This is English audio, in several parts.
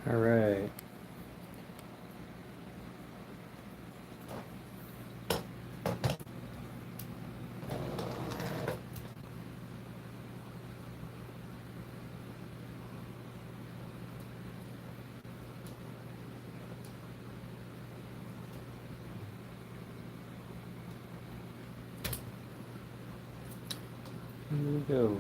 All right. Here we go.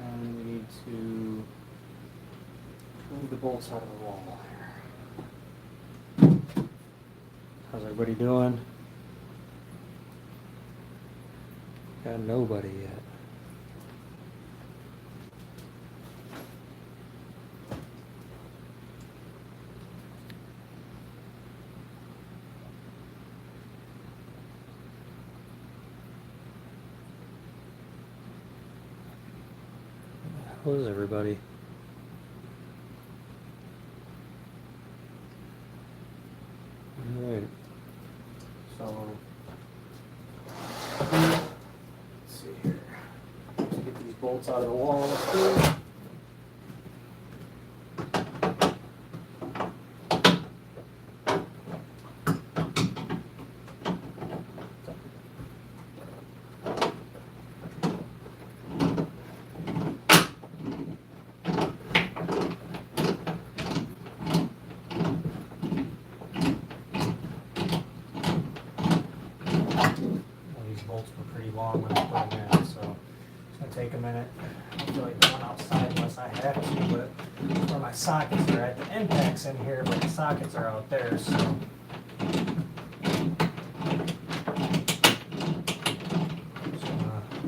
And we need to move the bolts out of the wall here. How's everybody doing? Got nobody yet. How is everybody? All right. So, let's see here. Let's get these bolts out of the wall. Let's do. Long when I put them in, so it's going to take a minute. I don't feel like going outside unless I have to, but where my sockets are at, the impact's in here, but the sockets are out there, so.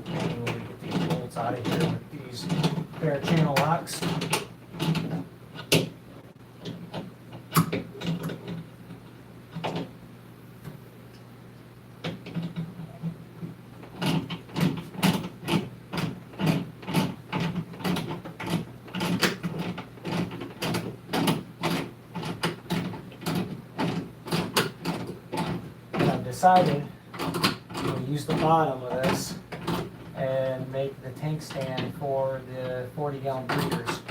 Manually get these bolts out of here with these pair of channel locks. Decided to use the bottom of this and make the tank stand for the 40-gallon breeders.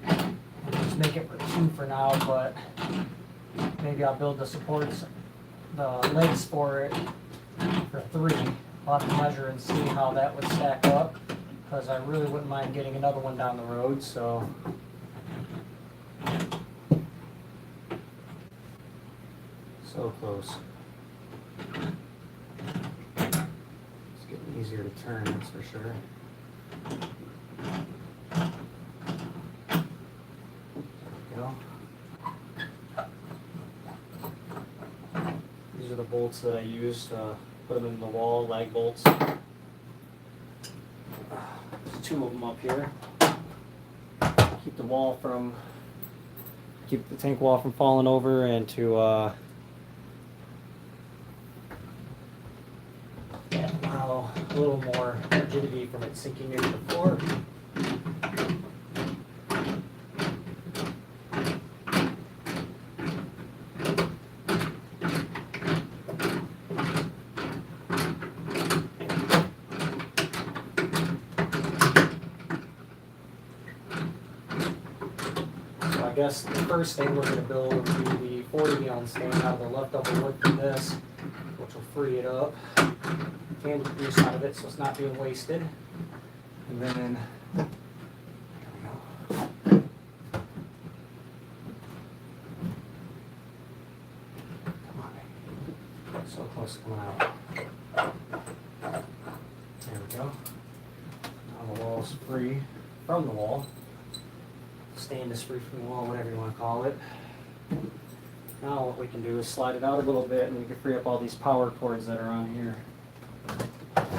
We'll just make it for 2 for now, but maybe I'll build the supports, the legs for it for 3. I'll have to measure and see how that would stack up, because I really wouldn't mind getting another one down the road. So. So close. It's getting easier to turn, that's for sure. There we go. These are the bolts that I used to put them in the wall, lag bolts. There's 2 of them up here. Keep the tank wall from falling over, and to allow a little more rigidity from it sinking into the floor. So I guess the first thing we're going to build will be the 40-gallon stand out of the leftover wood from this, which will free it up. Can get use out of it so it's not being wasted. And then close coming out. There we go. Now the wall's free from the wall. Stand is free from the wall, whatever you want to call it. Now what we can do is slide it out a little bit and we can free up all these power cords that are on here.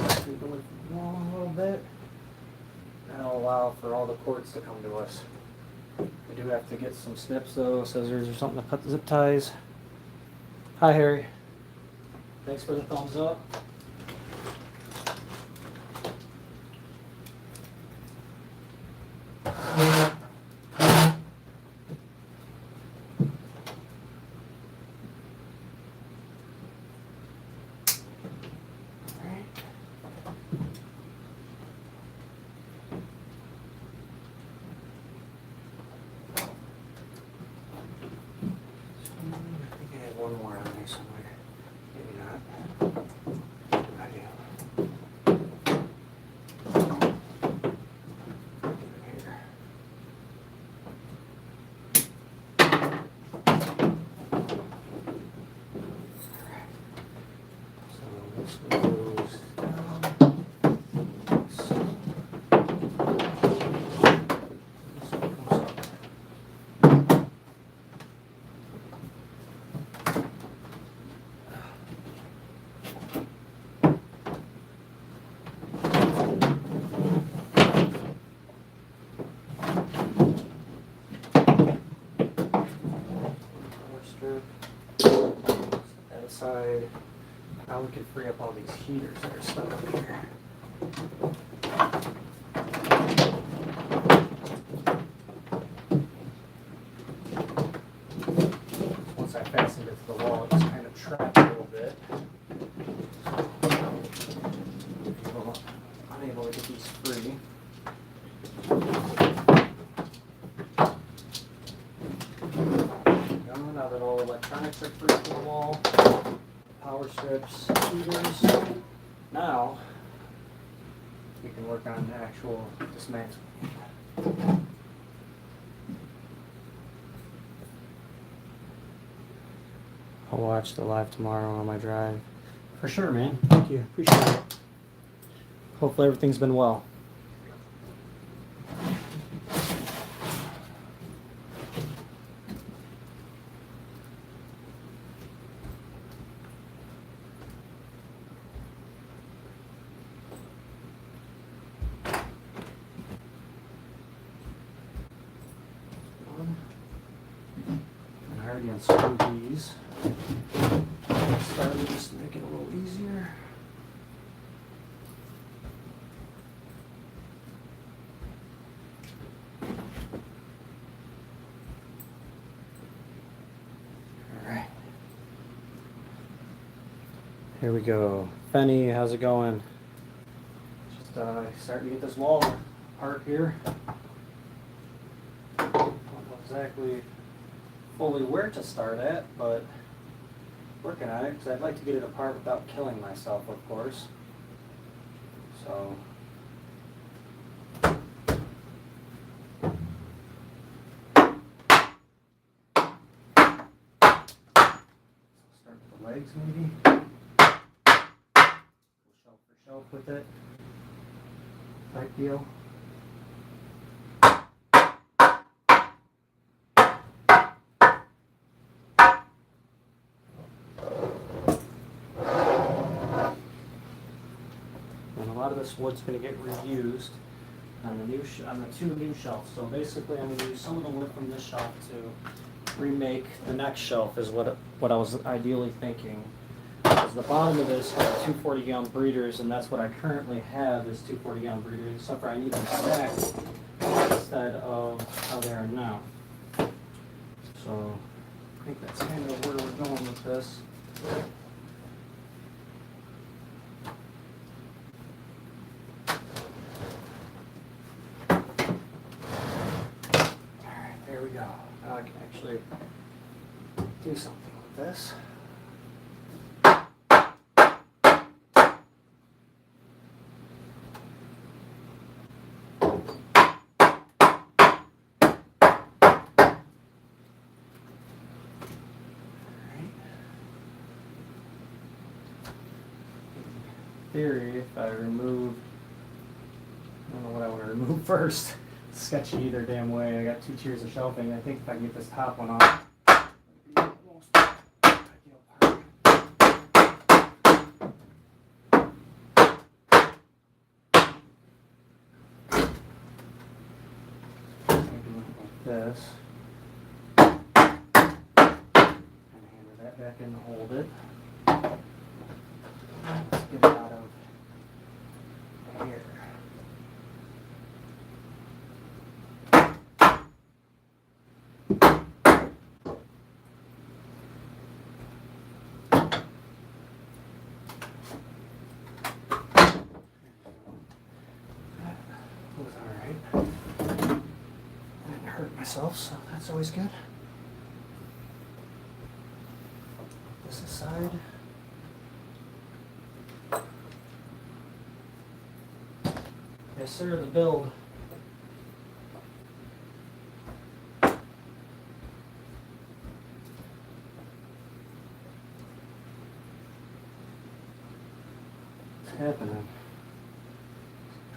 Sweep away from the wall a little bit. That'll allow for all the cords to come to us. We do have to get some snips though, scissors or something to cut the zip ties. Hi Harry. Thanks for the thumbs up. One more on there somewhere. Maybe not. I do. Here. Alright. So this one goes down. This one goes up. Side. Now we can free up all these heaters that are stuck up here. Once I fastened it to the wall, it was kind of trapped a little bit. Unable to get these free. Now that all electronics are free from the wall, power strips, heaters, now we can work on the actual dismantling. I'll watch the live tomorrow on my drive. For sure, man. Thank you. Appreciate it. Hopefully everything's been well. I already unscrewed these. Started just to make it a little easier. Alright. Here we go. Fenny, how's it going? Just starting to get this wall apart here. Don't know exactly fully where to start at, but working on it because I'd like to get it apart without killing myself, of course. So start with the legs maybe. Go shelf for shelf with it. Type deal. This wood's going to get reused on the two new shelves. So basically, I'm going to use some of the wood from this shelf to remake the next shelf. Is what I was ideally thinking. Because the bottom of this has 2 40-gallon breeders, and that's what I currently have is 2 40-gallon breeders. Except for I need them stacked instead of how they are now. So I think that's kind of where we're going with this. There we go. Now I can actually do something with this. theory, if I remove, I don't know what I want to remove first. It's sketchy either damn way. I got 2 tiers of shelving. I think if I can get this top one off, this. And hammer that back in to hold it. Let's get it out of here. That was alright. Hurt myself, so that's always good. This aside. Yes, sir, the build. What's happening?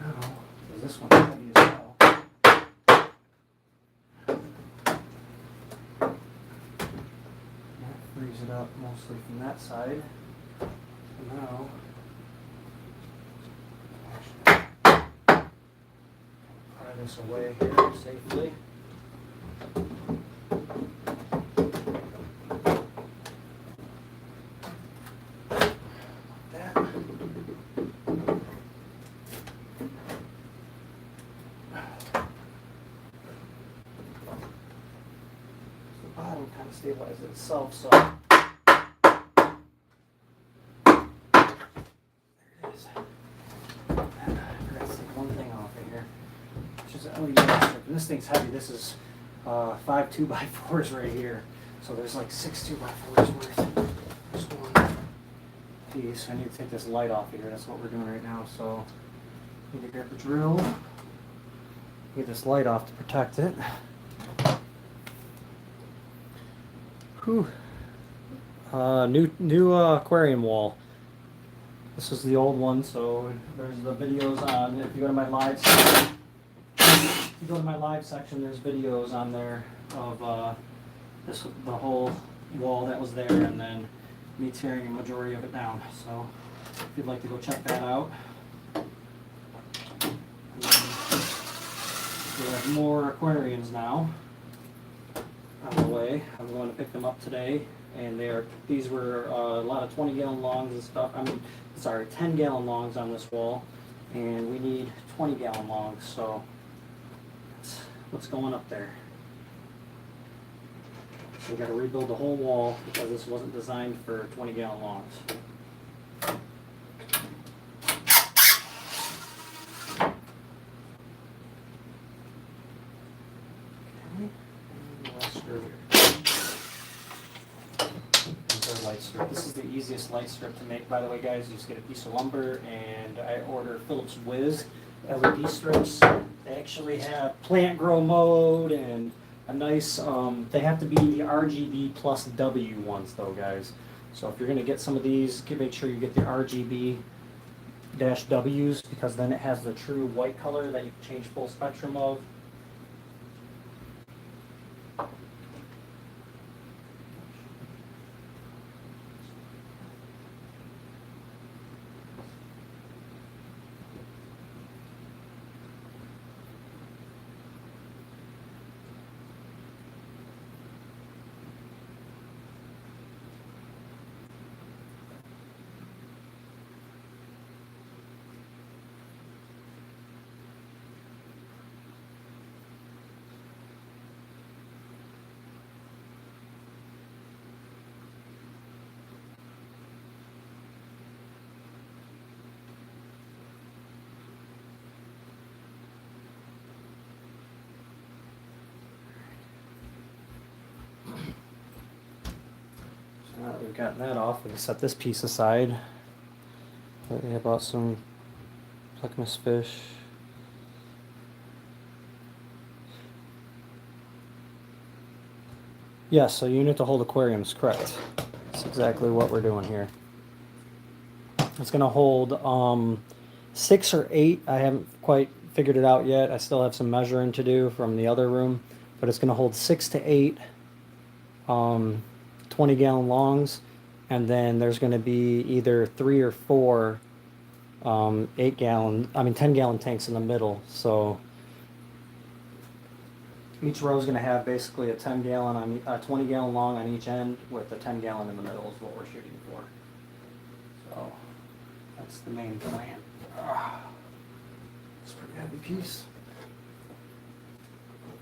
Oh, is this one heavy as well? Freeze it up mostly from that side. So now, pry this away here safely. Like that. The bottom kind of stabilizes itself, so. And this thing's heavy. This is 5 2x4s right here. So there's like 6 2x4s worth. Just one piece. I need to take this light off here. That's what we're doing right now. So I need to grab the drill. Get this light off to protect it. Whew. New aquarium wall. This is the old one, so there's the videos on. If you go to my live section, there's videos on there of the whole wall that was there, and then me tearing a majority of it down. So if you'd like to go check that out. We have more aquariums now on the way. I'm going to pick them up today, and these were a lot of 20-gallon longs and stuff. 10-gallon longs on this wall, and we need 20-gallon longs. So that's what's going up there. So we got to rebuild the whole wall because this wasn't designed for 20-gallon longs. Light strip. This is the easiest light strip to make, by the way, guys. You just get a piece of lumber, and I order Philips Whiz LED strips. They actually have plant grow mode and a nice, they have to be the RGB plus W ones though, guys. So if you're going to get some of these, make sure you get the RGB-Ws, because then it has the true white color that you can change full spectrum of. Now that we've gotten that off, we can set this piece aside. I bought some Pleckmas fish. Yes, so unit to hold aquariums, correct. That's exactly what we're doing here. It's going to hold 6 or 8. I haven't quite figured it out yet. I still have some measuring to do from the other room, but it's going to hold 6 to 8 20-gallon longs, and then there's going to be either 3 or 4 10-gallon tanks in the middle. So each row is going to have basically a 10-gallon on a 20-gallon long on each end with a 10-gallon in the middle is what we're shooting for. So that's the main plan. It's a pretty heavy piece.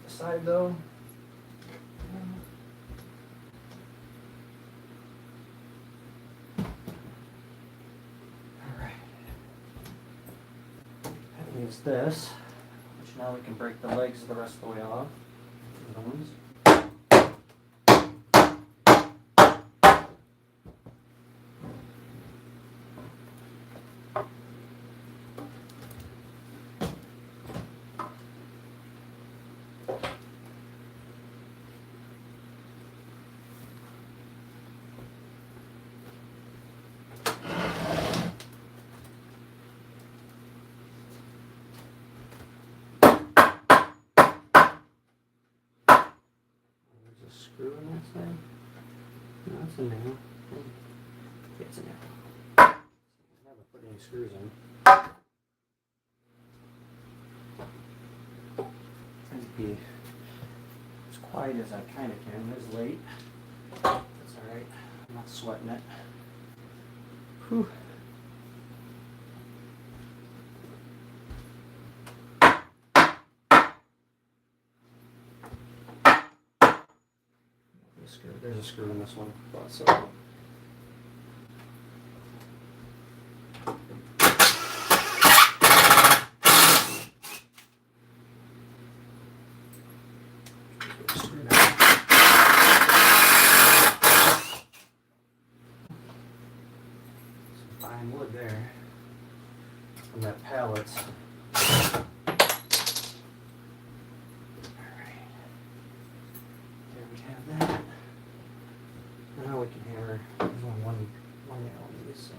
The side though. Alright. That leaves this, which now we can break the legs the rest of the way off. The ones. Screw in that side? No, that's a nail. Yeah, it's a nail. I haven't put any screws in. Trying to be as quiet as I kind of can. It is late. That's alright. I'm not sweating it. Whew. There's a screw in this one. So. Some fine wood there from that pallet. Now we can hammer. There's only one nail in these, so.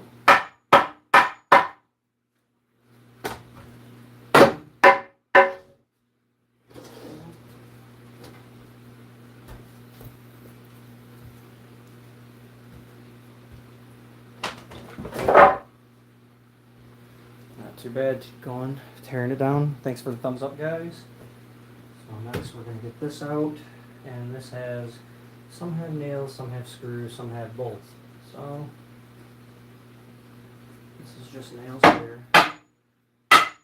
Not too bad. Going, tearing it down. Thanks for the thumbs up, guys. So next we're going to get this out, and this has. Some have nails, some have screws, some have bolts. So, this is just nails here.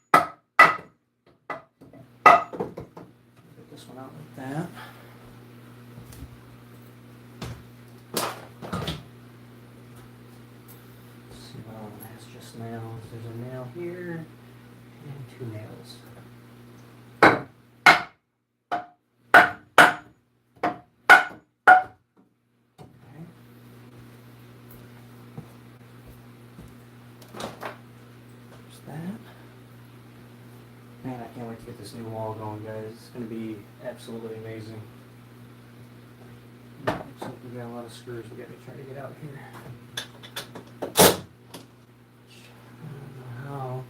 Get this one out like that. Let's see what one has just nails. There's a nail here and 2 nails. Man, I can't wait to get this new wall going, guys. It's going to be absolutely amazing. Looks like we got a lot of screws we got to try to get out here. I don't know how.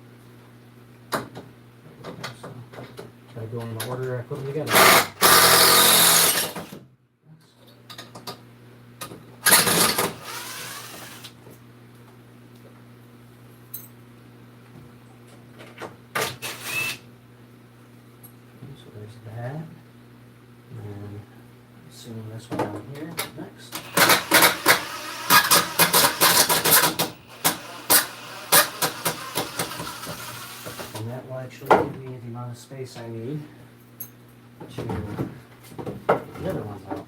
Gotta go in the order I put them together. That, and assuming this one down here next. And that will actually give me the amount of space I need to get the other ones out.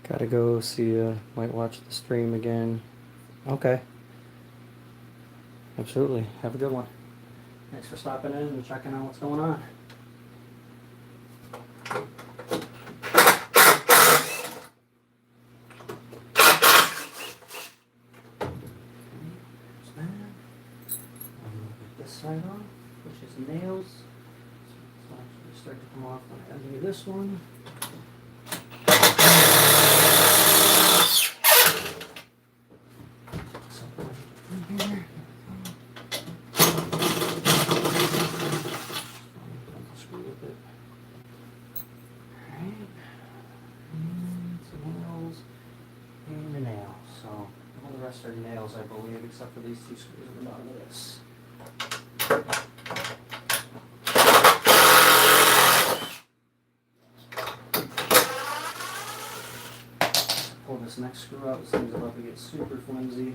Gotta go see, might watch the stream again. Okay. Absolutely. Have a good one. Thanks for stopping in and checking out what's going on. There's that. Get this side off, which is nails. actually start to come off when I undo this one. Screw with it. Alright. And some nails and a nail. So all the rest are nails, I believe, except for these two screws at the bottom of this. Pull this next screw out. This thing's about to get super flimsy.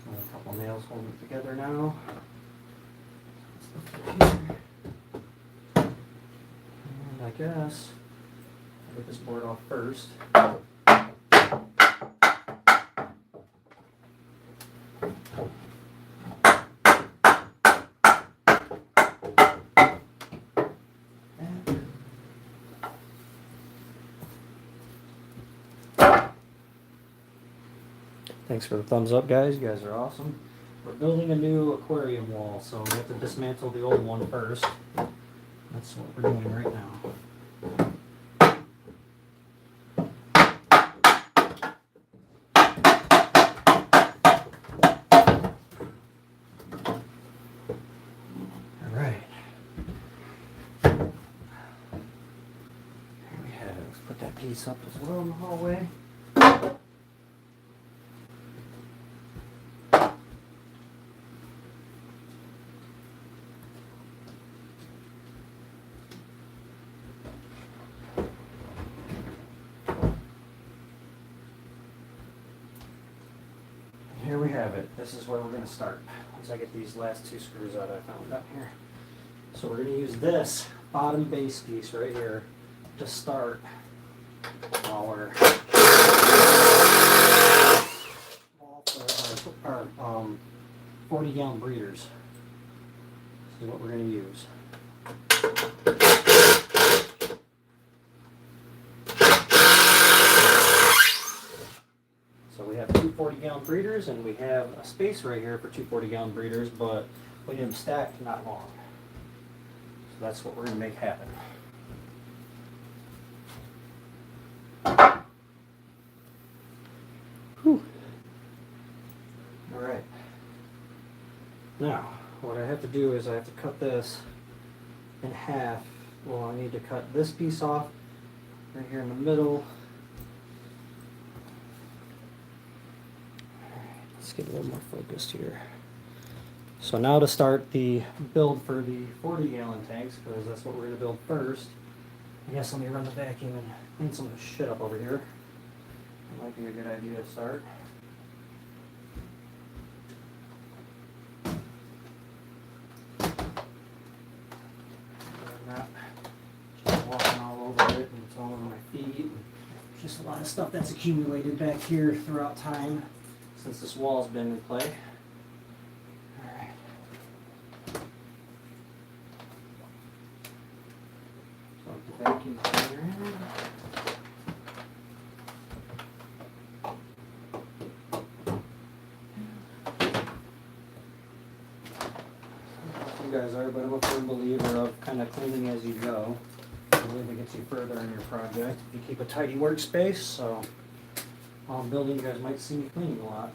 A couple nails holding it together now. And I guess I'll get this board off first. Thanks for the thumbs up, guys. You guys are awesome. We're building a new aquarium wall, so we have to dismantle the old one first. That's what we're doing right now. All right. Here we have it. Let's put that piece up as well in the hallway. Here we have it. This is where we're going to start. Once I get these last two screws out I found out here. So we're going to use this bottom base piece right here to start our 40-gallon breeders. This is what we're going to use. So we have two 40-gallon breeders, and we have a space right here for two 40-gallon breeders, but we need them stacked, not long. So that's what we're going to make happen. Whew. All right. Now, what I have to do is I have to cut this in half. Well, I need to cut this piece off right here in the middle. Let's get a little more focused here. So now to start the build for the 40-gallon tanks, because that's what we're going to build first. I guess let me run the vacuum and clean some of this shit up over here. That might be a good idea to start. I'm not just walking all over it, and it's all over my feet. And just a lot of stuff that's accumulated back here throughout time since this wall's been in play. Alright. So the vacuum cleaner in. You guys are, but I'm a firm believer of kind of cleaning as you go. I believe it gets you further in your project. You keep a tidy workspace, so while I'm building, you guys might see me cleaning a lot.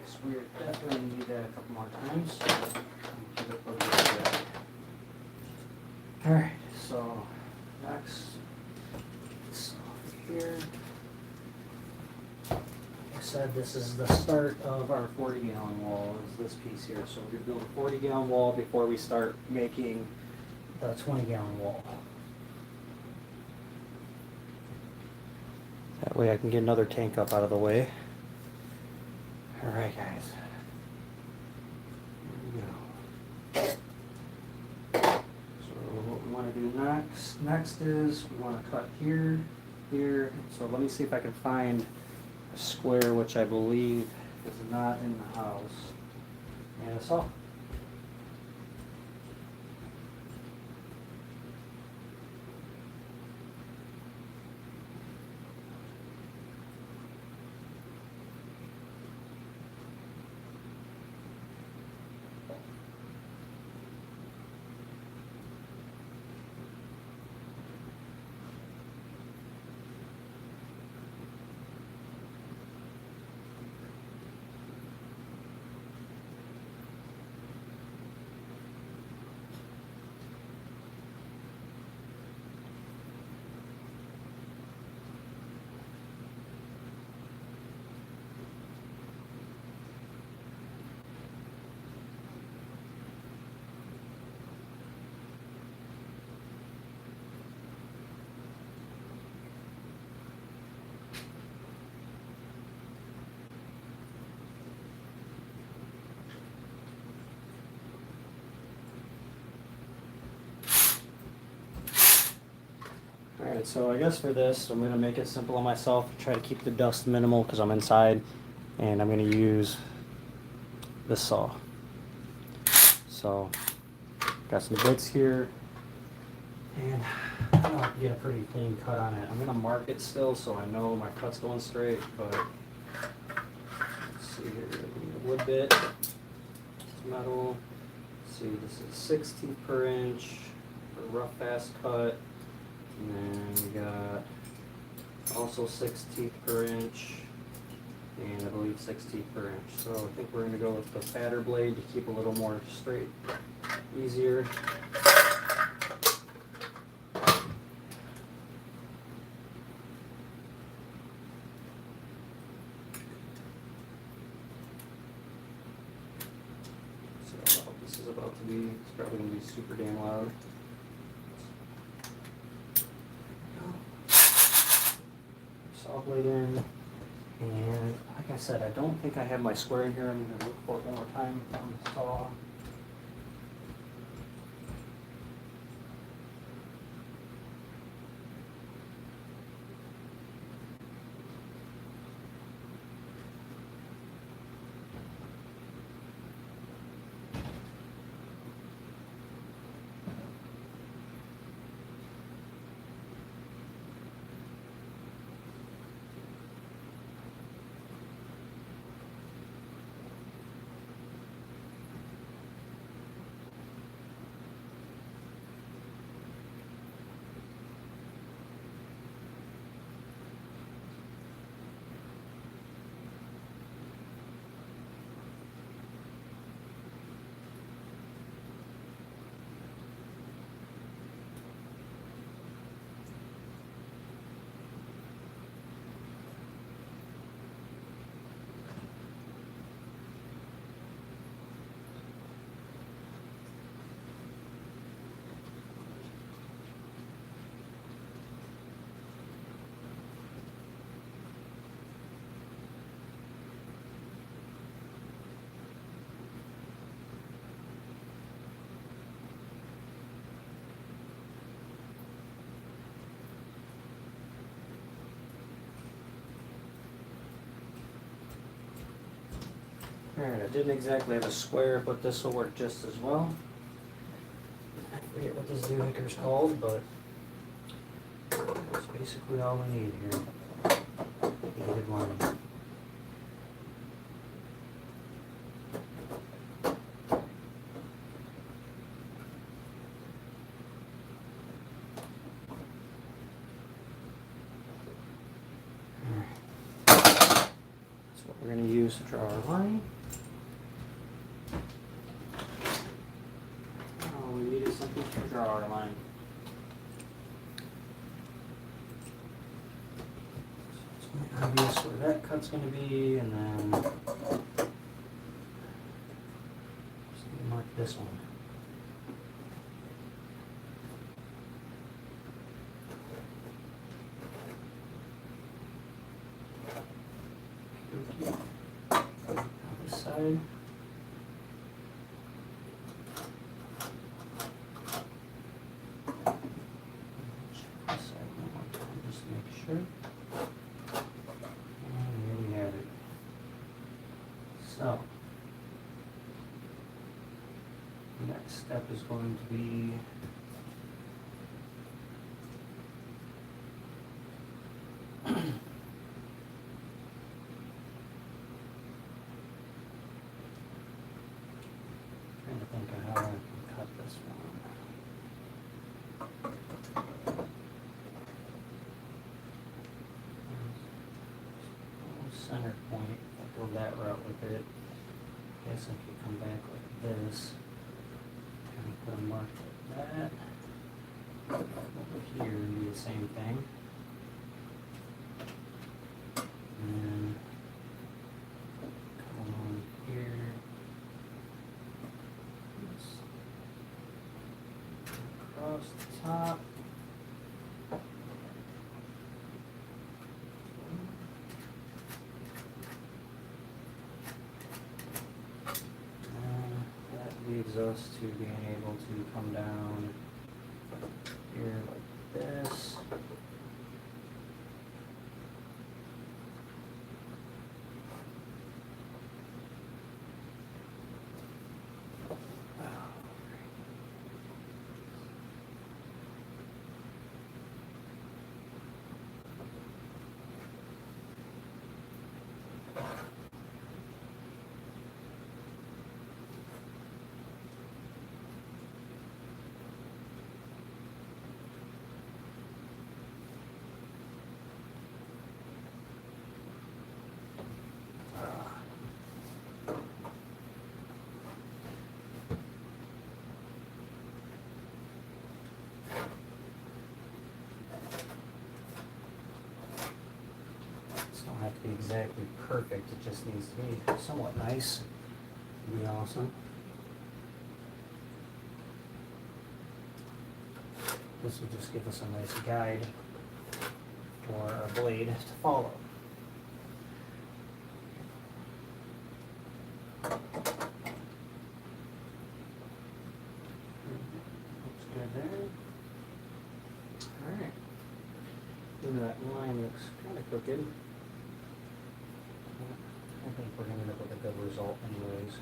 because we're definitely going to need that a couple more times. Keep it plugged in. Alright, so next, this off here. Like I said, this is the start of our 40-gallon wall, is this piece here. So we're going to build a 40-gallon wall before we start making the 20-gallon wall. That way I can get another tank up out of the way. Alright guys. Here we go. So what we want to do next is we want to cut here, here. So let me see if I can find a square which I believe is not in the house. And a saw. Alright, so I guess for this, I'm going to make it simple on myself, try to keep the dust minimal because I'm inside, and I'm going to use this saw. So, got some bits here, and I don't know if I can get a pretty clean cut on it. I'm going to mark it still so I know my cut's going straight, but let's see here, a wood bit, metal, let's see, this is 16th per inch, a rough fast cut. And then we got also 6 teeth per inch, and I believe 6 teeth per inch. So I think we're going to go with the fatter blade to keep a little more straight, easier. So this is about to be, it's probably going to be super damn loud. Saw blade in, and like I said, I don't think I have my square in here. I'm going to look for it one more time on the saw. Alright, I didn't exactly have a square, but this will work just as well. I forget what this doohicker's called, but that's basically all we need here. Needed one. That's what we're going to use. use to draw our line. Oh, we needed something to draw our line. So it's obvious where that cut's going to be, and then just need to mark this one. This side. Check this side one more time just to make sure. And here we have it. So, the next step is going to be trying to think of how I can cut this one. Center point, I'll go that route with it. Guess I could come back like this. Kind of put a mark like that. Over here and do the same thing. And then come along here. Across the top. That leads us to being able to come down here like this. Don't have to be exactly perfect, it just needs to be somewhat nice. It'd be awesome. This will just give us a nice guide for our blade to follow. Looks good there. Alright. That line looks kind of crooked. I think we're going to end up with a good result anyways.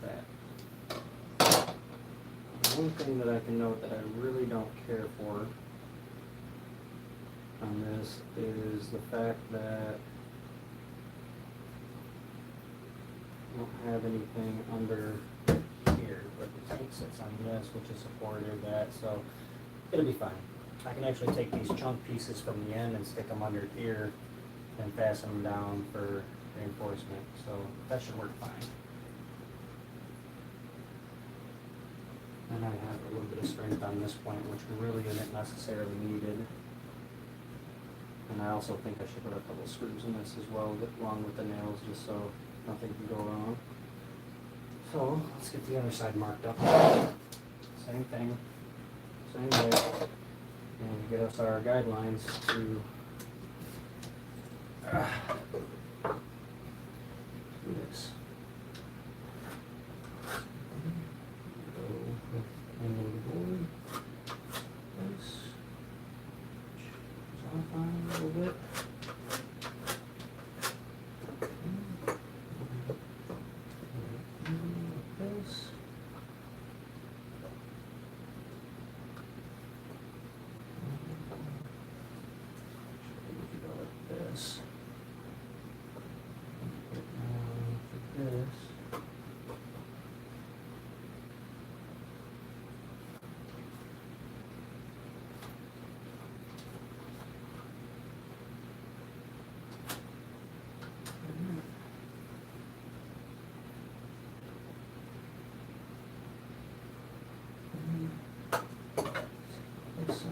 That. One thing that I can note that I really don't care for on this is the fact that I don't have anything under here, but the tank sits on this, which is supportive of that, so it'll be fine. I can actually take these chunk pieces from the end and stick them under here and fasten them down for reinforcement, so that should work fine. And I have a little bit of strength on this point, which really isn't necessarily needed. And I also think I should put a couple screws in this as well, along with the nails, just so nothing can go wrong. So let's get the other side marked up. Same thing, same way. And get us our guidelines to do this. Go with angle of the board. This. Off on a little bit. Like this. This. This. this side.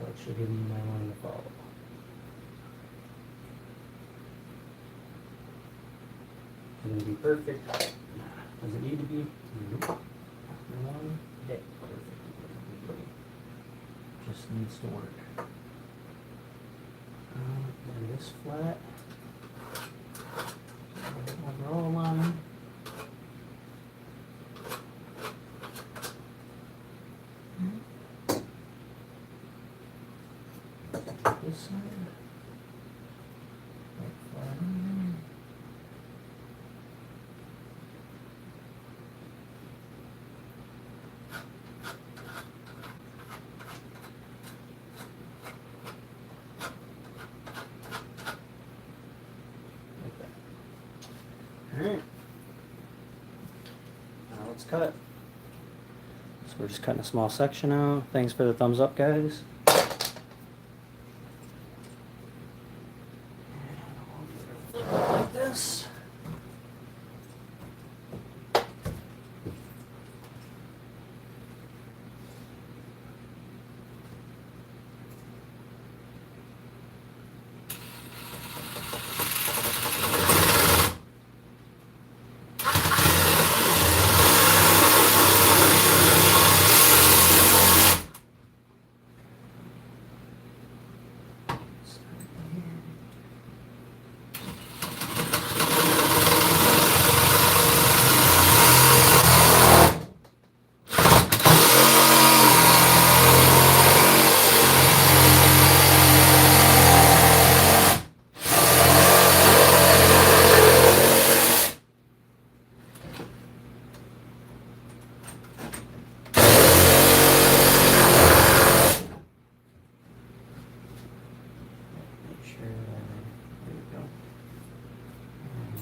That should give me my line to follow. Can it be perfect? Nah. Does it need to be? Nope. One day. Perfect. Just needs to work. And this flat. Overall line. This side. Like flat in like that. Alright. Now let's cut. So we're just cutting a small section out. Thanks for the thumbs up, guys. Like this.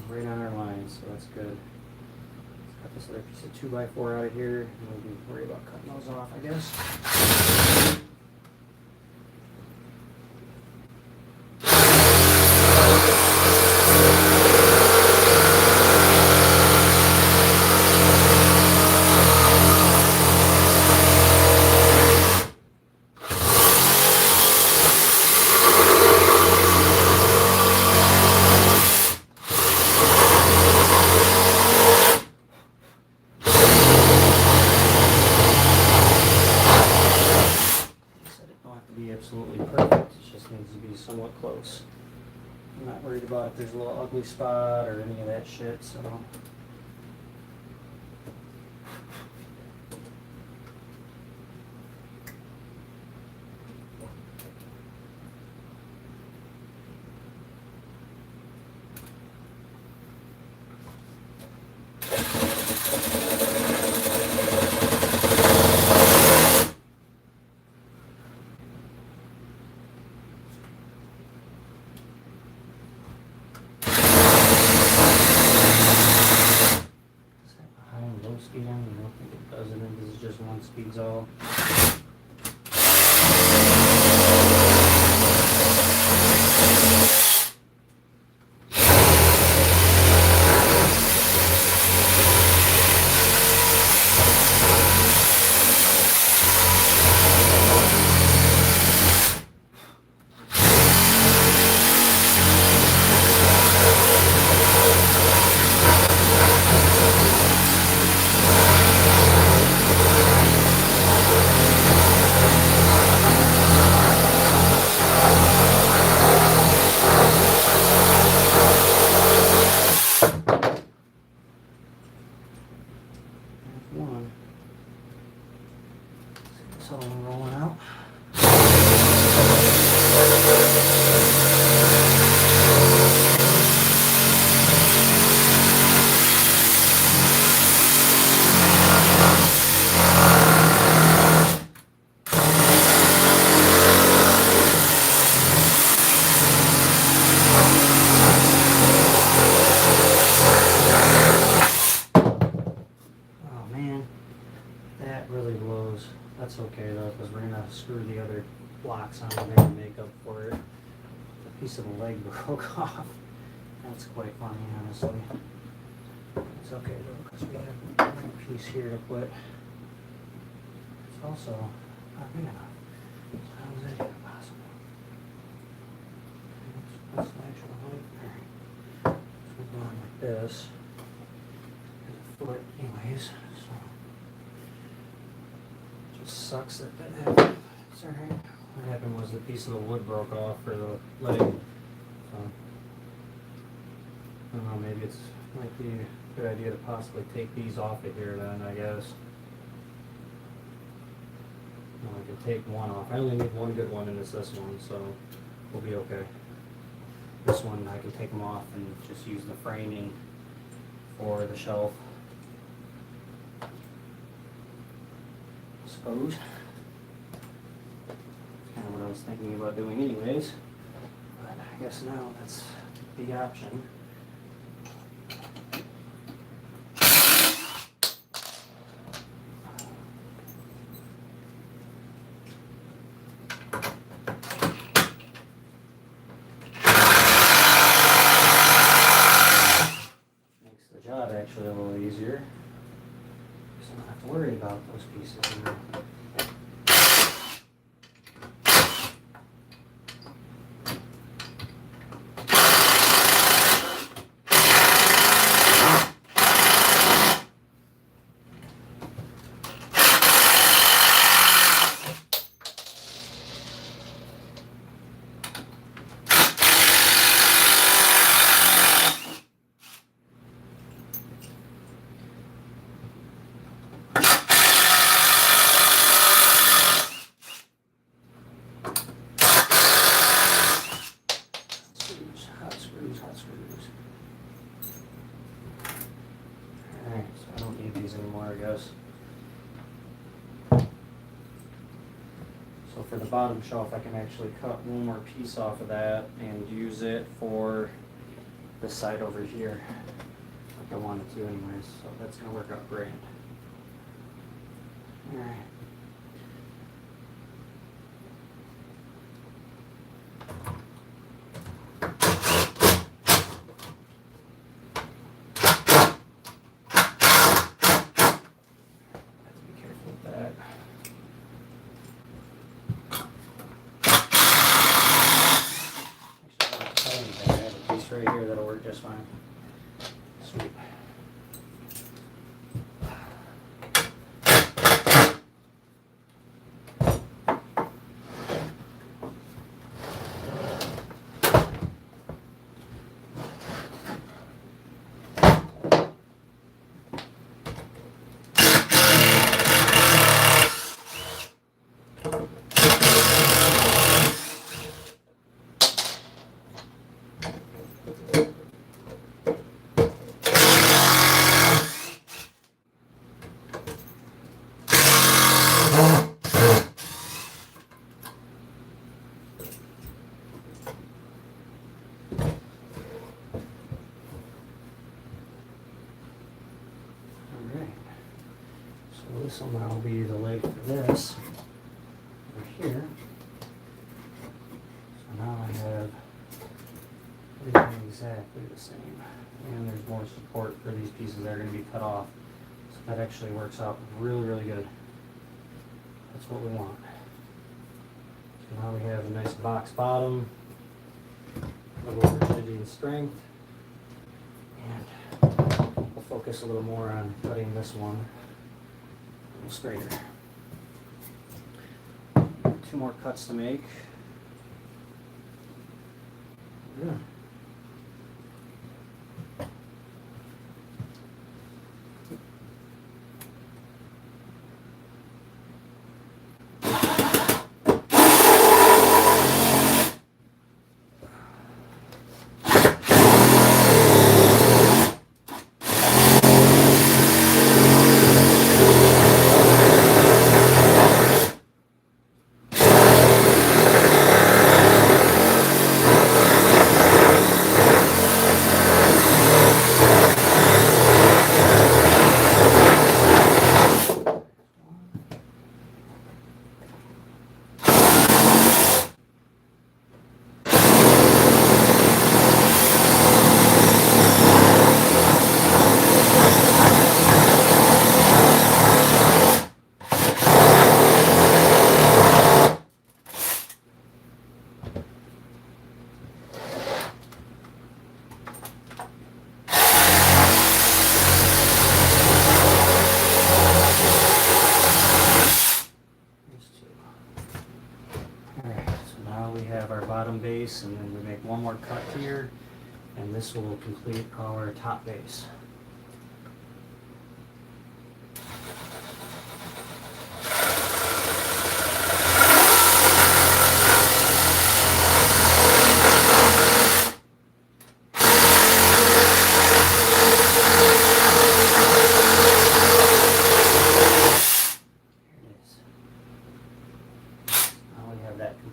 Right on our line, so that's good. Let's cut this other piece of 2x4 out of here, and we'll worry about cutting those off, I guess. Absolutely perfect. It just needs to be somewhat close. I'm not worried about if there's a little ugly spot or any of that shit, so. Speed on, I don't think it does, and this is just one speed's all. okay though, because we're gonna screw the other blocks on there to make up for it. A piece of the leg broke off. That's quite funny, honestly. It's okay though, because we have a piece here to put. It's also not big enough. So how is that even possible? That's the actual height. Alright. So we're going like this. There's a foot anyways, so it just sucks that that happened. It's alright. What happened was the piece of the wood broke off for the leg. So I don't know, maybe it's might be a good idea to possibly take these off of here then, I guess. No, I could take one off. I only need one good one and it's this one, so we'll be okay. This one I can take them off and just use the framing for the shelf. I suppose. That's kind of what I was thinking about doing anyways. But I guess now that's the option. Actually a little easier, so I don't have to worry about those pieces anymore. Hot screws. Alright, so I don't need these anymore, I guess. So for the bottom shelf, I can actually cut one more piece off of that and use it for this side over here, like I wanted to anyways, so that's going to work out great. Alright. Right here, that'll work just fine. Sweet. This will now be the leg for this over here. So now I have everything exactly the same. And there's more support for these pieces that are going to be cut off. So that actually works out really, really good. That's what we want. So now we have a nice box bottom, a little rigidity and strength. And we'll focus a little more on cutting this one straighter. 2 more cuts to make. Yeah. more cut here, and this will complete our top base.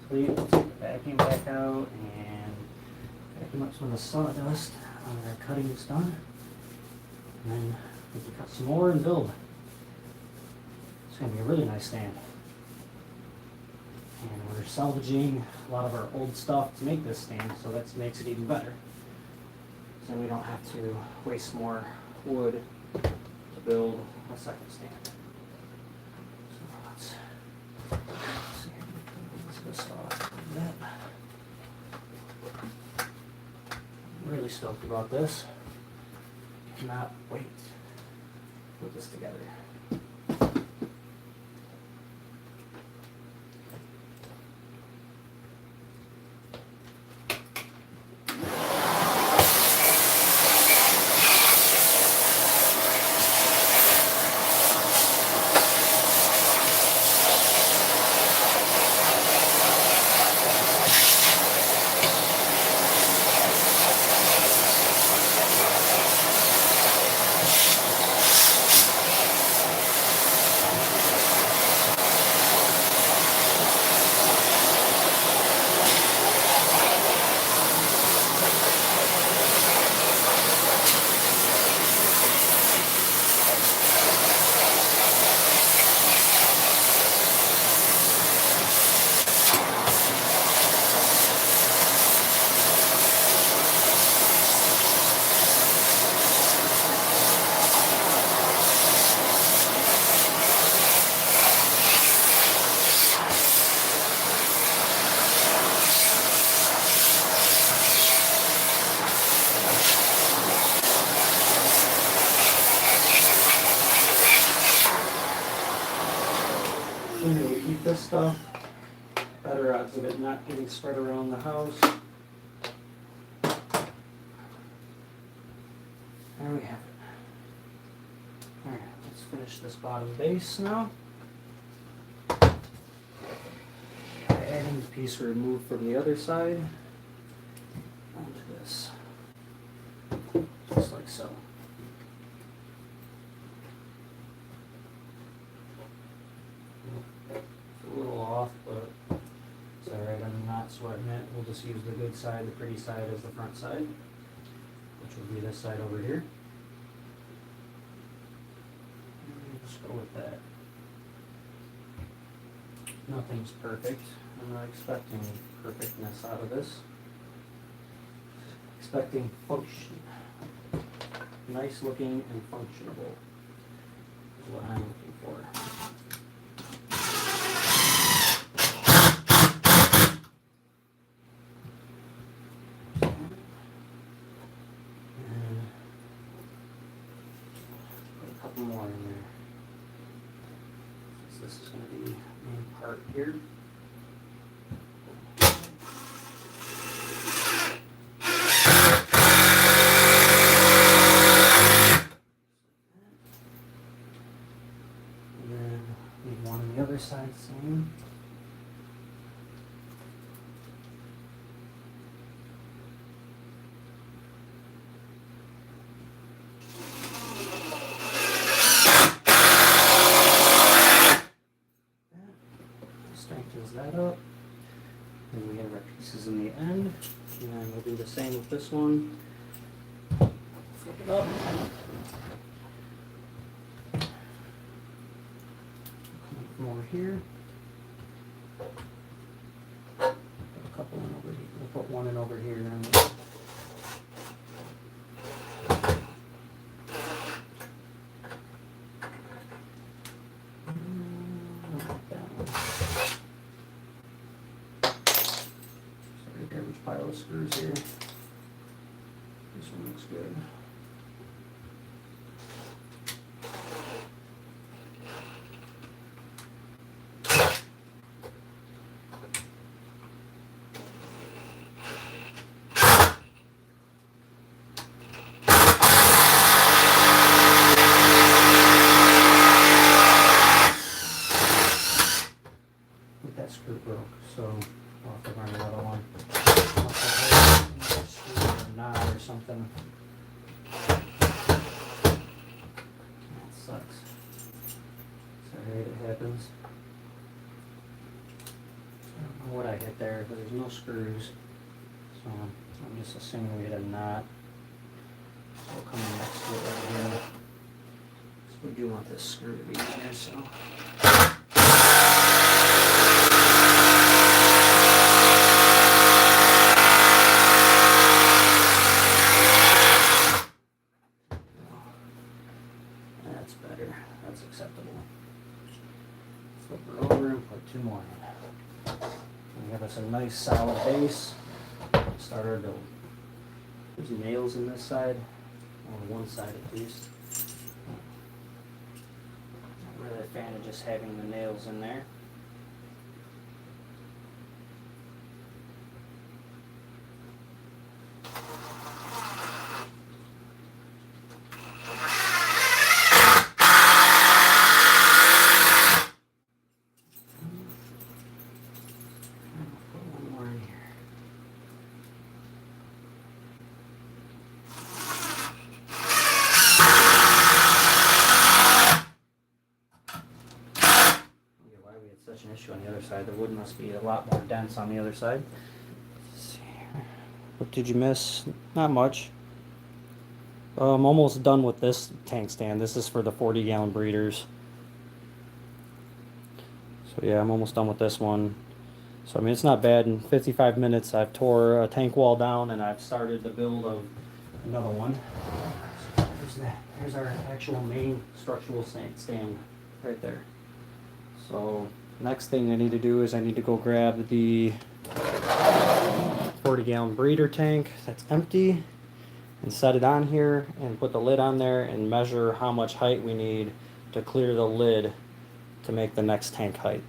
Complete. Let's get the vacuum back out and vacuum up some of the sawdust when our cutting is done. And then we can cut some more and build. It's going to be a really nice stand. And we're salvaging a lot of our old stuff to make this stand, so that makes it even better. So we don't have to waste more wood to build a second stand. So let's see. Let's start that. I'm really stoked about this. Cannot wait to put this together. sooner we keep this stuff, better odds of it not getting spread around the house. There we have it. Alright, let's finish this bottom base now. Adding the piece we removed from the other side onto this, just like so. It's a little off, but it's alright, I'm not sweating it. We'll just use the good side, the pretty side, as the front side, which will be this side over here. Just go with that. Nothing's perfect. I'm not expecting perfectness out of this. Expecting function. Nice looking and functionable is what I'm looking for. And put a couple more in there. So this is going to be the main part here. Side same. Strengthens that up. Then we have our pieces in the end. And then we'll do the same with this one. Flip it up. More here. Put a couple in over here. We'll put one in over here. And sorry, garbage pile of screws here. This one looks good. happens. I don't know what I hit there, but there's no screws. So I'm just assuming we hit a knot. We'll come in next to it right here. So we do want this screw to be in there, so. That's better. That's acceptable. Flip her over and put 2 more in. And give us a nice solid base. Start our build. There's nails in this side, on one side at least. Not really a fan of just having the nails in there. Put one more in here. Why we had such an issue on the other side. The wood must be a lot more dense on the other side. Let's see here. What did you miss? Not much. I'm almost done with this tank stand. This is for the 40-gallon breeders. So yeah, I'm almost done with this one. So I mean, it's not bad. In 55 minutes, I've tore a tank wall down and I've started the build of another one. So there's that. There's our actual main structural stand right there. So next thing I need to do is I need to go grab the 40-gallon breeder tank that's empty and set it on here and put the lid on there and measure how much height we need to clear the lid to make the next tank height.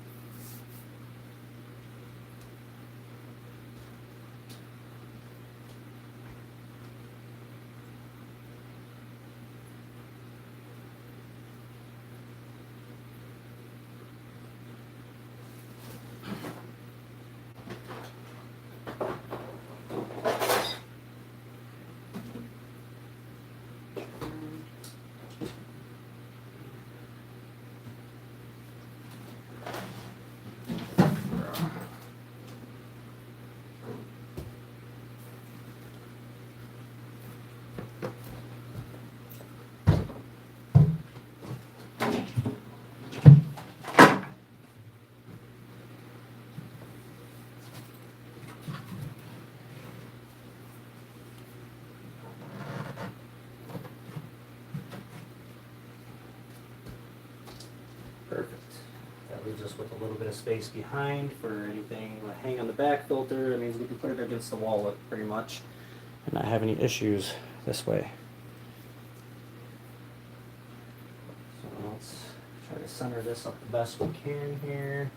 Perfect. That leaves us with a little bit of space behind for anything to hang on the back filter. That means we can put it against the wall pretty much and not have any issues this way. So let's try to center this up the best we can here,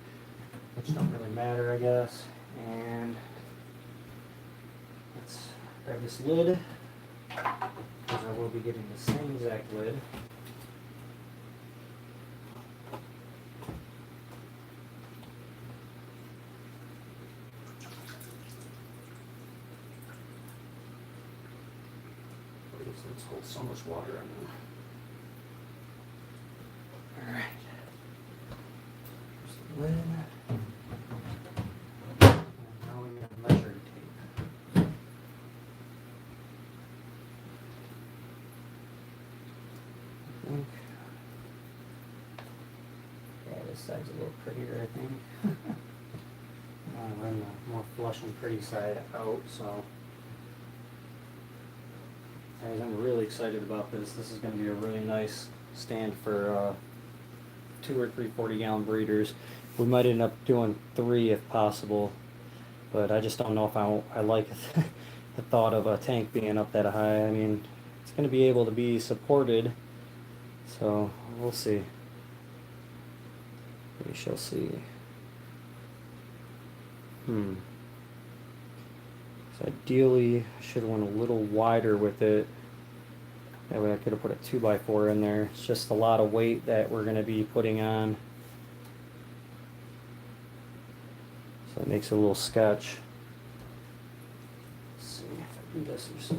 which don't really matter, I guess. And let's grab this lid, because I will be getting the same exact lid. Let's hold so much water in there. Alright. There's the lid. And now we got measuring tape. I think. Yeah, this side's a little prettier, I think. I run the more flush and pretty side out, so. Guys, I'm really excited about this. This is going to be a really nice stand for 2 or 3 40-gallon breeders. We might end up doing 3 if possible, but I just don't know if I like the thought of a tank being up that high. I mean, it's going to be able to be supported, so we'll see. We shall see. So ideally, I should have went a little wider with it. That way I could have put a 2x4 in there. It's just a lot of weight that we're going to be putting on. So it makes a little sketch. Let's see if I do this, there's still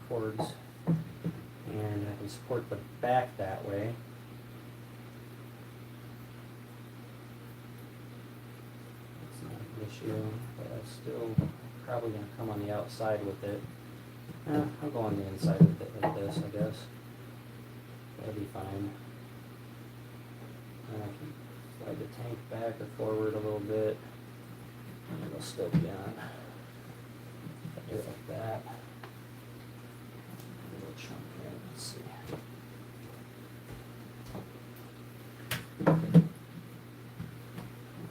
cords. And I can support the back that way. issue, but I'm still probably gonna come on the outside with it. I'll go on the inside with it like this, I guess. That'll be fine. And I can slide the tank back or forward a little bit, and it'll still be on. If I do it like that. A little chunk here, let's see.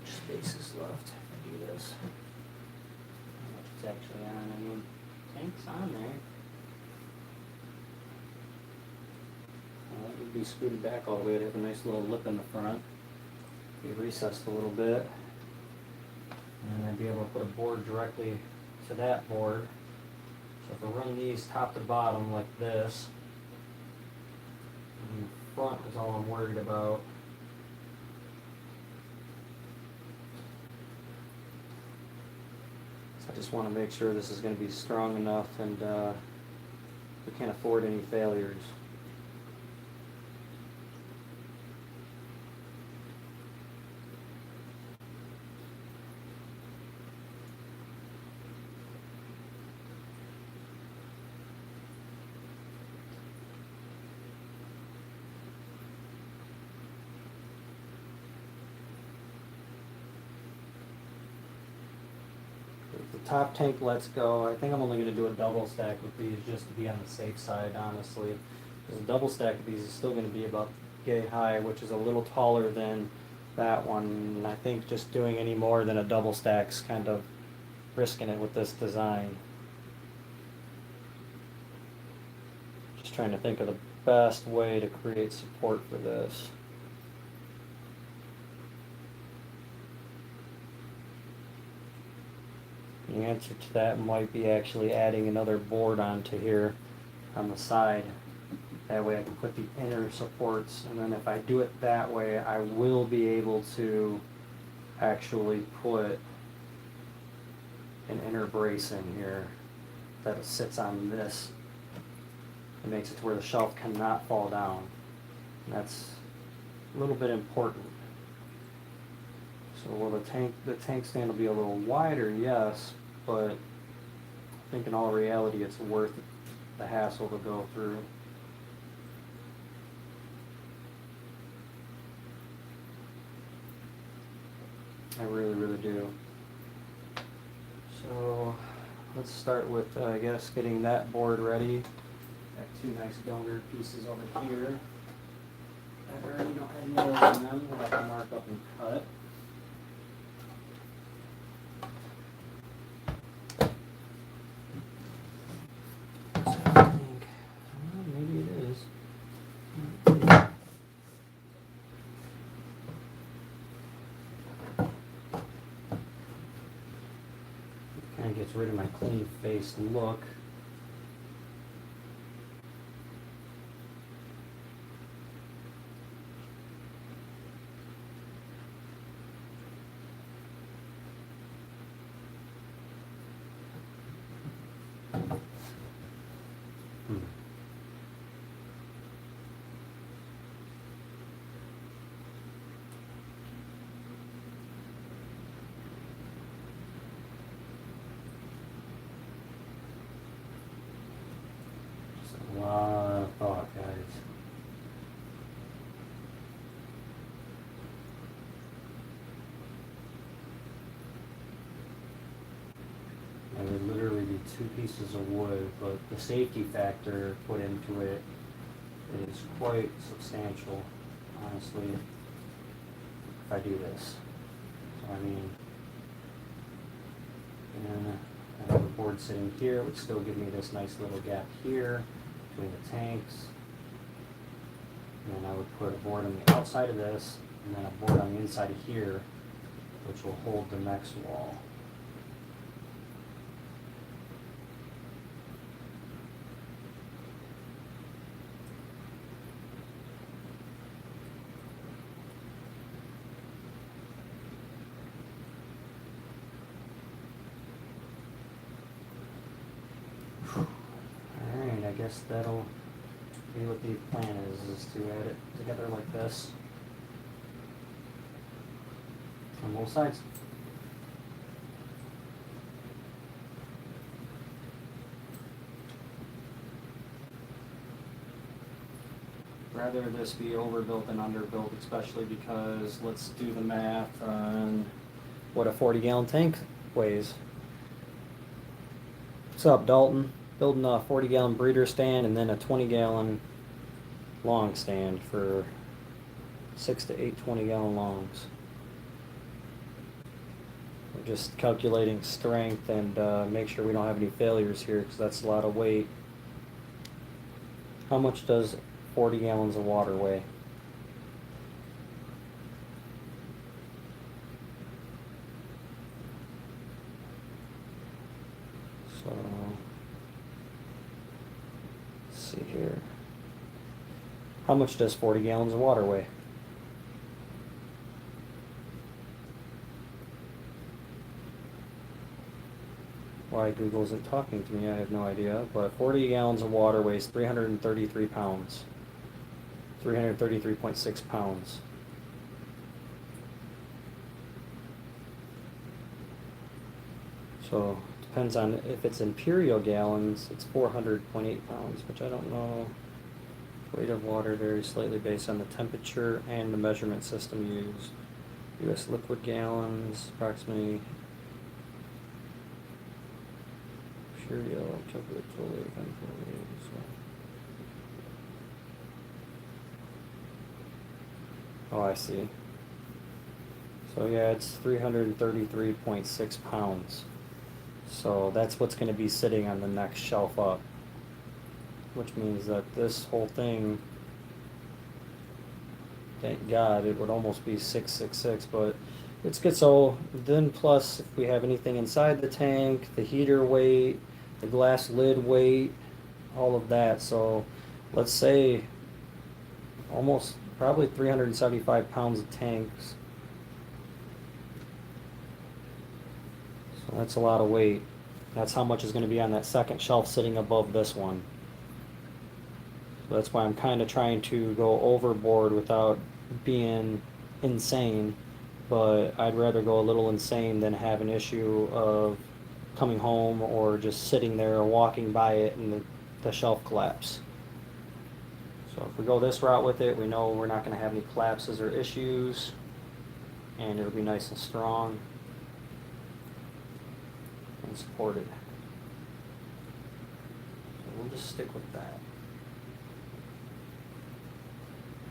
Which space is left if I do this? How much is actually on? I mean, tank's on there. That would be scooted back all the way. It'd have a nice little lip in the front. Be recessed a little bit. And I'd be able to put a board directly to that board. So if I run these top to bottom like this, and the front is all I'm worried about. So I just want to make sure this is going to be strong enough and we can't afford any failures. If the top tank lets go, I think I'm only going to do a double stack with these just to be on the safe side, honestly. Because a double stack of these is still going to be about yay high, which is a little taller than that one. And I think just doing any more than a double stack's kind of risking it with this design. Just trying to think of the best way to create support for this. The answer to that might be actually adding another board onto here on the side. That way I can put the inner supports, and then if I do it that way, I will be able to actually put an inner brace in here that sits on this. It makes it to where the shelf cannot fall down. And that's a little bit important. So will the tank stand will be a little wider, yes, but I think in all reality it's worth the hassle to go through. I really, really do. So let's start with, I guess, getting that board ready. Got two nice donor pieces over here that already don't have nails in them that I can mark up and cut. Maybe it is. Kind of gets rid of my clean faced look. A lot of thought, guys. It would literally be two pieces of wood, but the safety factor put into it is quite substantial, honestly, if I do this. So I mean, and I have a board sitting here, which still give me this nice little gap here between the tanks. And then I would put a board on the outside of this, and then a board on the inside of here, which will hold the next wall. Alright, I guess that'll be what the plan is to add it together like this on both sides. rather this be overbuilt than underbuilt, especially because let's do the math on what a 40-gallon tank weighs. What's up, Dalton? Building a 40-gallon breeder stand and then a 20-gallon long stand for 6 to 8 20-gallon longs. We're just calculating strength and make sure we don't have any failures here, because that's a lot of weight. How much does 40 gallons of water weigh? So, let's see here. How much does 40 gallons of water weigh? Why Google isn't talking to me, I have no idea, but 40 gallons of water weighs 333 pounds. 333.6 pounds. So, depends on if it's imperial gallons, it's 400.8 pounds, which I don't know. Weight of water varies slightly based on the temperature and the measurement system used. U.S. liquid gallons, approximately pure yellow, chocolate, totally, oh, I see. So yeah, it's 333.6 pounds. So that's what's going to be sitting on the next shelf up. Which means that this whole thing, thank God, it would almost be 666, but it's good. So then plus, if we have anything inside the tank, the heater weight, the glass lid weight, all of that. So let's say almost probably 375 pounds of tanks. So that's a lot of weight. That's how much is going to be on that second shelf sitting above this one. So that's why I'm kind of trying to go overboard without being insane, but I'd rather go a little insane than have an issue of coming home or just sitting there or walking by it and the shelf collapse. So if we go this route with it, we know we're not going to have any collapses or issues, and it'll be nice and strong and supported. So we'll just stick with that.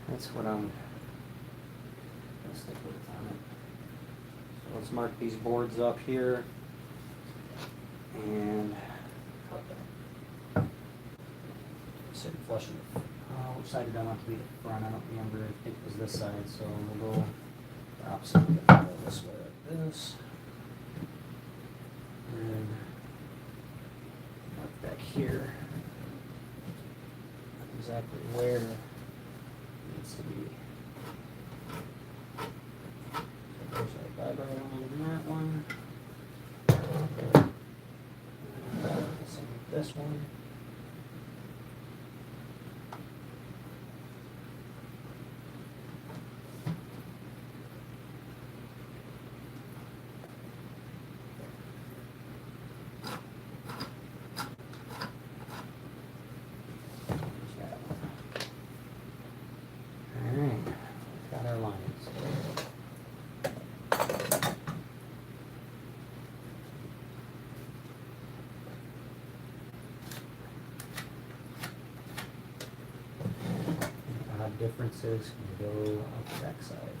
That's what I'm going to stick with on it. So let's mark these boards up here and cut them. Sit flush it. Which side did I want to be the front? I don't remember. I think it was this side, so we'll go the opposite. We'll go this way like this. And mark back here exactly where it needs to be. So there's our bye-bye line in that one. Same with this one. Differences can go up the back side.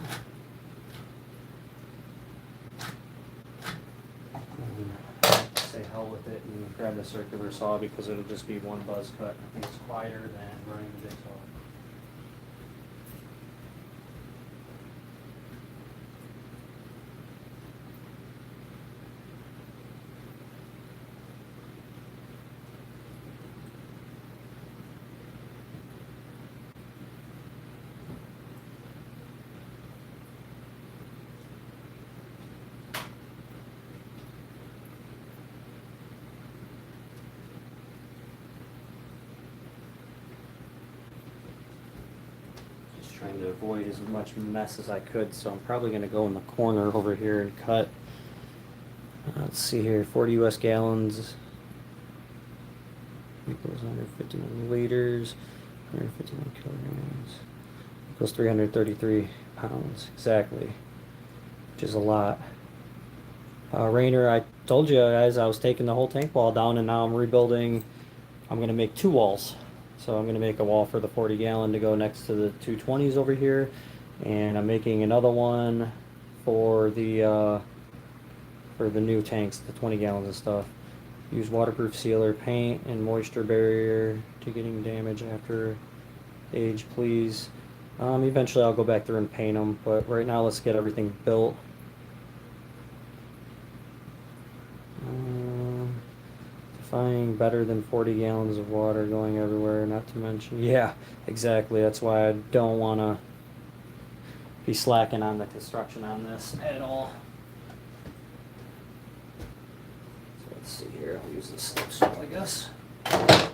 Say hell with it and grab the circular saw because it'll just be one buzz cut. I think it's quieter than running the big saw. Trying to avoid as much mess as I could, so I'm probably going to go in the corner over here and cut. Let's see here, 40 US gallons equals 151 liters, 151 kilograms. Equals 333 pounds exactly, which is a lot. Rainer, I told you guys I was taking the whole tank wall down, and now I'm rebuilding. I'm going to make 2 walls. So I'm going to make a wall for the 40 gallon to go next to the 220s over here, and I'm making another one for the new tanks, the 20 gallons of stuff. Use waterproof sealer, paint, and moisture barrier to getting damage after age, please. Eventually I'll go back through and paint them, but right now let's get everything built. Defying better than 40 gallons of water going everywhere, not to mention, yeah, exactly. That's why I don't want to be slacking on the construction on this at all. So let's see here, I'll use this slip stool, I guess. I'm going to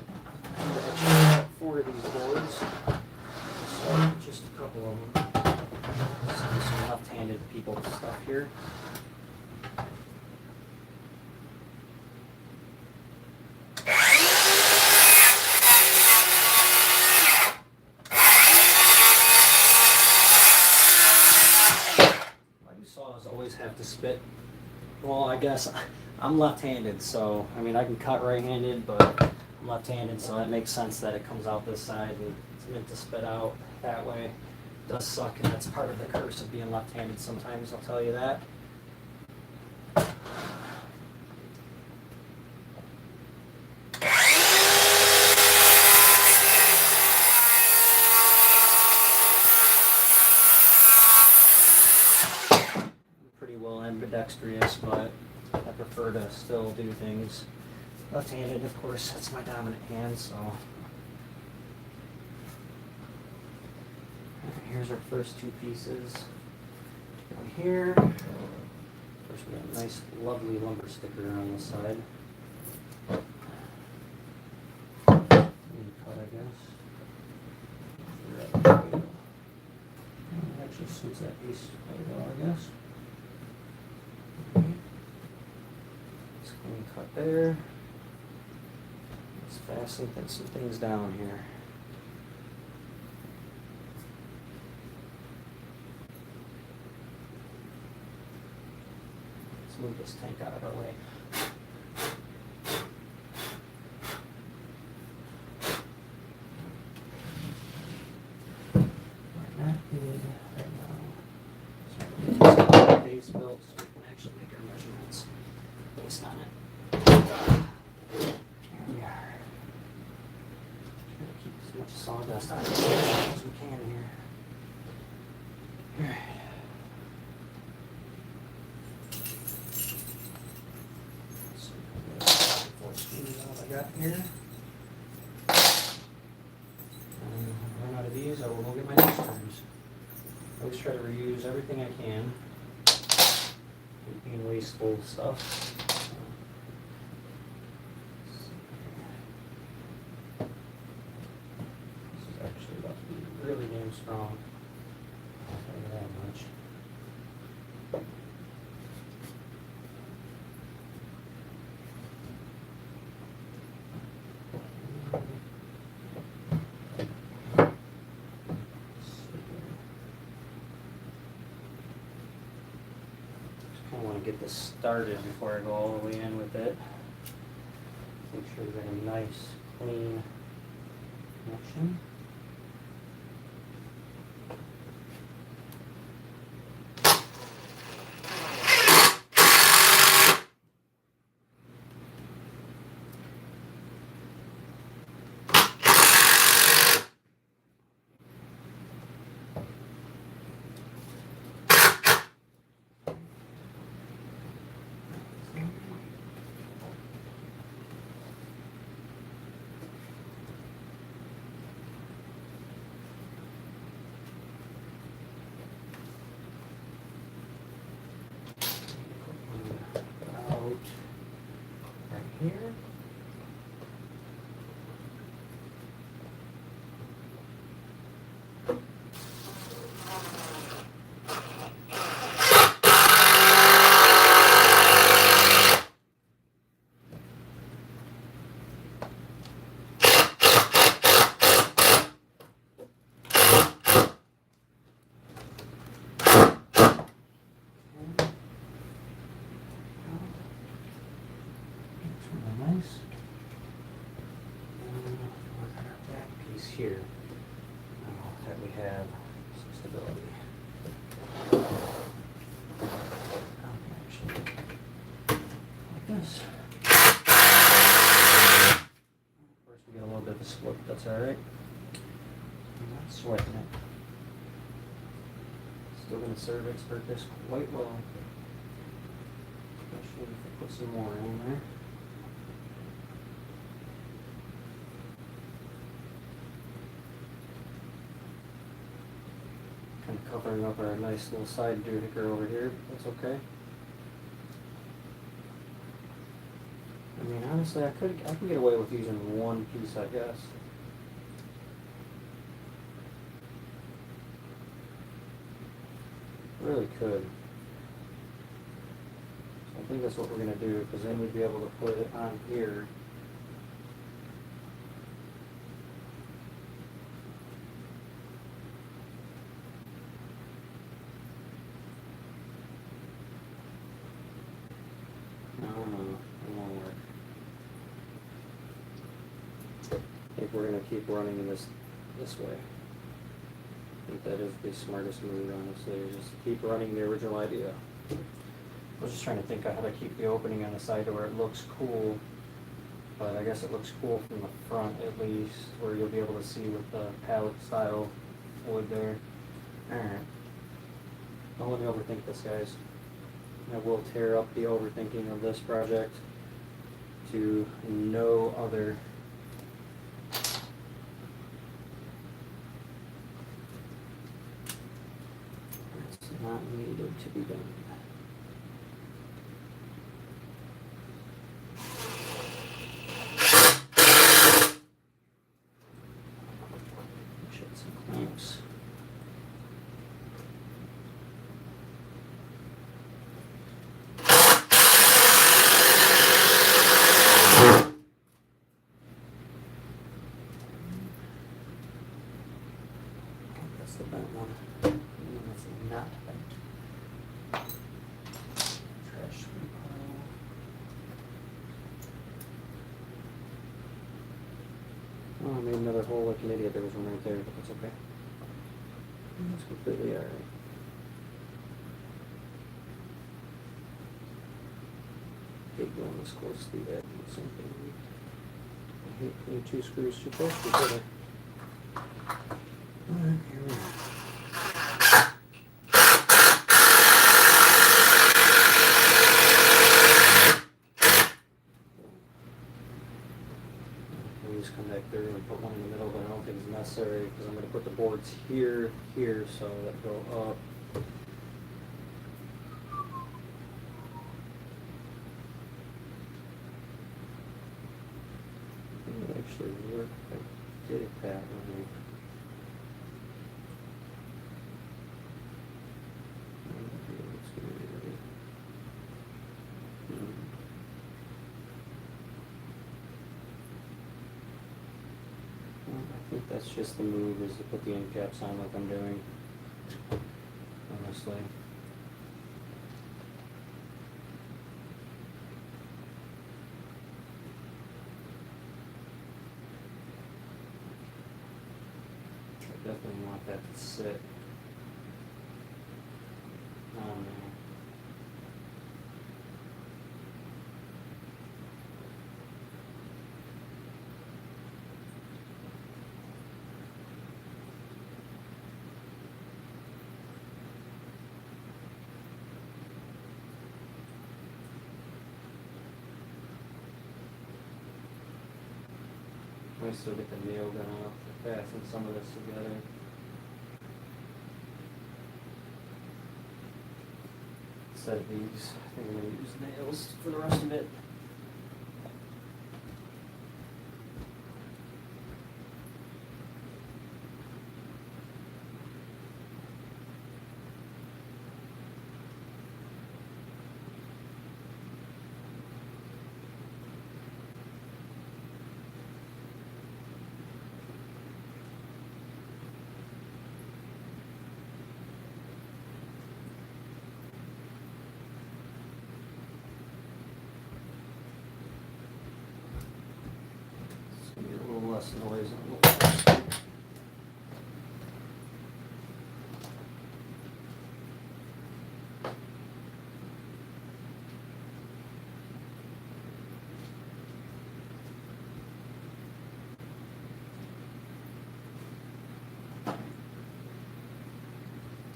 have 4 of these boards, so just a couple of them. Some left-handed people stuff here. Saws always have to spit. Well, I guess I'm left-handed, so I mean I can cut right-handed, but I'm left-handed, so it makes sense that it comes out this side and it's meant to spit out that way. It does suck, and that's part of the curse of being left-handed sometimes, I'll tell you that. Well, ambidextrous, but I prefer to still do things left-handed. Of course, that's my dominant hand, so. Here's our first 2 pieces. Go here. First, we got a nice, lovely lumber sticker on this side. Cut, I guess. It actually suits that piece quite well, I guess. Clean cut there. Let's fasten some things down here. Let's move this tank out of our way. We're not good right now. So get this base built so we can actually make our measurements based on it. Here we are. Try to keep as much sawdust out of it as we can here. Alright. So I'm going to 4 screws out I got here. And if I run out of these, I will go get my next screws. I always try to reuse everything I can. Any wasteful stuff. This is actually about to be really damn strong. I'll tell you that much. I want to get this started before I go all the way in with it. Make sure we got a nice, clean connection. have some stability. Actually, like this. Of course, we get a little bit of a split, but that's alright. I'm not sweating it. Still going to serve its purpose quite well. Especially if I put some more in there. Kind of covering up our nice little side doohicker over here, but that's okay. I mean, honestly, I can get away with using one piece, I guess. Really could. So I think that's what we're going to do, because then we'd be able to put it on here. No, it won't work. I think we're going to keep running this way. I think that is the smartest move, honestly, is just keep running the original idea. I was just trying to think of how to keep the opening on the side to where it looks cool, but I guess it looks cool from the front at least, where you'll be able to see with the palette style wood there. Alright. Don't let me overthink this, guys. I will tear up the overthinking of this project to no other. It's not needed to be done. Shed some clamps. That's the bent one. And that's not bent. Trash sweep pile. Oh, I made another hole like an idiot. There was one right there, but that's okay. That's completely alright. Hate going this close to the edge of something. I hate putting two screws too close to each other. Alright, here we are. Just come back through and put one in the middle, but I don't think it's necessary because I'm going to put the boards here, so that go up. It would actually work if I did it that way. I think that's just the move, is to put the end caps on like I'm doing, honestly. I definitely want that to sit on there. I still get the nail gun off to fasten some of this together. Instead of these, I think I'm going to use nails for the rest of it.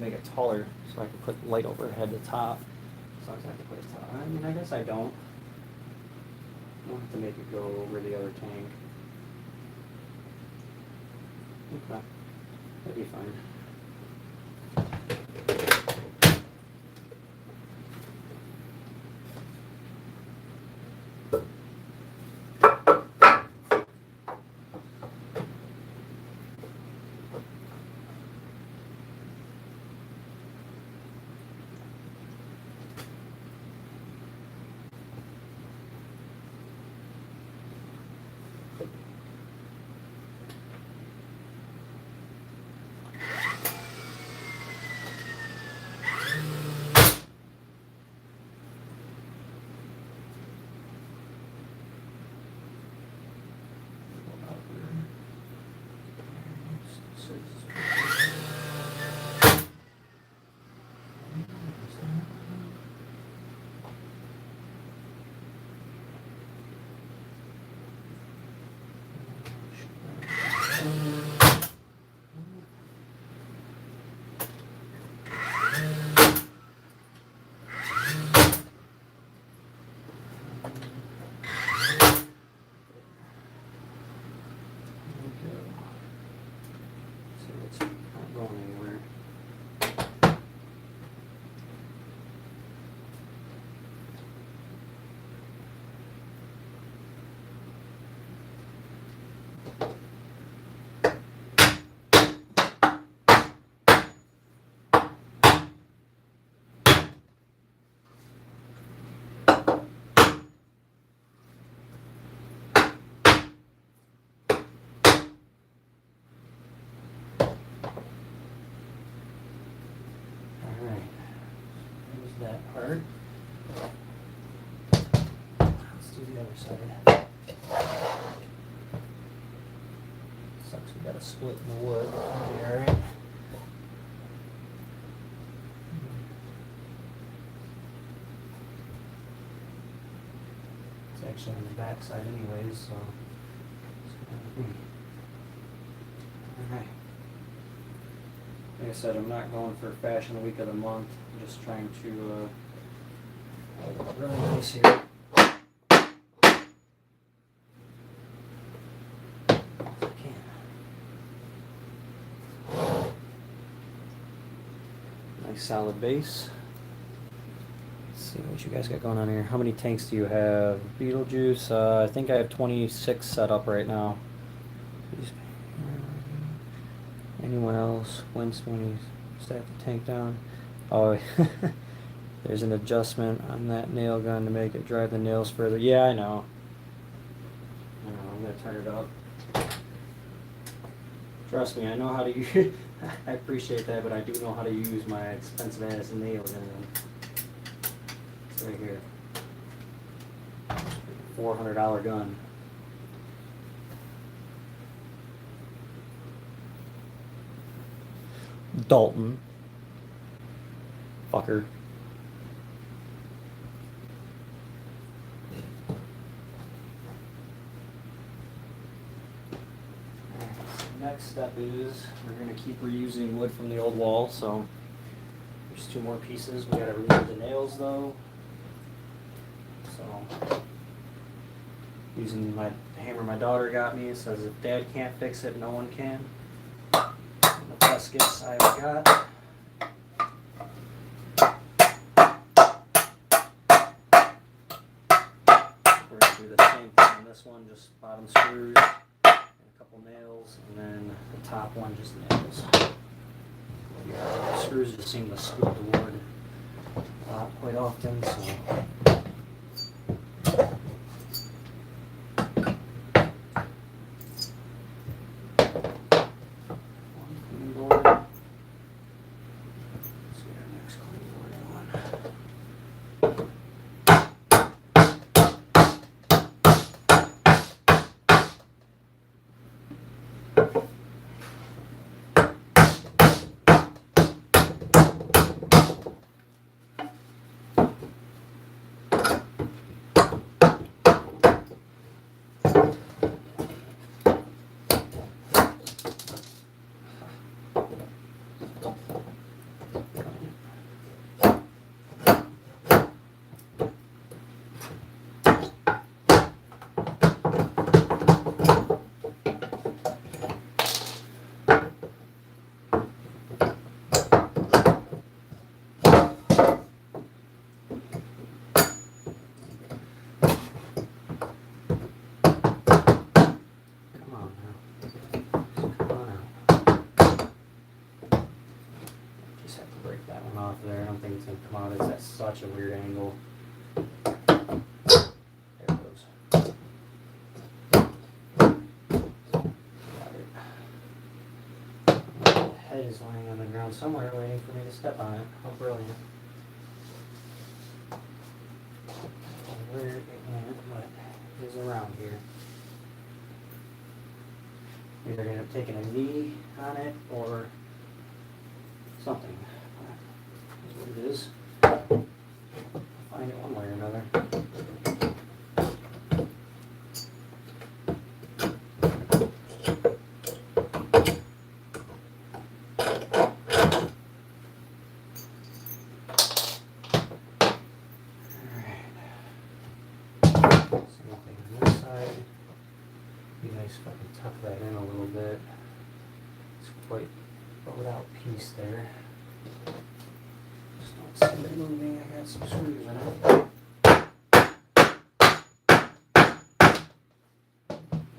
to make it taller so I can put light overhead the top. As long as I have to put it top. I mean, I guess I don't. I don't have to make it go over the other tank. Okay, that'd be fine. That part. Let's do the other side. Sucks we got a split in the wood. That'll be alright. It's actually on the back side anyways, so it's gonna be. Alright. Like I said, I'm not going for fashion week of the month. I'm just trying to really nice here. If I can. Nice solid base. Let's see what you guys got going on here. How many tanks do you have? Beetlejuice, I think I have 26 set up right now. Anyone else? When's when you start the tank down? Oh, there's an adjustment on that nail gun to make it drive the nails further. Yeah, I know. I'm gonna turn it up. Trust me, I know how to use. I appreciate that, but I do know how to use my expensive ass nail gun. It's right here. $400 gun. Dalton. Fucker. Next step is we're going to keep reusing wood from the old wall, so there's 2 more pieces. We got to remove the nails though. So using my hammer my daughter got me, it says if dad can't fix it, no one can. The baskets I've got. We're going to do the same thing on this one, just bottom screws, and a couple nails, and then the top one just nails. The screws just seem to scoop the wood quite often, so. off there. I don't think it's going to come out. It's at such a weird angle. There it goes. Got it. The head is laying on the ground somewhere waiting for me to step on it. How brilliant. Where it went, but it is around here. Either end up taking a knee on it or something. That's what it is. I'll find it one way or another. If I can tuck that in a little bit. It's quite bowed out piece there. Just don't see it moving. I got some screws in it.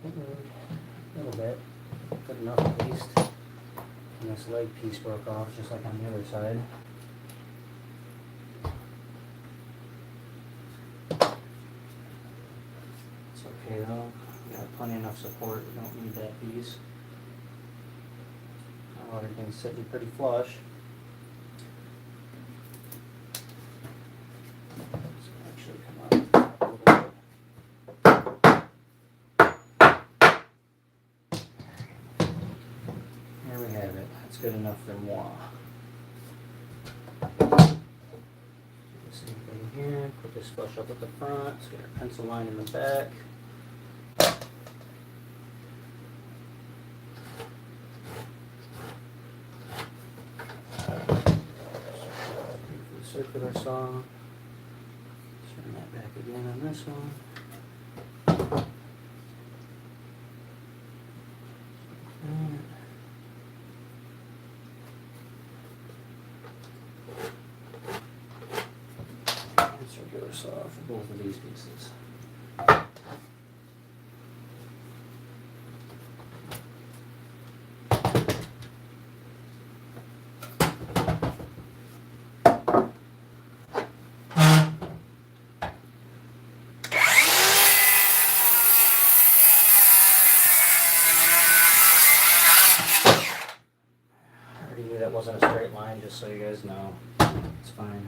A little bit. Good enough at least. And this leg piece broke off just like on the other side. It's okay though. Got plenty enough support, we don't need that piece. Now everything's sitting pretty flush. So actually come out a little bit. There we have it. That's good enough for moi. Same thing here. Put this flush up at the front. Let's get our pencil line in the back. Circular saw. Turn that back again on this one. And circular saw for both of these pieces. That wasn't a straight line, just so you guys know. It's fine.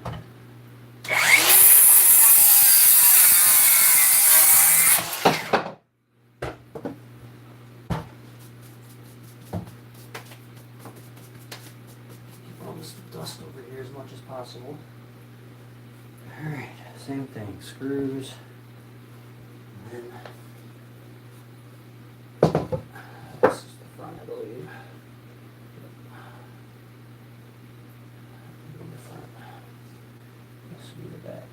Keep all this dust over here as much as possible. Alright, same thing. Screws. And then this is the front, I believe. The back.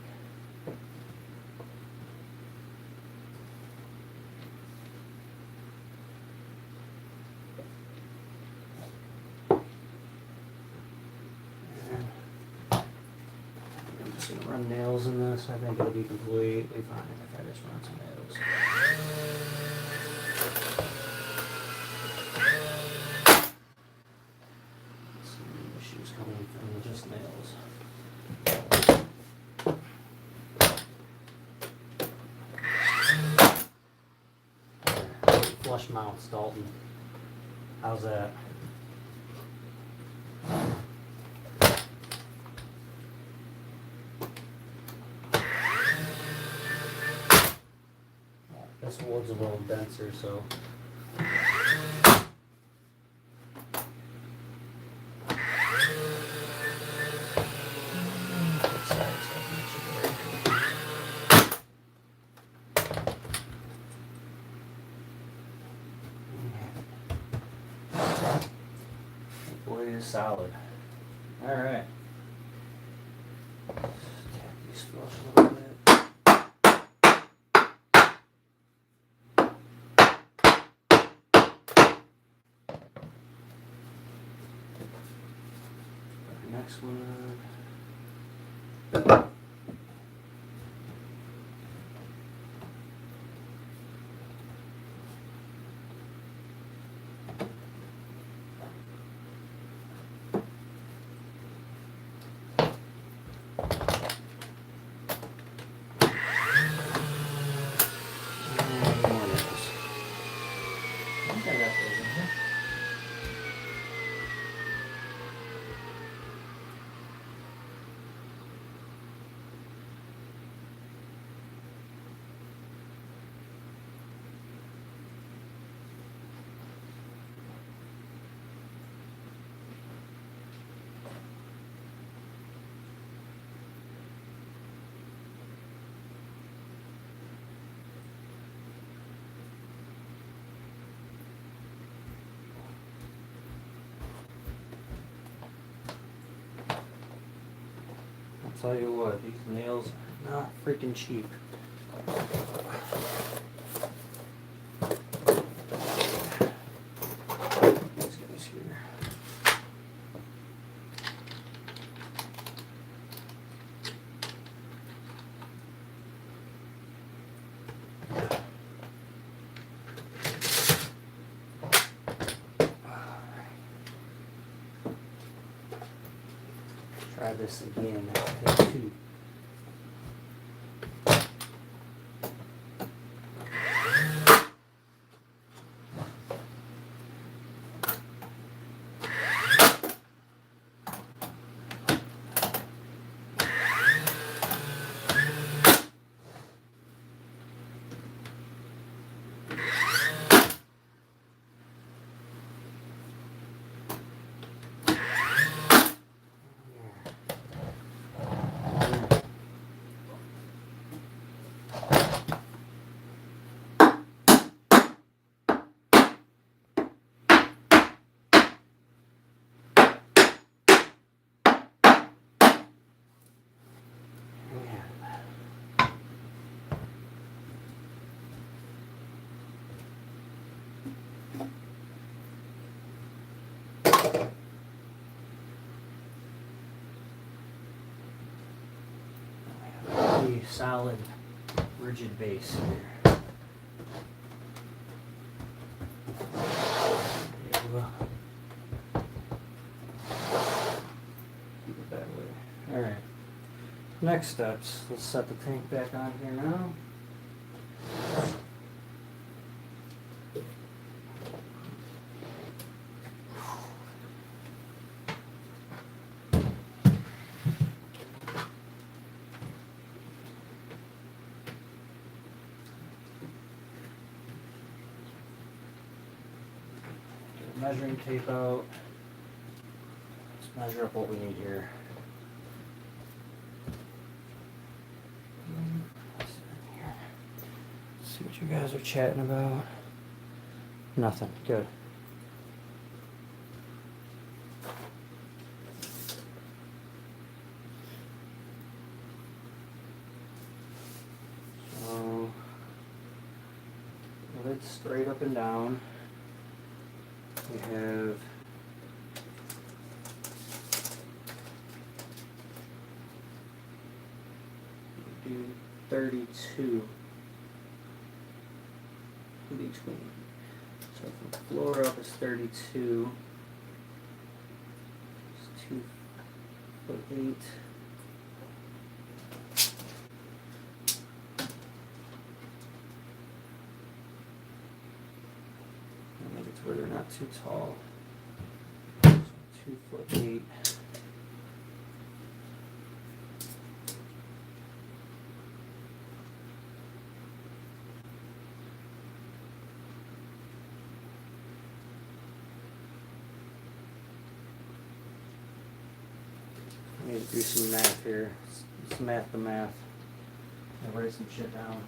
I'm just going to run nails in this. I think it'll be completely fine if I just run some nails. Let's see any issues coming from just nails. Flush mounts, Dalton. How's that? This wood's a little denser, so. Solid. All right. Tap these flush a little bit. Next one. tell you what, these nails are not freaking cheap. Let's get this here. Try this again. Take two. Pretty solid, rigid base here. Keep it that way. Alright. Next steps. Let's set the tank back on here now. Measuring tape out. Let's measure up what we need here. Let's see what you guys are chatting about. Nothing. Good. So, it's straight up and down. We have do 32 between. So from the floor up is 32. It's 2'8". Where they're not too tall. So 2'8". I need to do some math here. Let's math the math. I'll write some shit down.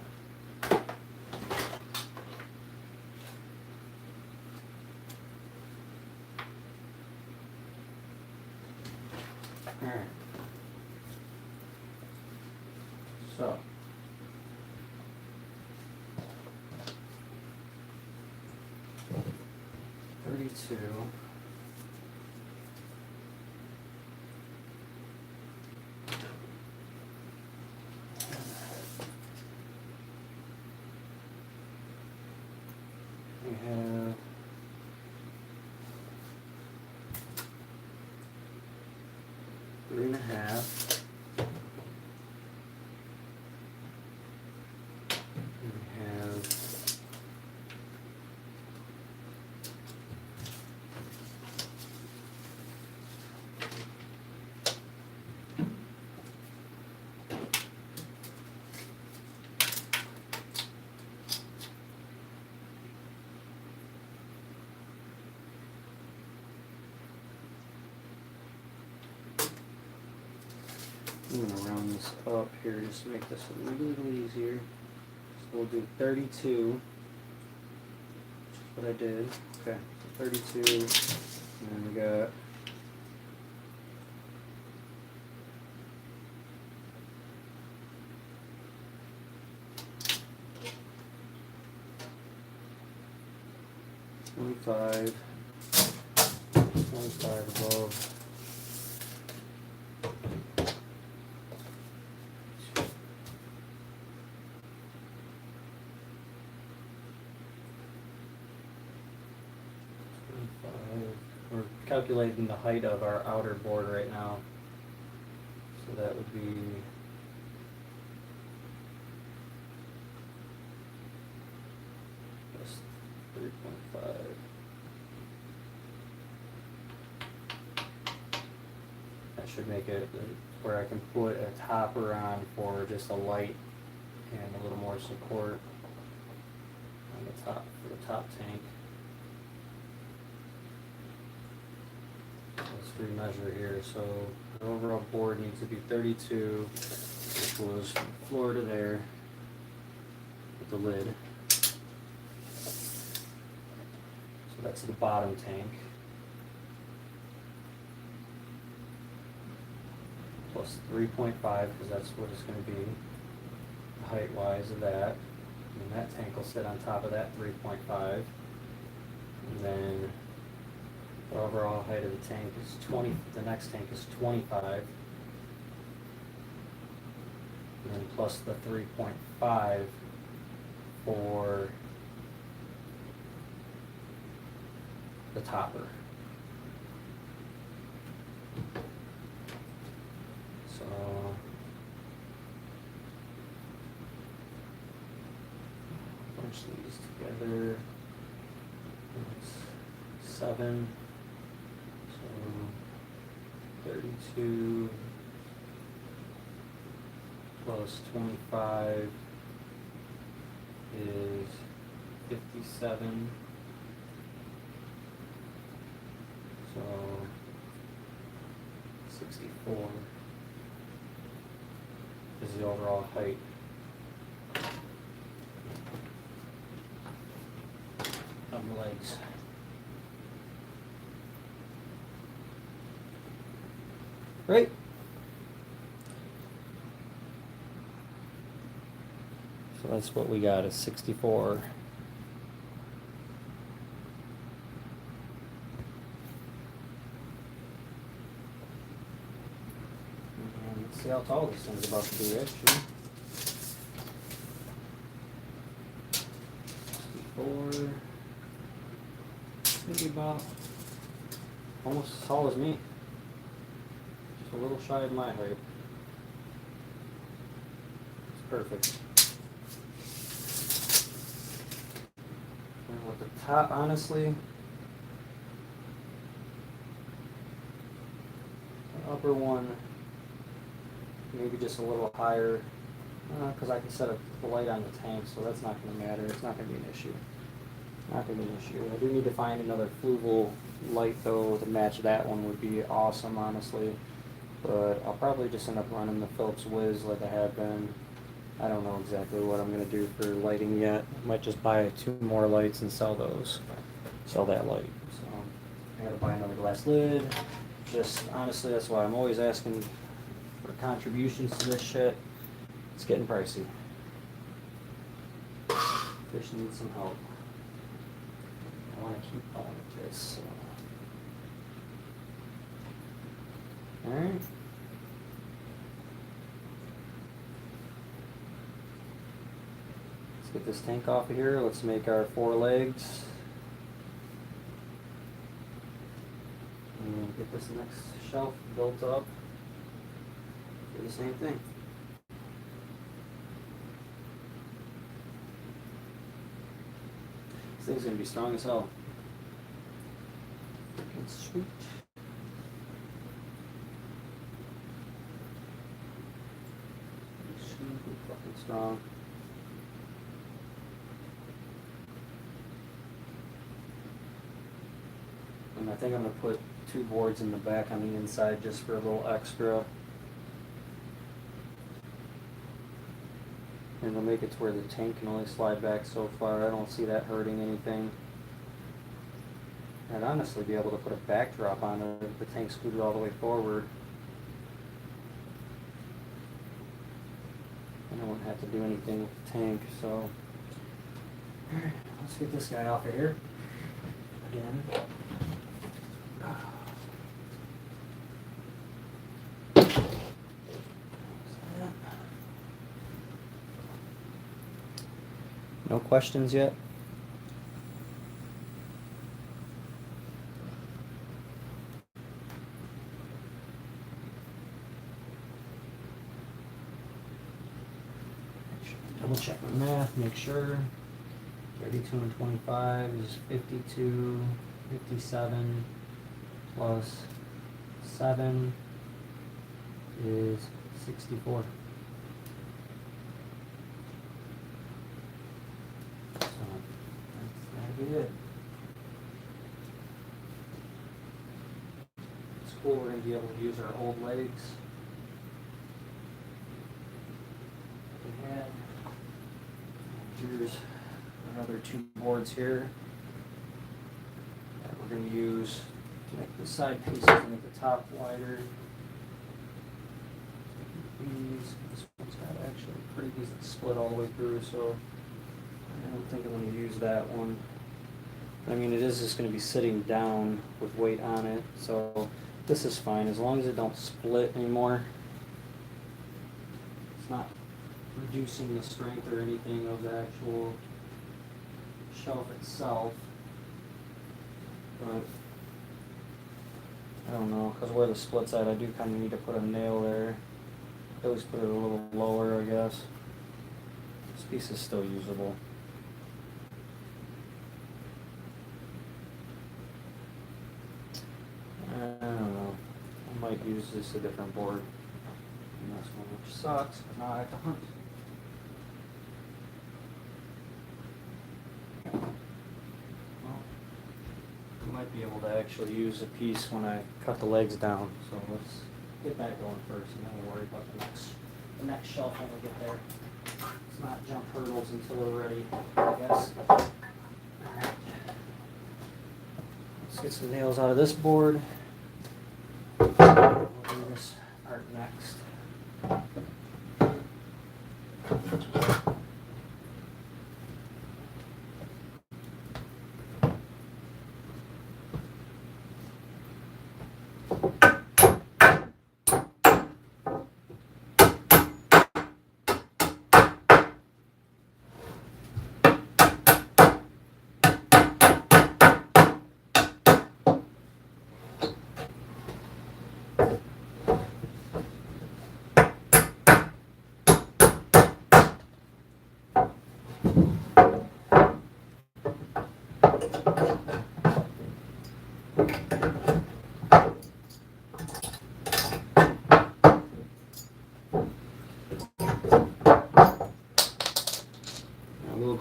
Alright. So 32 we have 3.5. We have 'm gonna round this up here just to make this a little easier. So we'll do 32, which is what I did. Okay, so 32, and then we got 25. 25 above. We're calculating the height of our outer board right now. So that would be just 3.5. That should make it where I can put a topper on for just a light and a little more support on the top for the top tank. Let's remeasure here. So the overall board needs to be 32, which was from floor to there with the lid. So that's the bottom tank. Plus 3.5, because that's what it's going to be height-wise of that. And that tank will sit on top of that 3.5. And then the overall height of the tank is 20, the next tank is 25. And then plus the 3.5 for the topper. So bunch these together. It's 7. 32 plus 25 is 57. So 64 is the overall height. Of the legs. Right? So that's what we got is 64. And let's see how tall this thing's about to be actually. 64. Maybe about almost as tall as me. A little shy of my height. It's perfect. And with the top, honestly, the upper one, maybe just a little higher, because I can set up the light on the tank, so that's not going to matter. It's not going to be an issue. Not going to be an issue. I do need to find another fluval light, though, to match that one would be awesome, honestly. But I'll probably just end up running the Philips Whiz like I have been. I don't know exactly what I'm going to do for lighting yet. I might just buy 2 more lights and sell those. Sell that light. So I gotta buy another glass lid. Just honestly, that's why I'm always asking for contributions to this shit. It's getting pricey. Fish needs some help. I want to keep going with this. So. Alright. Let's get this tank off of here. Let's make our 4 legs. And get this next shelf built up. Do the same thing. This thing's gonna be strong as hell. Freaking sweet. Super fucking strong. And I think I'm gonna put 2 boards in the back on the inside just for a little extra. And it'll make it to where the tank can only slide back so far. I don't see that hurting anything. I'd honestly be able to put a backdrop on it if the tank scooted all the way forward. And I wouldn't have to do anything with the tank, so. Alright, let's get this guy off of here. again. No questions yet? Double check my math, make sure. 32 and 25 is 52, 57 plus 7 is 64. So that'll be it. It's cool, we're going to be able to use our old legs. We had. Here's another 2 boards here that we're going to use to make the side pieces and make the top wider. This one's got actually a pretty decent split all the way through, so I don't think I'm going to use that one. I mean, it is just going to be sitting down with weight on it, so this is fine as long as it don't split anymore. It's not reducing the strength or anything of the actual shelf itself, but I don't know, because where the split's at, I do kind of need to put a nail there. I always put it a little lower, I guess. This piece is still usable. I don't know, I might use this a different board than this one, which sucks, because now I have to hunt. Might be able to actually use a piece when I cut the legs down. So let's get that going first, and then we'll worry about the next shelf when we get there. Let's not jump hurdles until we're ready, I guess. Alright. Let's get some nails out of this board. We'll do this part next.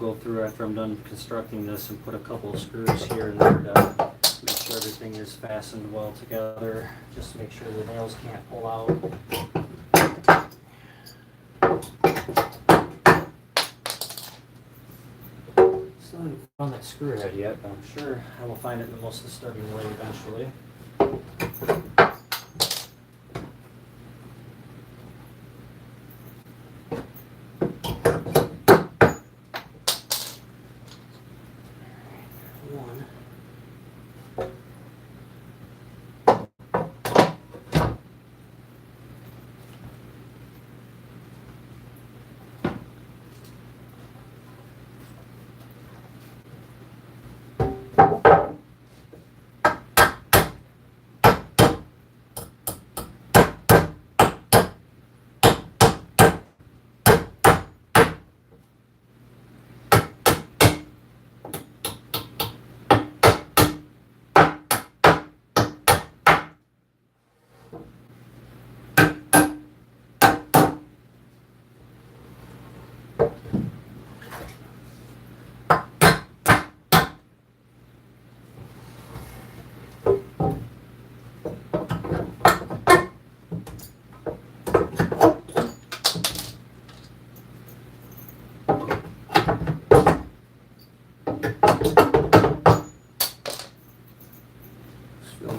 Go through after I'm done constructing this and put a couple of screws here and there to make sure everything is fastened well together, just to make sure the nails can't pull out. Still haven't found that screw head yet, but I'm sure I will find it in the most disturbing way eventually.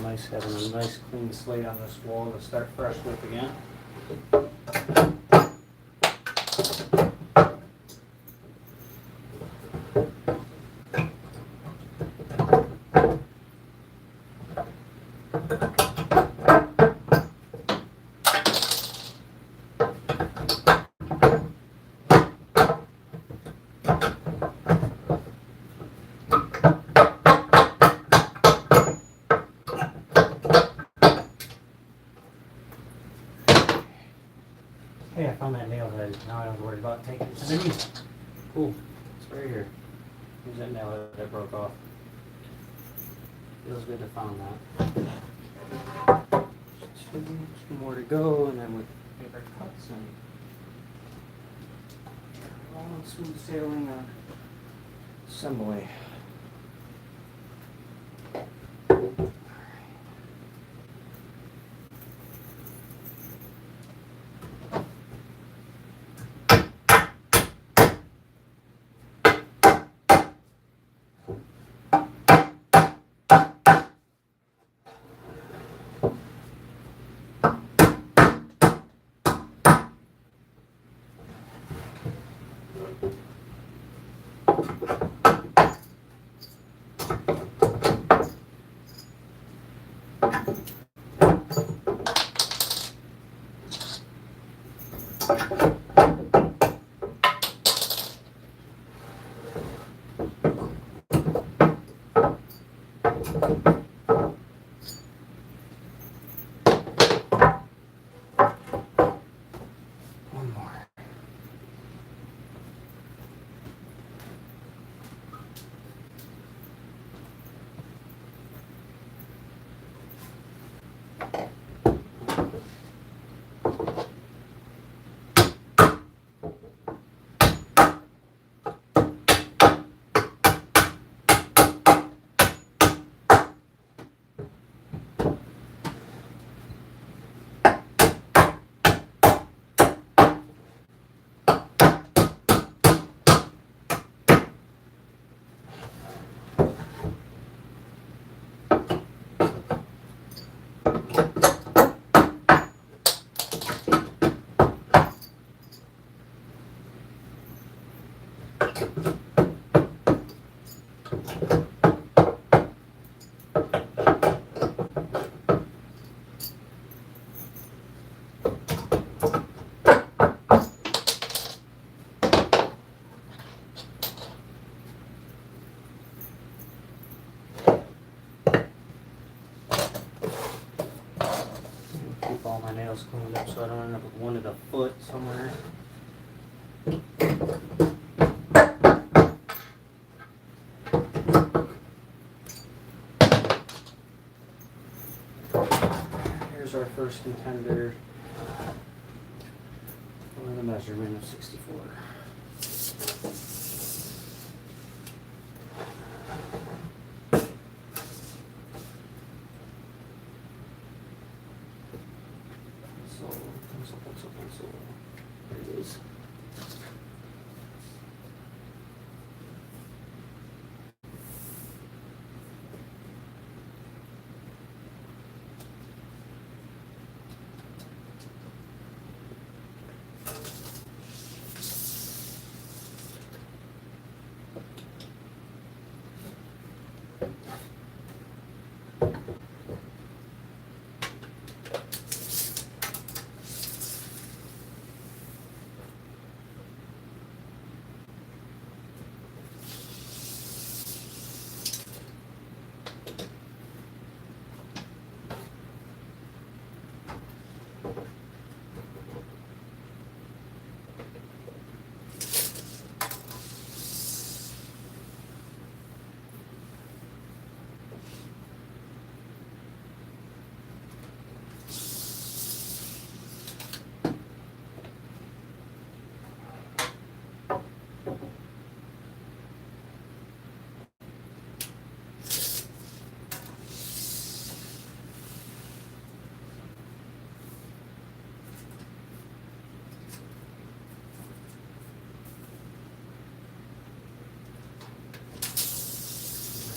Nice having a nice clean slate on this wall to start fresh with again. Hey, I found that nail head. Now I don't have to worry about taking it to the knee. Cool. It's right here. Here's that nail head that broke off. Feels good to found that. Two more to go, and then with paper cuts and long smooth sailing assembly. One more. Keep all my nails cleaned up so I don't end up with one at a foot somewhere. Here's our first contender for the measurement of 64. Pencil. There it is.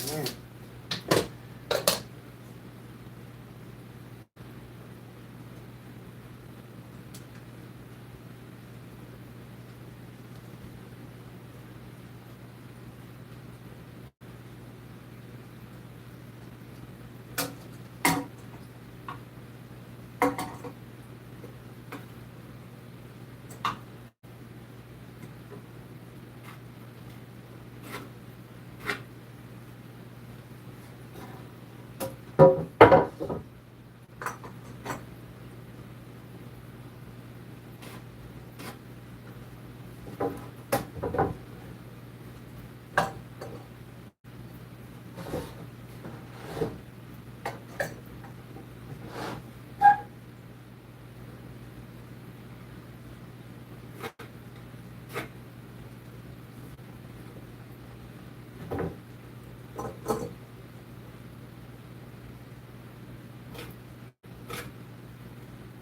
Alright.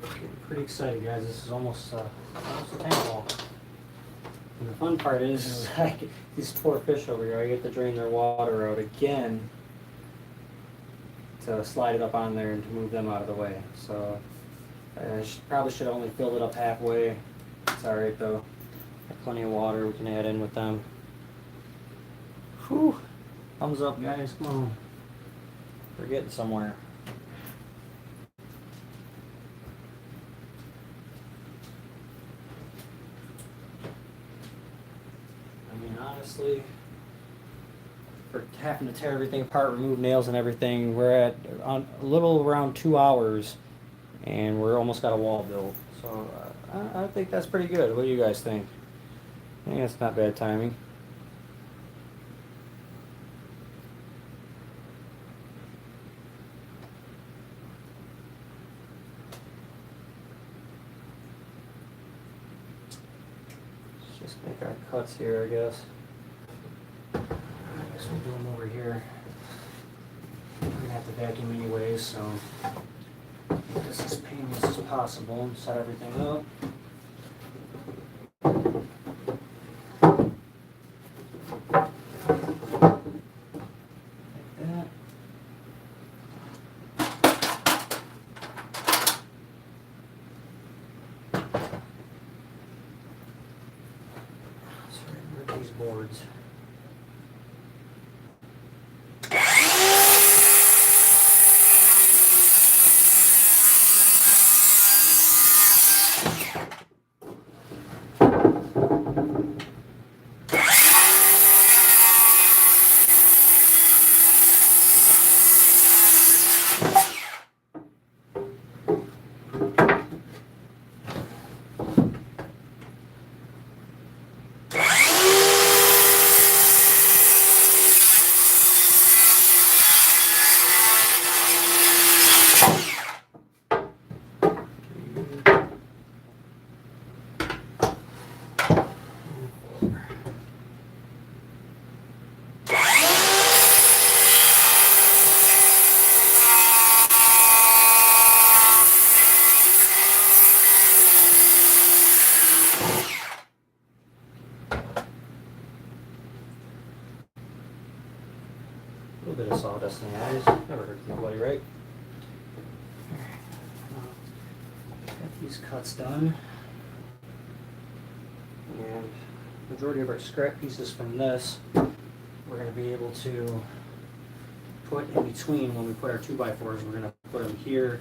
Getting pretty excited, guys. This is almost a tank wall. And the fun part is like these poor fish over here, I get to drain their water out again to slide it up on there and to move them out of the way. So I probably should have only filled it up halfway. It's alright though. Got plenty of water we can add in with them. Whew. Thumbs up, guys. Come on. We're getting somewhere. I mean, honestly, for having to tear everything apart, remove nails and everything, we're at a little around 2 hours, and we're almost got a wall built. So I think that's pretty good. What do you guys think? I think that's not bad timing. Let's just make our cuts here, I guess. I guess we'll do them over here. We're gonna have to vacuum anyways, so make this as painless as possible and set everything up. These boards. A little bit of sawdust in the eyes. Never hurts nobody, right? Got these cuts done. And majority of our scrap pieces from this, we're going to be able to put in between when we put our 2x4s. We're going to put them here,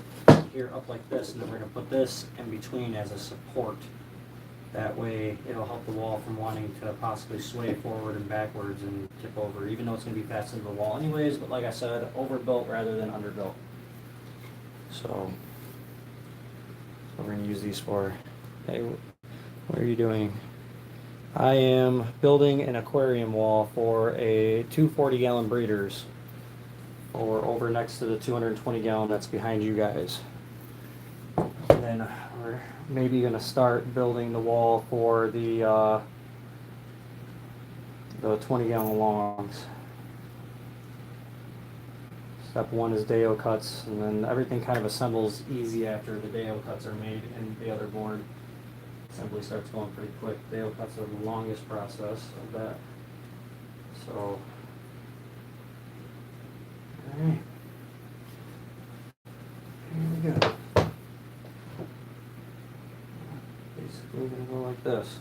here up like this, and then we're going to put this in between as a support. That way it'll help the wall from wanting to possibly sway forward and backwards and tip over, even though it's going to be fastened to the wall anyways, but like I said, overbuilt rather than underbuilt. So we're going to use these for. Hey, what are you doing? I am building an aquarium wall for a 240-gallon breeders, or over next to the 220-gallon that's behind you guys. And then we're maybe going to start building the wall for the 20-gallon longs. Step one is Deo cuts, and then everything kind of assembles easy after the Deo cuts are made, and the other board assembly starts going pretty quick. Deo cuts are the longest process of that. So, alright. Here we go. Basically gonna go like this.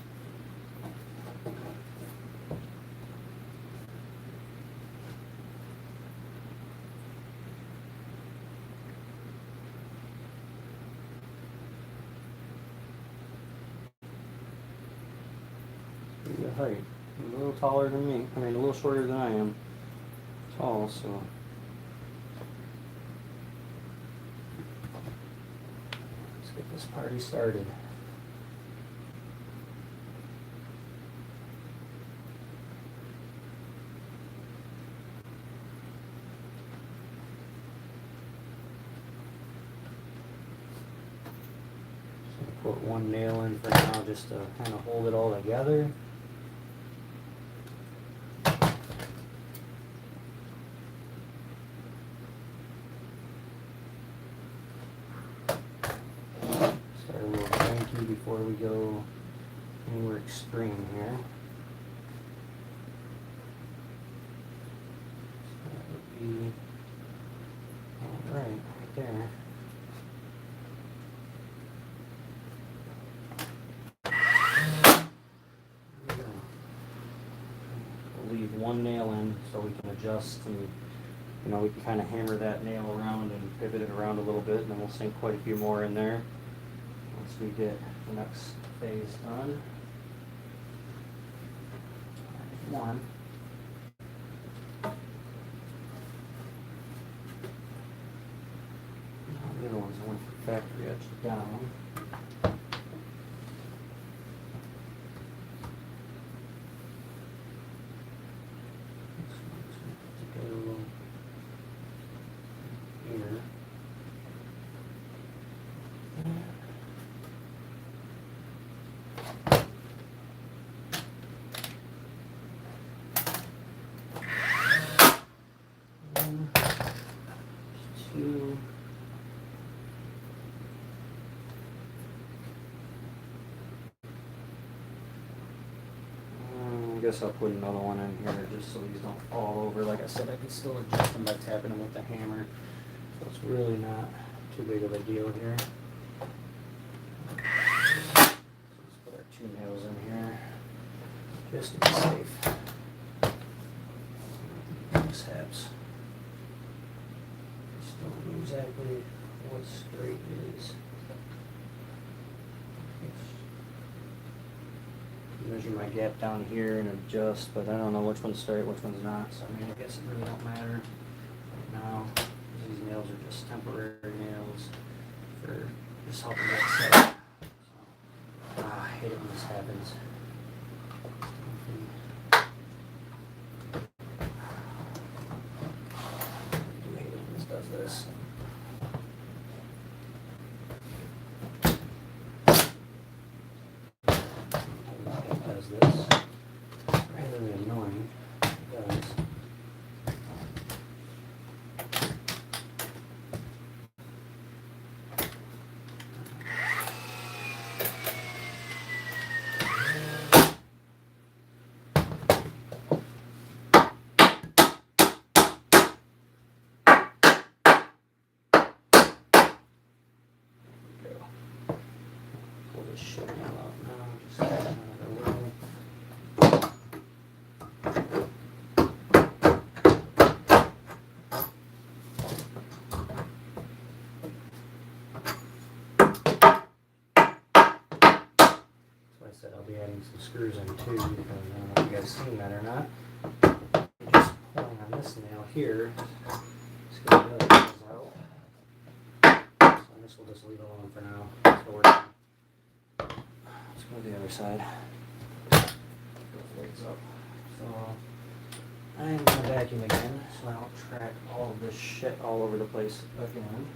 Pretty good height. A little taller than me. I mean, a little shorter than I am. Tall, so. Let's get this party started. Put one nail in for now just to kind of hold it all together. before we go anywhere extreme here. So that would be right there. There we go. We'll leave one nail in so we can adjust, and we can kind of hammer that nail around and pivot it around a little bit, and then we'll sink quite a few more in there once we get the next phase done. One. The other ones I went for factory edge down. This one's going to go here. One, two. I guess I'll put another one in here just so these don't fall over. Like I said, I can still adjust them by tapping them with the hammer. So it's really not too big of a deal here. So let's put our 2 nails in here just to be safe. Mishaps. Just don't know exactly what straight is. Measure my gap down here and adjust, but I don't know which one's straight, which one's not. So I mean, I guess it really don't matter right now. These nails are just temporary nails for just helping get set up. So, I hate it when this happens. I hate it when this does this. This. It's really annoying. It does. There we go. Pull this shit out now. Just get another little. Said I'll be adding some screws in too, because I don't know if you guys seen that or not. Just pulling on this nail here, just get the other nails out. So this we'll just leave alone for now. So we're done. Let's go to the other side. Legs up. So I'm gonna vacuum again, so I don't track all of this shit all over the place again.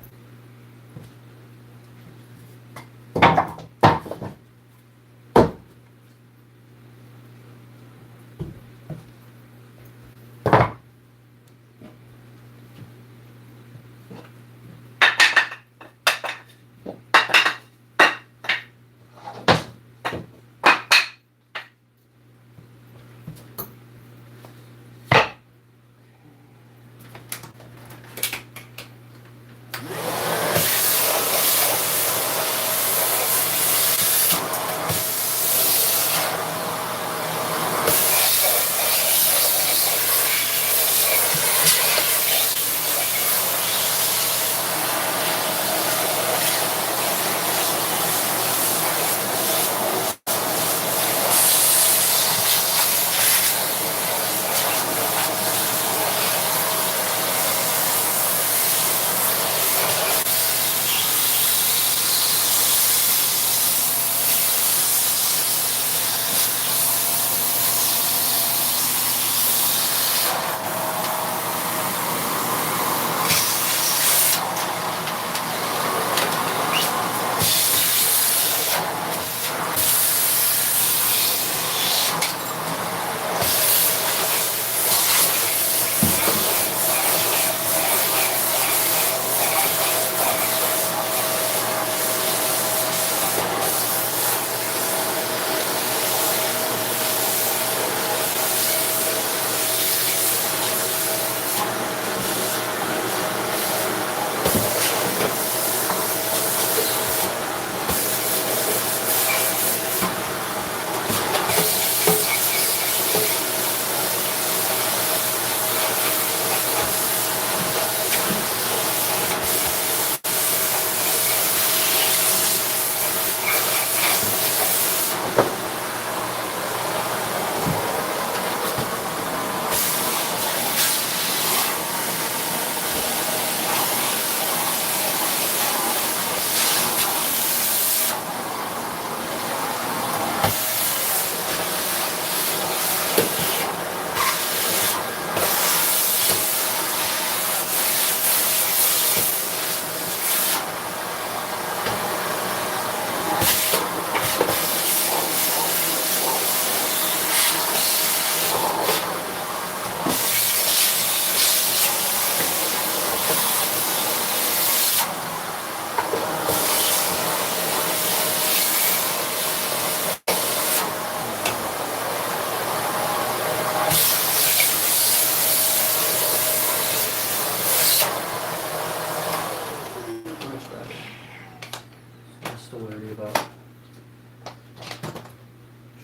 to worry about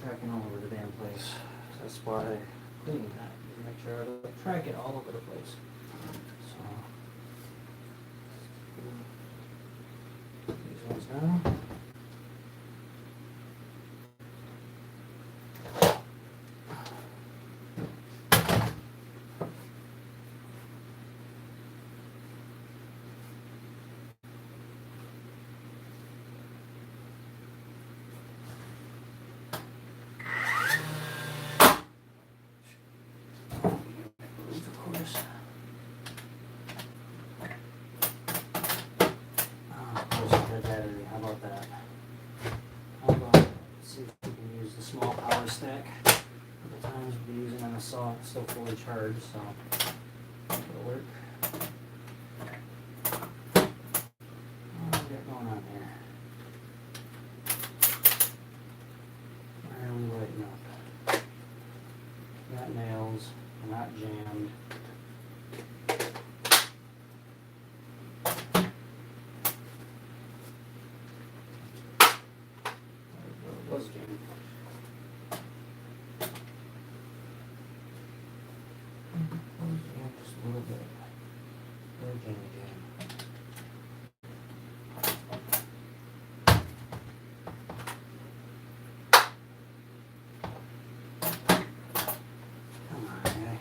tracking all over the damn place. That's why I clean that, to make sure I don't track it all over the place. So these ones now. Of course. Of course, dead battery. How about that? How about see if we can use the small power stack? The times we'll be using on the saw, it's still fully charged, so it'll work. What we got going on here? Where are we lighting up? Got nails, we're not jammed. It was jammed. Just a little bit. Very jammy jam. Come on, guy.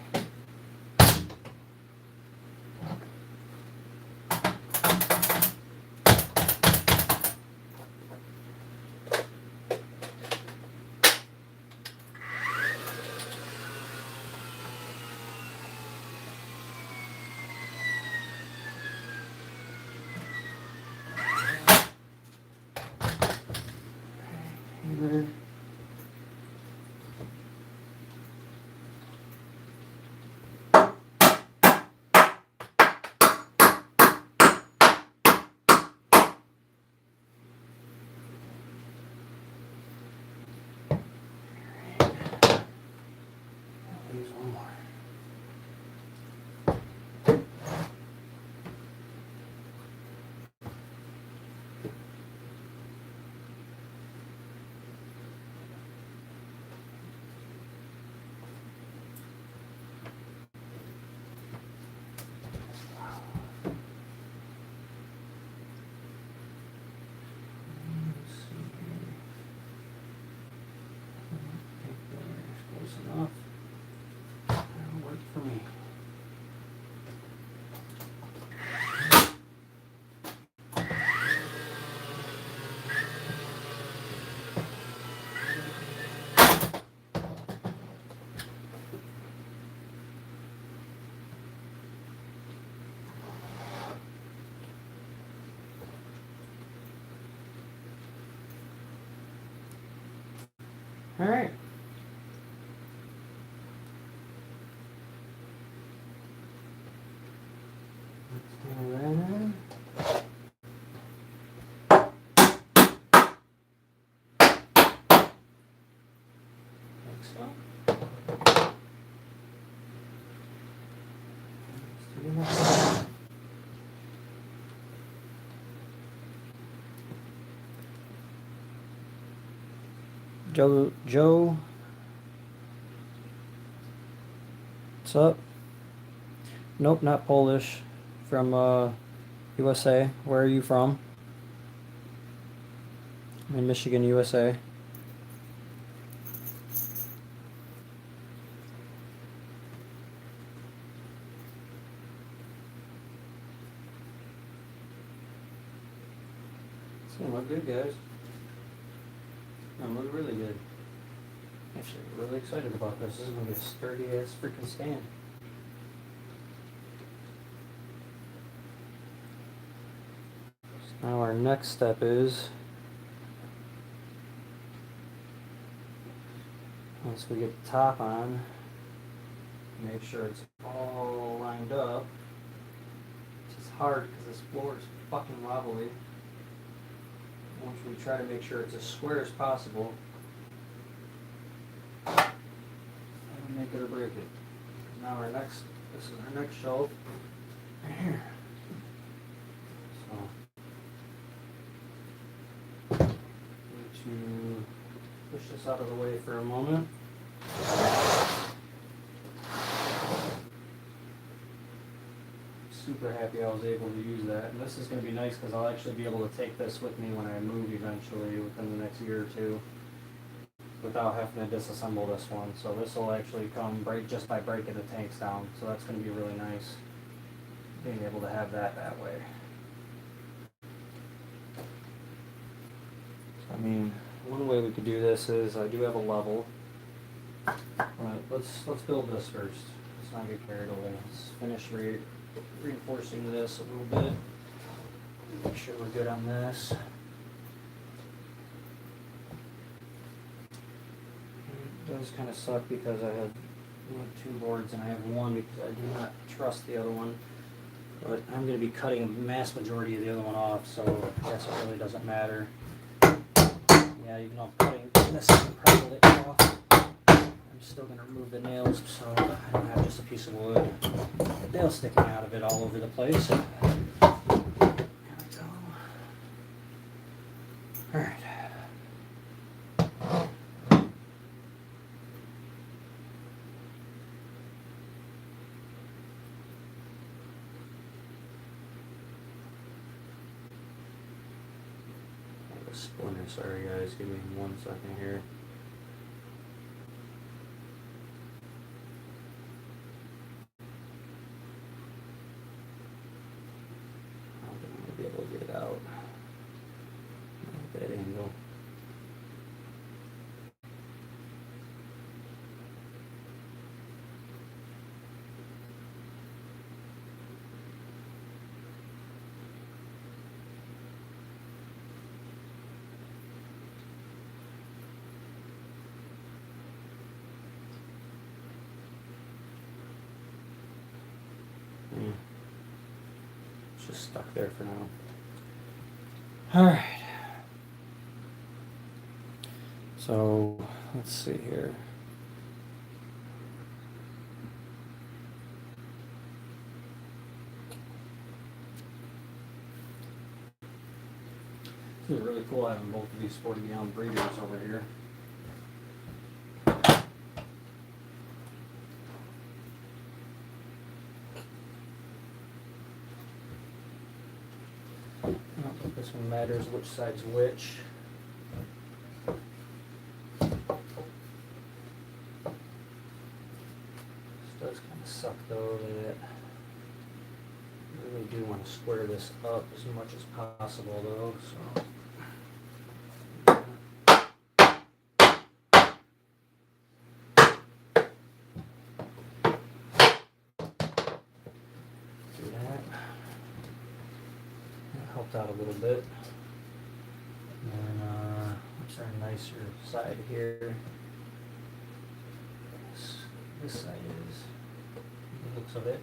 Here. Use one more. Let's see here. Close enough. That'll work for me. All right. Let's do that in. Like so. Let's do that. Joe, what's up? Nope, not Polish. From USA. Where are you from? I'm in Michigan, USA. It's gonna look good, guys. It's gonna look really good. Actually, really excited about this. This is gonna be a sturdy ass freaking stand. So now our next step is, once we get the top on, make sure it's all lined up. It's just hard because this floor is fucking wobbly. Once we try to make sure it's as square as possible, and make it or break it. Now this is our next shelf right here. So to push this out of the way for a moment. Super happy I was able to use that. And this is going to be nice because I'll actually be able to take this with me when I move eventually within the next year or two without having to disassemble this one. So this will actually come just by breaking the tanks down. So that's going to be really nice, being able to have that way. I mean, one way we could do this is I do have a level. Right, let's build this first. Let's not get carried away. Let's finish reinforcing this a little bit. Make sure we're good on this. It does kind of suck because I have two boards and I have one because I do not trust the other one. But I'm going to be cutting a mass majority of the other one off, so I guess it really doesn't matter. Yeah, even though I'm cutting this probably off, I'm still going to remove the nails so I don't have just a piece of wood. The nails sticking out of it all over the place. There we go. Alright. Splinter, sorry guys, give me 1 second here. I don't think I'm gonna be able to get it out. Not at that angle. It's just stuck there for now. Alright. So, let's see here. This is really cool having both of these 40-gallon breeders over here. I don't think this one matters which side's which. This does kind of suck though that I really do want to square this up as much as possible though, so. Helped out a little bit. And what's our nicer side here? This side is the looks of it.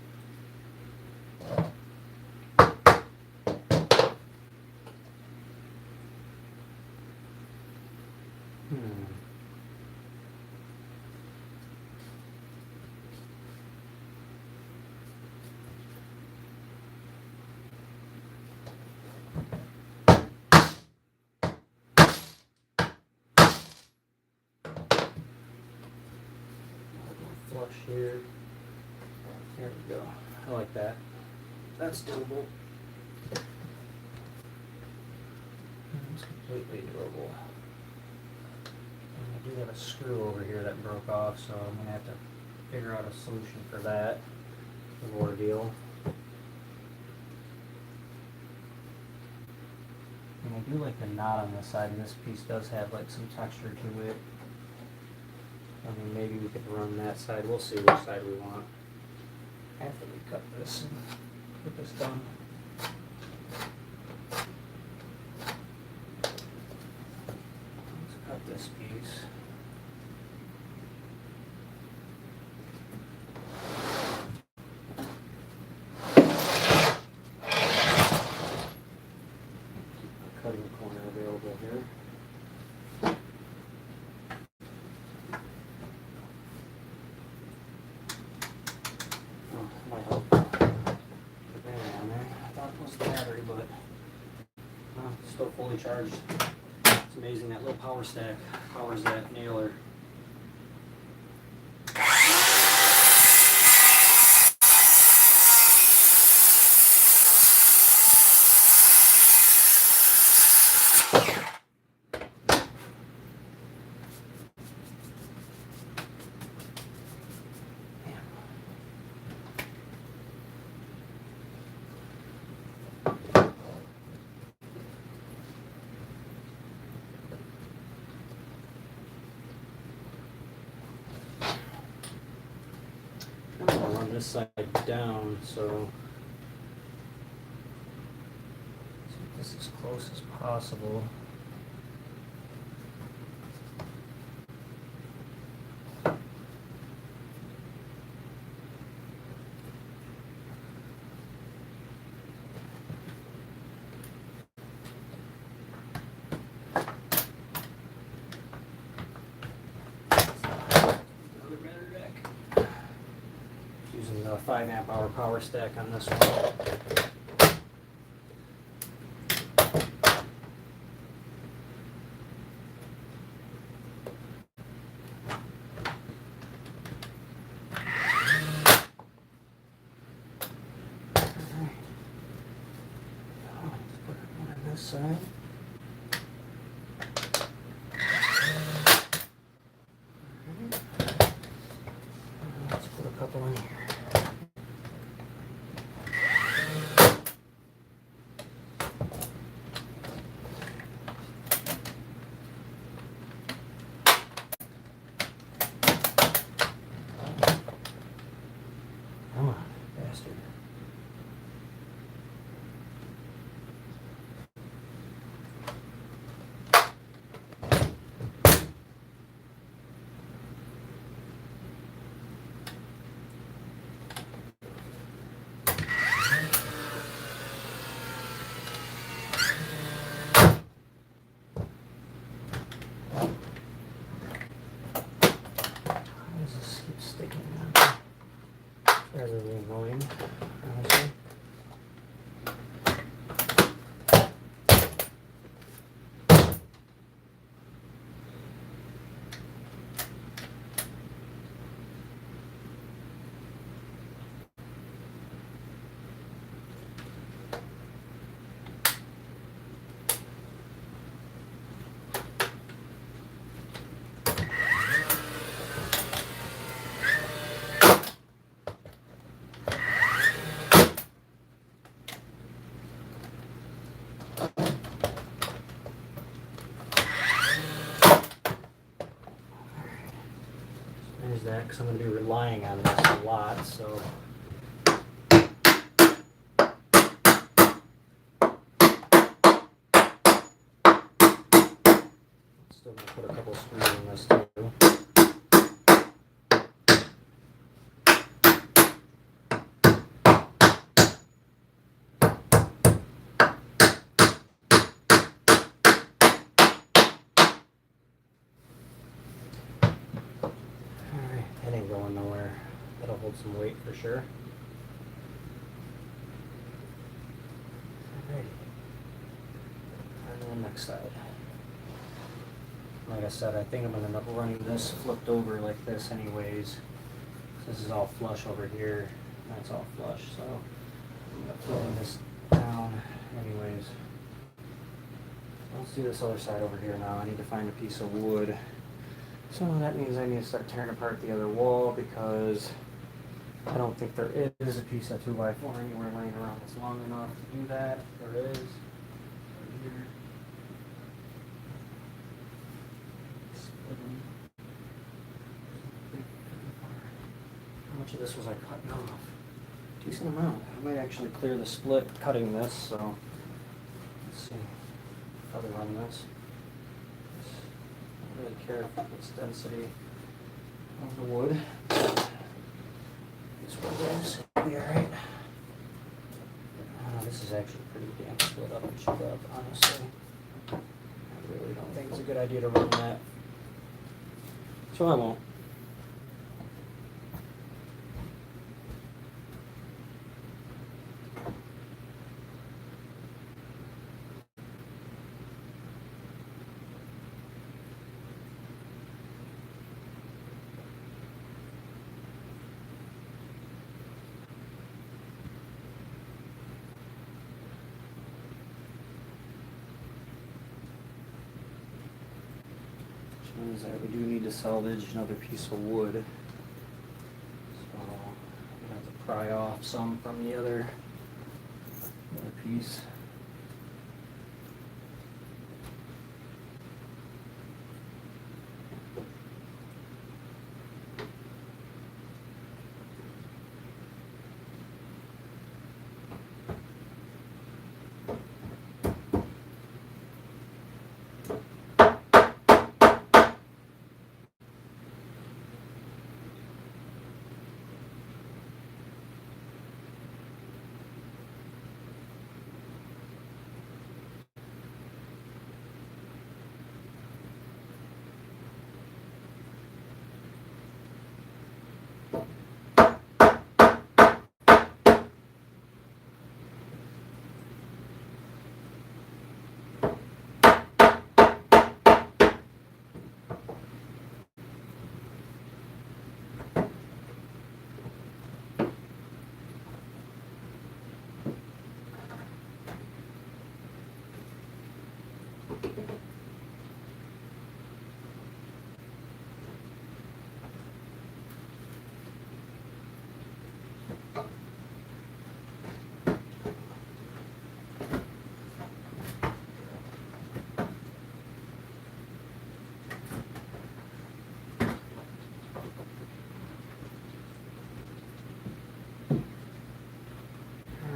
Flush here. There we go. I like that. That's doable. It's completely doable. And I do have a screw over here that broke off, so I'm going to have to figure out a solution for that. The ordeal. And I do like the knot on this side, and this piece does have like some texture to it. I mean, maybe we could run that side. We'll see which side we want after we cut this and get this done. Let's cut this piece. Cutting corner available here. Might help. Put the battery on there. I thought it was the battery, but it's still fully charged. It's amazing that little power stack powers that nailer. I'm gonna run this side down, so Keep this as close as possible. using the 5 amp hour power stack on this one. Side. Let's put a couple in here. Come on, bastard. Sticking out. That's really annoying, honestly. There's that, because I'm going to be relying on this a lot, so. Still going to put a couple screws in this too. That ain't going nowhere. That'll hold some weight for sure. Alrighty. And then next side. Like I said, I think I'm going to end up running this flipped over like this anyways. This is all flush over here. That's all flush, so I'm going to flip this down anyways. Let's do this other side over here now. I need to find a piece of wood. So that means I need to start tearing apart the other wall because I don't think there is a piece of 2x4 anywhere laying around that's long enough to do that. There is. Right here. How much of this was I cutting off? Decent amount. I might actually clear the split cutting this, so let's see how to run this. Really care about its density of the wood. This wood is be alright. This is actually pretty damn split up and chewed up, honestly. I really don't think it's a good idea to run that. So I won't. What is that? We do need to salvage another piece of wood. So I'm gonna have to pry off some from the other piece.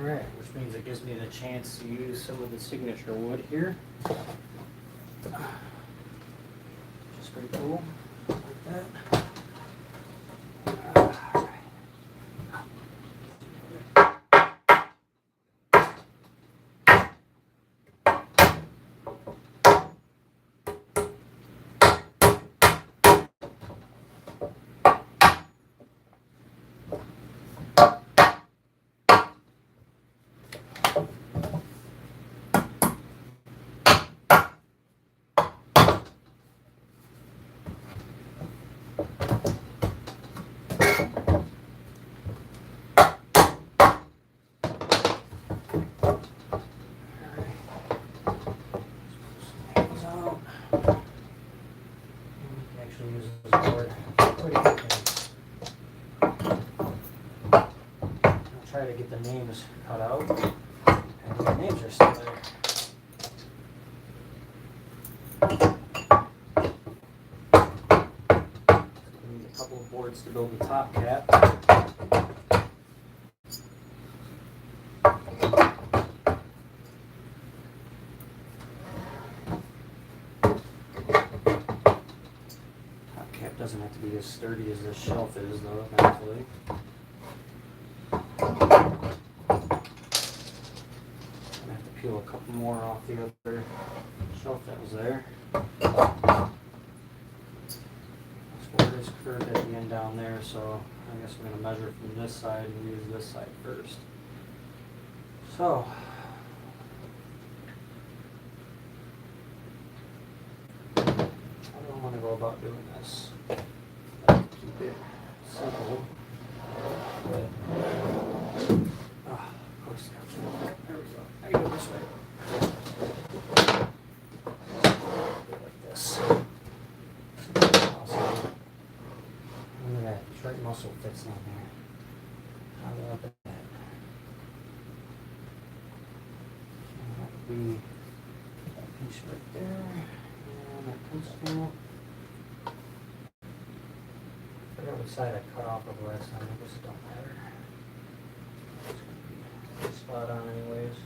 Alright, which means it gives me the chance to use some of the signature wood here. Just pretty cool, like that. Try to get the names cut out, and the names are still there. We need a couple of boards to build the top cap. Top cap doesn't have to be as sturdy as this shelf is, though, thankfully. Peel a couple more off the other shelf that was there. This board is curved at the end down there, so I guess I'm going to measure from this side and use this side first. So, how do I want to go about doing this? Keep it simple. Of course, there we go. I go this way. Like this. Awesome. Look at that. This right muscle fits on there. I love that. And that would be that piece right there. And that pencil. I forgot which side I cut off of last time. I guess it don't matter. It's going to be spot on anyways.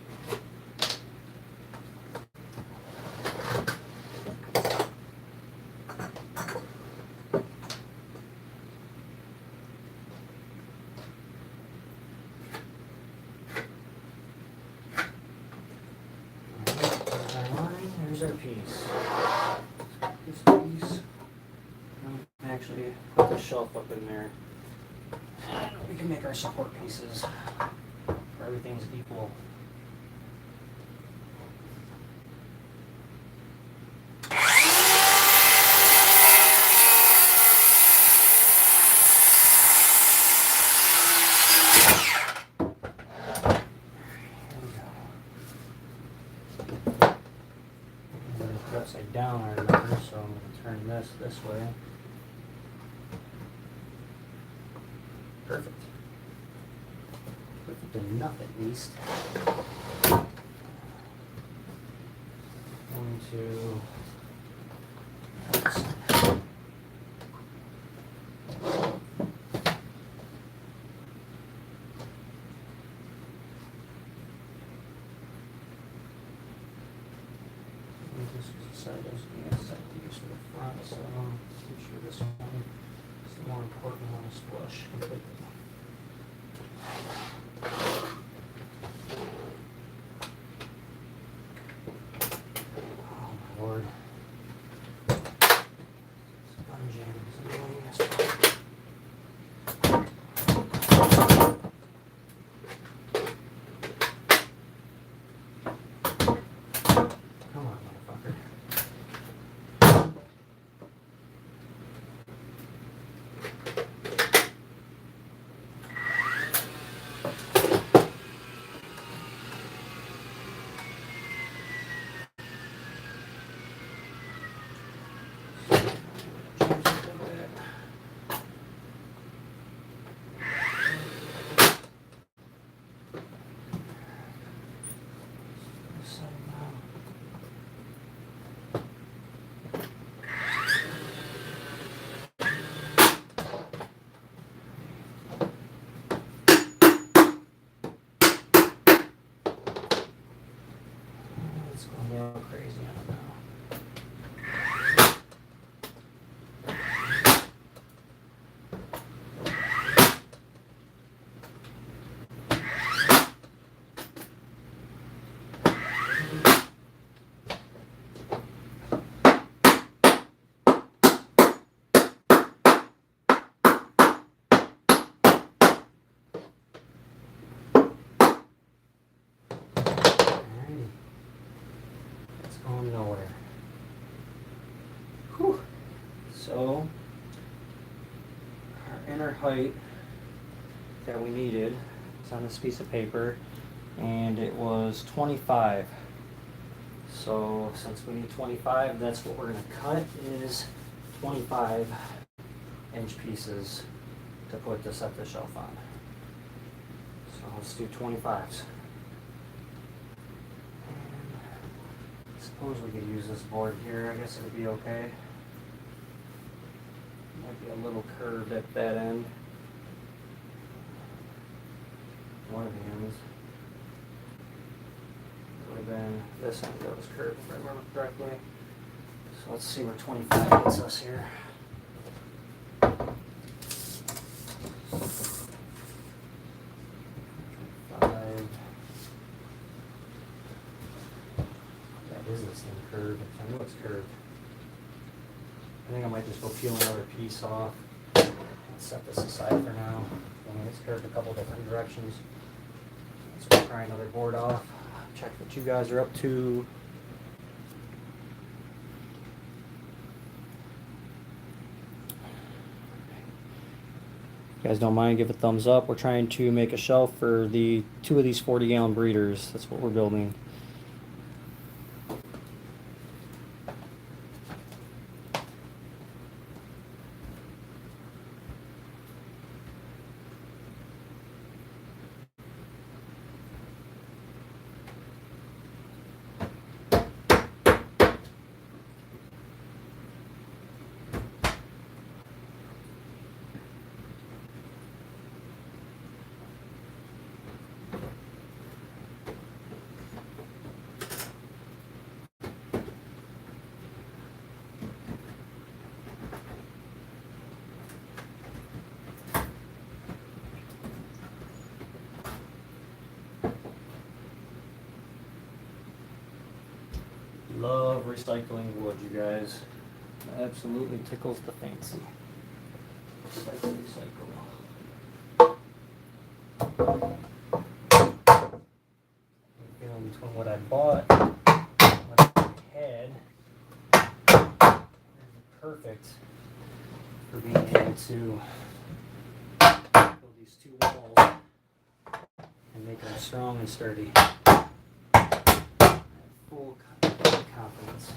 There's our piece. This piece. Actually, put the shelf up in there. And we can make our support pieces where everything's equal. upside down, I remember, so I'm going to turn this way. Perfect. Perfect enough at least. 1, 2. This side doesn't need a set to use for the front, so I'm sure this one is the more important one to flush completely. Oh my lord. Sponging is annoying as fuck. Come on, motherfucker. It's going a little crazy on it now. Alrighty. It's going nowhere. Whew. So, our inner height that we needed is on this piece of paper, and it was 25. So, since we need 25, that's what we're going to cut is 25-inch pieces to set the shelf on. So let's do 25s. Suppose we could use this board here. I guess it would be okay. Might be a little curved at that end. One of the ends. It would have been this end that was curved, if I remember correctly. So let's see where 25 gets us here. 5. Is this thing curved? I know it's curved. I think I might just go peel another piece off and set this aside for now. I mean, it's curved a couple different directions. So we'll try another board off. Check what you guys are up to. If you guys don't mind, give a thumbs up. We're trying to make a shelf for the 2 of these 40-gallon breeders. That's what we're building. Love recycling wood, you guys. Absolutely tickles the fancy. Recycle, recycle. Feeling between what I bought and what I had is perfect for being able to build these 2 walls and make them strong and sturdy. Full confidence.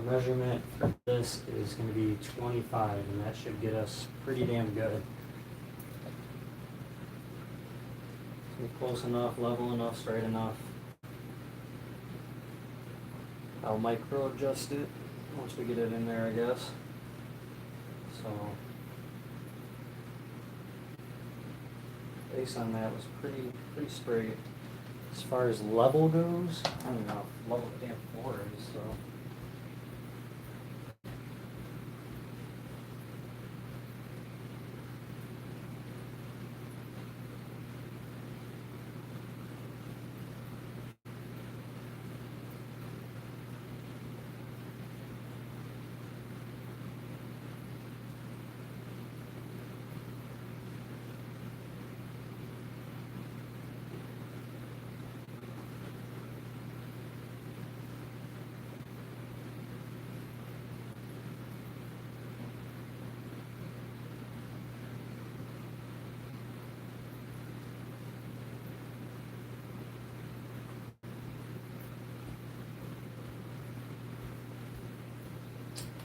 Measurement for this is going to be 25, and that should get us pretty damn good. Close enough, level enough, straight enough. I'll micro adjust it once we get it in there, I guess. So base on that was pretty straight. As far as level goes, I don't know if level the damn floor is, so.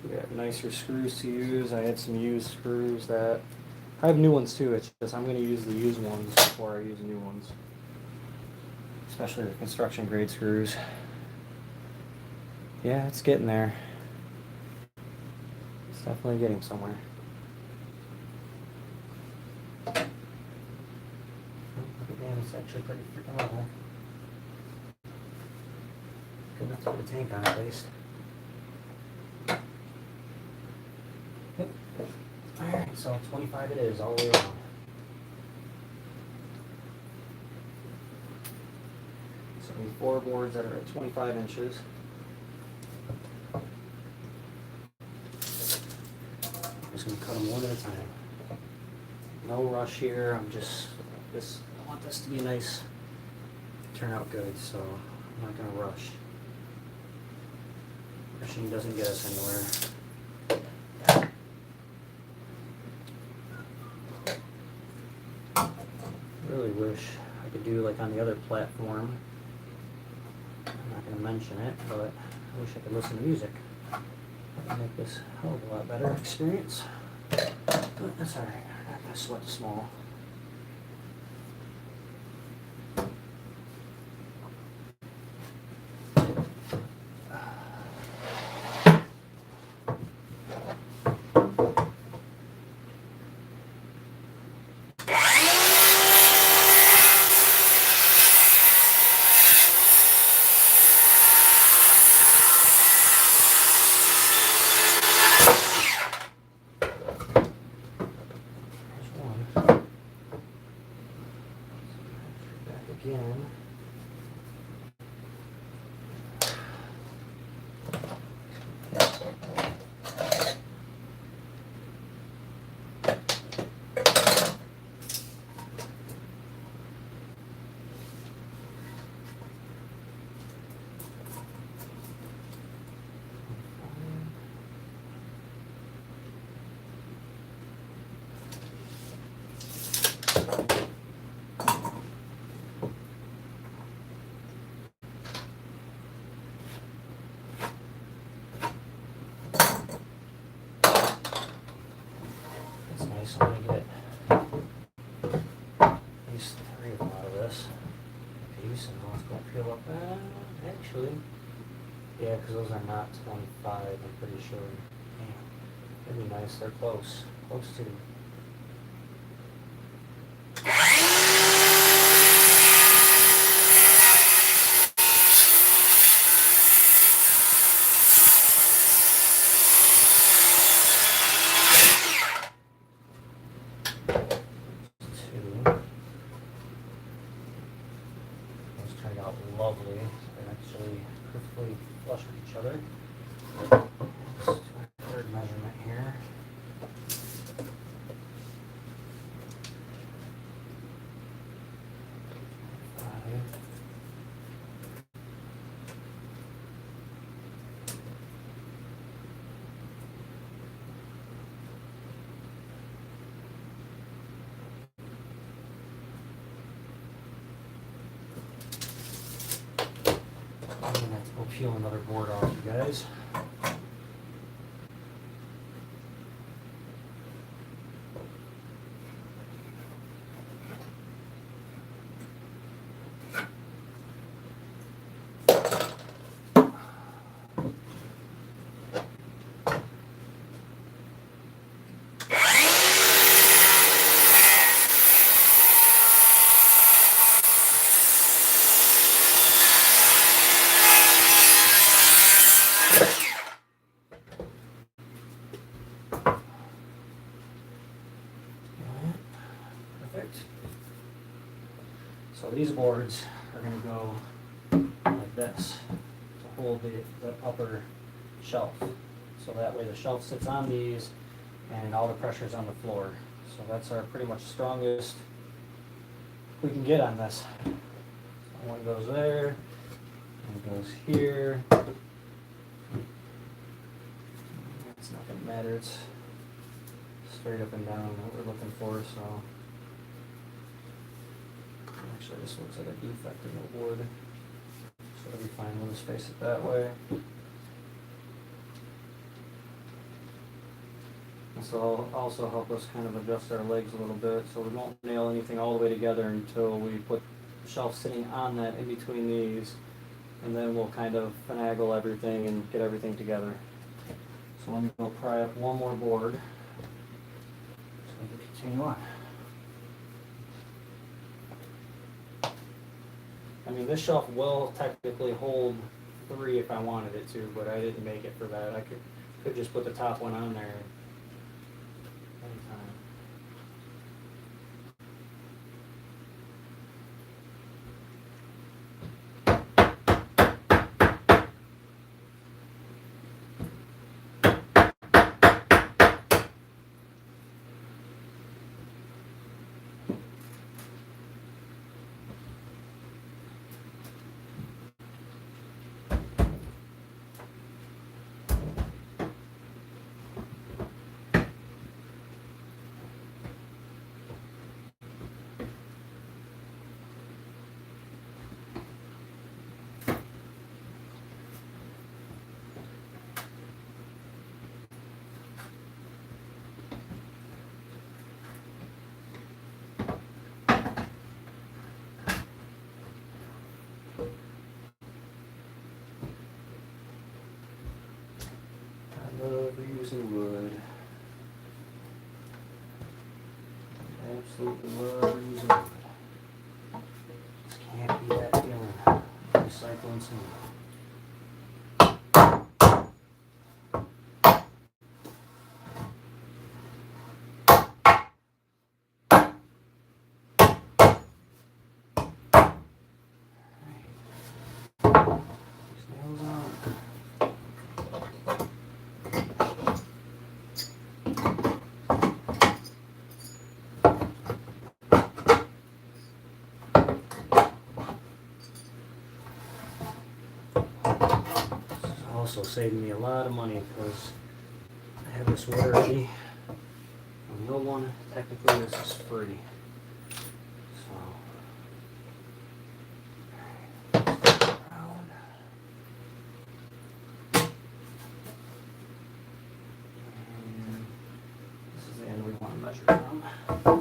We got nicer screws to use. I had some used screws that I have new ones too. It's just I'm going to use the used ones before I use new ones, especially the construction grade screws. Yeah, it's getting there. It's definitely getting somewhere. Damn, it's actually pretty freaking level. Good enough to put a tank on at least. Alright, so 25 it is all the way around. So we have 4 boards that are at 25 inches. I'm just going to cut them one at a time. No rush here. I want this to be nice, turn out good, so I'm not going to rush. Rushing doesn't get us anywhere. Really wish I could do like on the other platform. I'm not going to mention it, but I wish I could listen to music. That would make this a hell of a lot better experience. But that's alright. I'm not going to sweat the small. Again. So I'm going to get at least 3 of them out of this piece, and let's go peel up that. Actually, yeah, because those are not 25, I'm pretty sure. Yeah, that'd be nice, they're close to. Lovely. They're actually perfectly roughly flush with each other. Let's do a third measurement here. I'm gonna have to go peel another board off, you guys. Perfect. So these boards are going to go like this to hold the upper shelf. So that way the shelf sits on these and all the pressure is on the floor. So that's our pretty much strongest we can get on this. So one goes there, one goes here. It's not going to matter. It's straight up and down what we're looking for. So actually this looks like a defect in the board. So it'll be fine. We'll just face it that way. This will also help us kind of adjust our legs a little bit, so we won't nail anything all the way together until we put the shelf sitting on that in between these, and then we'll kind of finagle everything and get everything together. So let me go pry up one more board so we can continue on. I mean, this shelf will technically hold 3 if I wanted it to, but I didn't make it for that. I could just put the top one on there anytime. I love using wood. Absolutely love using wood. Just can't beat that feeling. Recycling some wood. Nails on. Also saving me a lot of money because I have this wood already. On the old one, technically this is free. So, around. And this is the end we want to measure from. So,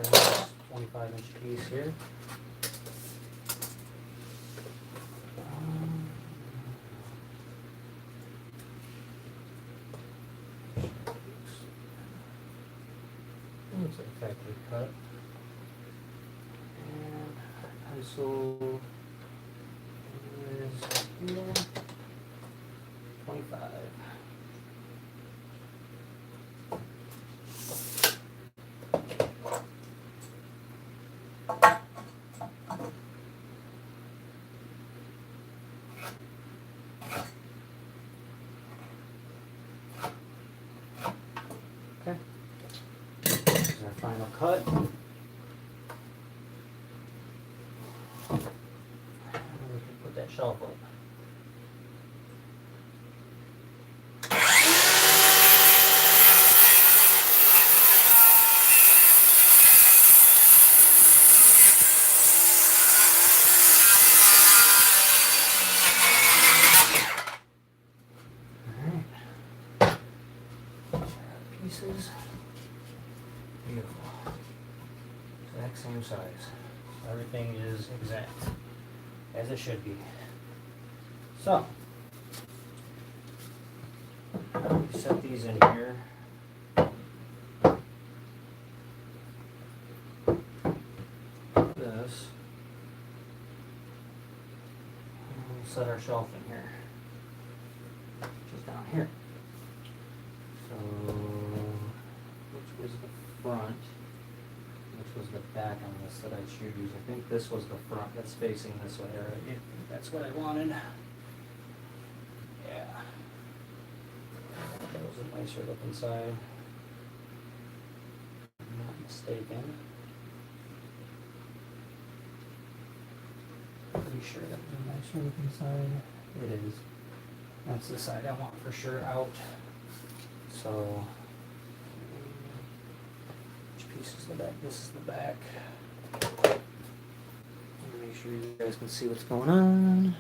let's get a 25-inch piece here. Looks like a factory cut. And pencil is here. 25. cut. And we can put that shelf up. Pieces. Beautiful. Exact same size. Everything is exact, as it should be. So, set these in here. This. And we'll set our shelf in here. Just down here. So, which was the front? Which was the back on this that I choose? I think this was the front that's facing this way, right? That's what I wanted. Yeah. That was a nicer looking side. If I'm not mistaken. Pretty sure that was a nicer looking side. It is. That's the side I want for sure out. So, which piece is the back? This is the back. Make sure you guys can see what's going on.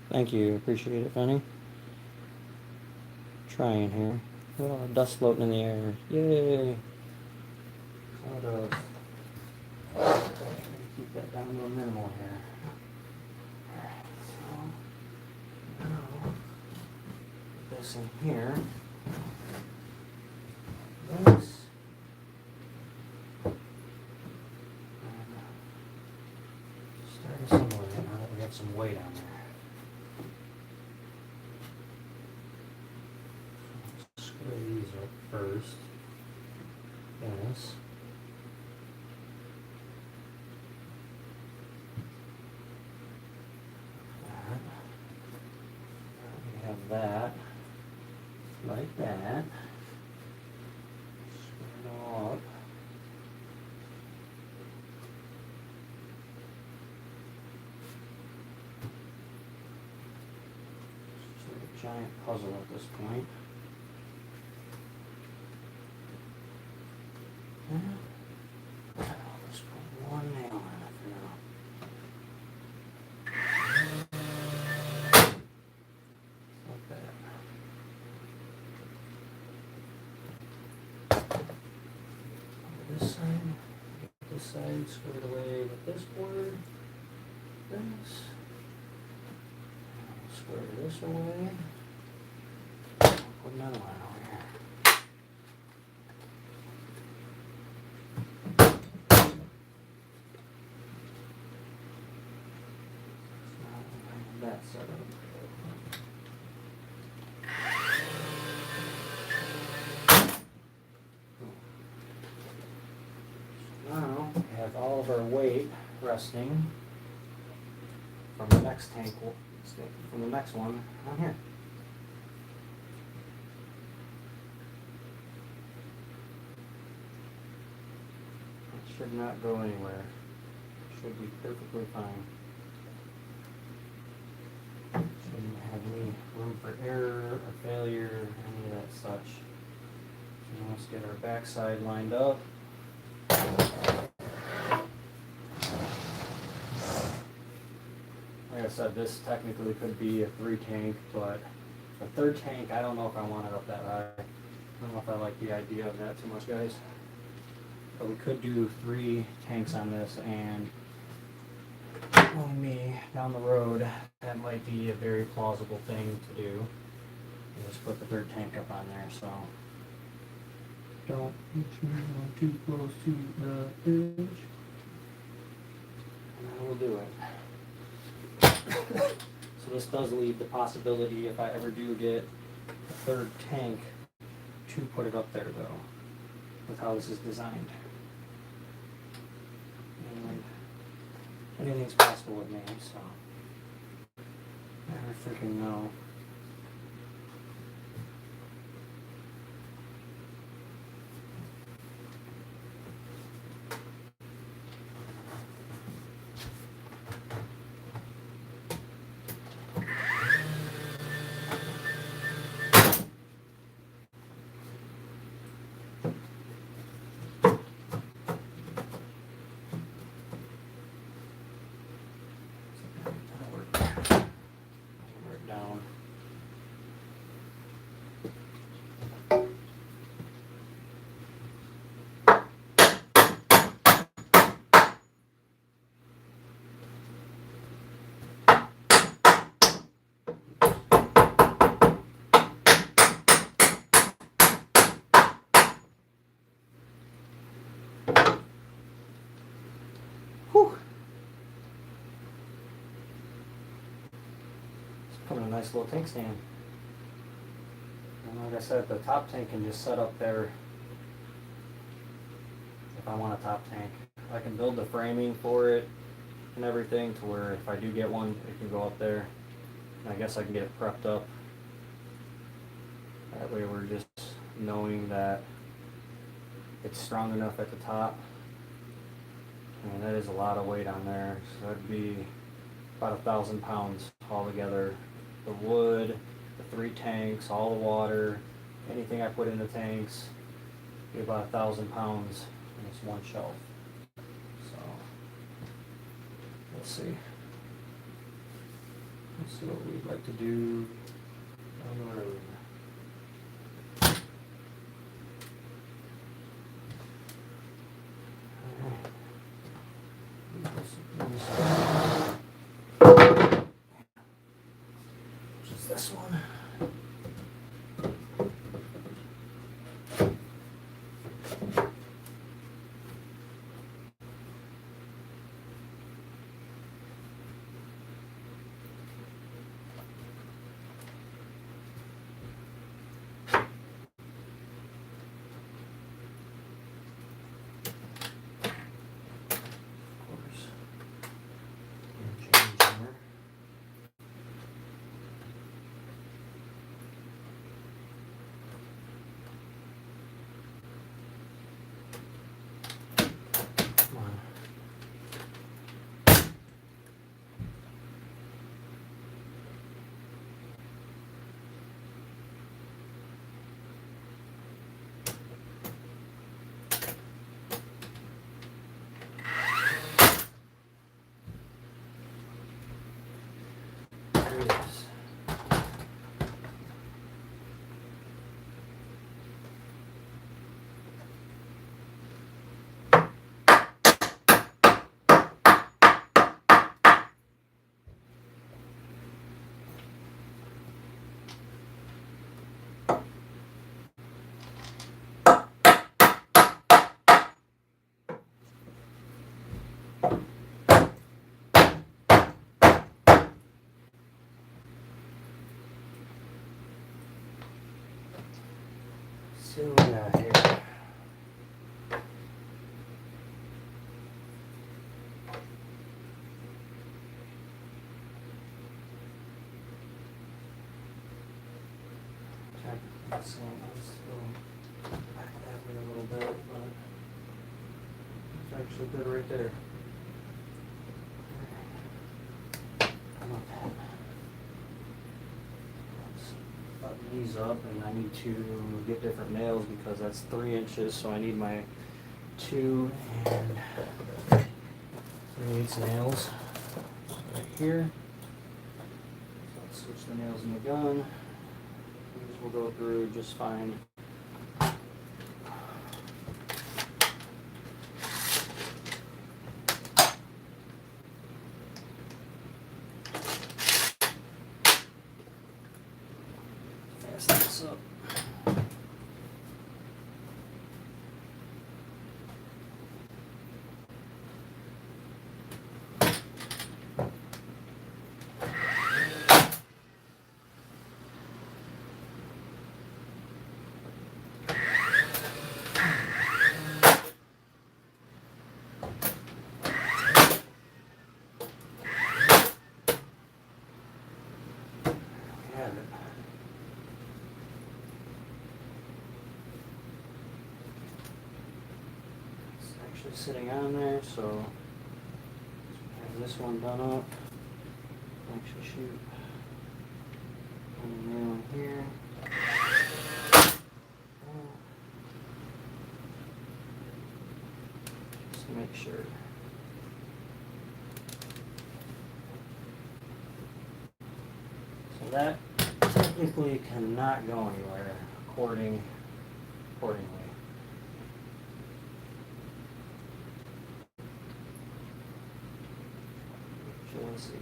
Thank you, appreciate it, Fanny. Trying here. Oh, dust floating in the air. Yay! Sort of. Keep that down to a minimal here. This in here. This. Start assembling it now that we have some weight on there. Screw these up first. This. That, like that, screw it all up. It's like a giant puzzle at this point. I'll just put one nail on it for now. This side squared away with this board. This. Square this away. Put another one over here. That set up. Now we have all of our weight resting from the next tank, from the next one on here. It should not go anywhere. It should be perfectly fine. Shouldn't have any room for error or failure, any of that such. So let's get our backside lined up. Like I said, this technically could be a 3 tank, but a 3rd tank, I don't know if I want it up that high. I don't know if I like the idea of that too much, guys. But we could do 3 tanks on this, and knowing me down the road, that might be a very plausible thing to do. Just put the 3rd tank up on there, so don't push me too close to the edge. And I will do it. So this does leave the possibility, if I ever do get a 3rd tank, to put it up there though, with how this is designed. And anything's possible with me, so never freaking know. Come in a nice little tank stand. And like I said, the top tank can just set up there if I want a top tank. I can build the framing for it and everything to where if I do get one, it can go up there. And I guess I can get it prepped up. That way we're just knowing that it's strong enough at the top. I mean, that is a lot of weight on there. So that'd be about 1,000 pounds altogether. The wood, the 3 tanks, all the water, anything I put in the tanks, be about 1,000 pounds in this one shelf. So let's see. Let's see what we'd like to do on the road. Just this one. See what we got here. Let's still back that way a little bit, but it's actually good right there. Come on, Pat. Let's button these up, and I need to get different nails because that's 3 inches, so I need my 2 and 3/8 nails right here. So let's switch the nails in the gun. These will go through just fine. Fasten this up. Sitting on there, so have this one done up. Actually shoot one nail in here. Just to make sure. So that technically cannot go anywhere accordingly. Let's see.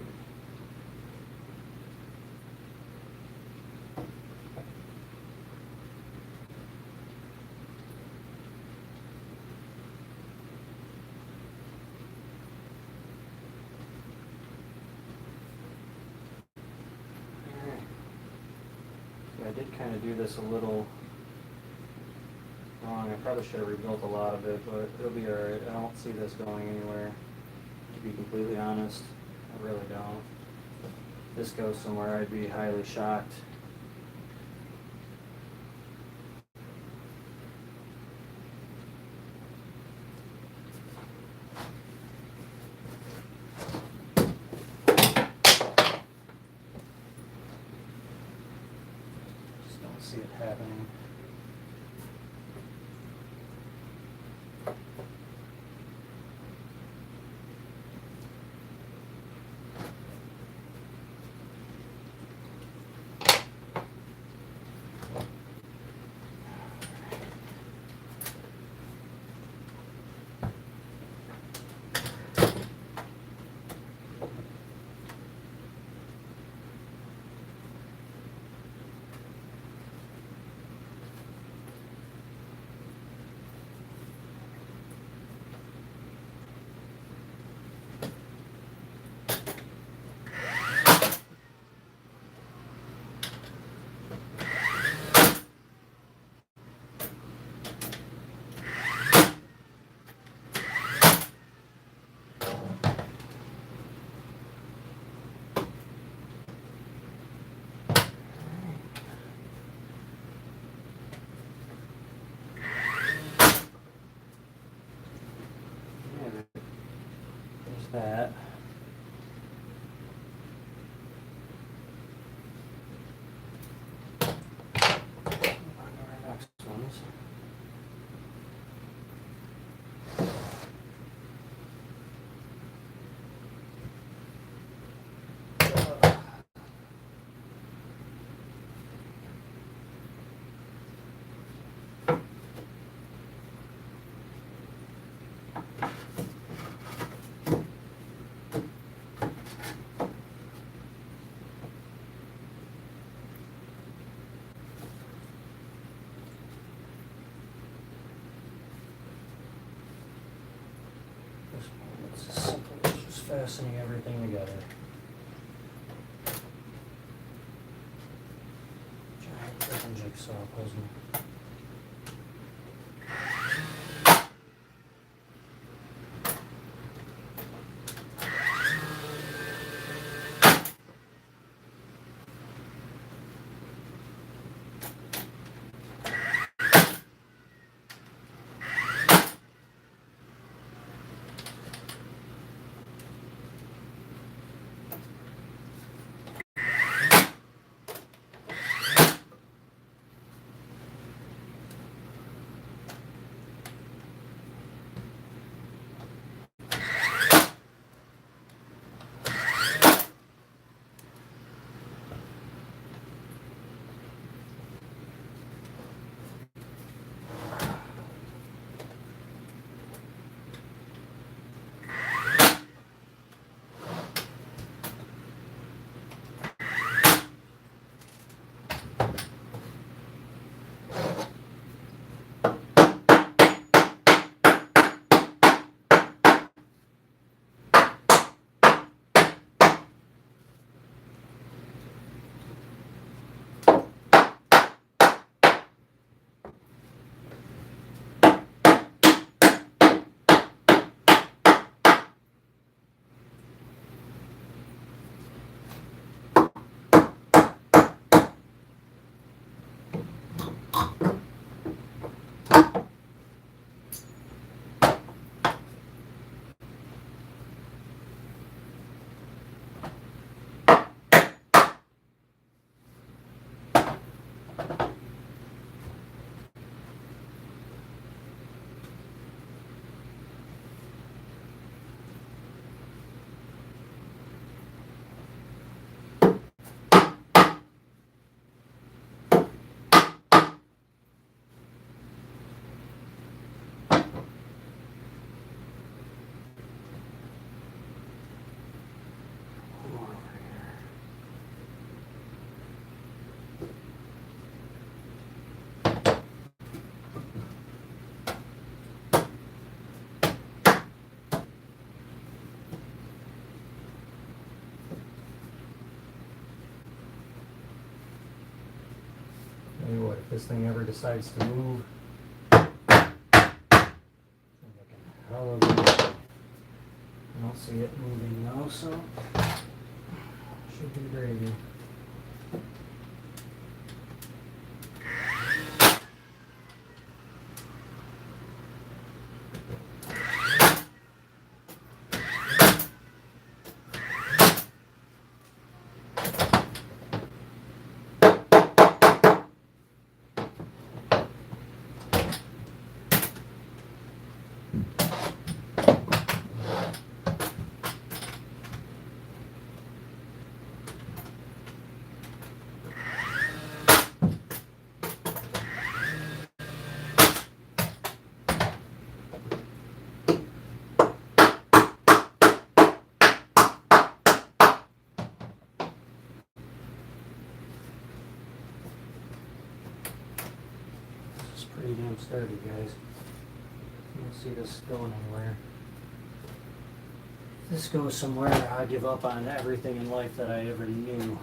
I did kind of do this a little wrong. I probably should have rebuilt a lot of it, but it'll be alright. I don't see this going anywhere, to be completely honest. I really don't. If this goes somewhere, I'd be highly shocked. Just don't see it happening. There's that. On to our next ones. It's as simple as just fastening everything together. Giant freaking jigsaw puzzle. if this thing ever decides to move. I don't see it moving now, so should be gravy. Pretty damn sturdy, guys. I don't see this going anywhere. If this goes somewhere, I give up on everything in life that I ever knew.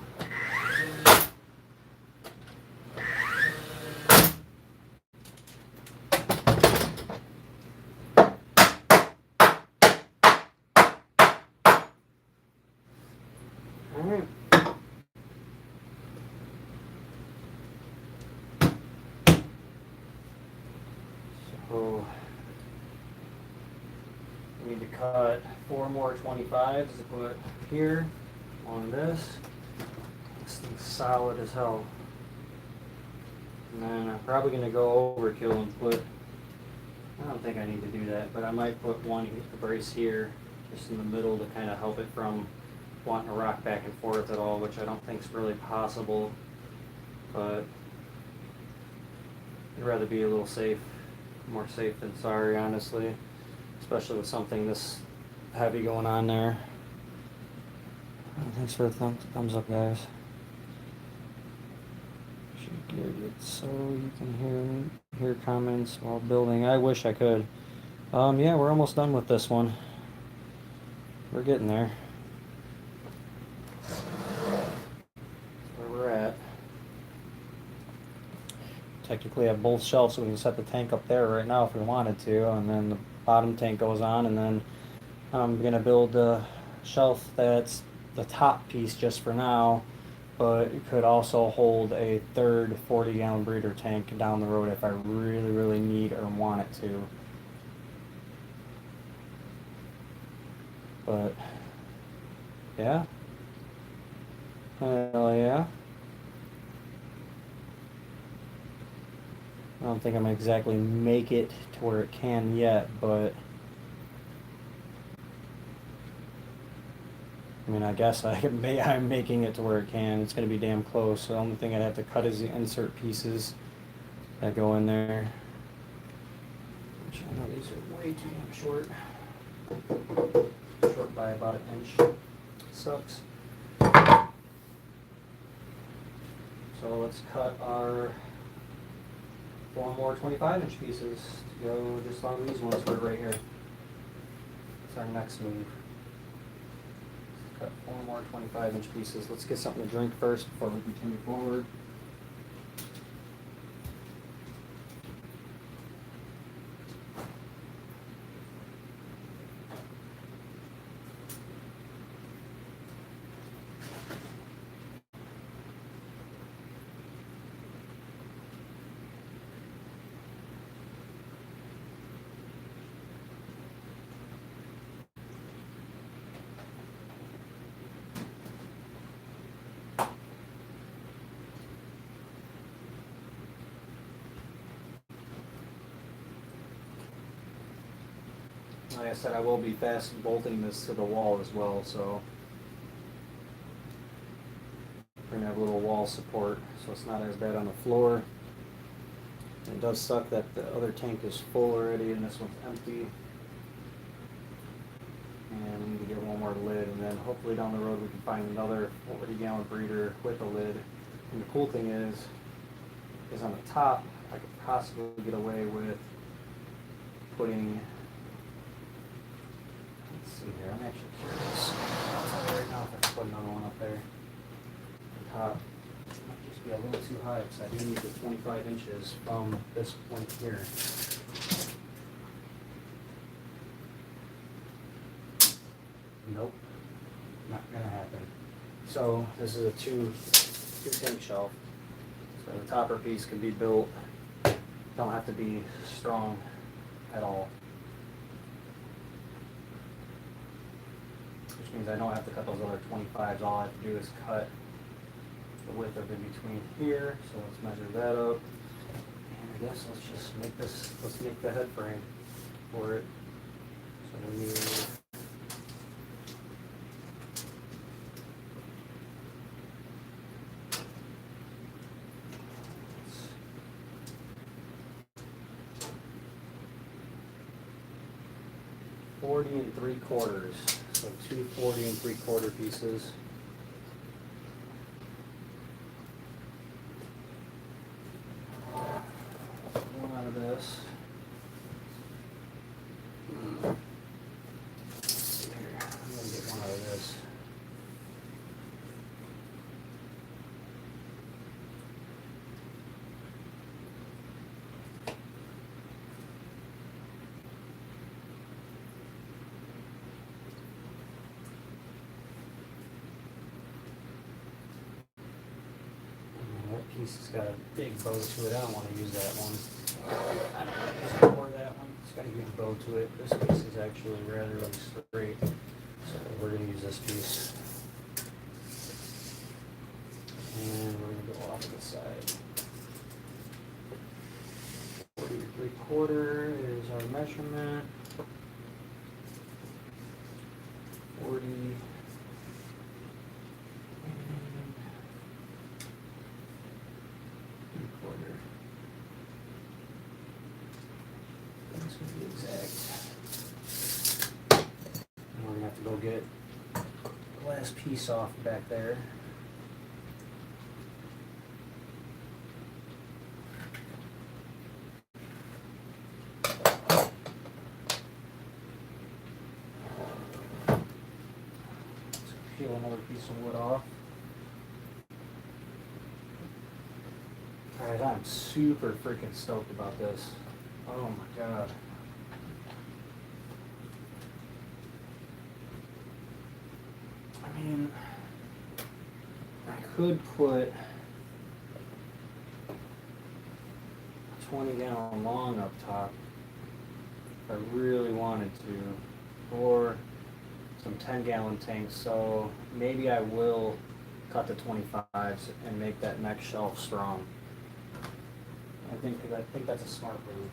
All right. So we need to cut 4 more 25s to put here on this. This thing's solid as hell. And then I'm probably going to go overkill and put, I don't think I need to do that, but I might put one brace here just in the middle to kind of help it from wanting to rock back and forth at all, which I don't think is really possible, but I'd rather be a little safe. More safe than sorry, honestly, especially with something this heavy going on there. Thanks for the thumbs up, guys. Should gear it so you can hear comments while building. I wish I could. Yeah, we're almost done with this one. We're getting there. That's where we're at. Technically have both shelves, so we can set the tank up there right now if we wanted to, and then the bottom tank goes on, and then I'm gonna build a shelf that's the top piece just for now, but it could also hold a third 40-gallon breeder tank down the road if I really need or want it to. But yeah, hell yeah. I don't think I'm gonna exactly make it to where it can yet, but I mean, I guess I'm making it to where it can. It's gonna be damn close. So the only thing I'd have to cut is the insert pieces that go in there. Which I know these are way too damn short. Short by about an inch. Sucks. So let's cut our 4 more 25-inch pieces to go just on these ones for right here. That's our next move. Cut 4 more 25-inch pieces. Let's get something to drink first before we continue forward. Like I said, I will be fast bolting this to the wall as well, so we're going to have a little wall support so it's not as bad on the floor. It does suck that the other tank is full already and this one's empty. And we need to get one more lid, and then hopefully down the road we can find another 40-gallon breeder with a lid. And the cool thing is on the top I could possibly get away with putting, let's see here, I'm actually curious. I'll tell you right now if I can put another one up there. The top might just be a little too high because I do need the 25 inches from this point here. Nope, not gonna happen. So this is a two tank shelf. So the topper piece can be built, don't have to be strong at all. Which means I don't have to cut those other 25s. All I have to do is cut the width of in between here. So let's measure that up. And I guess let's just make this, let's make the head frame for it. So we need 40 3/4, so two 40 3/4 pieces. One out of this. Let's see here. I'm gonna get one out of this. Piece has got a big bow to it. I don't want to use that one. I don't want to use it or that one. It's got a huge bow to it. This piece is actually rather straight. So we're going to use this piece. And we're going to go off to the side. 40 3/4 is our measurement. 40. Go get the last piece off back there. Let's peel another piece of wood off. Alright, I'm super freaking stoked about this. Oh my god. I mean, I could put a 20-gallon long up top if I really wanted to, or some 10-gallon tanks. So maybe I will cut the 25s and make that next shelf strong. I think that's a smart move.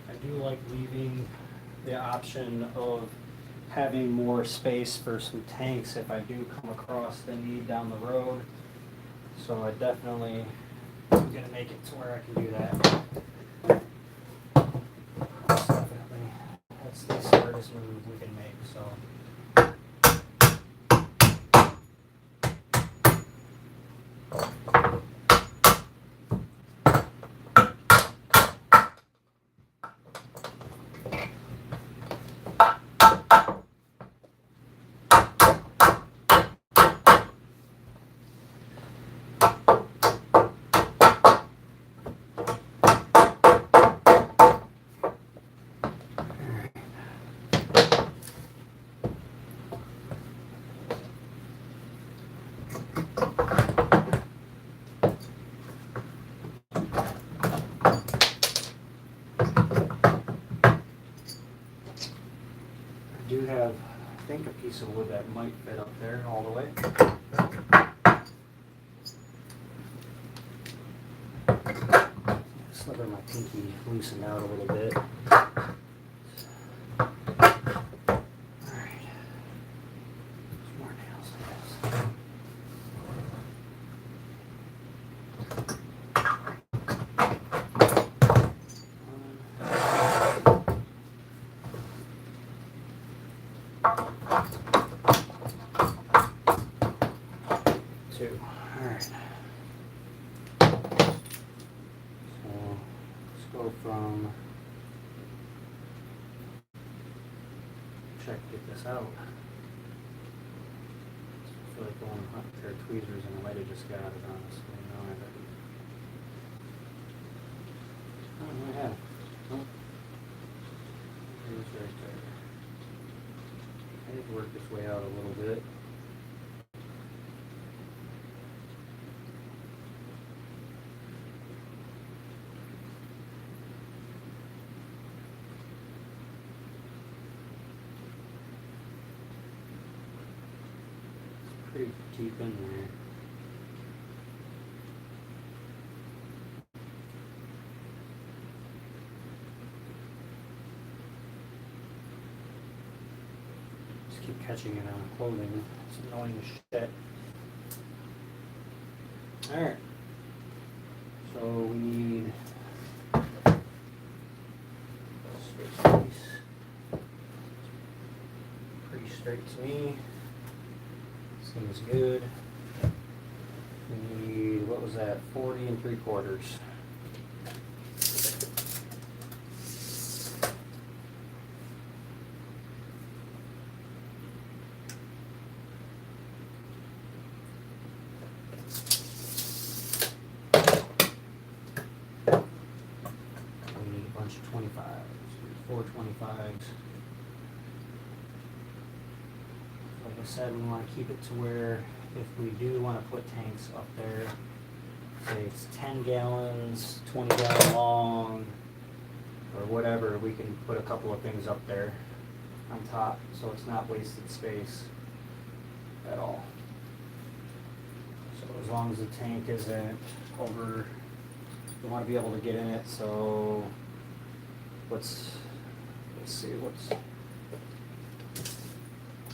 I do like leaving the option of having more space for some tanks if I do come across the need down the road. So I definitely am going to make it to where I can do that. Definitely, that's the smartest move we can make. So. piece of wood that might fit up there all the way. Sliver of my pinky loosened out a little bit. Alright. More nails, I guess. 2. Alright. So let's go from check get this out. I feel like going hunt a pair of tweezers and I might have just got it honestly. No, I didn't. Oh, I have. Nope. It's right there. I need to work this way out a little bit. It's pretty deep in there. Keep catching it on clothing. It's annoying as shit. Alright. So we need straight piece. Pretty straight to me. Seems good. We need, what was that? 40 3/4. Bunch of 25s, 4 25s. Like I said, we want to keep it to where if we do want to put tanks up there, say it's 10 gallons, 20 gallon long, or whatever, we can put a couple of things up there on top so it's not wasted space at all. So as long as the tank isn't over, we want to be able to get in it, so let's see what's,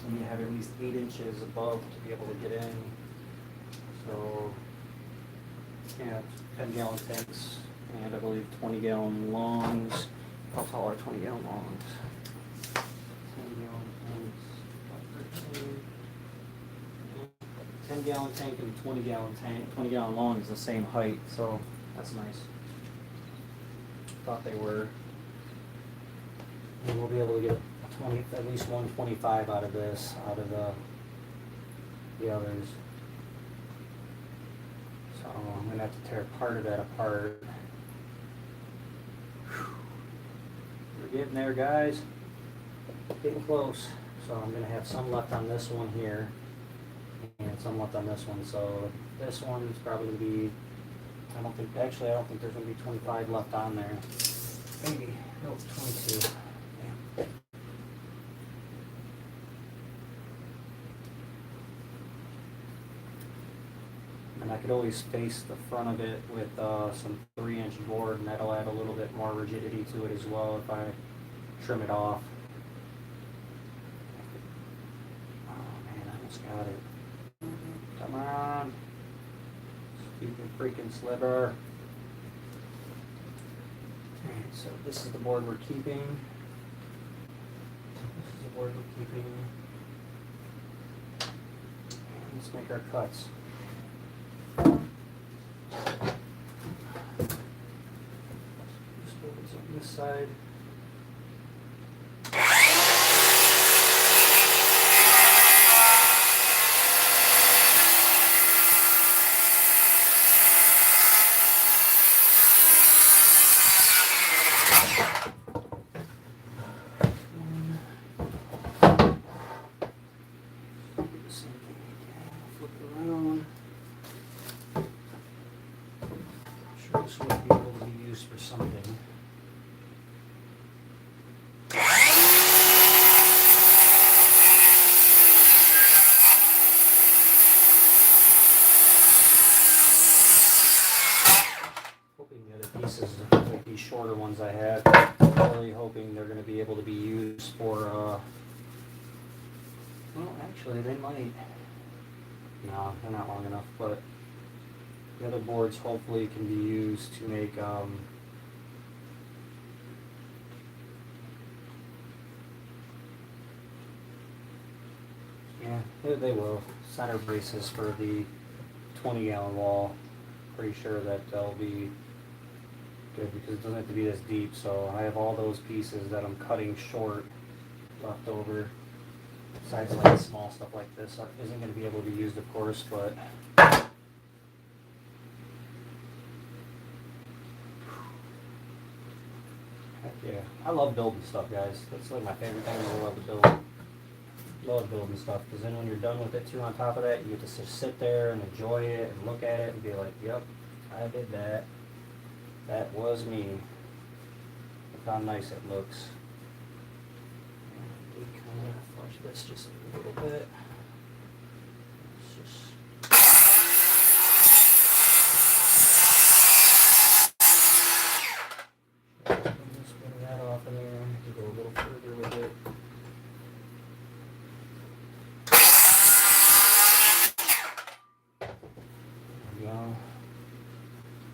we need to have at least 8 inches above to be able to get in. So yeah, 10 gallon tanks and I believe 20 gallon longs. How tall are 20 gallon longs? 10 gallon tanks, about 13. 10 gallon tank and 20 gallon tank. 20 gallon long is the same height, so that's nice. Thought they were. And we'll be able to get at least 125 out of this, out of the others. So I'm gonna have to tear part of that apart. Whew. We're getting there, guys. Getting close. So I'm gonna have some left on this one here, and some left on this one. So this one's probably gonna be, I don't think there's gonna be 25 left on there. Maybe, nope, 22. Damn. And I could always face the front of it with some 3-inch board, and that'll add a little bit more rigidity to it as well if I trim it off. Oh man, I almost got it. Come on. Stupid freaking sliver. Alright, so this is the board we're keeping. This is the board we're keeping. And let's make our cuts. Just opens on this side. This would be able to be used for something. the other pieces, like these shorter ones I have, I'm really hoping they're going to be able to be used for, well, actually, they might. No, they're not long enough, but the other boards hopefully can be used to make, yeah, they will. Center braces for the 20-gallon wall. Pretty sure that they'll be good because it doesn't have to be this deep. So I have all those pieces that I'm cutting short left over. Besides like small stuff like this isn't going to be able to be used, of course, but heck yeah, I love building stuff, guys. That's like my favorite thing in the world to build. Love building stuff because then when you're done with it too, on top of that, you get to just sit there and enjoy it and look at it and be like, yep, I did that. That was me. Look how nice it looks. And we kind of flush this just a little bit. Let's just spin that off in there. Go a little further with it.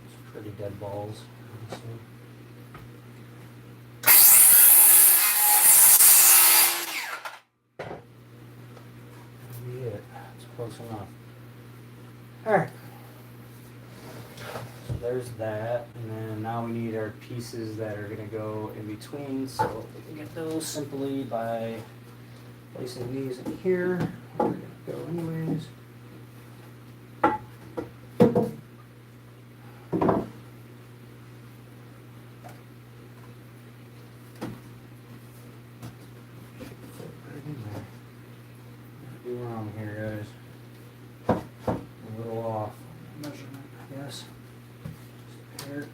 It's pretty dead balls, honestly. That'll be it. It's close enough. Alright. So there's that. And then now we need our pieces that are going to go in between. So we can get those simply by placing these in here. We're going to go anyways. Wrong here, guys. A little off measurement, I guess. Just here.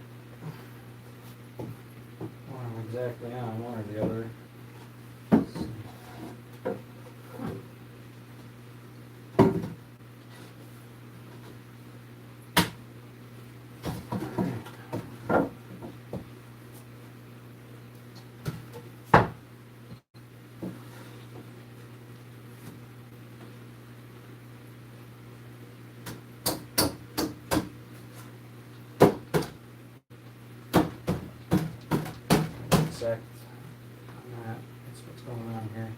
One exactly on one or the other. Exact on that. That's what's going on here.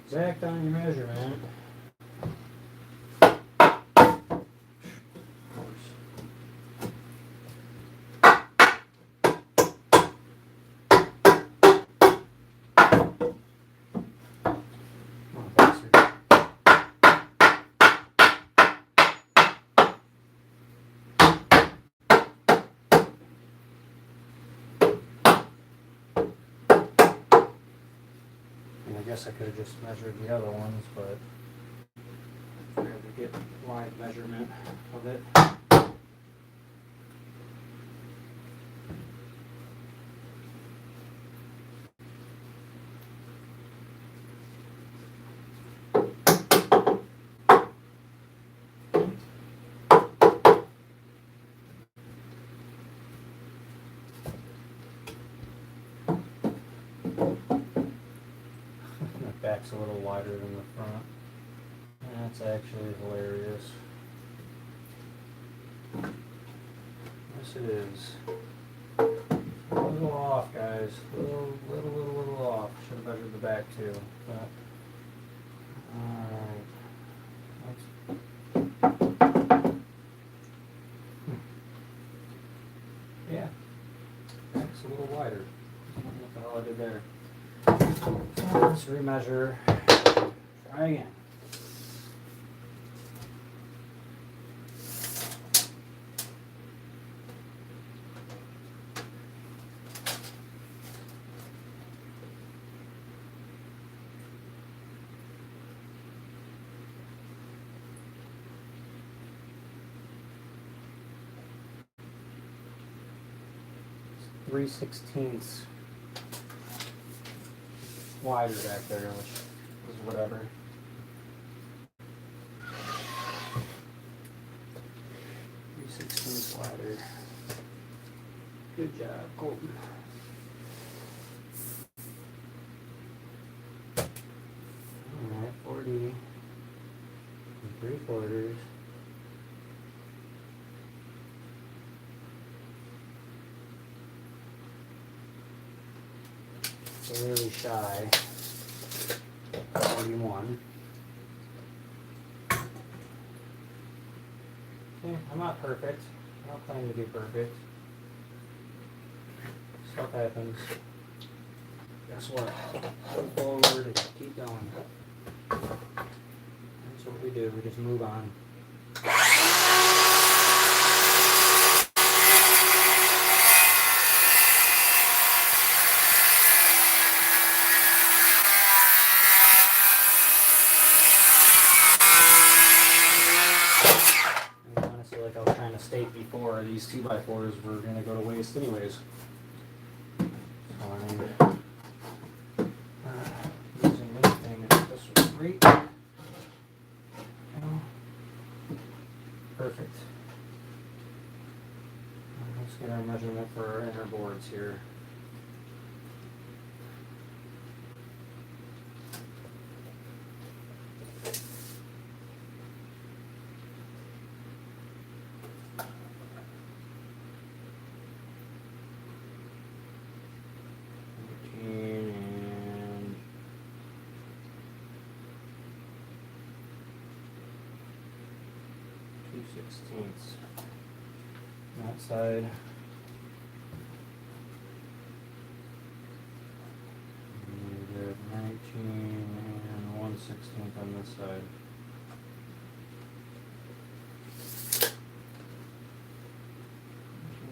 Exact on your measurement. Of course. Oh, bastard. I guess I could have just measured the other ones, but I had to get live measurement of it. The back's a little wider than the front. That's actually hilarious. Yes, it is. A little off, guys. A little off. Should have measured the back too. But, alright. Yeah. Back's a little wider. I don't know what the hell I did there. Let's remeasure. Try again. It's 3/16 wider back there, which is whatever. Three 3/16 wider. Good job, Colton. Alright, 40 3/4. Really shy. 41. Okay, I'm not perfect. I don't claim to be perfect. Stuff happens. Guess what? Move forward and keep going. That's what we do. We just move on. And honestly, like I was trying to state before, these 2x4s were going to go to waste anyways. So I mean, using anything, this was great. Perfect. Let's get our measurement for our inner boards here. And 2/16. That side. And we did 19 and 1/16 on this side.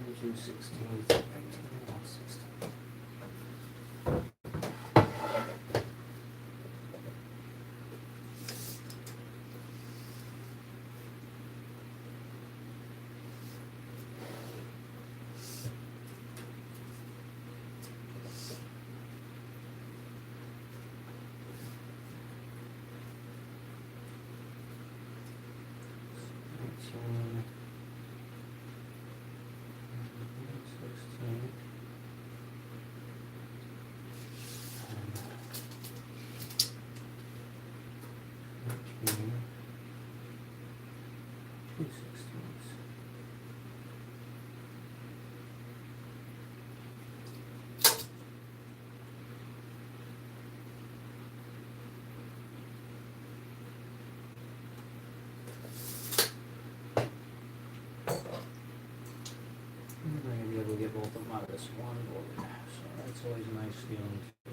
And 2/16, 19 and 1/16. I'm going to be able to get both of them out of this one board, so that's always a nice feeling too.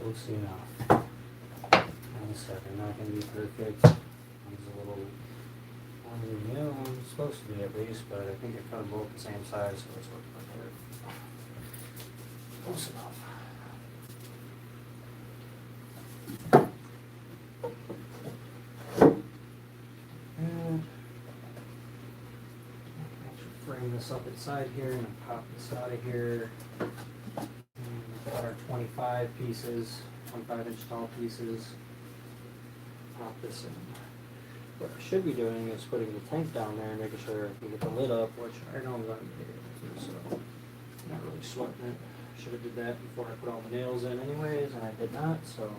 Close enough. And a second, not going to be perfect. One's a little it's supposed to be at least, but I think I cut them both the same size, so it's looking like they're close enough. And frame this up inside here and pop this out of here. And we've got our 25 pieces, 25-inch tall pieces. Pop this in. What I should be doing is putting the tank down there and making sure I can get the lid up, which I know I'm going to be able to, so I'm not really sweating it. Should have did that before I put all the nails in anyways, and I did not, so.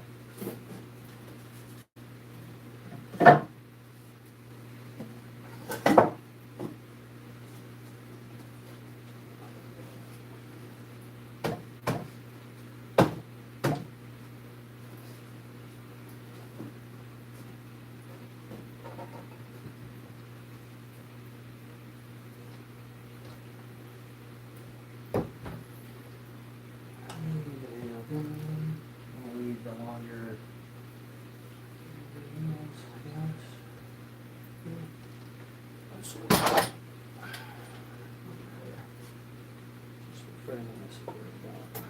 So, okay. Just framing this here down.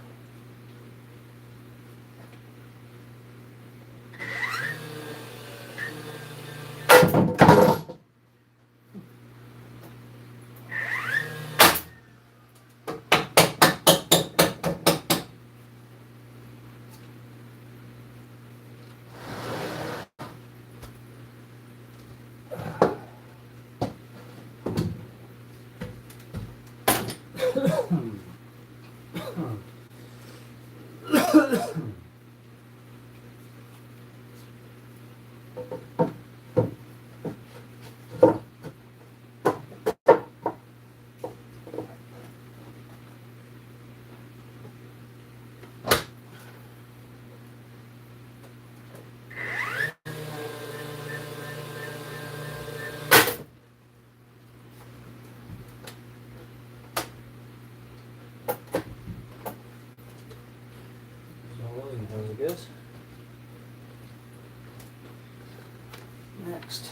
I guess. Next.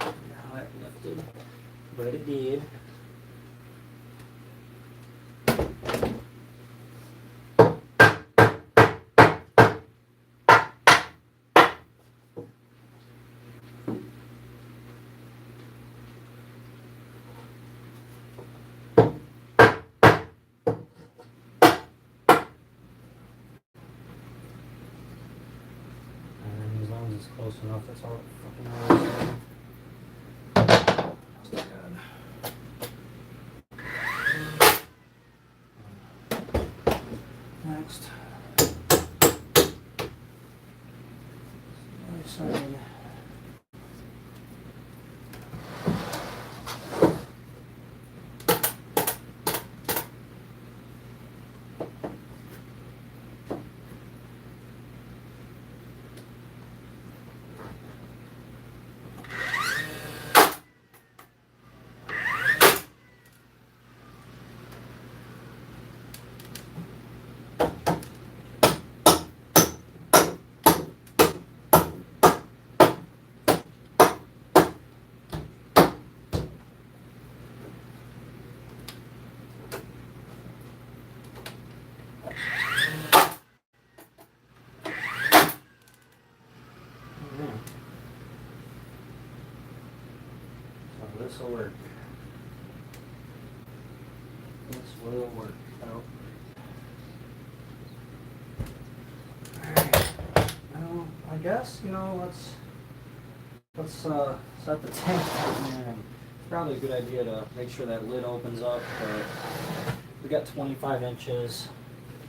Now that lifted, but it did. And as long as it's close enough, that's all it fucking matters. Next. Other side. So this will work. This will work. Oh. Alright. Well, I guess, let's set the tank down there. And it's probably a good idea to make sure that lid opens up. But we got 25 inches.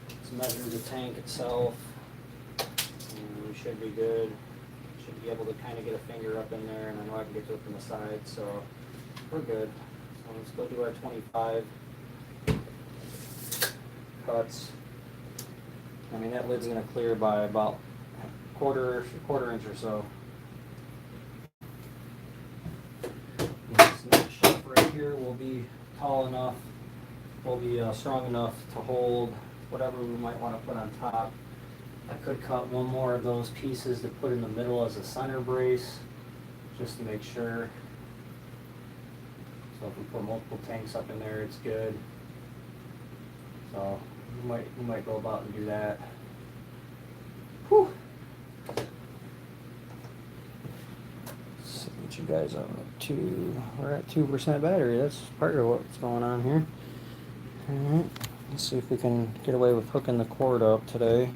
Let's measure the tank itself. And we should be good. Should be able to kind of get a finger up in there, and I know I can get to it from the side, so we're good. So let's go do our 25 cuts. I mean, that lid's going to clear by about quarter inch or so. This next shelf right here will be tall enough, will be strong enough to hold whatever we might want to put on top. I could cut one more of those pieces to put in the middle as a center brace, just to make sure. So if we put multiple tanks up in there, it's good. So we might go about and do that. Whew. See what you guys are up to. We're at 2% battery. That's part of what's going on here. Alright, let's see if we can get away with hooking the cord up today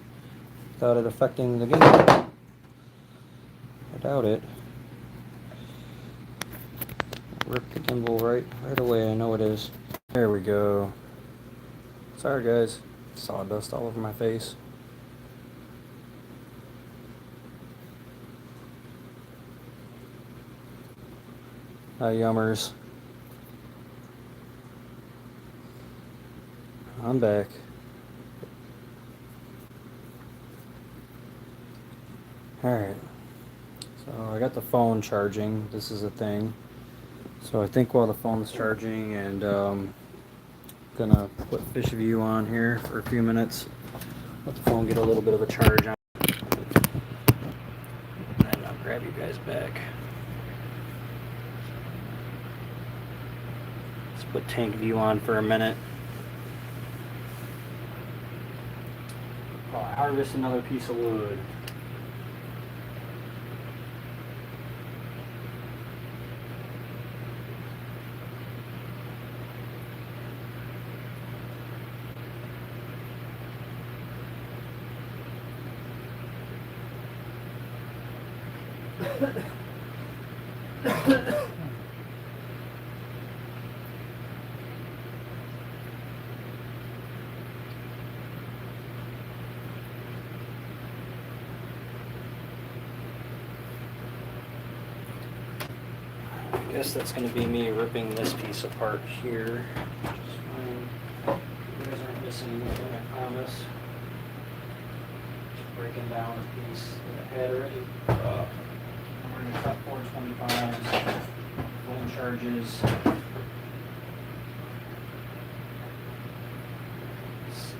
without it affecting the game. I doubt it. Rip the gimbal right away. I know it is. There we go. Sorry guys, sawdust all over my face. Hi yummers. I'm back. Alright, So I got the phone charging. This is a thing. So I think while the phone's charging and gonna put fish view on here for a few minutes. Let the phone get a little bit of a charge on. And I'll grab you guys back. Let's put tank view on for a minute. While I harvest another piece of wood. I guess that's going to be me ripping this piece apart here. Which is fine. You guys aren't missing anything, I promise. Just breaking down a piece that I had already. We're going to cut 425s, phone charges. Let's see.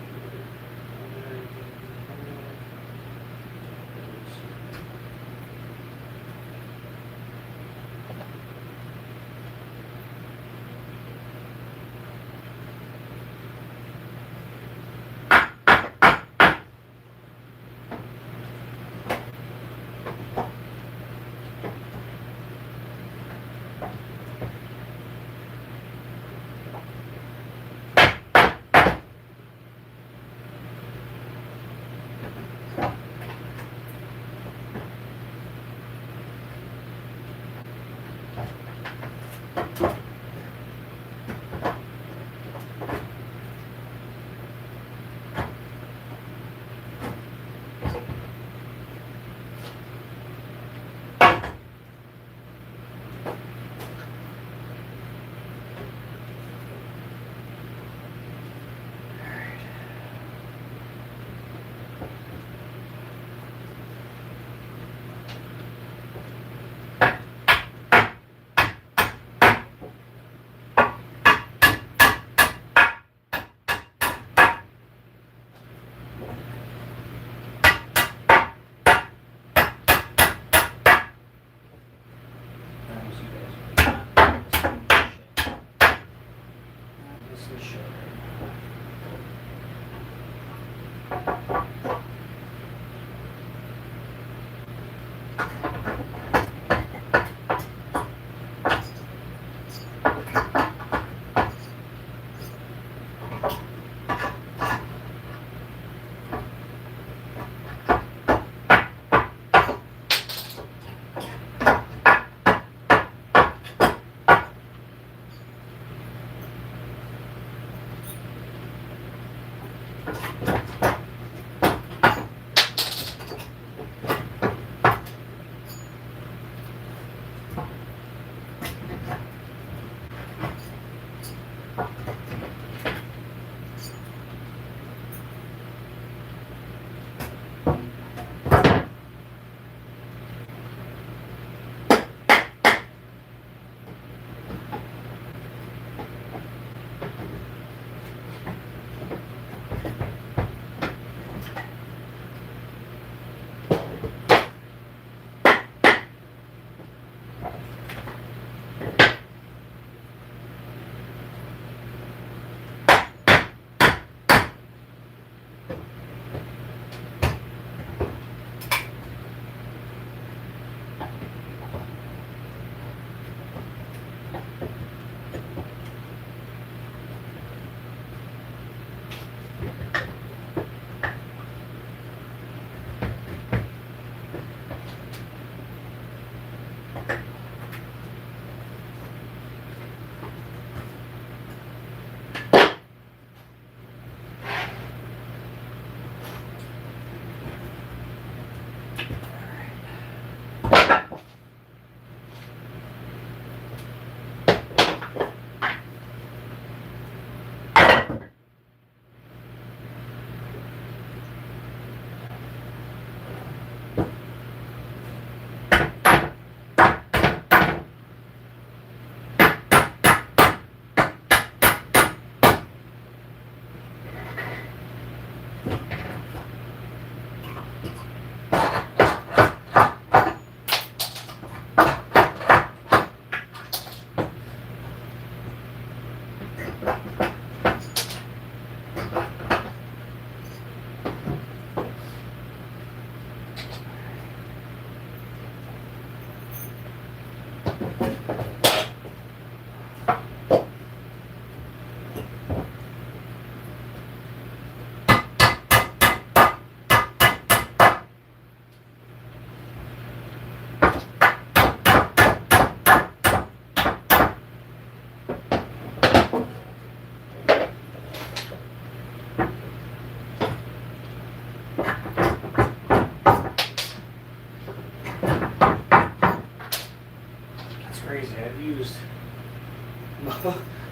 used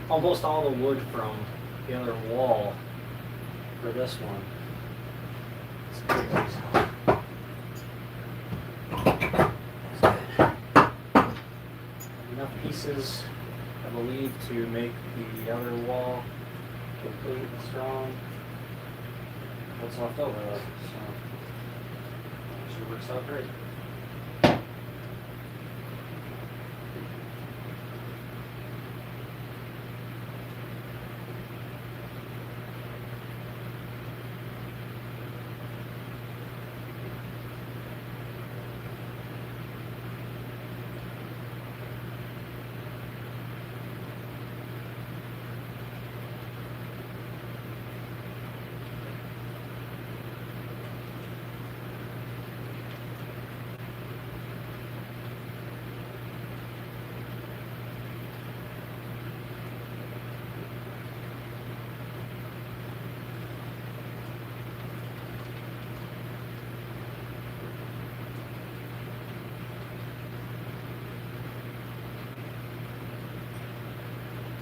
almost all the wood from the other wall for this one. It's crazy. Enough pieces, I believe, to make the other wall complete and strong. What's left over though, so actually works out great.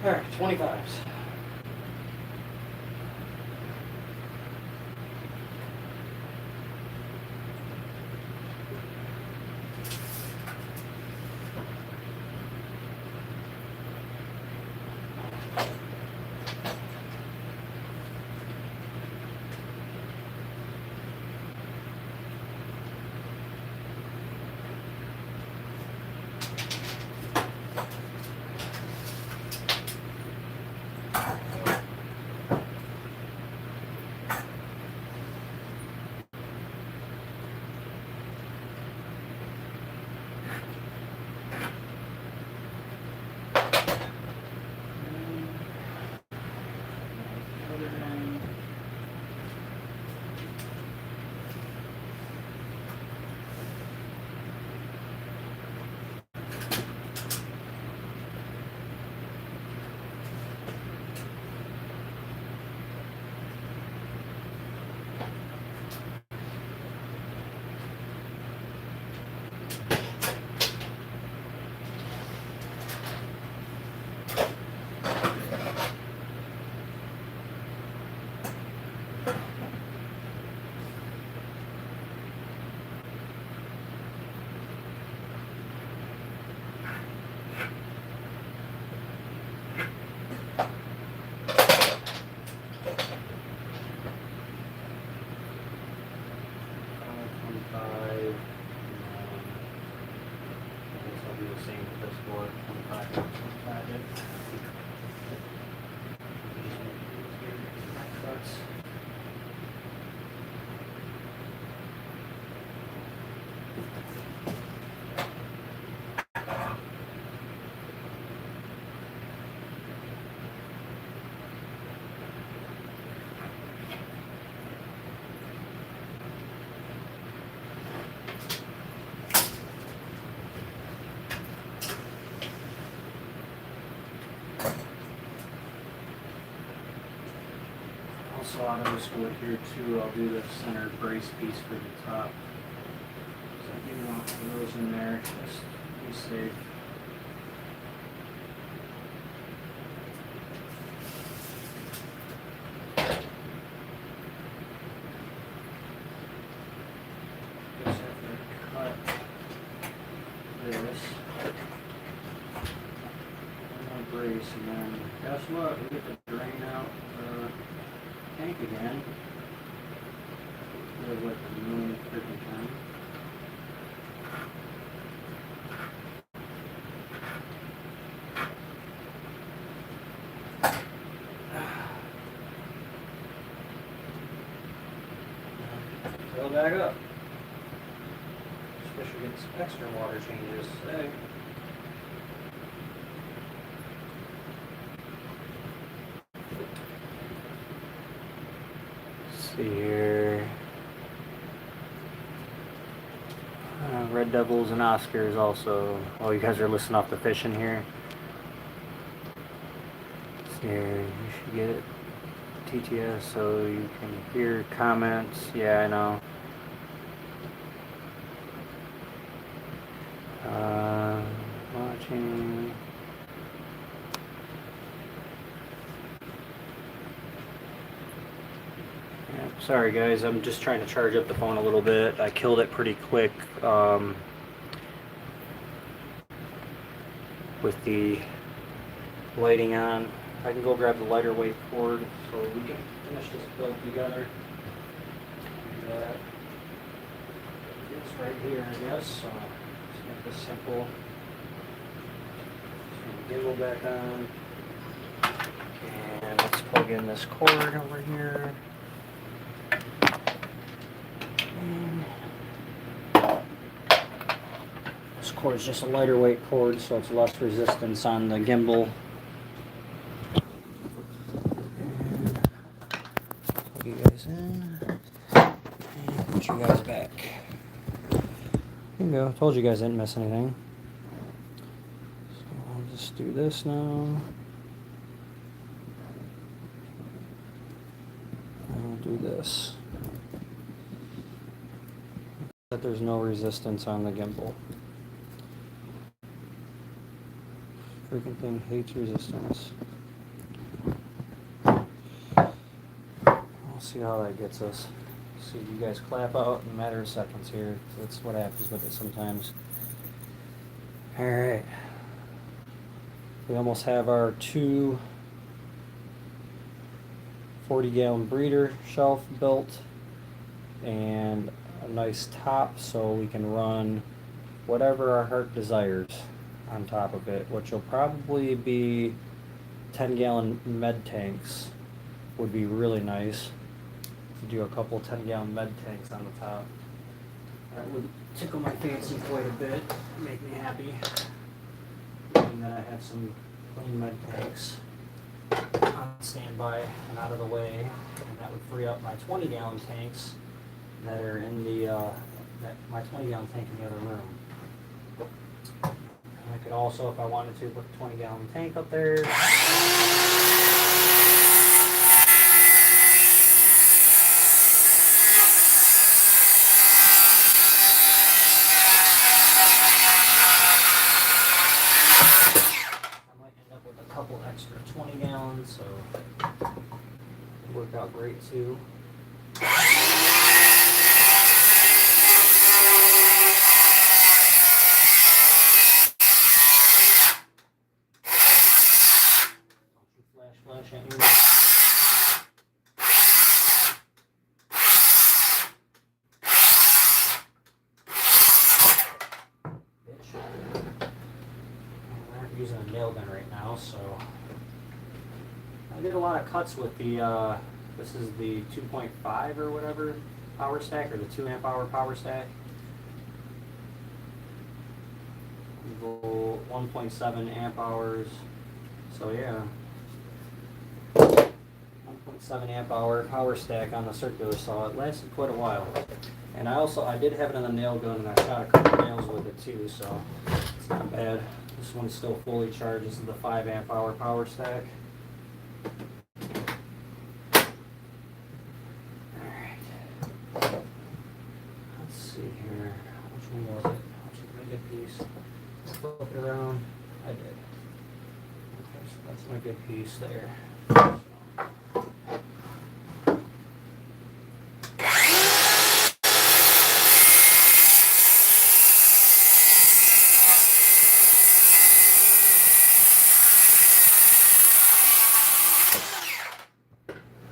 Alright, 25s. Also out of this wood here too, I'll do the center brace piece for the top. So you want those in there, just be safe. Just have to cut this. And brace, and then guess what? We get to drain out the tank again. Live like a million freaking times. Fill back up. Especially get some extra water changes today. See here. Red Devils and Oscars also. Oh, you guys are listening off the fishing here. See here, you should get it. TTS so you can hear comments. Yeah, I know. Watching. Sorry guys, I'm just trying to charge up the phone a little bit. I killed it pretty quick with the lighting on. I can go grab the lighter weight cord so we can finish this build together. It's right here, I guess. So let's make this simple. Gimbal back on. And let's plug in this cord over here. This cord is just a lighter weight cord, so it's less resistance on the gimbal. Plug you guys in and put you guys back. There you go. I told you guys I didn't miss anything. So I'll just do this now. I'll do this. That there's no resistance on the gimbal. Freaking thing hates resistance. We'll see how that gets us. See you guys clap out in a matter of seconds here. That's what happens with it sometimes. Alright. We almost have our two 40-gallon breeder shelf built and a nice top so we can run whatever our heart desires on top of it, which will probably be 10-gallon med tanks. Would be really nice to do a couple 10-gallon med tanks on the top. That would tickle my fancy quite a bit, make me happy, knowing that I have some clean med tanks on standby and out of the way, and that would free up my 20-gallon tanks that are in the my 20-gallon tank in the other room. And I could also, if I wanted to, put the 20-gallon tank up there. I might end up with a couple extra 20 gallons, so it worked out great too. Flash at me. I'm using a nail gun right now, so I did a lot of cuts with the this is the 2.5 or whatever power stack, or the 2 amp hour power stack. 1.7 amp hours. So yeah, 1.7 amp hour power stack on the circular saw. It lasted quite a while. And I did have it in the nail gun, and I shot a couple nails with it too, so it's not bad. This one's still fully charged. This is the 5 amp hour power stack. Alright. Let's see here. Which one was it? Which is my good piece? Flip it around. I did. Okay, so that's my good piece there.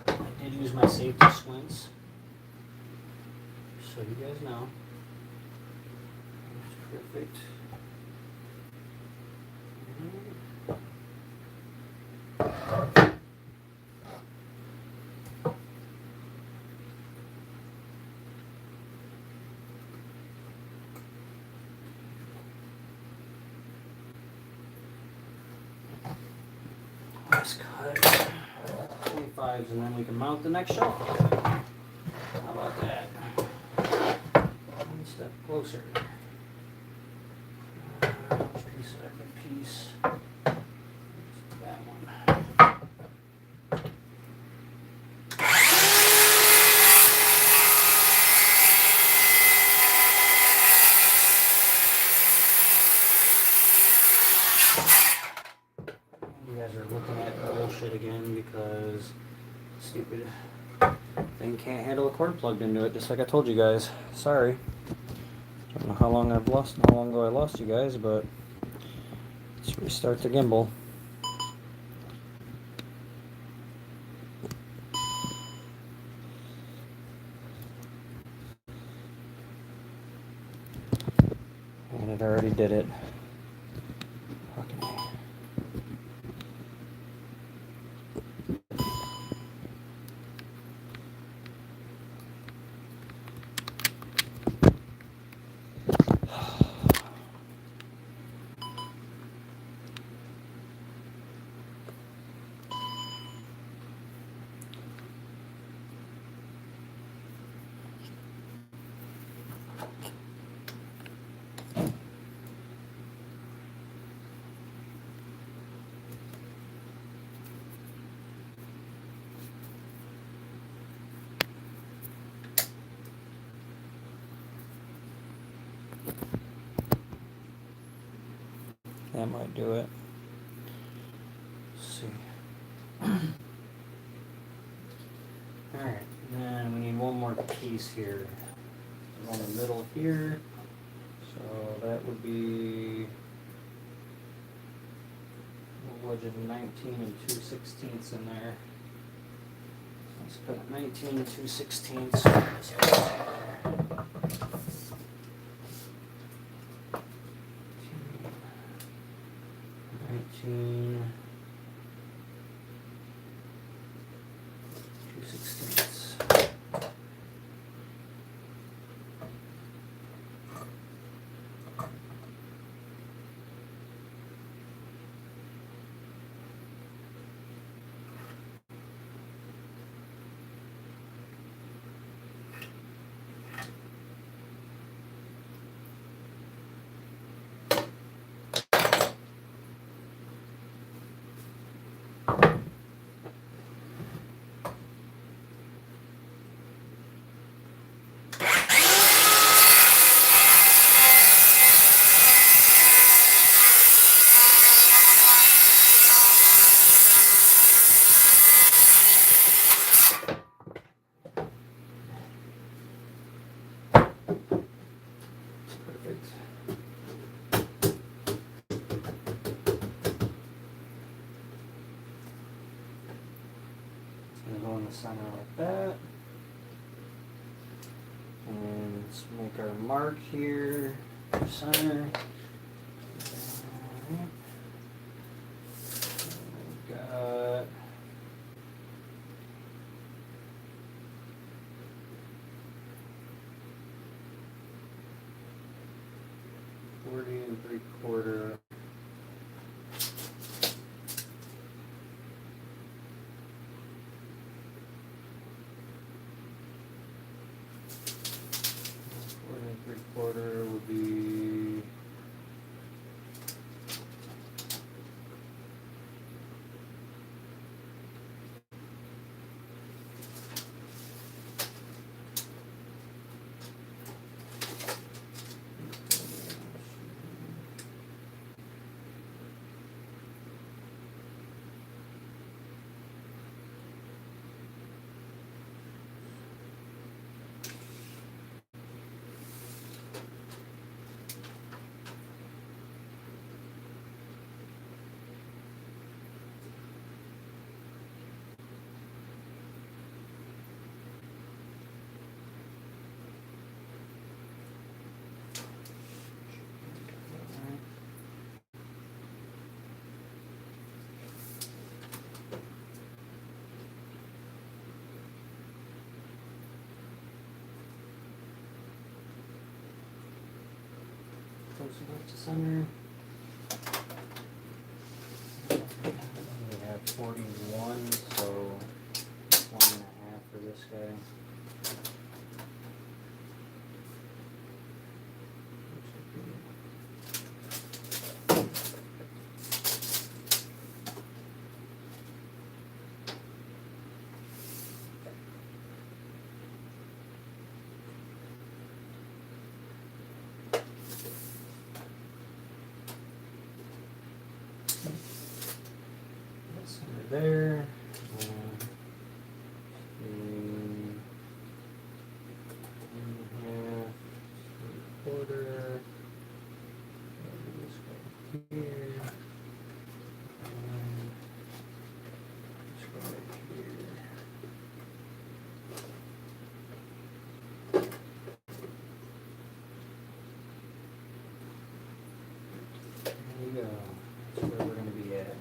I did use my safety squints, so you guys know. That's perfect. Let's cut 25s and then we can mount the next shelf. How about that? One step closer. Which piece of that good piece? That one. You guys are looking at bullshit again because stupid Thing can't handle a cord plugged into it, just like I told you guys. Sorry. Don't know how long ago I lost you guys, but let's restart the gimbal. And it already did it. Fucking A. That might do it. Let's see. Alright, then we need one more piece here. One in the middle here. So that would be a wedge of 19 and 2/16 in there. Let's put 19 and 2/16. 19, 2/16. Perfect. It's going to go in the center like that. And let's make our mark here, center. We've got $40 3/4. $40 would be close enough to center. We have 41, so 1.5 for this guy. That's under there. And we go. That's where we're going to be at.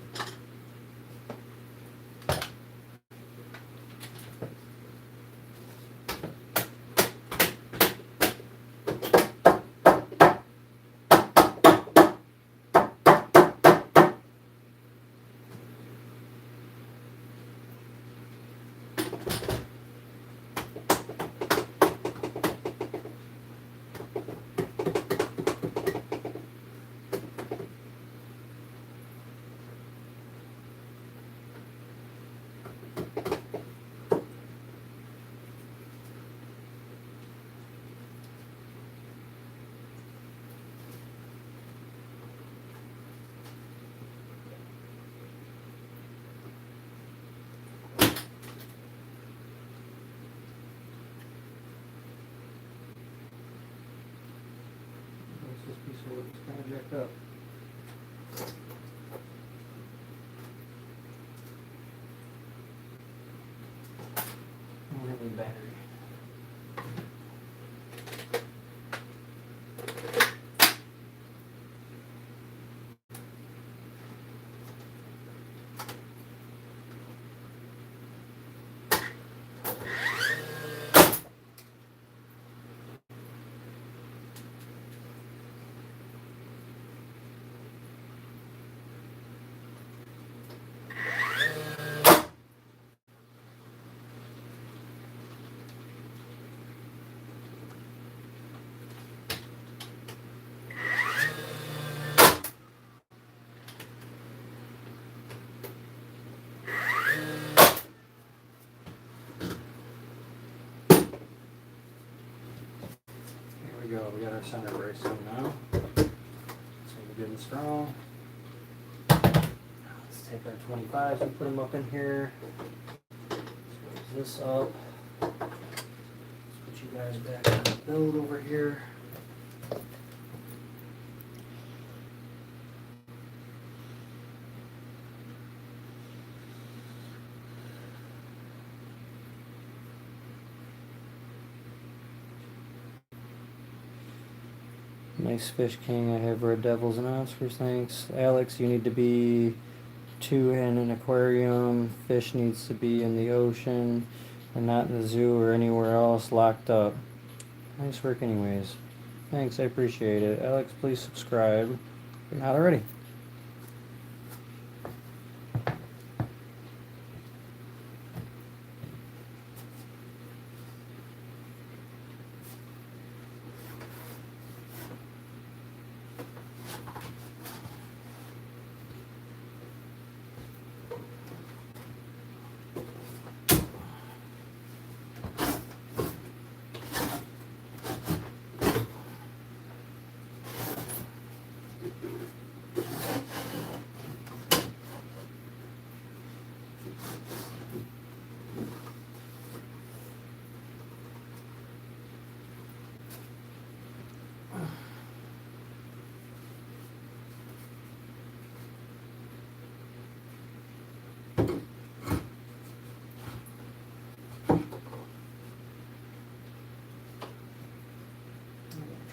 This piece of wood is kind of jacked up. And then the battery. We go. We got our center brace on now. So we're good and strong. Let's take our 25s and put them up in here. Let's raise this up. Let's put you guys back on the build over here. Nice Fish King. I have Red Devils and Oscars. Thanks. Alex, you need to be 2 in an aquarium. Fish needs to be in the ocean and not in the zoo or anywhere else locked up. Nice work anyways. Thanks, I appreciate it. Alex, please subscribe if you're not already.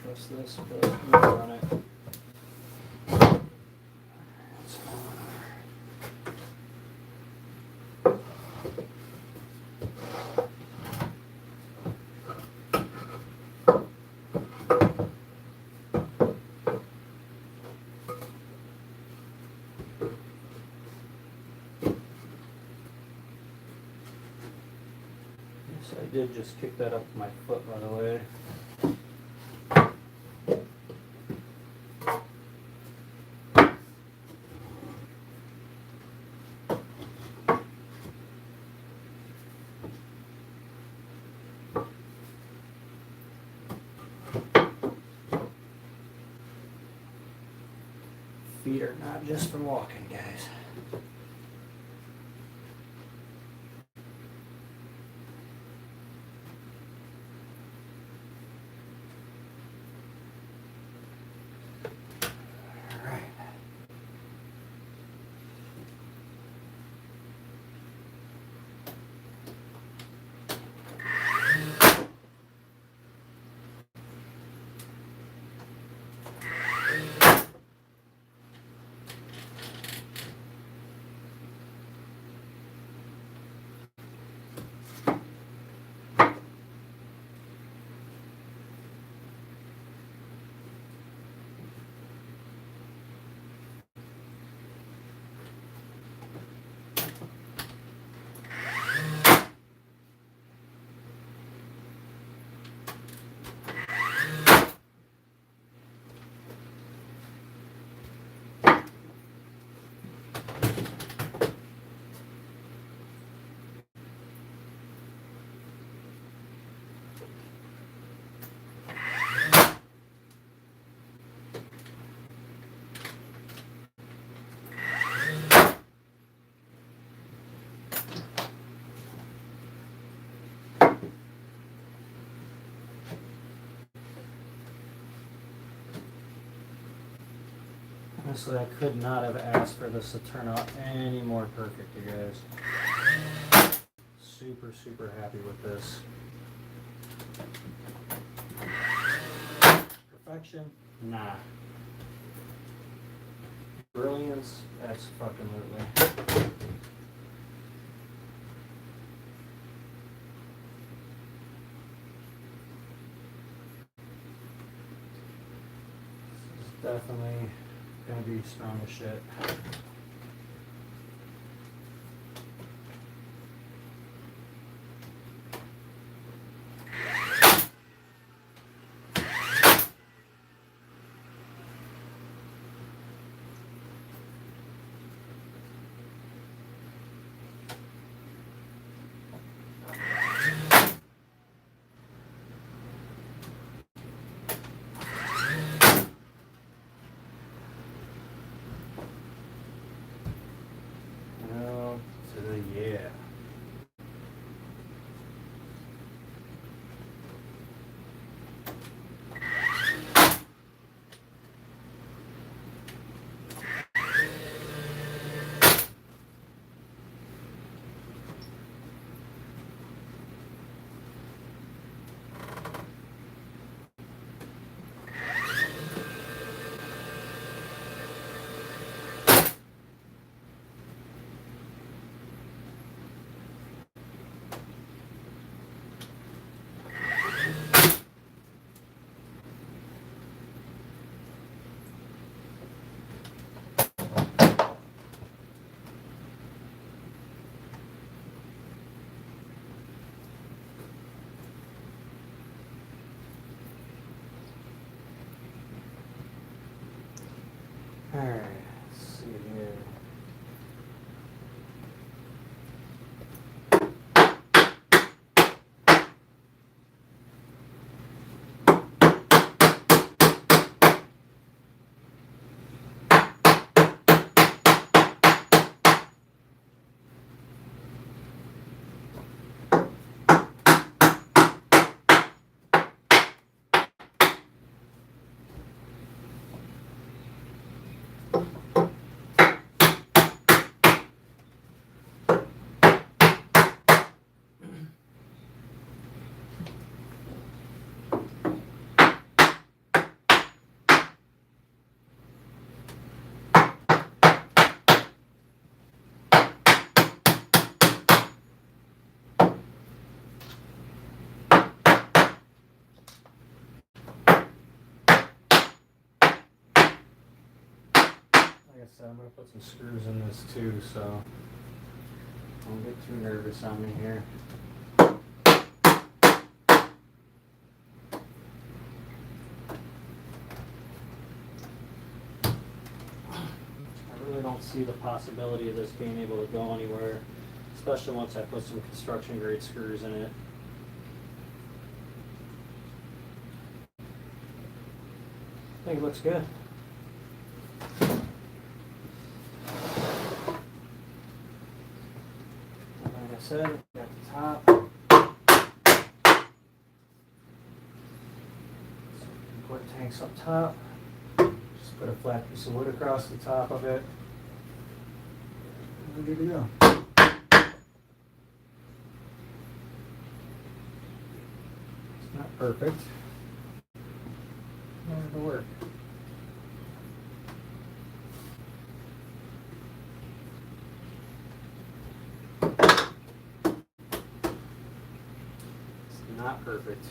Trust this, but I'm gonna run it. It's falling Yes, I did just kick that up with my foot, by the way. Feet are not just for walking, guys. All right. Honestly, I could not have asked for this to turn out any more perfect, you guys. Super, super happy with this. Perfection? Nah. Brilliance? Absolutely. This is definitely gonna be strong as shit. Hell to the yeah. Alright, let's see here. Like I said, I'm going to put some screws in this too, so don't get too nervous on me here. I really don't see the possibility of this being able to go anywhere, especially once I put some construction grade screws in it. I think it looks good. Like I said, got the top. So put tanks up top. Just put a flat piece of wood across the top of it. And we're good to go. It's not perfect. It'll work. It's not perfect.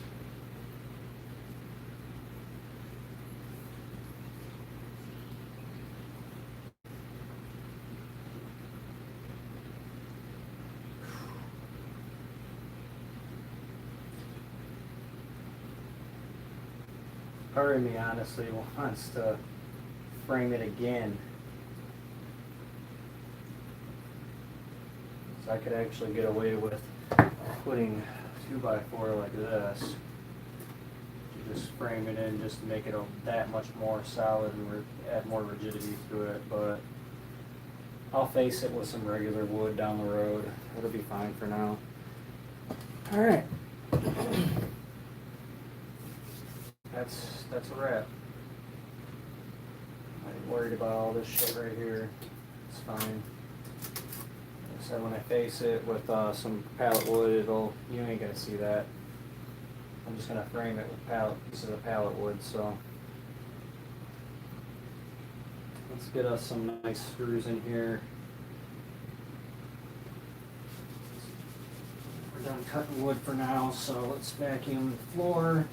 Part of me honestly wants to frame it again, so I could actually get away with putting 2x4 like this. Just frame it in just to make it that much more solid and add more rigidity to it, but I'll face it with some regular wood down the road. It'll be fine for now. Alright. That's a wrap. I didn't worry worried about all this shit right here. It's fine. So when I face it with some pallet wood, you ain't gonna see that. I'm just gonna frame it with pieces of pallet wood. So let's get us some nice screws in here. We're done cutting wood for now, so let's vacuum the floor.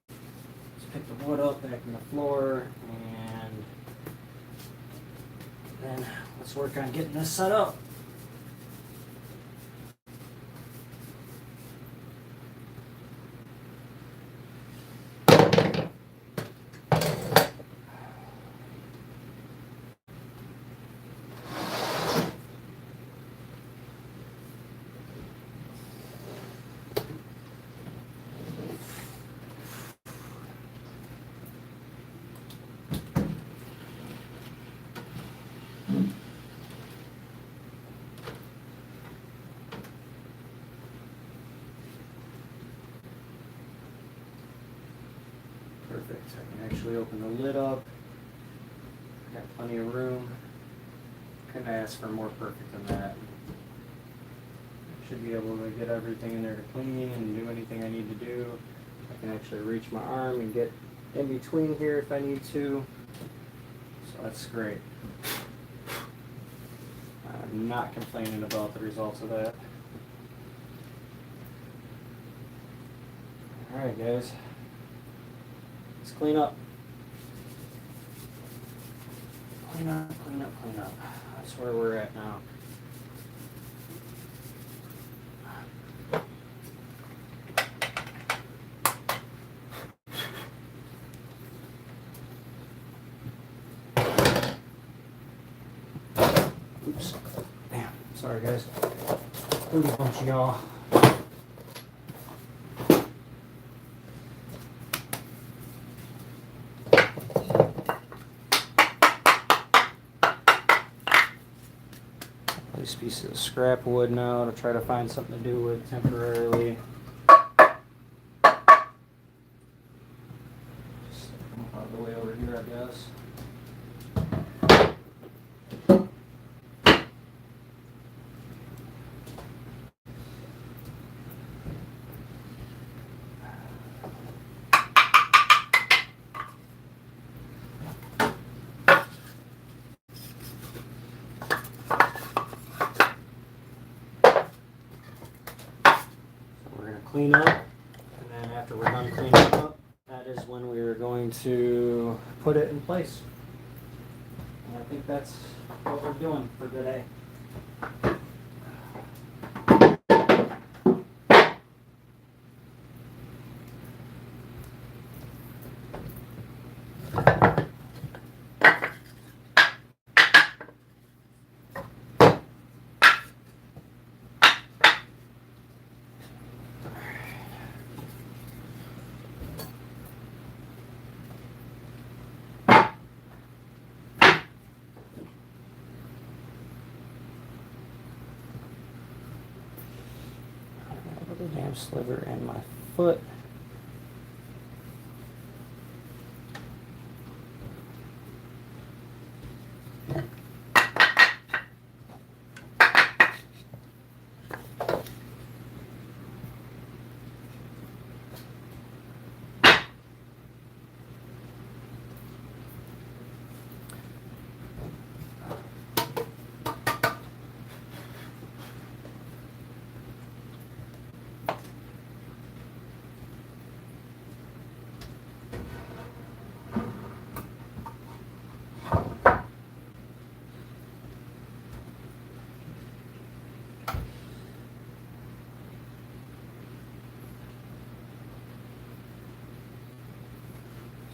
Let's pick the wood up, vacuum the floor, and then let's work on getting this set up. Perfect. I can actually open the lid up. Got plenty of room. Couldn't ask for more perfect than that. Should be able to get everything in there to clean and do anything I need to do. I can actually reach my arm and get in between here if I need to. So that's great. I'm not complaining about the results of that. Alright guys. Let's clean up. Clean up, clean up, clean up. That's where we're at now. Oops. Damn. Sorry guys. Booty bunch of y'all. These pieces of scrap wood now to try to find something to do with temporarily. Just stick them out of the way over here, I guess. Clean up, and then after we're done cleaning up, that is when we are going to put it in place. And I think that's what we're doing for today. The damn sliver in my foot.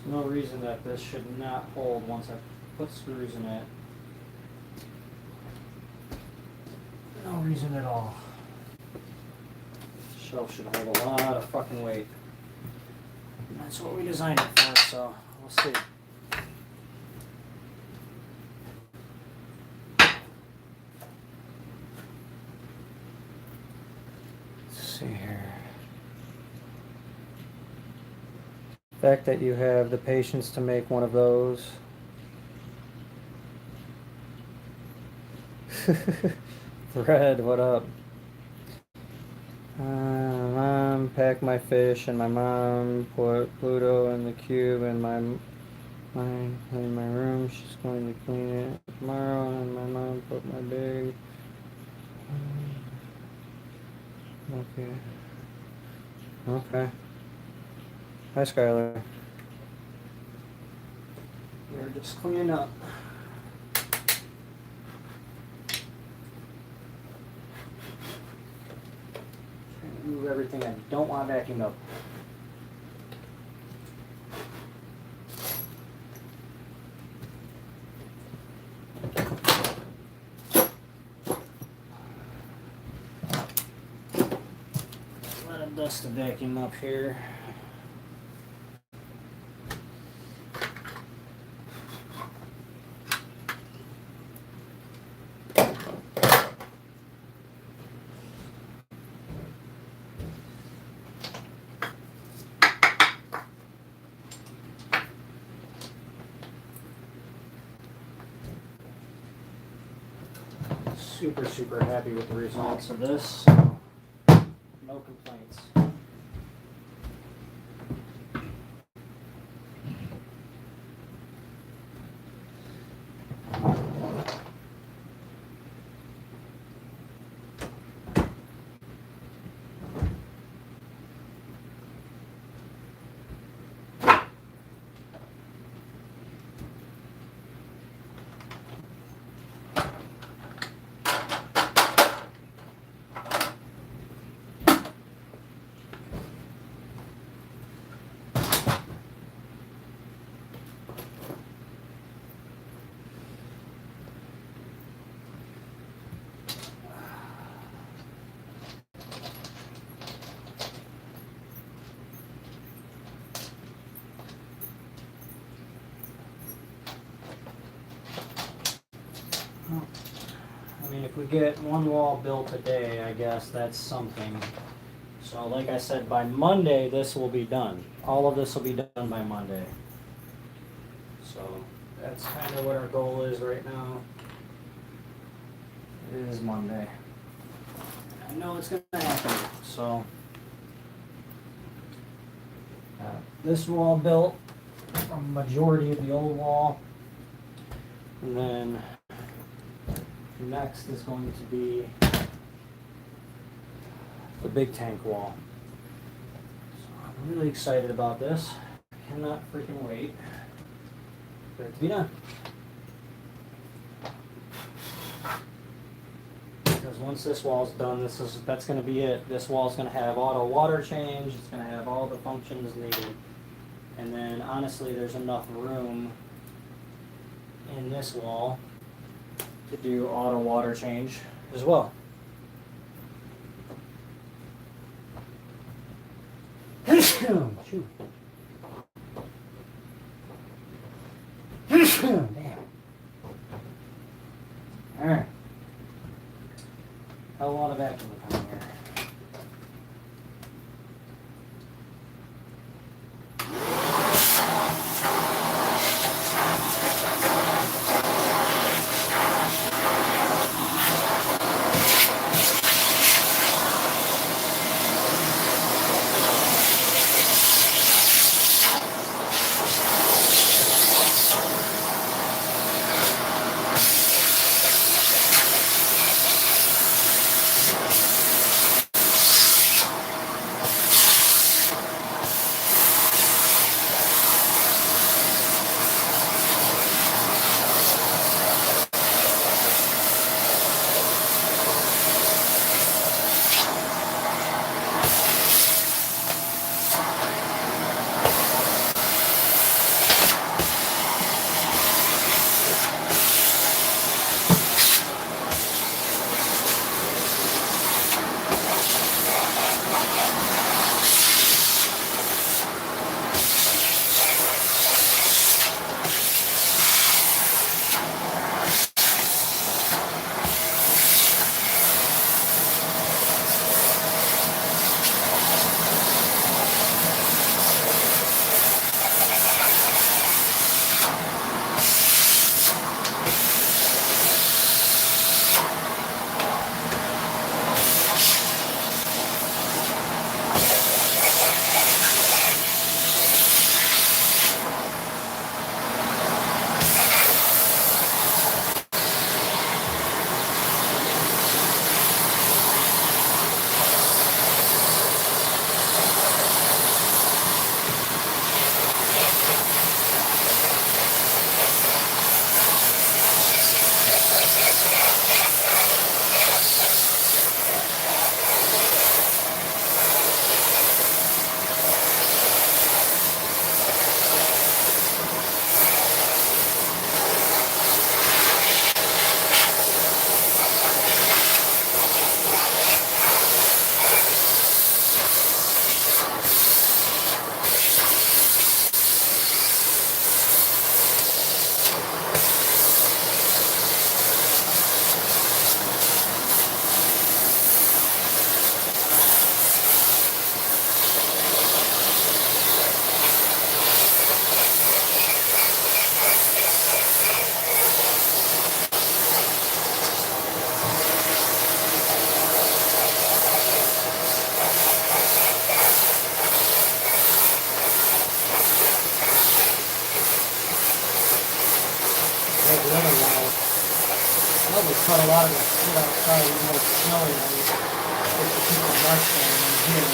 There's no reason that this should not hold once I put screws in it. No reason at all. This shelf should hold a lot of fucking weight. And that's what we designed it for, so we'll see. Let's see here. The fact that you have the patience to make one of those Thread, what up? Mom packed my fish, and my mom put Pluto in the cube, and mine clean my room. She's going to clean it tomorrow, and my mom put my bag. Okay. Okay. Hi, Skylar. We're just cleaning up. Move everything I don't want vacuumed up. Let it dust the vacuum up here. Super happy with the results of this. No complaints. I mean, if we get one wall built a day, I guess that's something. So like I said, by Monday this will be done. All of this will be done by Monday. So that's kind of what our goal is right now. It is Monday. I know it's going to happen. So this wall built, a majority of the old wall. And then next is going to be the big tank wall. So I'm really excited about this. Cannot freaking wait for it to be done. Because once this wall's done, that's going to be it. This wall's going to have auto water change. It's going to have all the functions needed. And then honestly, there's enough room in this wall to do auto water change as well. Damn. Alright. How long of vacuum coming here? weather will probably cut a lot of the shit outside, even though it's snowing, just to keep the mush going in here.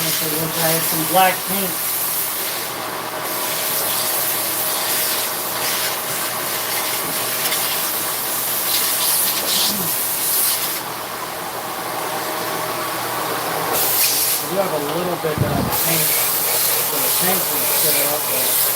I wish I had some black paint. I do have a little bit of paint, so the tank can sit up there.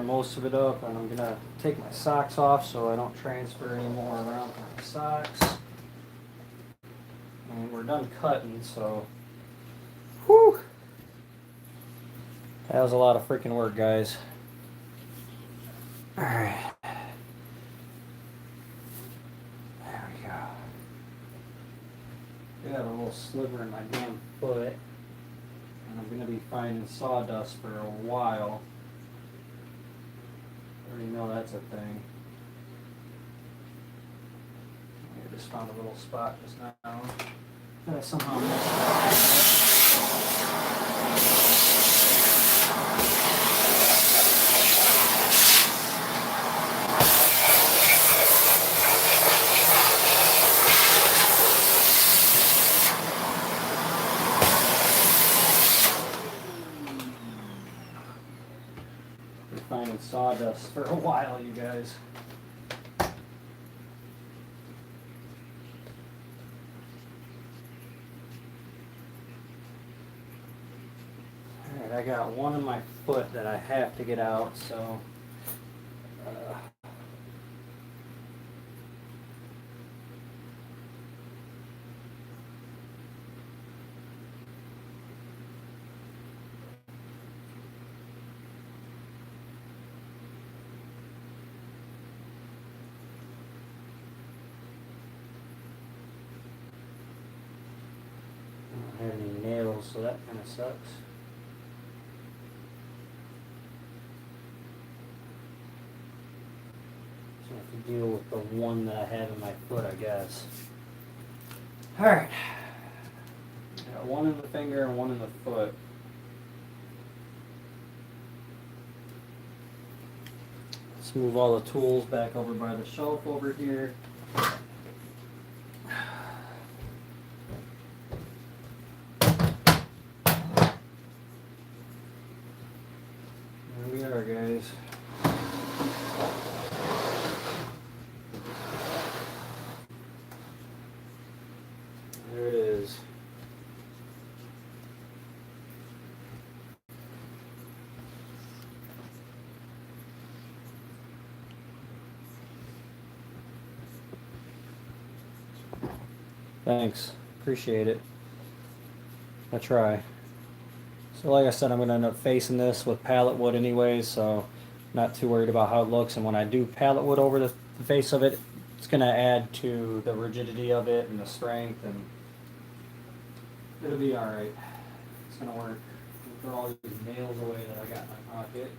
most of it up, and I'm gonna take my socks off so I don't transfer any more around my socks. And we're done cutting, so whew. That was a lot of freaking work, guys. Alright. There we go. I got a little sliver in my damn foot, and I'm gonna be finding sawdust for a while. I already know that's a thing. I just found a little spot just now that I somehow missed. Finding sawdust for a while, you guys. Alright, I got one in my foot that I have to get out, so I don't have any nails, so that kind of sucks. So I have to deal with the one that I have in my foot, I guess. Alright. Got one in the finger and one in the foot. Let's move all the tools back over by the shelf over here. There we are, guys. There it is. Thanks. Appreciate it. I try. So like I said, I'm going to end up facing this with pallet wood anyways, so not too worried about how it looks. And when I do pallet wood over the face of it, it's going to add to the rigidity of it and the strength, and it'll be alright. It's going to work. Throw all these nails away that I got in my pocket.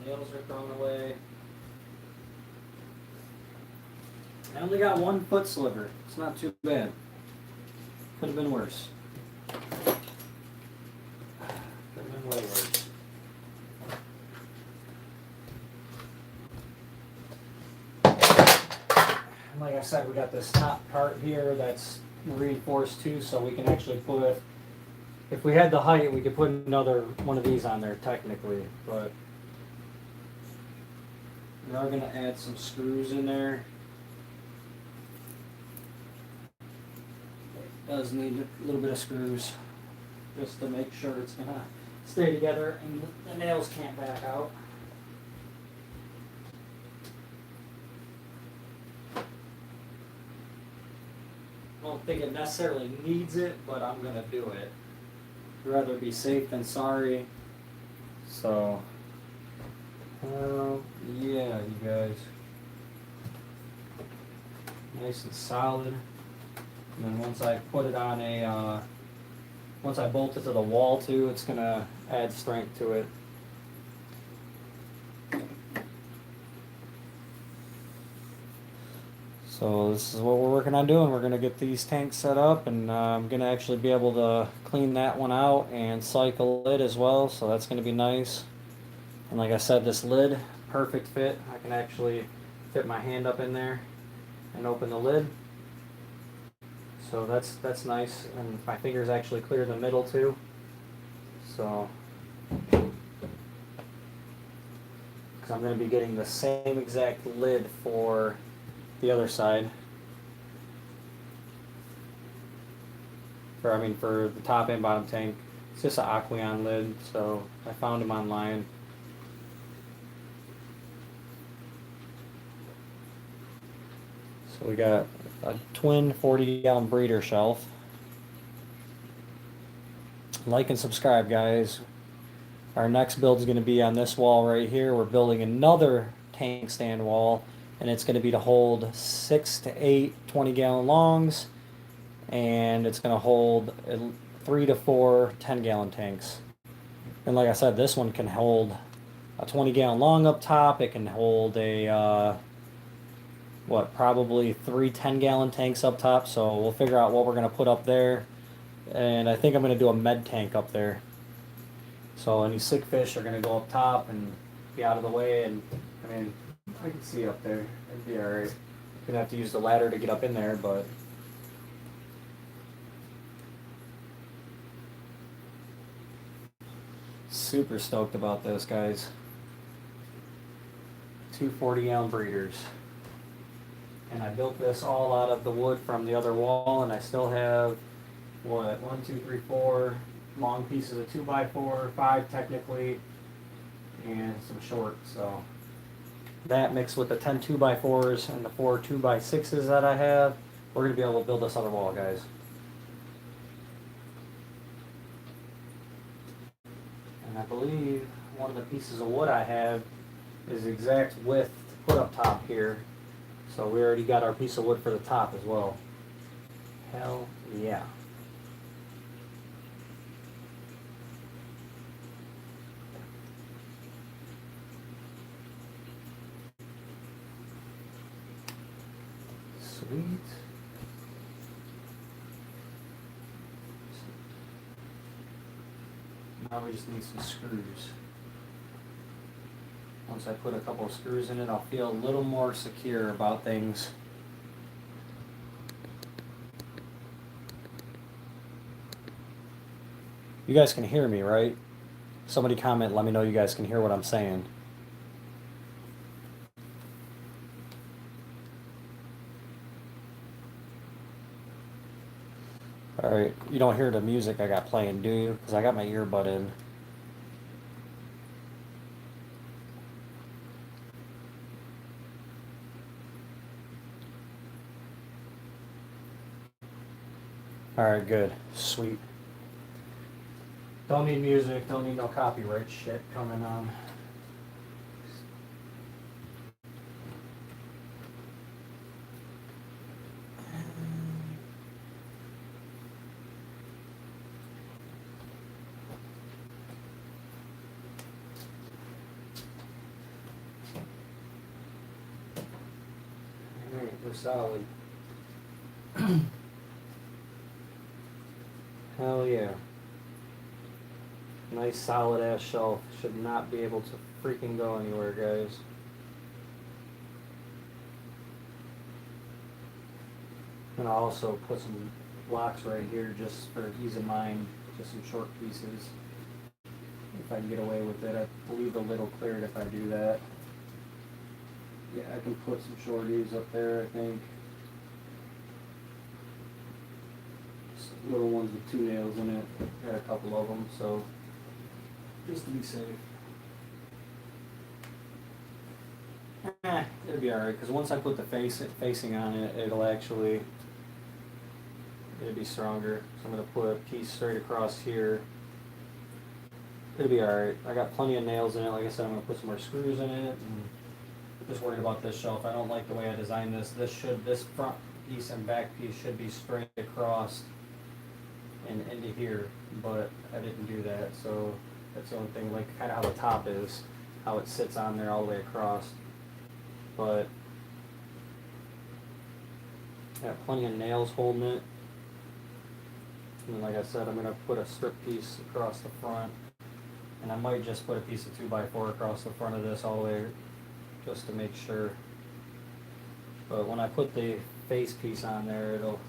The nails are thrown away. I only got one foot sliver. It's not too bad. Could have been worse. Could have been way worse. And like I said, we got this top part here that's reinforced too, so we can actually put, if we had the height, we could put another one of these on there technically, but we are going to add some screws in there. It does need a little bit of screws just to make sure it's going to stay together and the nails can't back out. I don't think it necessarily needs it, but I'm going to do it. I'd rather be safe than sorry. So, yeah, you guys. Nice and solid. And then once I put it on a, once I bolt it to the wall too, it's going to add strength to it. So this is what we're working on doing. We're going to get these tanks set up, and I'm going to actually be able to clean that one out and cycle it as well, so that's going to be nice. And like I said, this lid, perfect fit. I can actually fit my hand up in there and open the lid. So that's nice, and my fingers actually clear the middle too. So, because I'm going to be getting the same exact lid for the other side. For the top and bottom tank. It's just an Aquarium lid, so I found them online. So we got a twin 40-gallon breeder shelf. Like and subscribe, guys. Our next build is going to be on this wall right here. We're building another tank stand wall, and it's going to be to hold 6 to 8 20-gallon longs, and it's going to hold 3 to 4 10-gallon tanks. And like I said, this one can hold a 20-gallon long up top. It can hold a probably 3 10-gallon tanks up top. So we'll figure out what we're going to put up there. And I think I'm going to do a med tank up there. So any sick fish are going to go up top and be out of the way. And I mean, I can see up there. It'd be alright. You're going to have to use the ladder to get up in there, but super stoked about this, guys. 2 40-gallon breeders. And I built this all out of the wood from the other wall, and I still have, 1, 2, 3, 4 long pieces of 2x4, 5 technically, and some short. So that mixed with the 10 2x4s and the 4 2x6s that I have, we're going to be able to build this other wall, guys. And I believe one of the pieces of wood I have is the exact width to put up top here. So we already got our piece of wood for the top as well. Hell yeah. Sweet. Now we just need some screws. Once I put a couple of screws in it, I'll feel a little more secure about things. You guys can hear me, right? Somebody comment, let me know you guys can hear what I'm saying. Alright, you don't hear the music I got playing, do you? Because I got my earbud in. Alright, good. Sweet. Don't need music, don't need no copyright shit coming on. Alright, we're solid. Hell yeah. Nice solid ass shelf. Should not be able to freaking go anywhere, guys. And I'll also put some blocks right here just for ease of mind, just some short pieces. If I can get away with it, I believe the lid will clear it if I do that. Yeah, I can put some shorties up there, I think. Little ones with 2 nails in it. Got a couple of them, so just to be safe. It'll be alright, because once I put the facing on it, it'll be stronger. So I'm going to put a piece straight across here. It'll be alright. I got plenty of nails in it. Like I said, I'm going to put some more screws in it. And just worried about this shelf. I don't like the way I designed this. This front piece and back piece should be straight across and into here, but I didn't do that. So that's the only thing, like kind of how the top is, how it sits on there all the way across. But I got plenty of nails holding it. And then, like I said, I'm going to put a strip piece across the front. And I might just put a piece of 2x4 across the front of this all the way, just to make sure. But when I put the face piece on there, it'll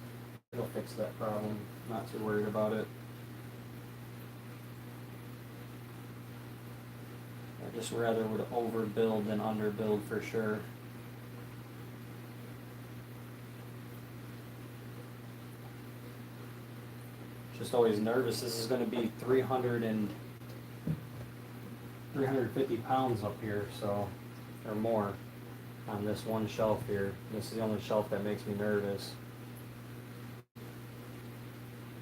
it'll fix that problem. Not too worried about it. I just rather would overbuild than underbuild for sure. Just always nervous. This is going to be 350 pounds up here, so, or more, on this one shelf here. This is the only shelf that makes me nervous.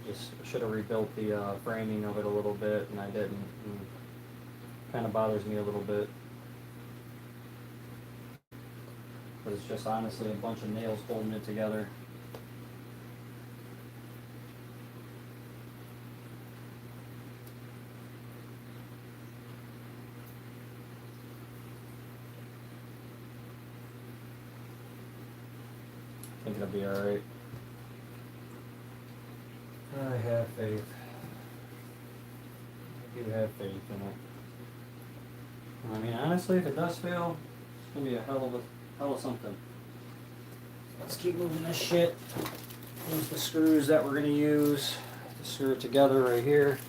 Just should have rebuilt the framing of it a little bit, and I didn't. And kind of bothers me a little bit. But it's just honestly a bunch of nails holding it together. I think it'll be alright. I have faith. I do have faith in it. I mean, honestly, if it does fail, it's gonna be a hell of something. Let's keep moving this shit. Here's the screws that we're gonna use to screw it together right here.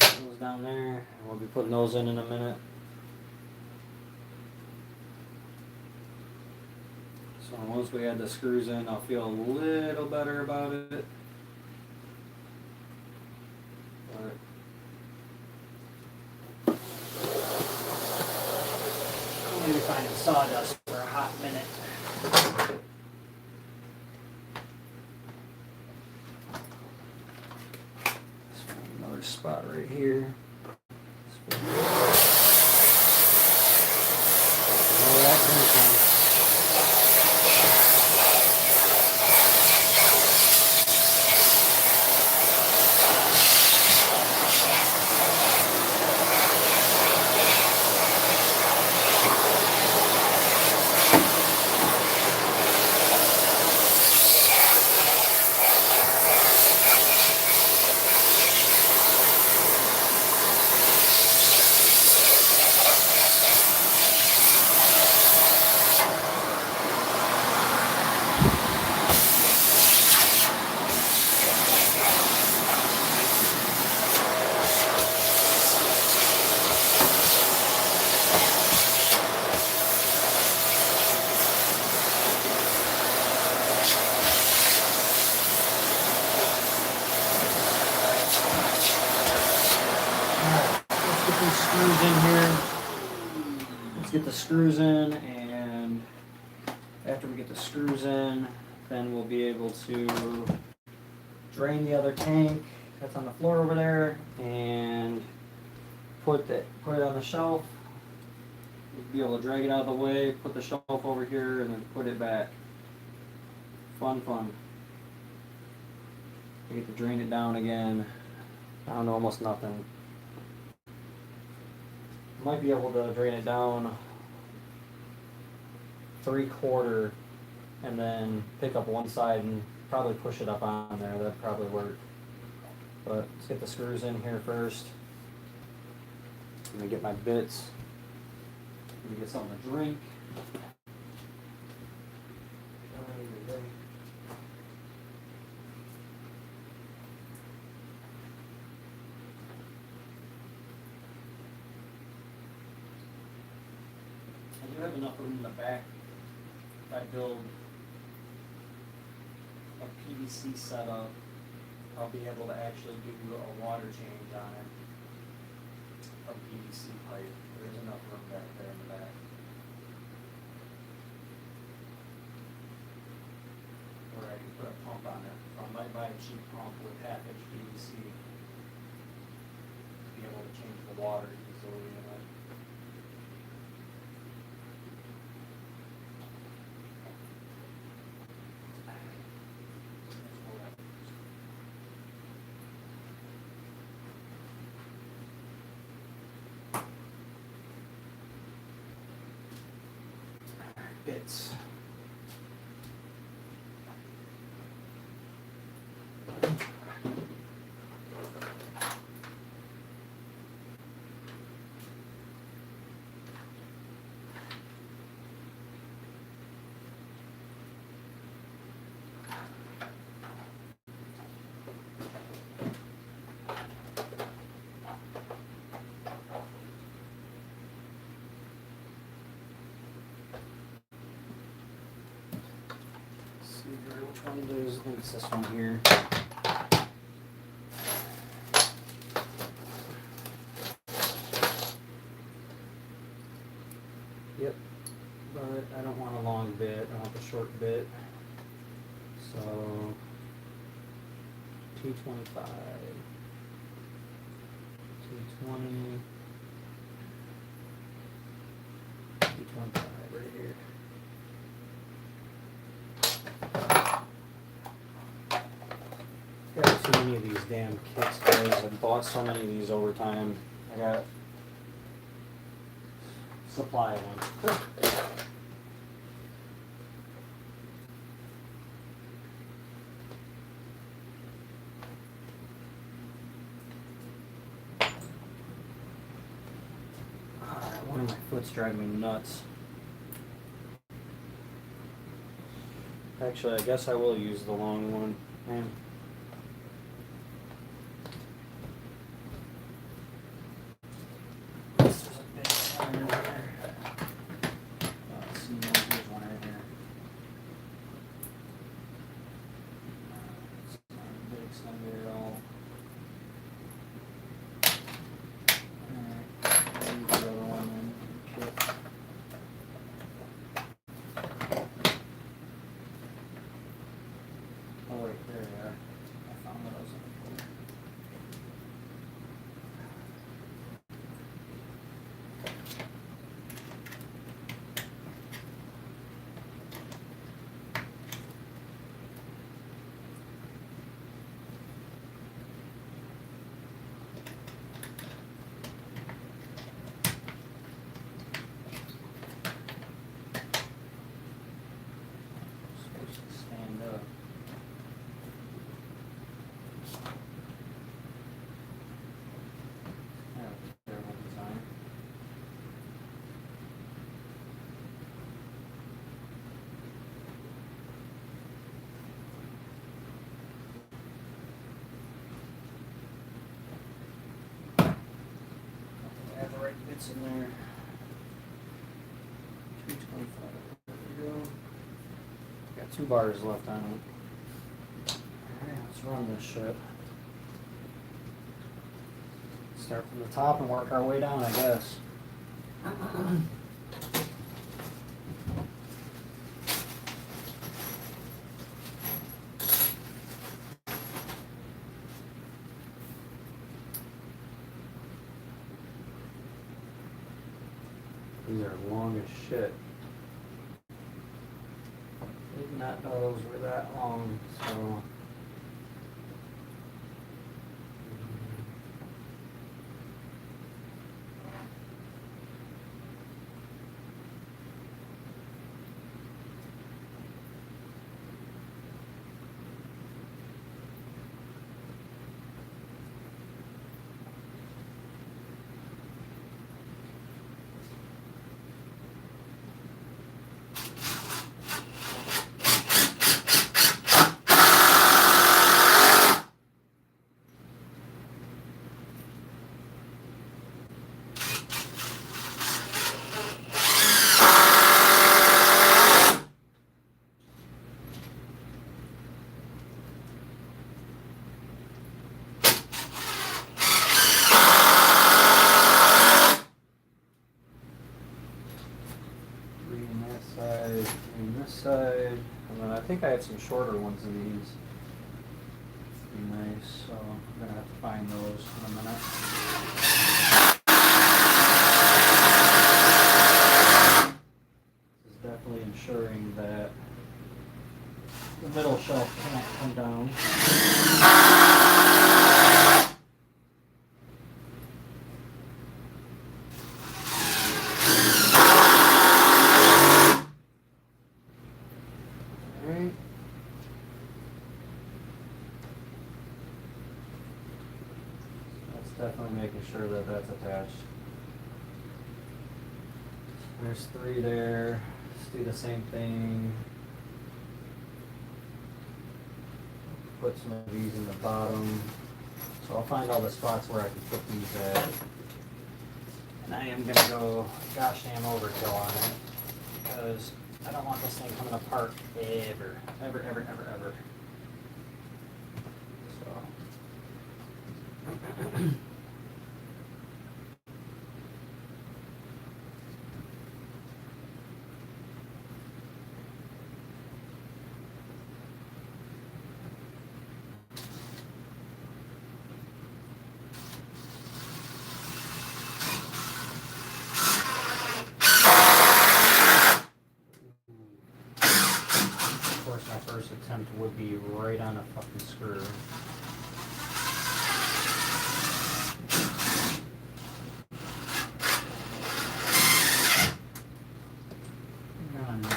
Those down there, and we'll be putting those in a minute. So once we add the screws in, I'll feel a little better about it. But maybe finding sawdust for a hot minute. Let's find another spot right here. Oh, that comes from. Screws in here. Let's get the screws in, and after we get the screws in, then we'll be able to drain the other tank that's on the floor over there and put it on the shelf. We'll be able to drag it out of the way, put the shelf over here, and then put it back. Fun. We get to drain it down again. Down to almost nothing. Might be able to drain it down 3/4 and then pick up one side and probably push it up on there. That'd probably work. But let's get the screws in here first. Let me get my bits. Let me get something to drink. I do have enough room in the back. If I build a PVC setup, I'll be able to actually do a water change on it from PVC pipe. There's enough room back there in the back. Or I can put a pump on it. I might buy a cheap pump with 1/2 inch PVC to be able to change the water easily in it. Bits. one is, I think it's this one here. Yep, but I don't want a long bit, I want the short bit. So T25, T20, T25 right here. Got too many of these damn kits, guys. I've bought so many of these over time. I got supply of them. One of my foot's driving me nuts. Actually, I guess I will use the long one. Man. There's a big slender there. Let's see, here's one right here. It's not a big slender at all. Alright, use the other one then. Kit. Oh wait, there they are. I found what I was looking for. Supposed to stand up. Terrible design. I have the right bits in there. 225. There we go. Got 2 bars left on it. Alright, let's run this shit. Start from the top and work our way down, I guess. These are long as shit. Did not know those were that long, so. Side, and then I think I have some shorter ones of these. Be nice, so I'm gonna have to find those in a minute. This is definitely ensuring that the middle shelf can't come down. Definitely making sure that that's attached. There's 3 there. Let's do the same thing. Put some of these in the bottom. So I'll find all the spots where I can put these at. And I am going to go gosh damn overkill on it because I don't want this thing coming apart ever. Ever, ever, ever, ever. So. Of course, my first attempt would be right on a fucking screw. Oh no.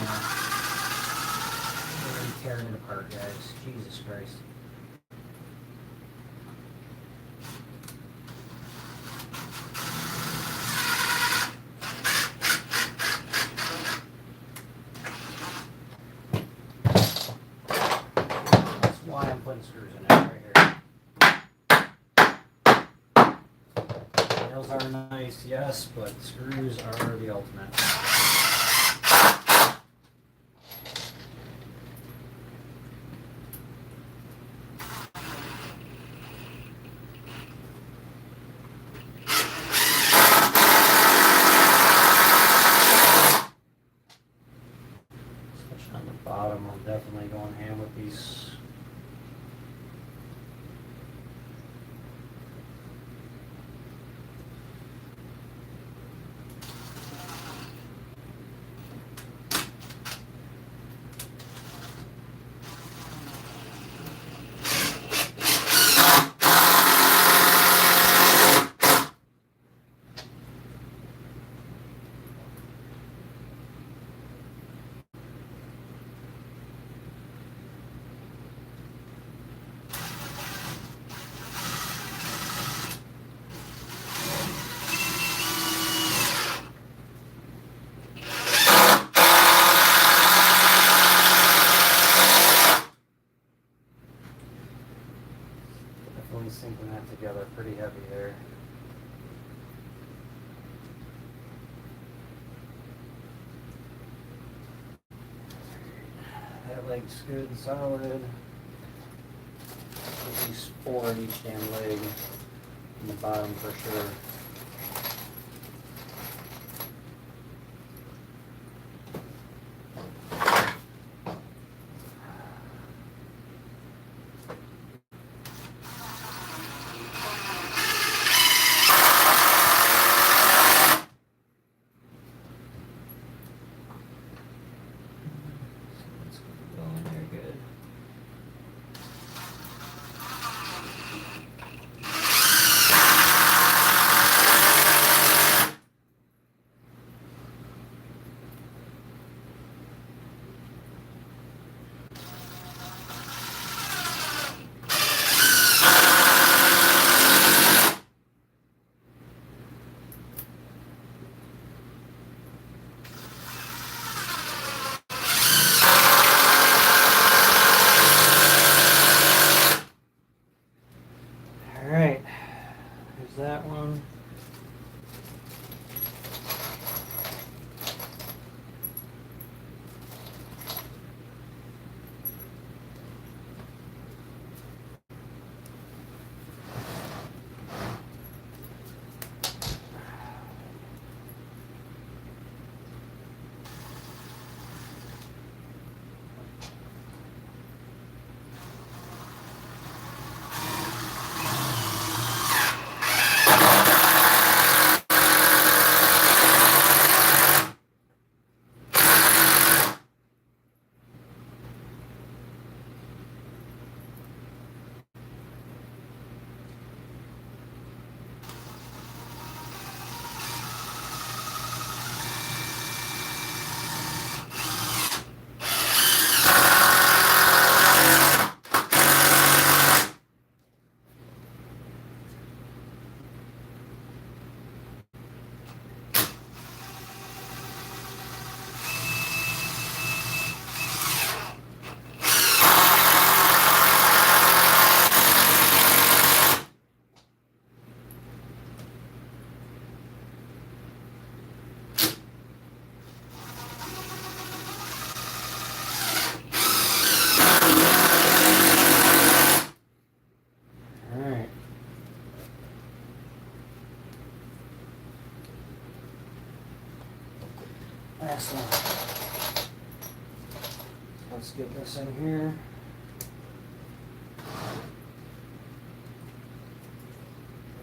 We're already tearing it apart, guys. Jesus Christ. That's why I'm putting screws in it right here. Nails are nice, yes, but screws are the ultimate. Especially on the bottom, I'm definitely going ham with these. Definitely sinking that together pretty heavy there. That leg's good and solid. At least 4 in each damn leg. In the bottom for sure. Let's go in there good. Last one. Let's get this in here.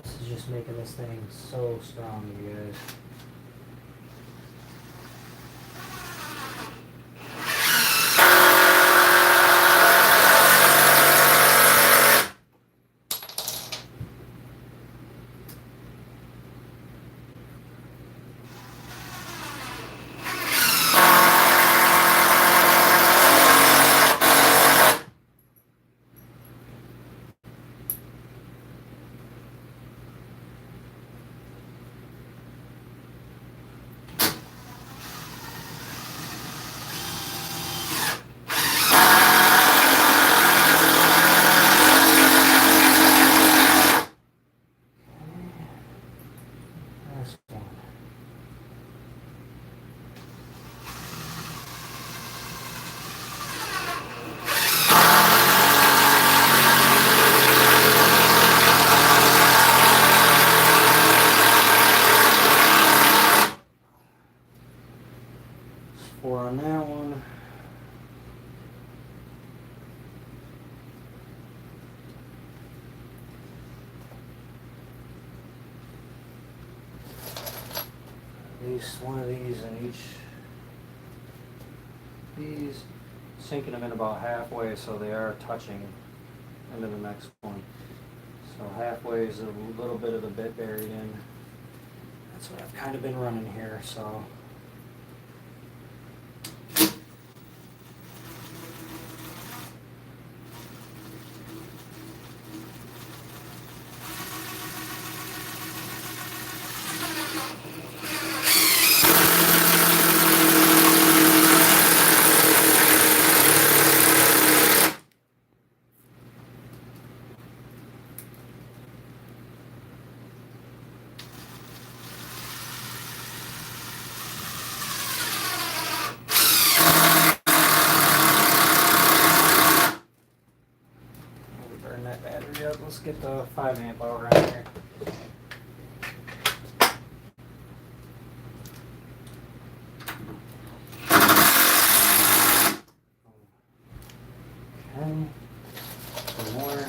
This is just making this thing so strong, you guys. Last one. Four on that one. At least one of these in each. These, sinking them in about halfway so they are touching into the next one. So halfway is a little bit of the bit buried in. That's what I've kind of been running here, so. Burn that battery up. Let's get the 5 amp hour on here. Okay, some more.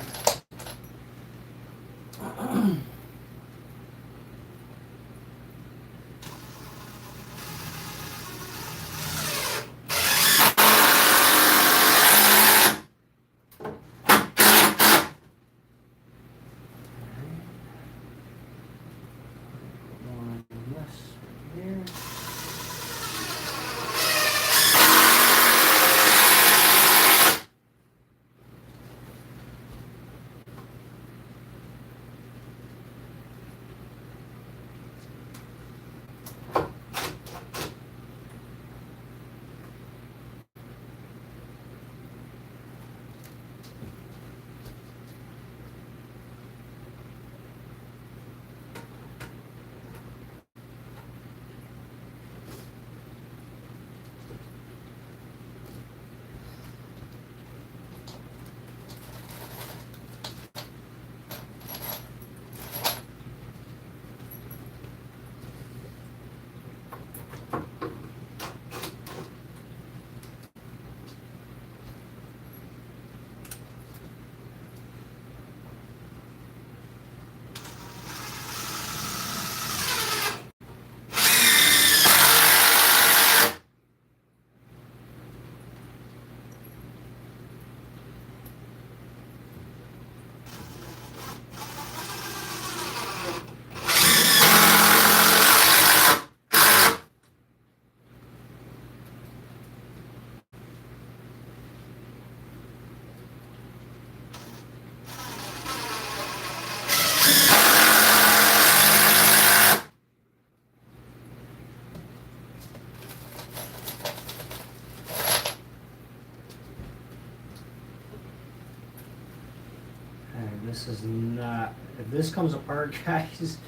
This is not, if this comes apart, guys,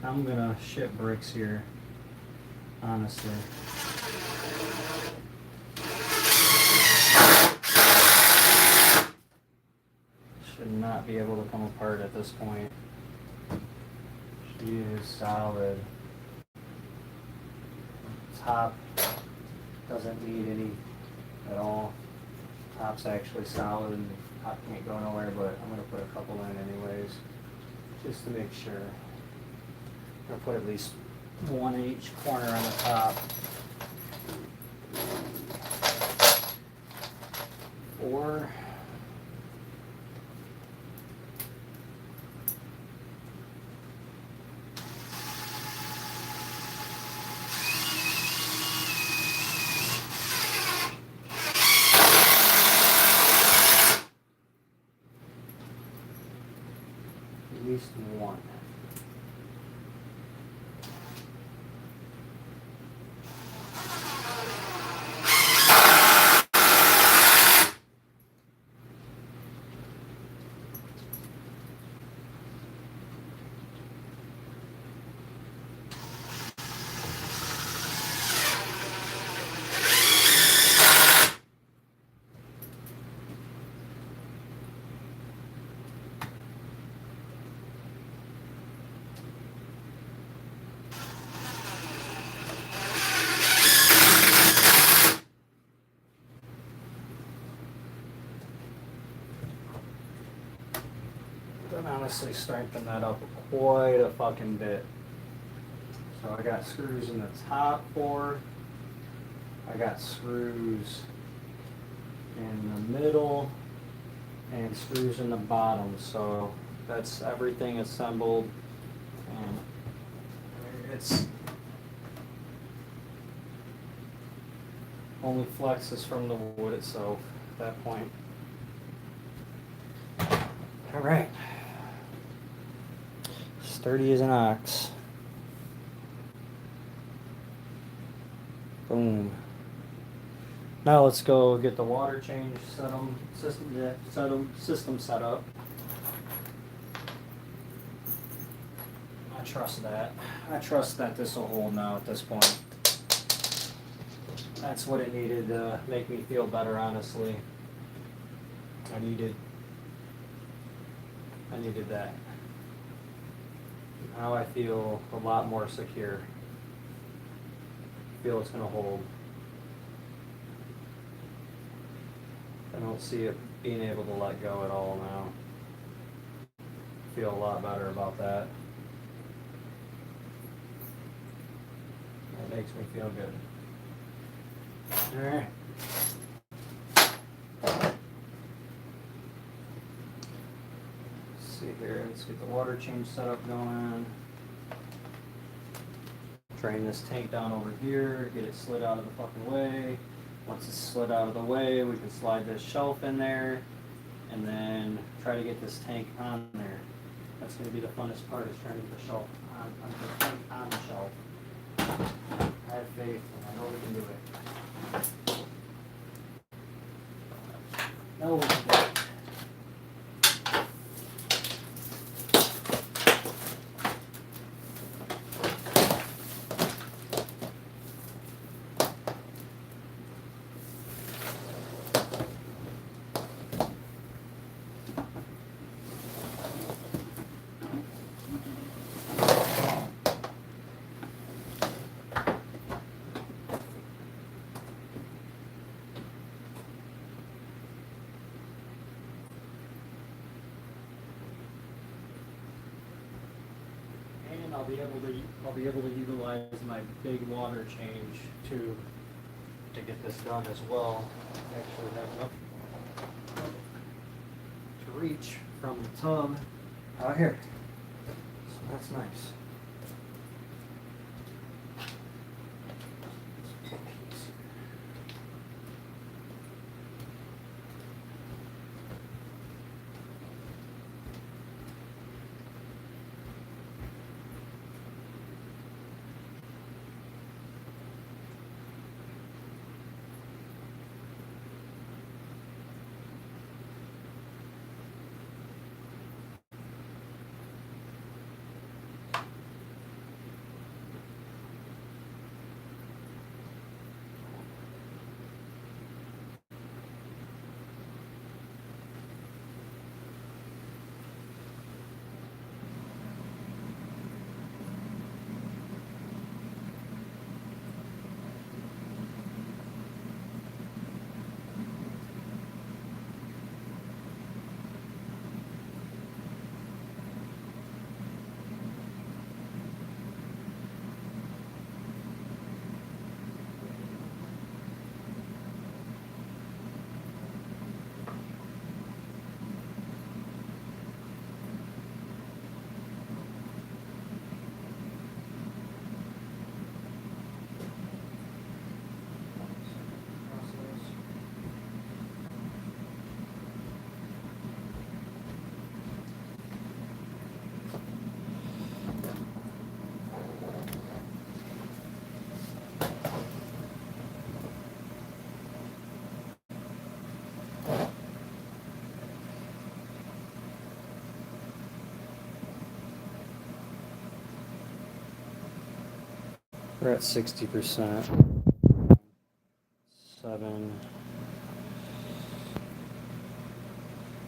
I'm gonna shit bricks here, honestly. Should not be able to come apart at this point. She is solid. Top Doesn't need any at all. Top's actually solid and top can't go nowhere, but I'm gonna put a couple in anyways, just to make sure. I'm gonna put at least one in each corner on the top. 4. At least 1. That honestly strengthened that up quite a fucking bit. So I got screws in the top 4. I got screws in the middle and screws in the bottom. So that's everything assembled, and it's only flexes from the wood itself at that point. All right. Sturdy as an ox. Boom. Now let's go get the water change system set up. I trust that. I trust that this will hold now at this point. That's what it needed to make me feel better, honestly. I needed that. Now I feel a lot more secure. I feel it's going to hold. I don't see it being able to let go at all now. I feel a lot better about that. That makes me feel good. Alright. See here, let's get the water change setup going. Drain this tank down over here, get it slid out of the fucking way. Once it's slid out of the way, we can slide this shelf in there and then try to get this tank on there. That's going to be the funnest part, is trying to get the shelf on the tank on the shelf. I have faith and I know we can do it. No, we can do it. I'll be able to utilize my big water change to get this done as well. Actually have enough to reach from the tub out here. So that's nice. We're at 60%. 7.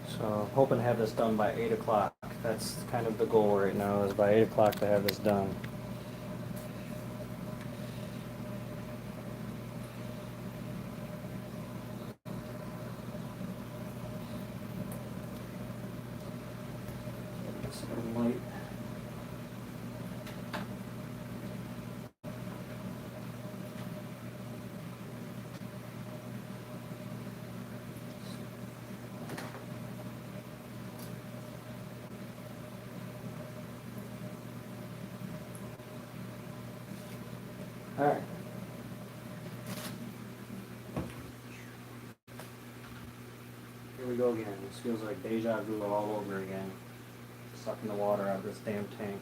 So hoping to have this done by 8 o'clock. That's kind of the goal right now, is by 8 o'clock to have this done. Light. All right. Here we go again. This feels like deja vu all over again. Sucking the water out of this damn tank.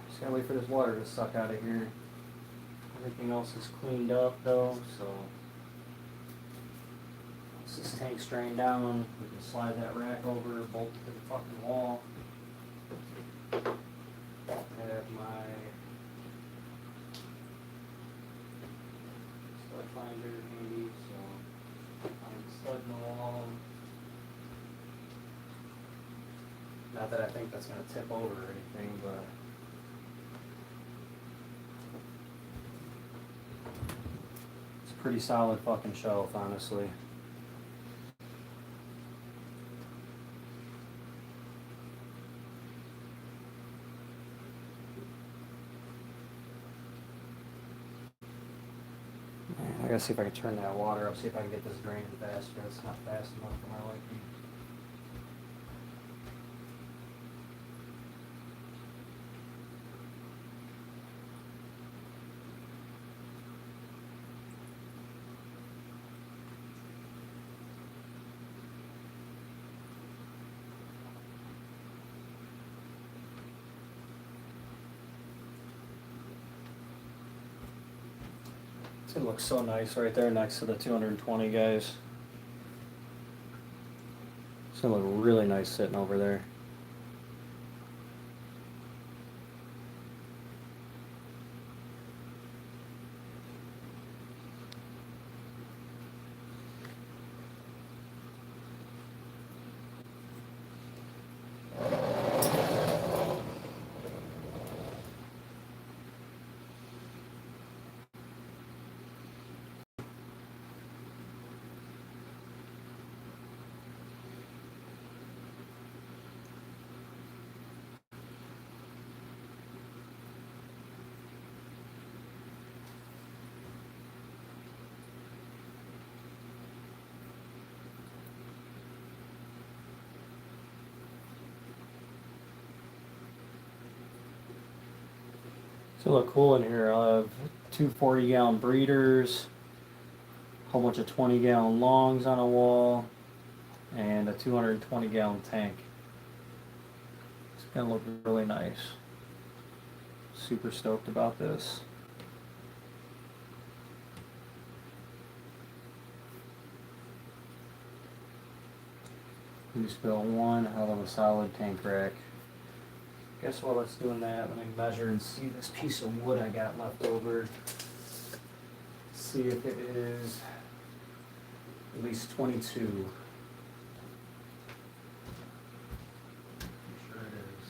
Just gotta wait for this water to suck out of here. Everything else is cleaned up though, so once this tank's drained down, we can slide that rack over, bolt it to the fucking wall. Have my stud finder handy, so I'm studding the wall. Not that I think that's gonna tip over or anything, but it's a pretty solid fucking shelf, honestly. I gotta see if I can turn that water up, see if I can get this draining faster. It's not fast enough for my liking. It's gonna look so nice right there next to the 220, guys. It's gonna look really nice sitting over there. It's gonna look cool in here. I'll have two 40-gallon breeders, a whole bunch of 20-gallon longs on a wall, and a 220-gallon tank. It's gonna look really nice. Super stoked about this. We just built one hell of a solid tank rack. Guess while it's doing that, let me measure and see this piece of wood I got left over. See if it is at least 22. Sure it is.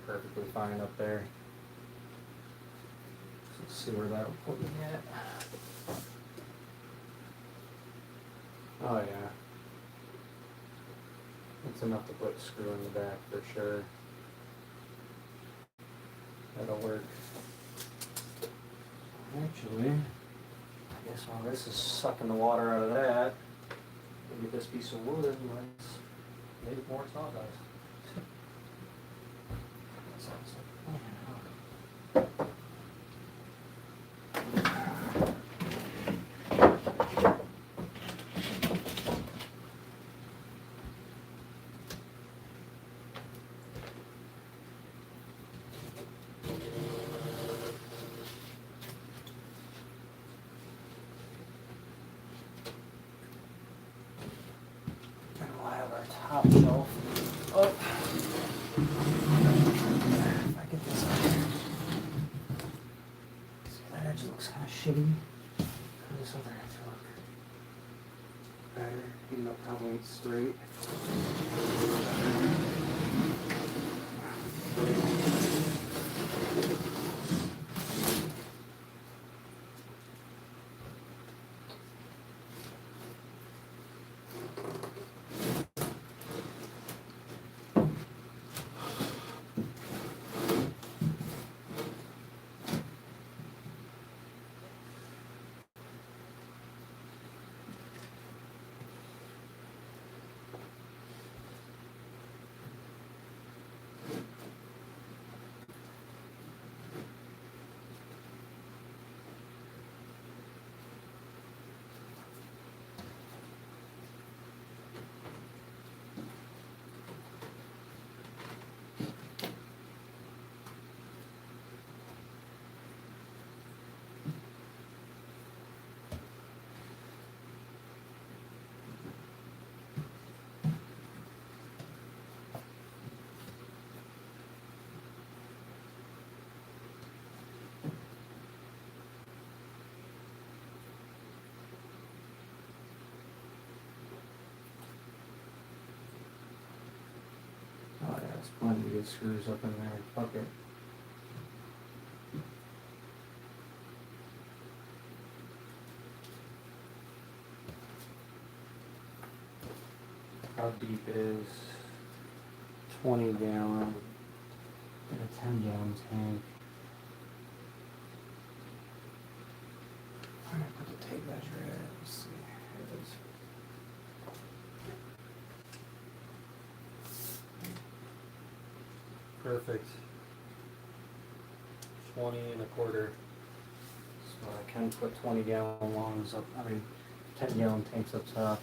perfectly fine up there. So let's see where that will put me at. Oh yeah. It's enough to put a screw in the back for sure. That'll work. Actually, I guess while this is sucking the water out of that, we'll get this piece of wood and let's make more sawdust. That sounds like a plan, huh? And we'll have our top shelf up. If I get this on here. See, that edge looks kind of shitty. This other edge look better, even though it probably ain't straight. Oh yeah, there's plenty of good screws up in there. Fuck it. How deep is 20 gallon in a 10-gallon tank? I'm gonna put the tape measure in. Let's see. Here it is. Perfect. 20 and a quarter. So I can put 20-gallon longs up, 10-gallon tanks up top.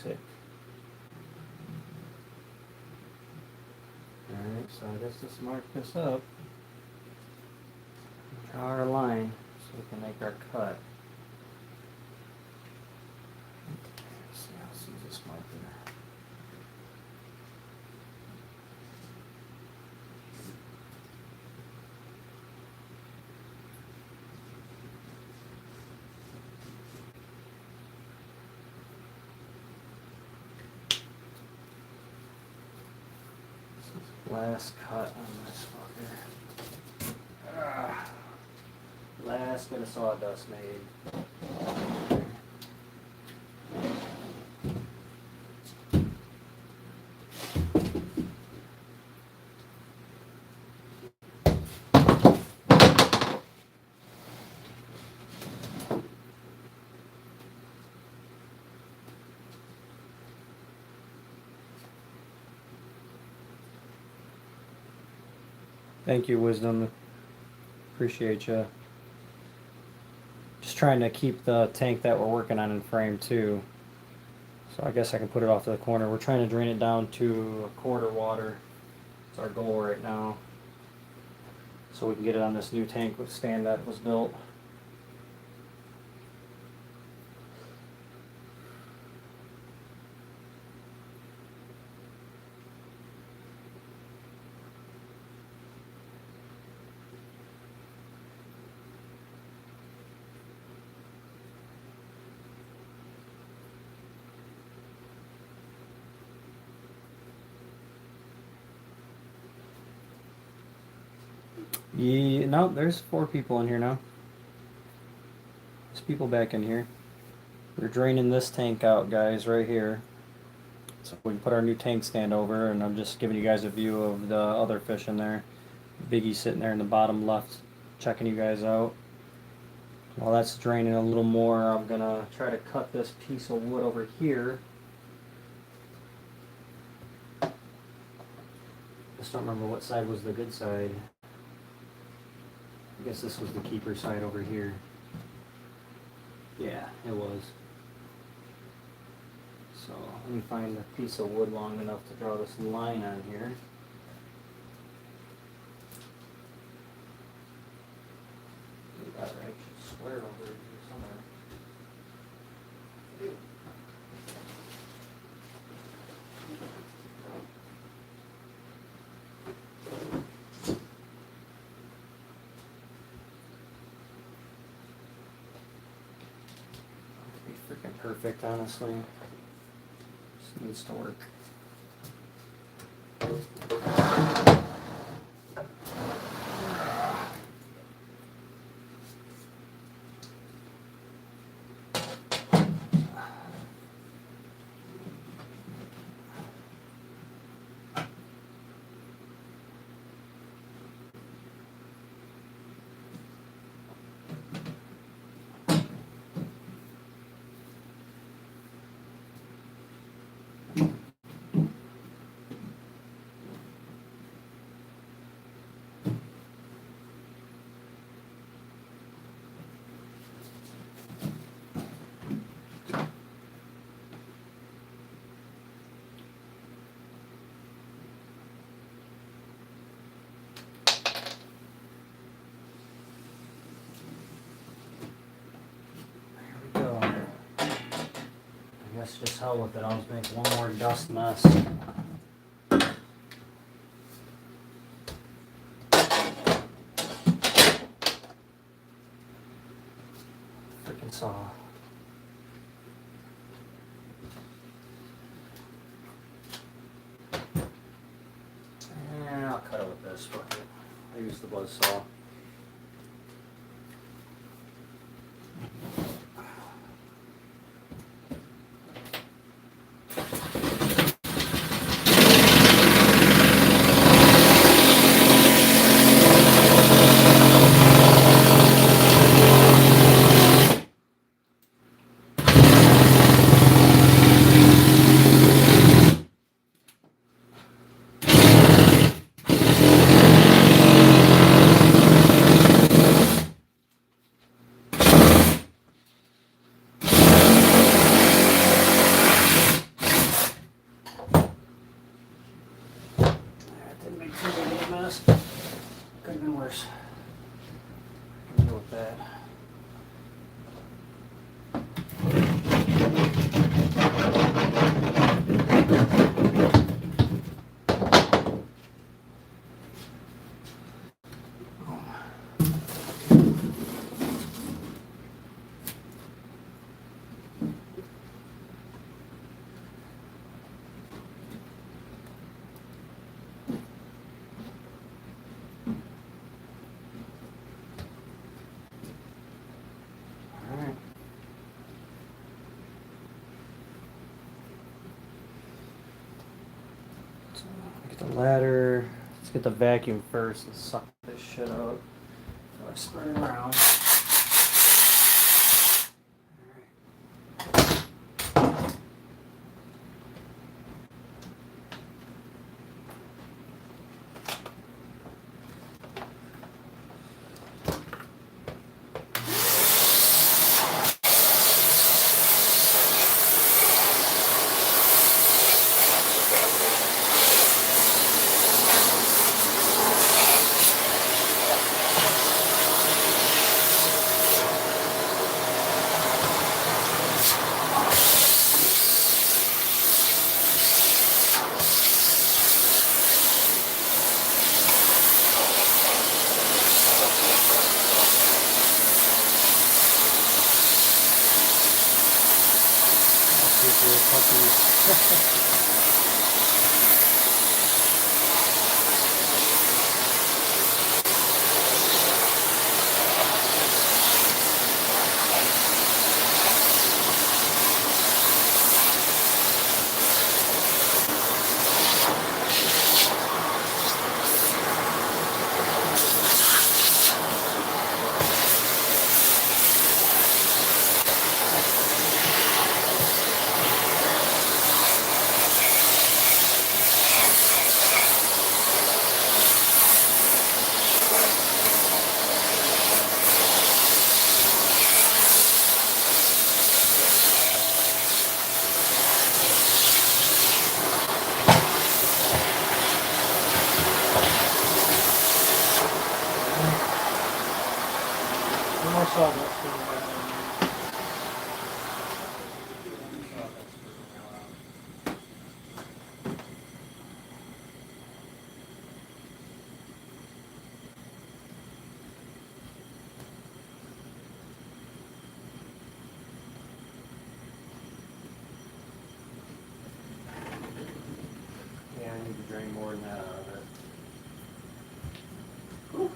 Sick. Alright, so I guess let's mark this up. Draw our line so we can make our cut. Let's see how to use this marker. Last cut on this fucker. Last bit of sawdust made. Thank you, Wisdom. Appreciate you. Just trying to keep the tank that we're working on in frame too. So I guess I can put it off to the corner. We're trying to drain it down to a quarter water. It's our goal right now. So we can get it on this new tank stand that was built. Yeah, no, there's 4 people in here now. There's people back in here. We're draining this tank out, guys, right here. So we can put our new tank stand over, and I'm just giving you guys a view of the other fish in there. Biggie's sitting there in the bottom left, checking you guys out. While that's draining a little more, I'm gonna try to cut this piece of wood over here. Just don't remember what side was the good side. I guess this was the keeper side over here. Yeah, it was. So let me find a piece of wood long enough to draw this line on here. Got it right square over here somewhere. Be freaking perfect, honestly. Just needs to work. Guess just hell with it. I'll just make one more dust mess. Freaking saw. And I'll cut it with this. Fuck it. I use the buzz saw. Could have been worse. Deal with that. Get the ladder. Let's get the vacuum first and suck this shit out. Before I spread it around. sawdust in there. Yeah, I need to drain more than that out of it. Whew.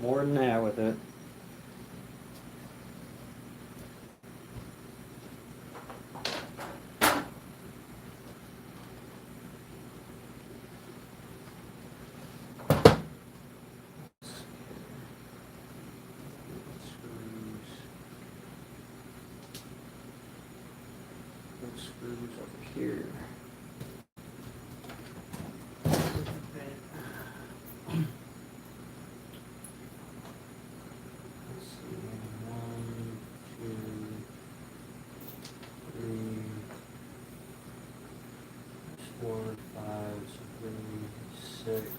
More than that with it. Screws over here. Let's see, 1, 2, 3, 4, 5, 6.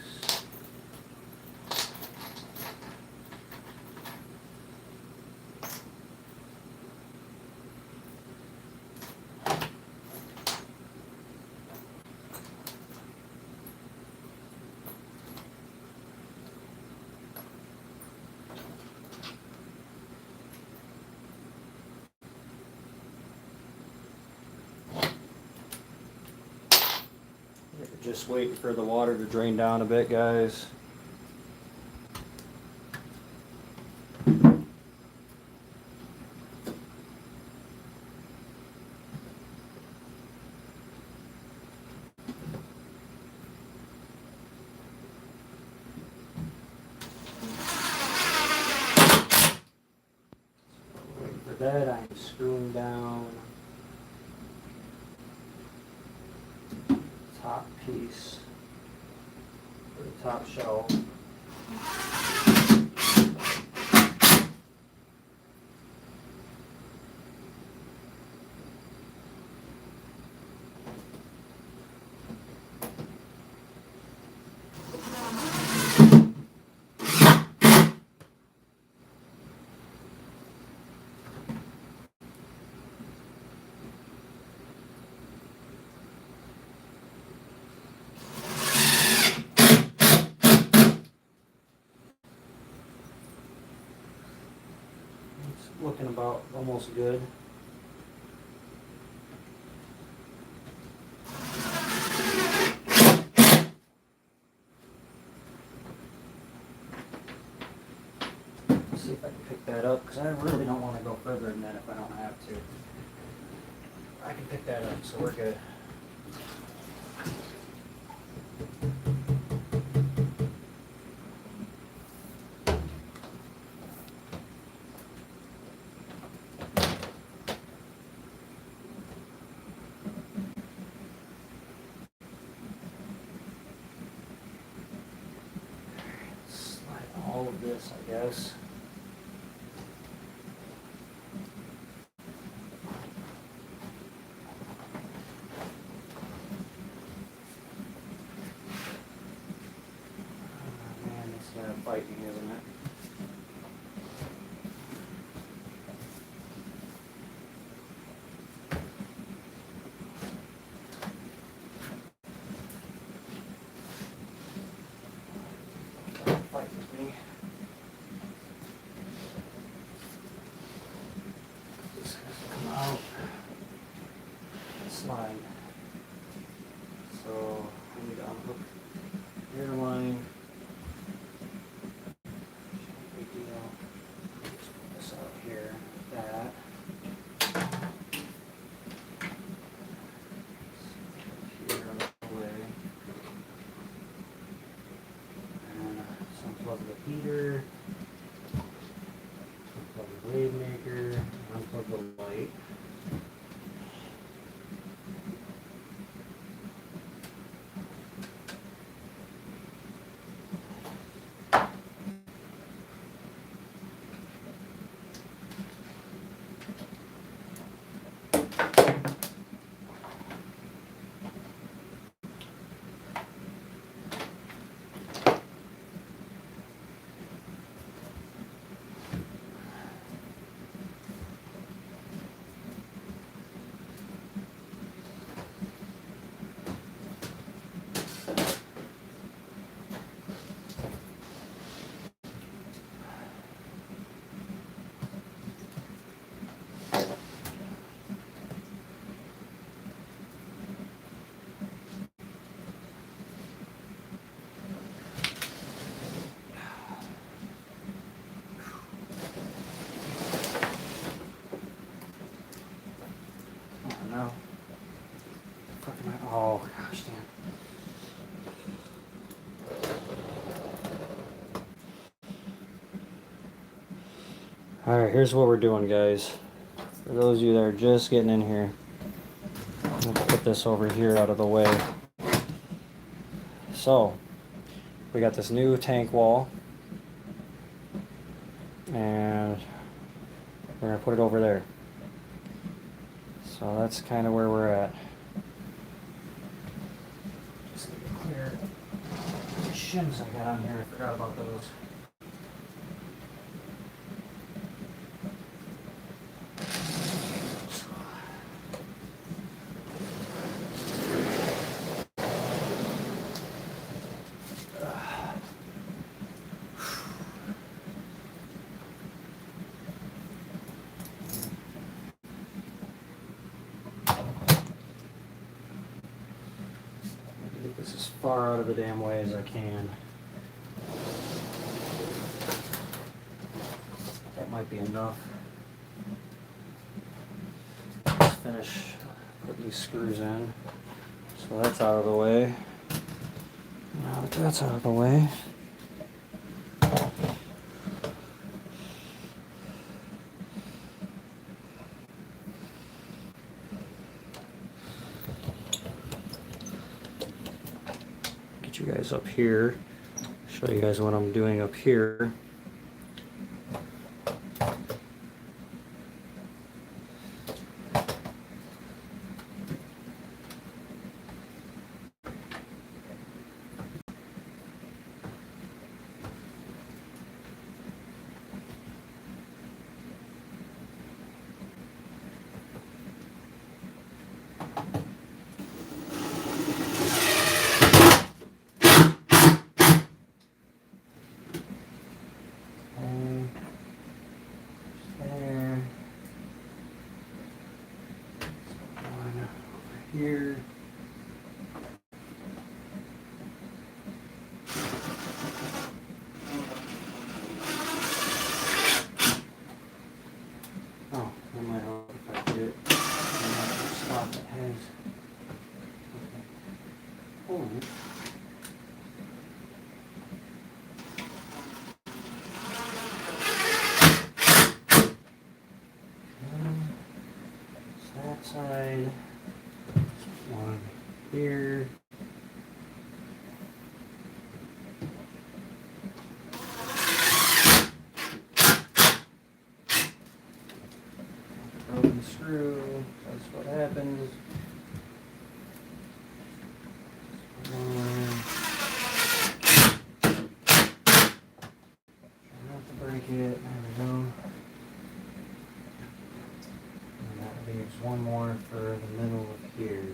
Just waiting for the water to drain down a bit, guys. Waiting for that, I'm screwing down top piece for the top shelf. It's looking about almost good. Let's see if I can pick that up, because I really don't want to go further than that if I don't have to. I can pick that up, so we're good. Slide all of this, I guess. Man, it's fighting, isn't it? Fight with me. This has to come out and slide. So I need to unhook the airline. Big deal. Just put this out here. That. Here on the way. And unplug the heater. Unplug the blade maker. Unplug the light. Alright, here's what we're doing, guys. For those of you that are just getting in here, I'll put this over here out of the way. So, we got this new tank wall, and we're going to put it over there. So that's kind of where we're at. Just need to clear the shims I got on here. I forgot about those. Get this as far out of the damn way as I can. That might be enough. Let's finish putting these screws in. So that's out of the way. Now that that's out of the way, get you guys up here, show you guys what I'm doing up here. Here. Oh, that might help if I get it. Stop it has. Okay. Hold it. That side. One here. Broken screw. That's what happens. Try not to break it. There we go. And that leaves one more for the middle of here.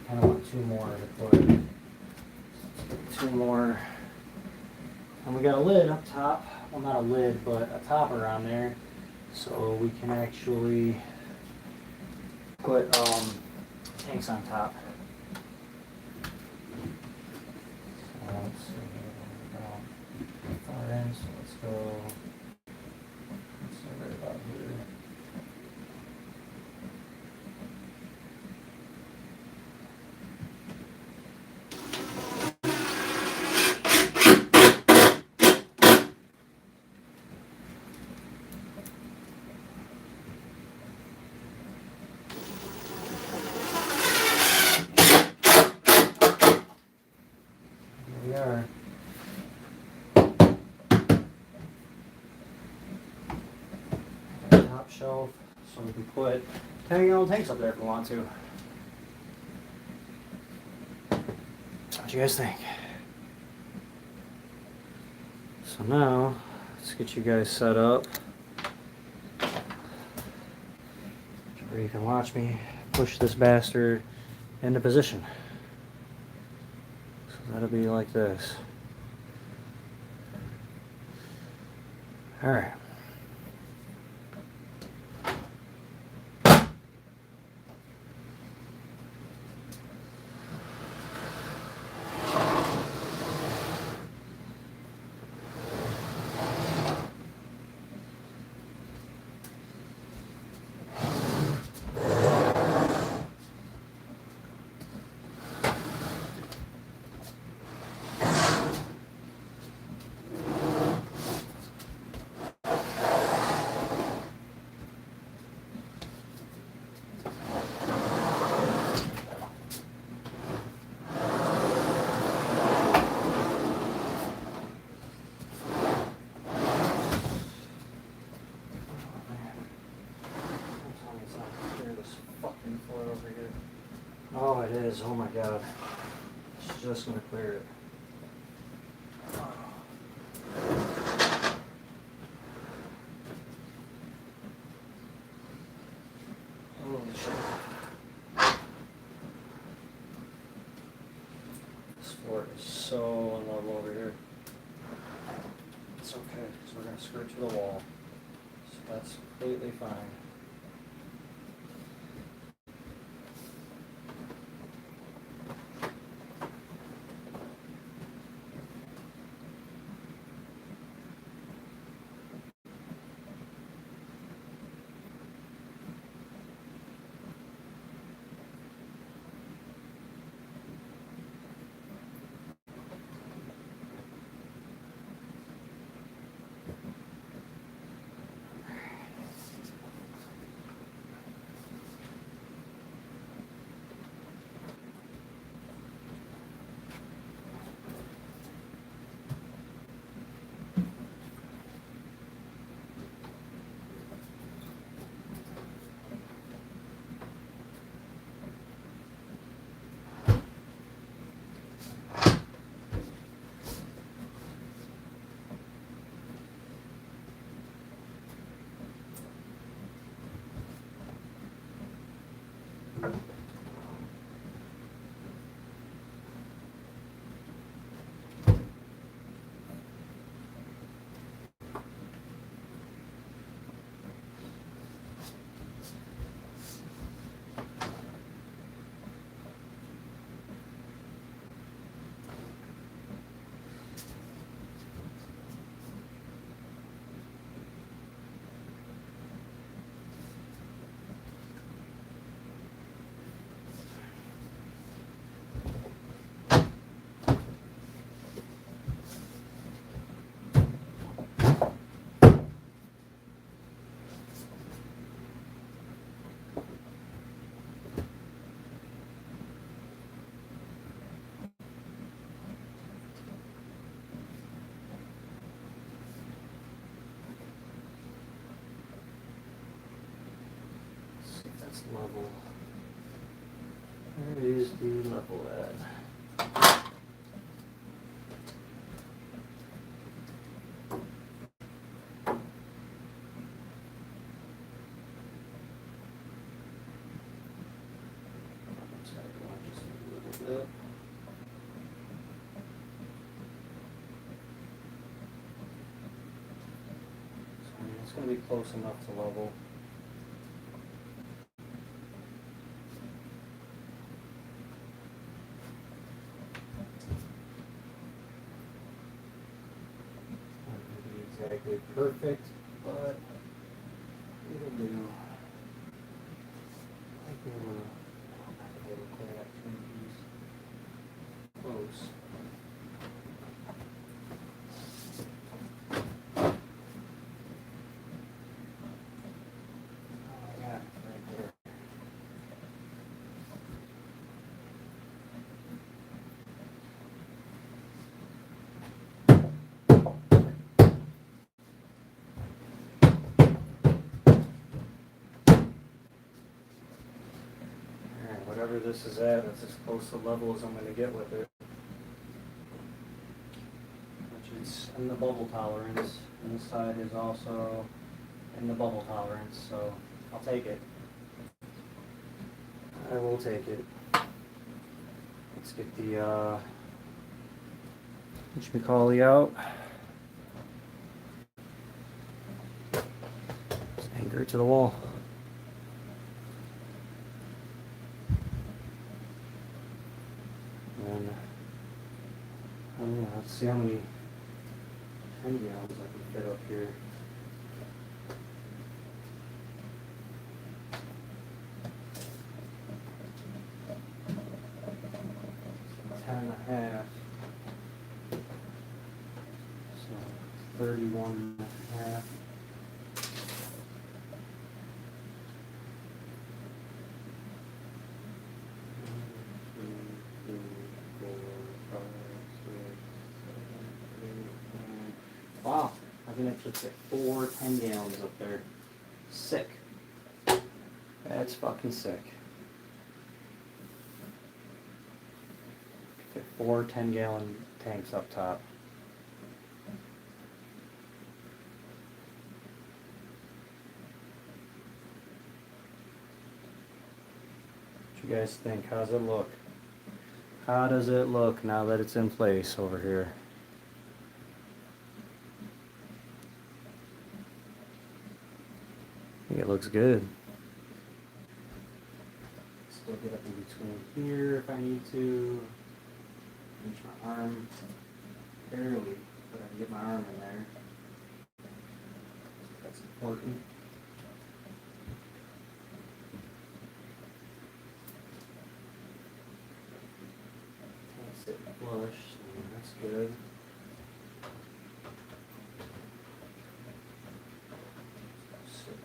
I want two more to put. Two more. And we got a lid up top. Well, not a lid, but a topper on there. So we can actually put tanks on top. So let's see. Far in, so let's go. Let's see right about here. Top shelf, so we can put 10-gallon tanks up there if we want to. What do you guys think? So now, let's get you guys set up where you can watch me push this bastard into position. So that'll be like this. All right. is. Oh my god. It's just gonna clear it. Holy shit. This floor is so unlevel over here. It's okay, because we're going to screw it to the wall. So that's completely fine. That's level. Where is the level at? Sorry, just a little bit. So, I mean, it's going to be close enough to level. Exactly perfect, but it'll do. I think we were able to clear that trim piece close. Oh my god, right there. Whatever this is at, that's as close to level as I'm going to get with it. Which is in the bubble tolerance. And this side is also in the bubble tolerance, so I'll take it. I will take it. Let's get the whatchamacallit out. Just anchor it to the wall. And let's see how many 10 gallons I can fit up here. So 10.5. So 31.5. Wow, I can actually fit 4 10 gallons up there. Sick. That's fucking sick. 4 10-gallon tanks up top. What you guys think? How's it look? How does it look now that it's in place over here? I think it looks good. Still get up in between here if I need to. Reach my arm barely, but I can get my arm in there. That's important. Sit flush, so that's good. Sit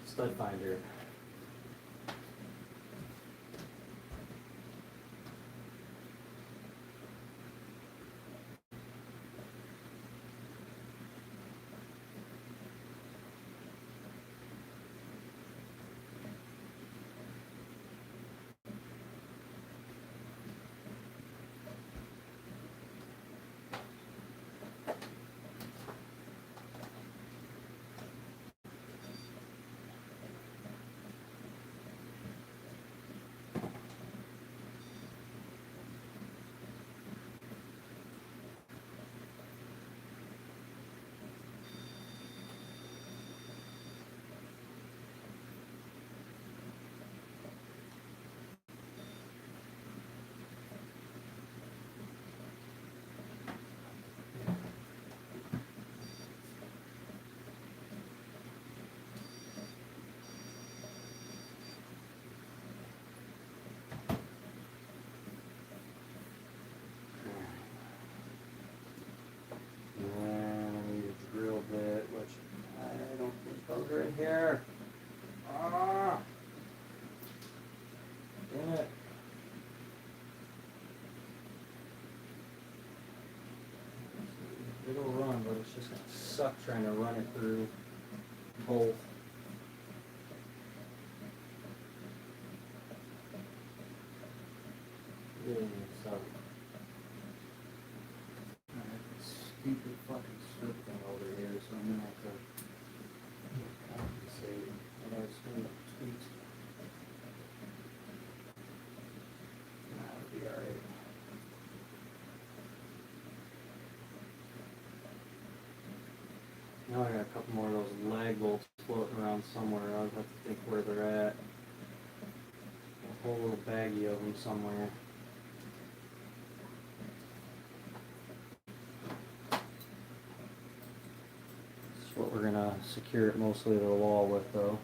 just stud finder. Right here. Ah, damn it. It'll run, but it's just gonna suck trying to run it through both. Really suck. Stupid fucking strip thing over here, so I'm gonna have to compensate. I know it's gonna tweak. That'll be alright. Now I got a couple more of those lag bolts floating around somewhere. I'll have to think where they're at. A whole little baggie of them somewhere. This is what we're gonna secure it mostly to the wall with, though.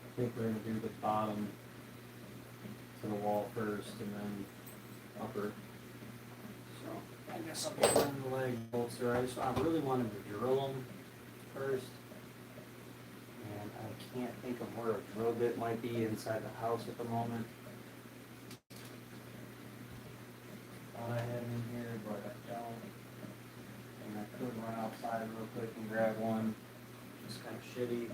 I think we're going to do the bottom to the wall first and then upper. So I guess I'll get on the leg bolts there. I really wanted to drill them first. And I can't think of where a drill bit might be inside the house at the moment. Thought I had them in here, but I don't. And I could run outside real quick and grab one. It's kind of shitty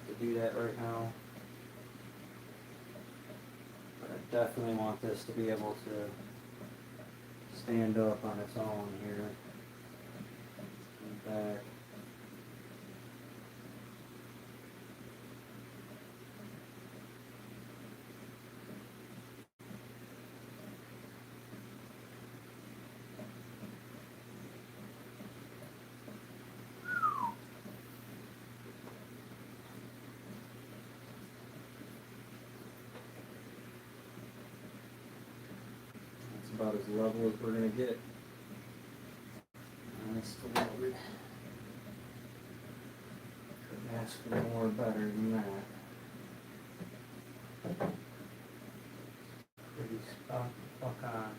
to do that right now, but I definitely want this to be able to stand up on its own here and back. about as level as we're gonna get. Nice to load. Couldn't ask for more better than that. Pretty spot fuck on.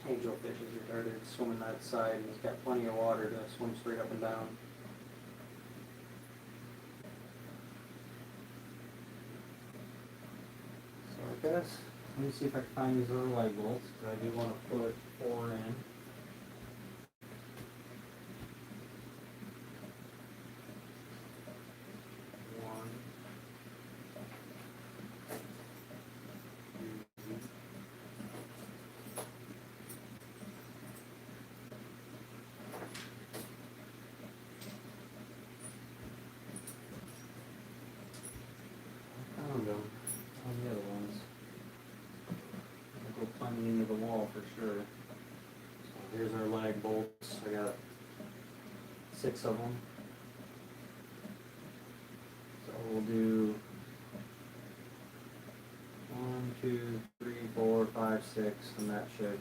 Angelfish is retarded swimming that side, and he's got plenty of water to swim straight up and down. So I guess, let me see if I can find these other leg bolts, because I do want to put 4 in. One. Found them. On the other ones. I'll go plumb into the wall for sure. So here's our lag bolts. I got 6 of them. So we'll do 1, 2, 3, 4, 5, 6, and that should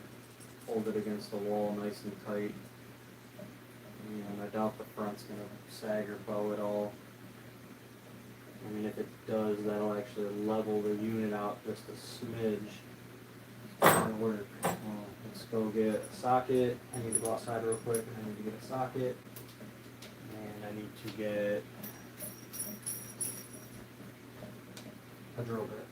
hold it against the wall nice and tight. And I doubt the front's gonna sag or bow at all. I mean, if it does, that'll actually level the unit out just a smidge. That'll work. Let's go get a socket. I need to go outside real quick, and I need to get a socket. And I need to get a drill bit.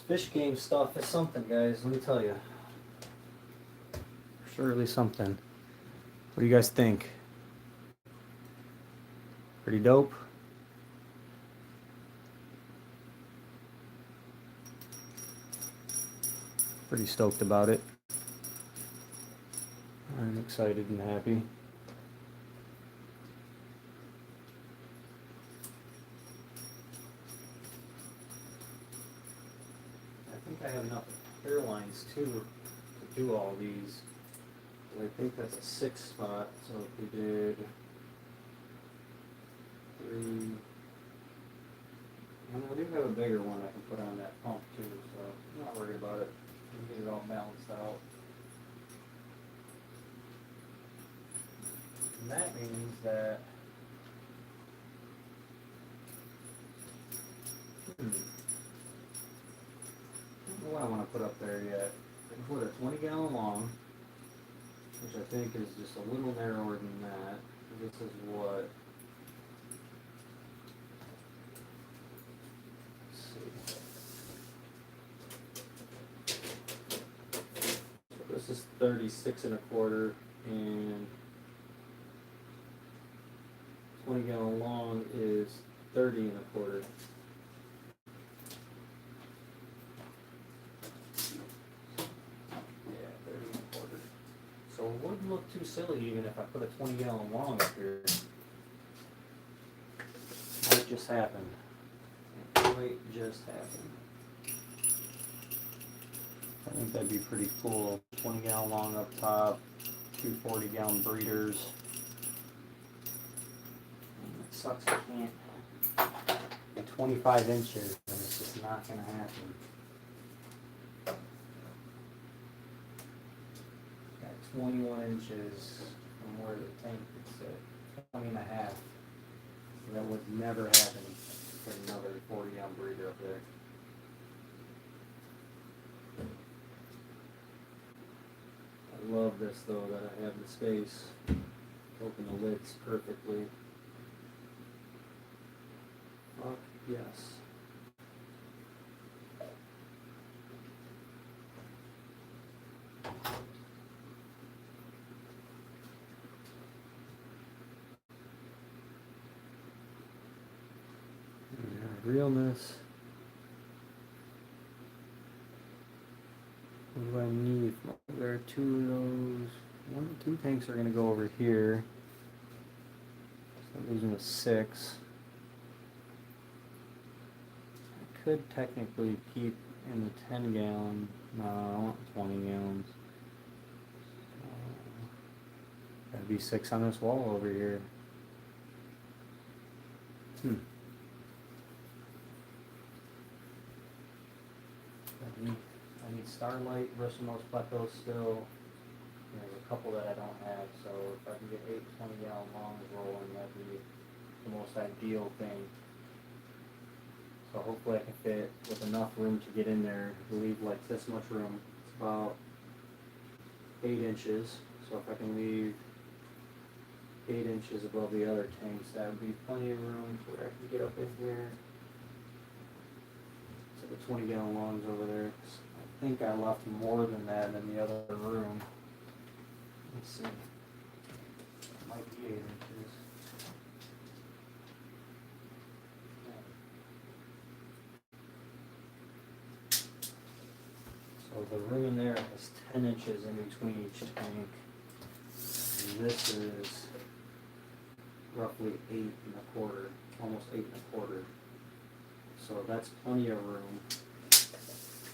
Fish game stuff is something, guys, let me tell you. Surely something. What do you guys think? Pretty dope? Pretty stoked about it. I'm excited and happy. I have enough hairlines too to do all these. I think that's a 6 spot, so if we did 3, and I do have a bigger one I can put on that pump too, so I'm not worried about it. We can get it all balanced out. And that means that I don't know what I want to put up there yet. I can put a 20-gallon long, which I think is just a little narrower than that. This is what? Let's see. So this is 36 1/4, and 20-gallon long is 30 1/4. So it wouldn't look too silly even if I put a 20-gallon long up here. Might just happen. It might just happen. I think that'd be pretty cool. 20-gallon long up top, 2 40-gallon breeders. And it sucks I can't. At 25 inches, and it's just not gonna happen. 21 inches from where the tank is at 20 1/2. So that would never happen for another 40-gallon breeder up there. I love this though, that I have the space to open the lids perfectly. Yes. Realness. What do I need? There are two of those. 2 tanks are going to go over here. So I'm losing a 6. I could technically keep in the 10 gallon. No, I want 20 gallons. That'd be 6 on this wall over here. I need Starlight, Bristlenose, Plecos still. There's a couple that I don't have, so if I can get 8 20-gallon longs rolling, that'd be the most ideal thing. So hopefully I can fit with enough room to get in there. I believe like this much room. It's about 8 inches. So if I can leave 8 inches above the other tanks, that would be plenty of room where I can get up in here. So the 20-gallon longs over there. I think I left more than that in the other room. Let's see. It might be 8 inches. So the room in there has 10 inches in between each tank. And this is roughly 8 1/4, almost 8 1/4. So that's plenty of room.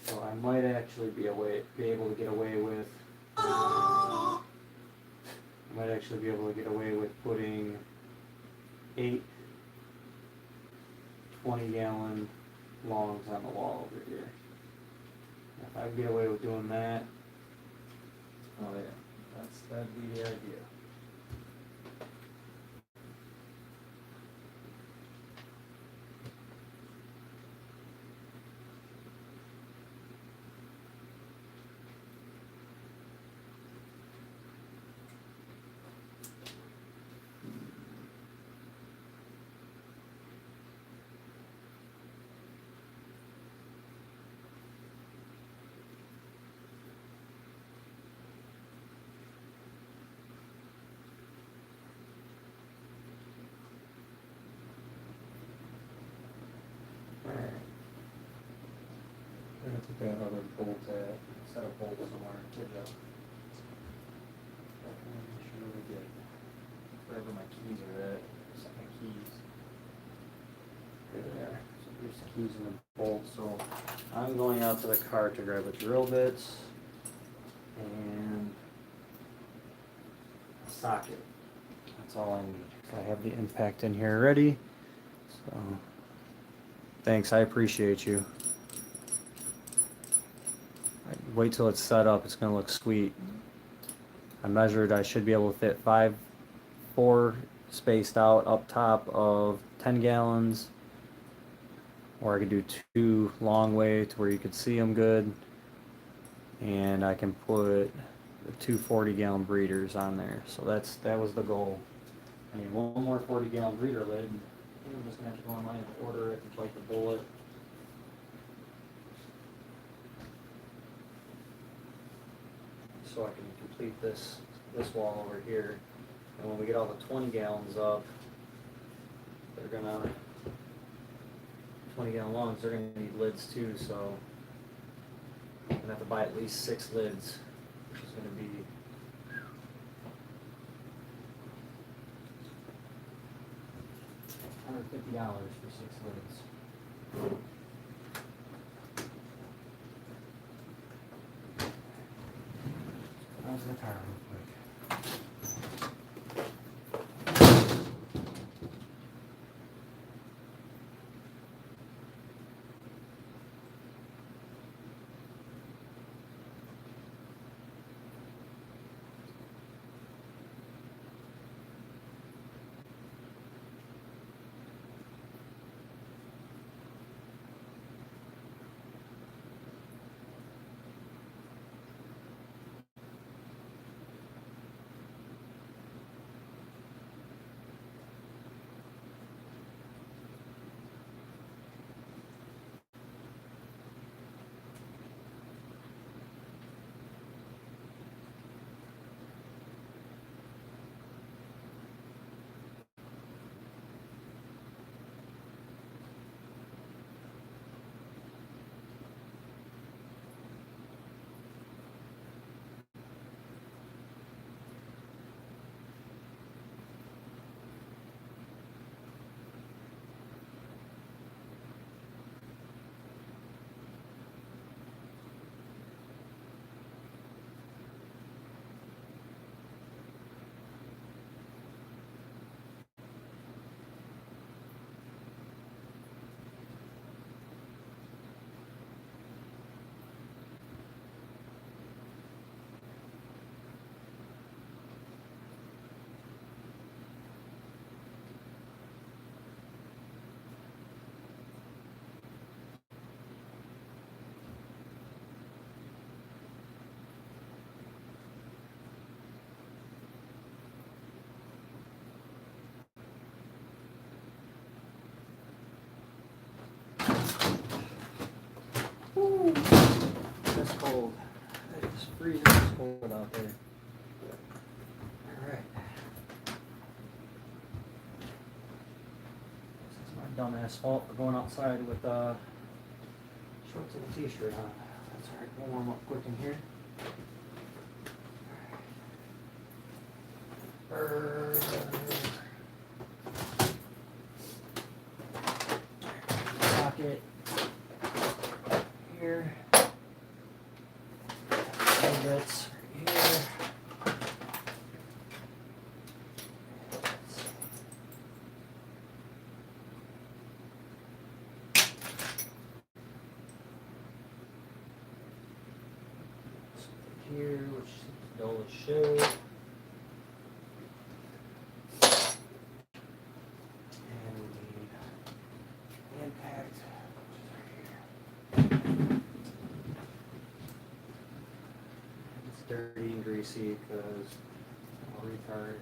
So I might actually be able to get away with. I might actually be able to get away with putting 8 20-gallon longs on the wall over here. If I get away with doing that, oh yeah, that'd be the idea. I'm gonna put that other bolt set of bolts somewhere. Good job. Make sure we get wherever my keys are at. Set my keys. Right there. So here's the keys and the bolts. So I'm going out to the car to grab the drill bits and a socket. That's all I need. I have the impact in here already. So thanks, I appreciate you. Wait till it's set up, it's gonna look sweet. I measured, I should be able to fit 4 spaced out up top of 10 gallons, or I could do 2 long way to where you could see them good, and I can put the 2 40-gallon breeders on there. So that was the goal. I need one more 40-gallon breeder lid. I think I'm just gonna have to go online and order it and bite the bullet. So I can complete this wall over here. And when we get all the 20 gallons up, they're gonna 20-gallon longs, they're gonna need lids too, so I'm gonna have to buy at least 6 lids, which is gonna be $150 for 6 lids. How's the car real quick? freezing it's cold out there. Alright. This is my dumbass fault for going outside with shorts and a t-shirt on. That's alright, we'll warm up quick in here. Socket here. Bits right here. Here, which seems dull as shit. And we need impact, which is right here. It's dirty and greasy because I'm a retard.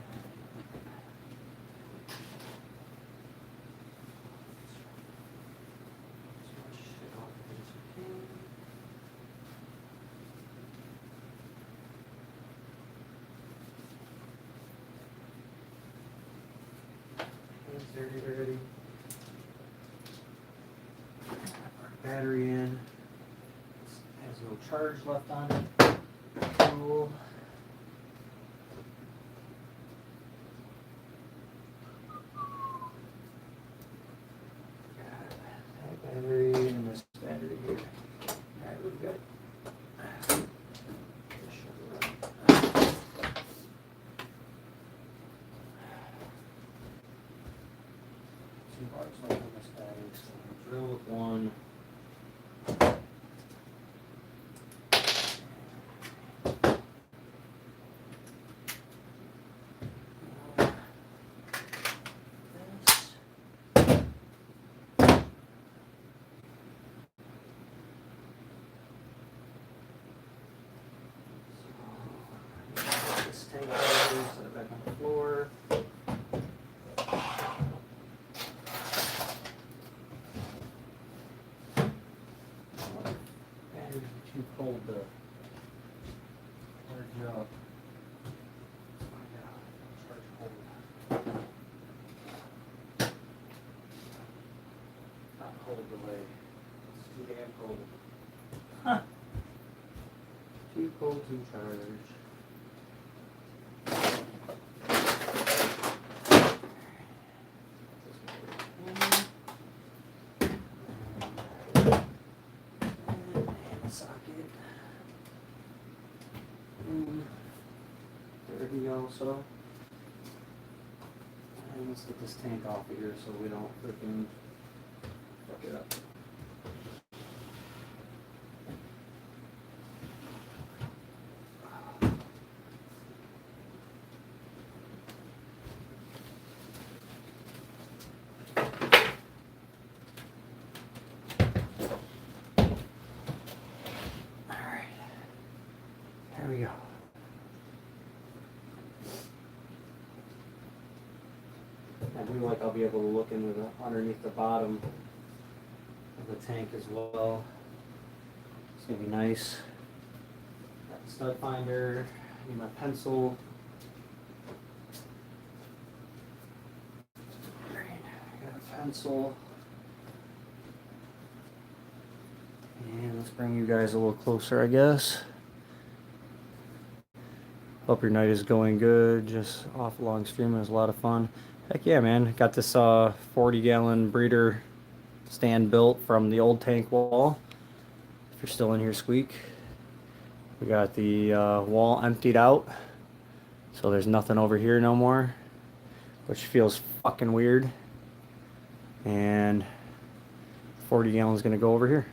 As much shit off as we can. It's dirty, dirty. Battery in. It has no charge left on it. Cool. Got that battery and this battery here. Alright, we're good. Two bars left on this battery, so I'm gonna drill with one. This tank battery, set it back on the floor. Batteries are too cold to charge up. Charge cold. Not cold delay. It's too damn cold. Huh. Too cold to charge. Socket. Dirty also. And let's get this tank off of here so we don't freaking fuck it up. There we go. I do like I'll be able to look into the underneath the bottom of the tank as well. It's gonna be nice. Got the stud finder, need my pencil. Alright, got a pencil. And let's bring you guys a little closer, I guess. Hope your night is going good. Just off a long stream. It was a lot of fun. Heck yeah, man. Got this 40-gallon breeder stand built from the old tank wall. If you're still in here, Squeak. We got the wall emptied out. So there's nothing over here no more. Which feels fucking weird. And 40 gallons gonna go over here.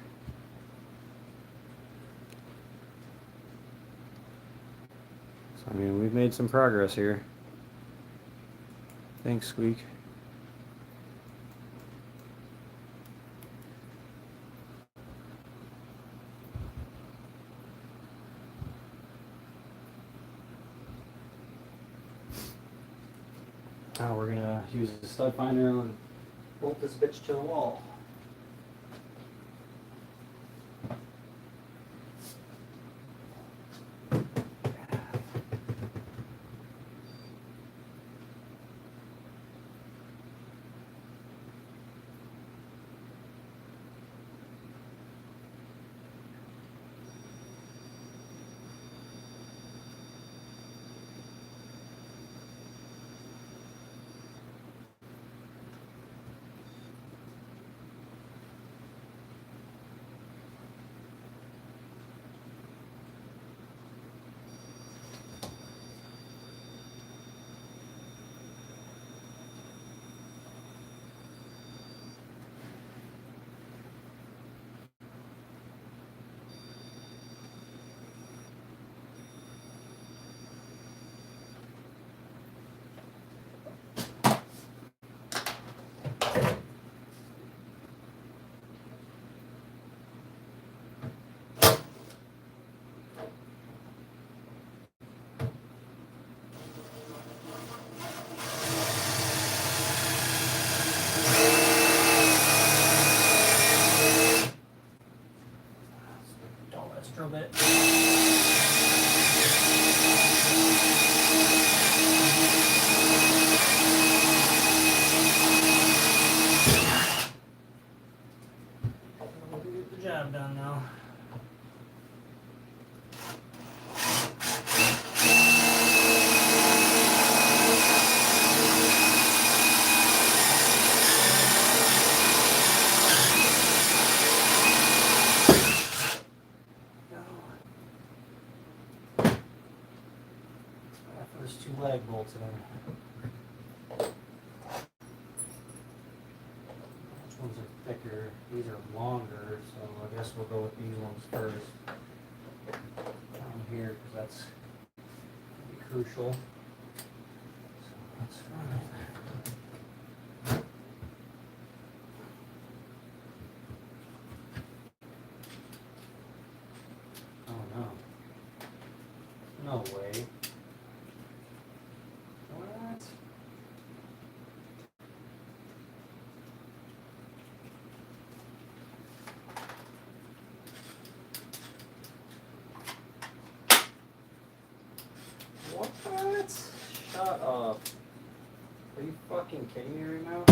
I mean, we've made some progress here. Thanks, Squeak. Now we're gonna use the stud finder and bolt this bitch to the wall. done now. There's 2 lag bolts in there. Which ones are thicker? These are longer, so I guess we'll go with these ones first. Down here, because that's crucial. So let's run it. Oh no. No way. What? What? Shut up. Are you fucking kidding me right now?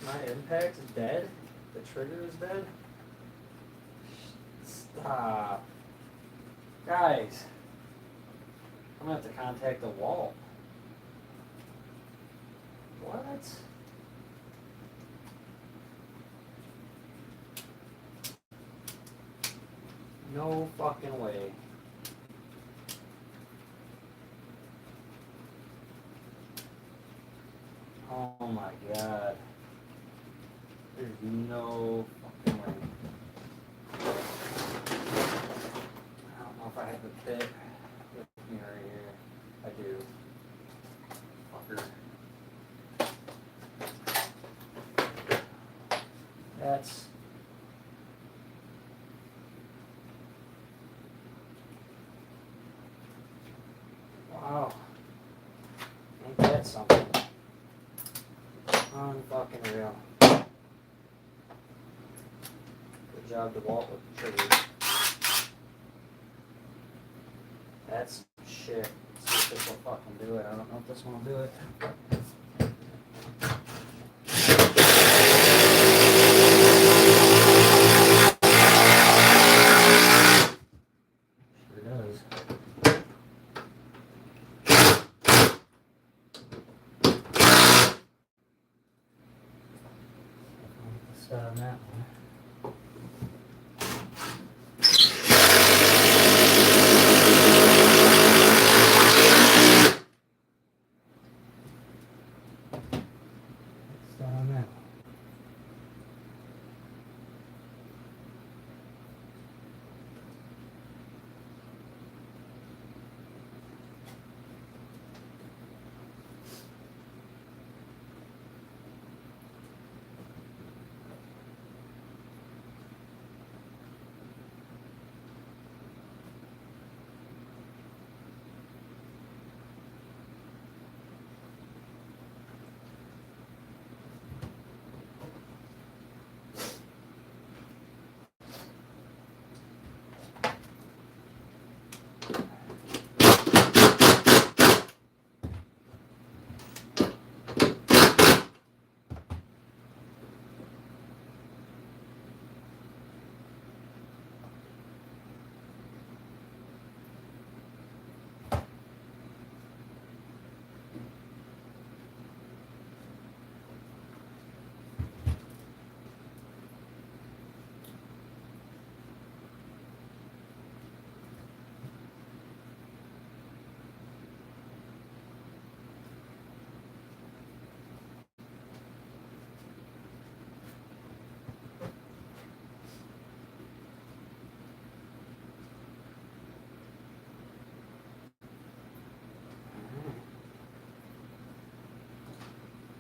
My impact is dead? The trigger is dead? Stop. Guys, I'm gonna have to contact the wall. What? No fucking way. Oh my god. There's no fucking way. I don't know if I have the bit with me right here. I do. Fucker. That's... Wow. Ain't that something? Unfucking real. Good job, DeWalt, with the trigger. That's shit. Let's see if this will fucking do it. I don't know if this one will do it. Sure does. Let's start on that one.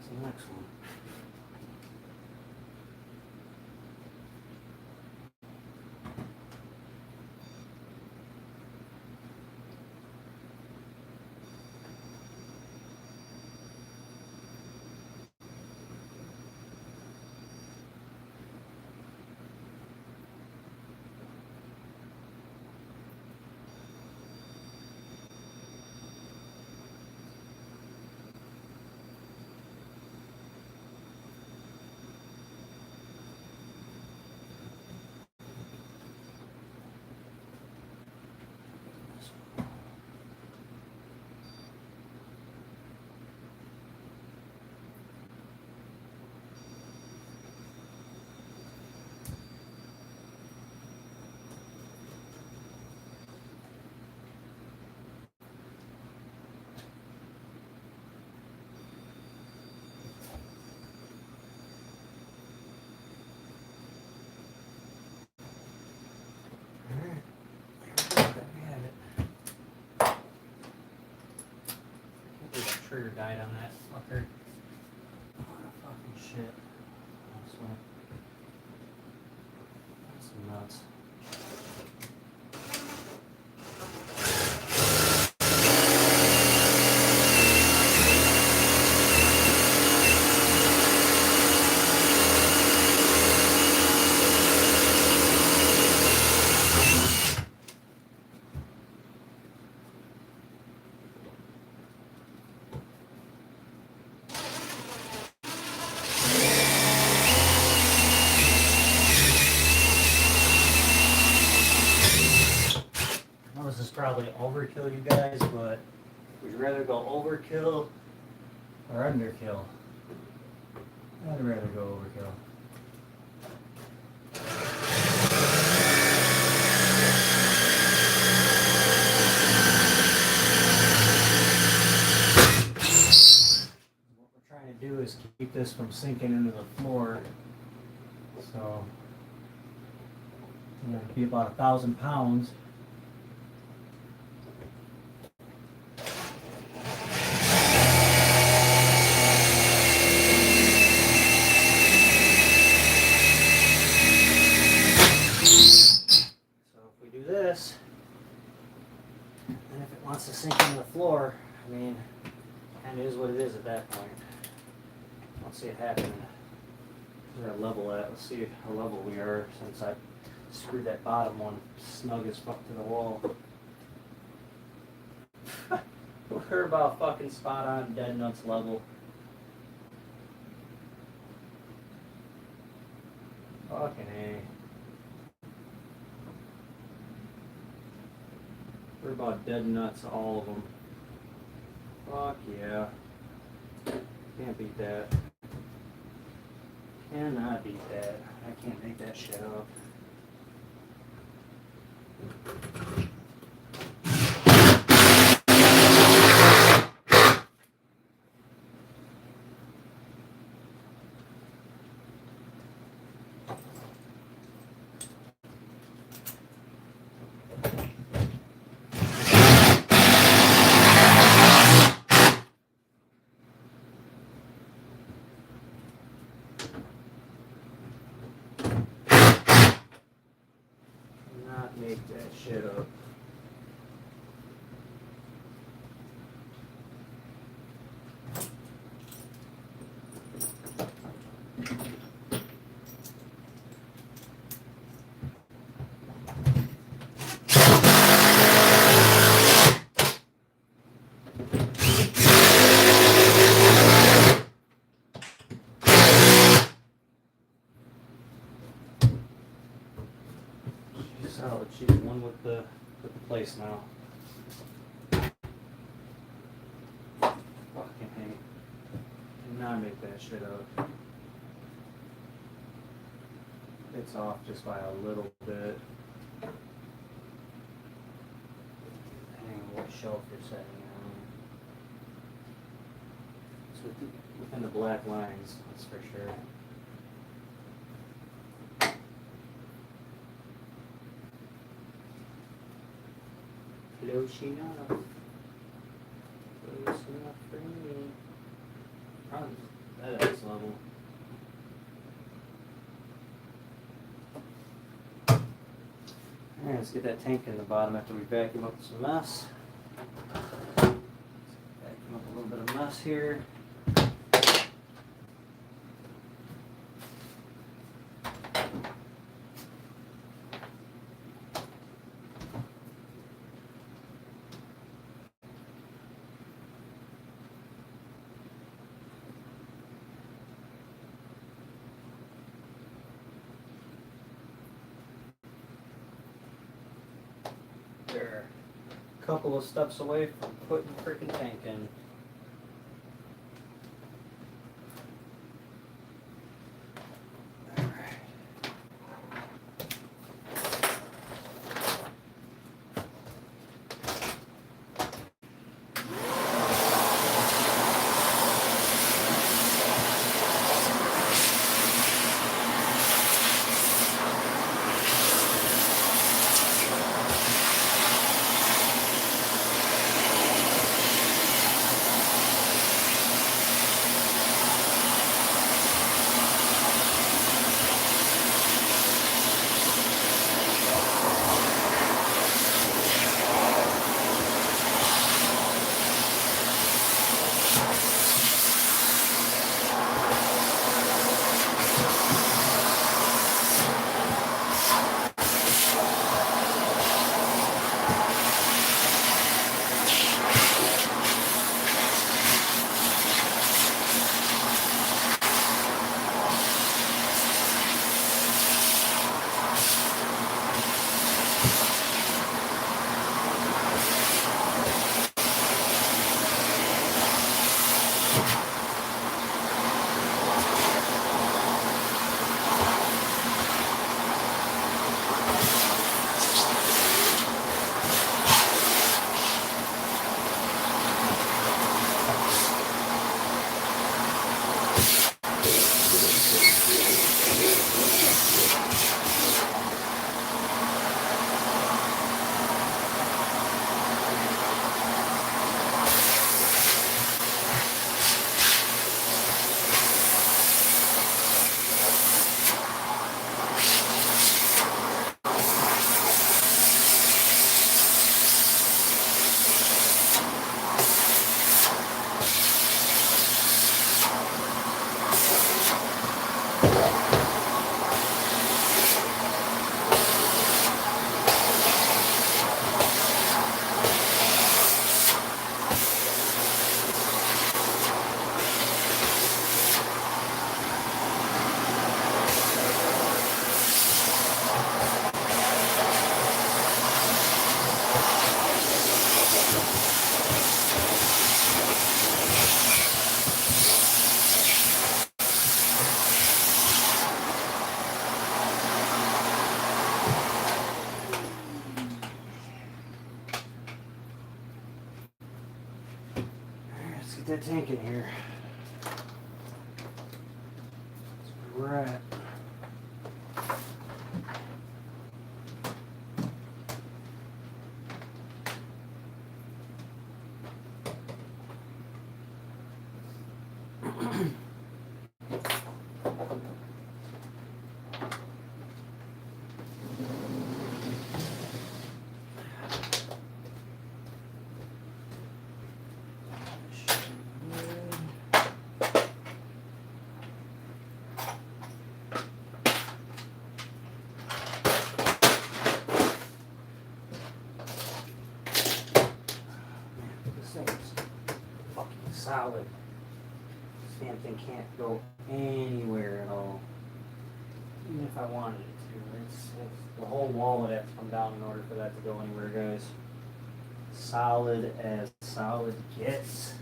The next one. trigger died on that fucker. What a fucking shit. That's nuts. This is probably overkill, you guys, but would you rather go overkill or underkill? I'd rather go overkill. What we're trying to do is keep this from sinking into the floor. So, it'd be about 1,000 pounds. This, and if it wants to sink into the floor, I mean, kind of is what it is at that point. I don't see it happening. Where's our level at? Let's see how level we are since I screwed that bottom one snug as fuck to the wall. We're about fucking spot on dead nuts level. Fucking A. We're about dead nuts, all of them. Fuck yeah. Can't beat that. Cannot beat that. I can't make that shit up. Make that shit up. Solid. She's one with the place now. Fucking hate. Cannot make that shit up. It's off just by a little bit. Depending on what shelf you're setting on. It's within the black lines, that's for sure. Close enough. Close enough for me. Probably at this level. Alright, let's get that tank in the bottom after we vacuum up some mess. Vacuum up a little bit of mess here. They're a couple of steps away from putting the freaking tank in. Get that tank in here. That's where we're at. Solid. This damn thing can't go anywhere at all. Even if I wanted it to. It's the whole wall would have to come down in order for that to go anywhere, guys. Solid as solid gets.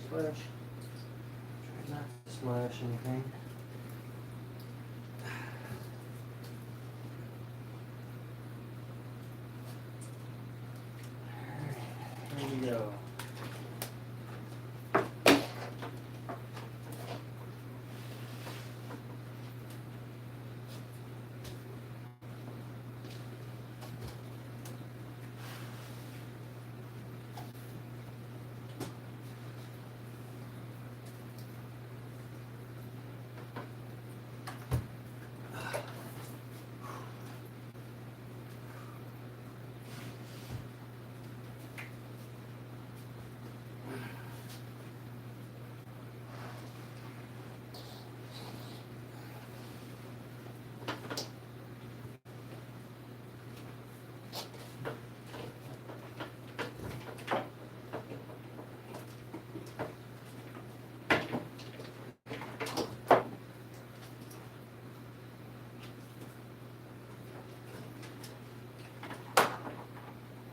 Splash. Try not to splash anything. Alright, here we go.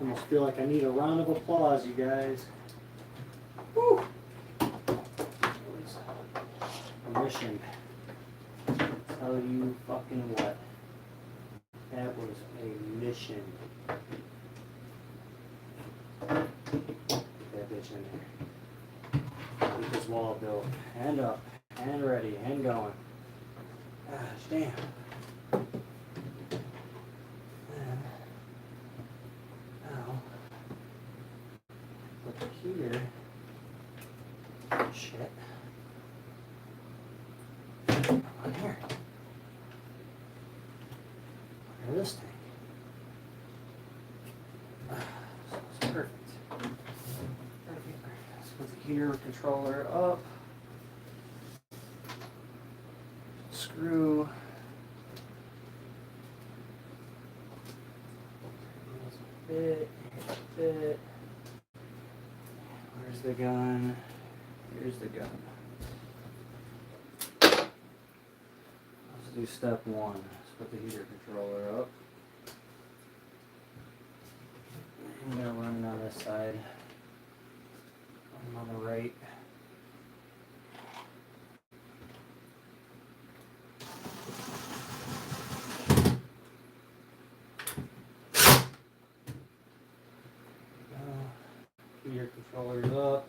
Almost feel like I need a round of applause, you guys. Woo! A mission. Tell you fucking what. That was a mission. Get that bitch in there. Keep this wall built. And up. And ready. And going. Gosh damn. Here. Shit. Come on here. Look at this thing. It's perfect. Let's put the heater controller up. Screw. Bit. Bit. Where's the gun? Here's the gun. Let's do step one. Let's put the heater controller up. I'm gonna run it on this side. I'm on the right. Heater controller's up.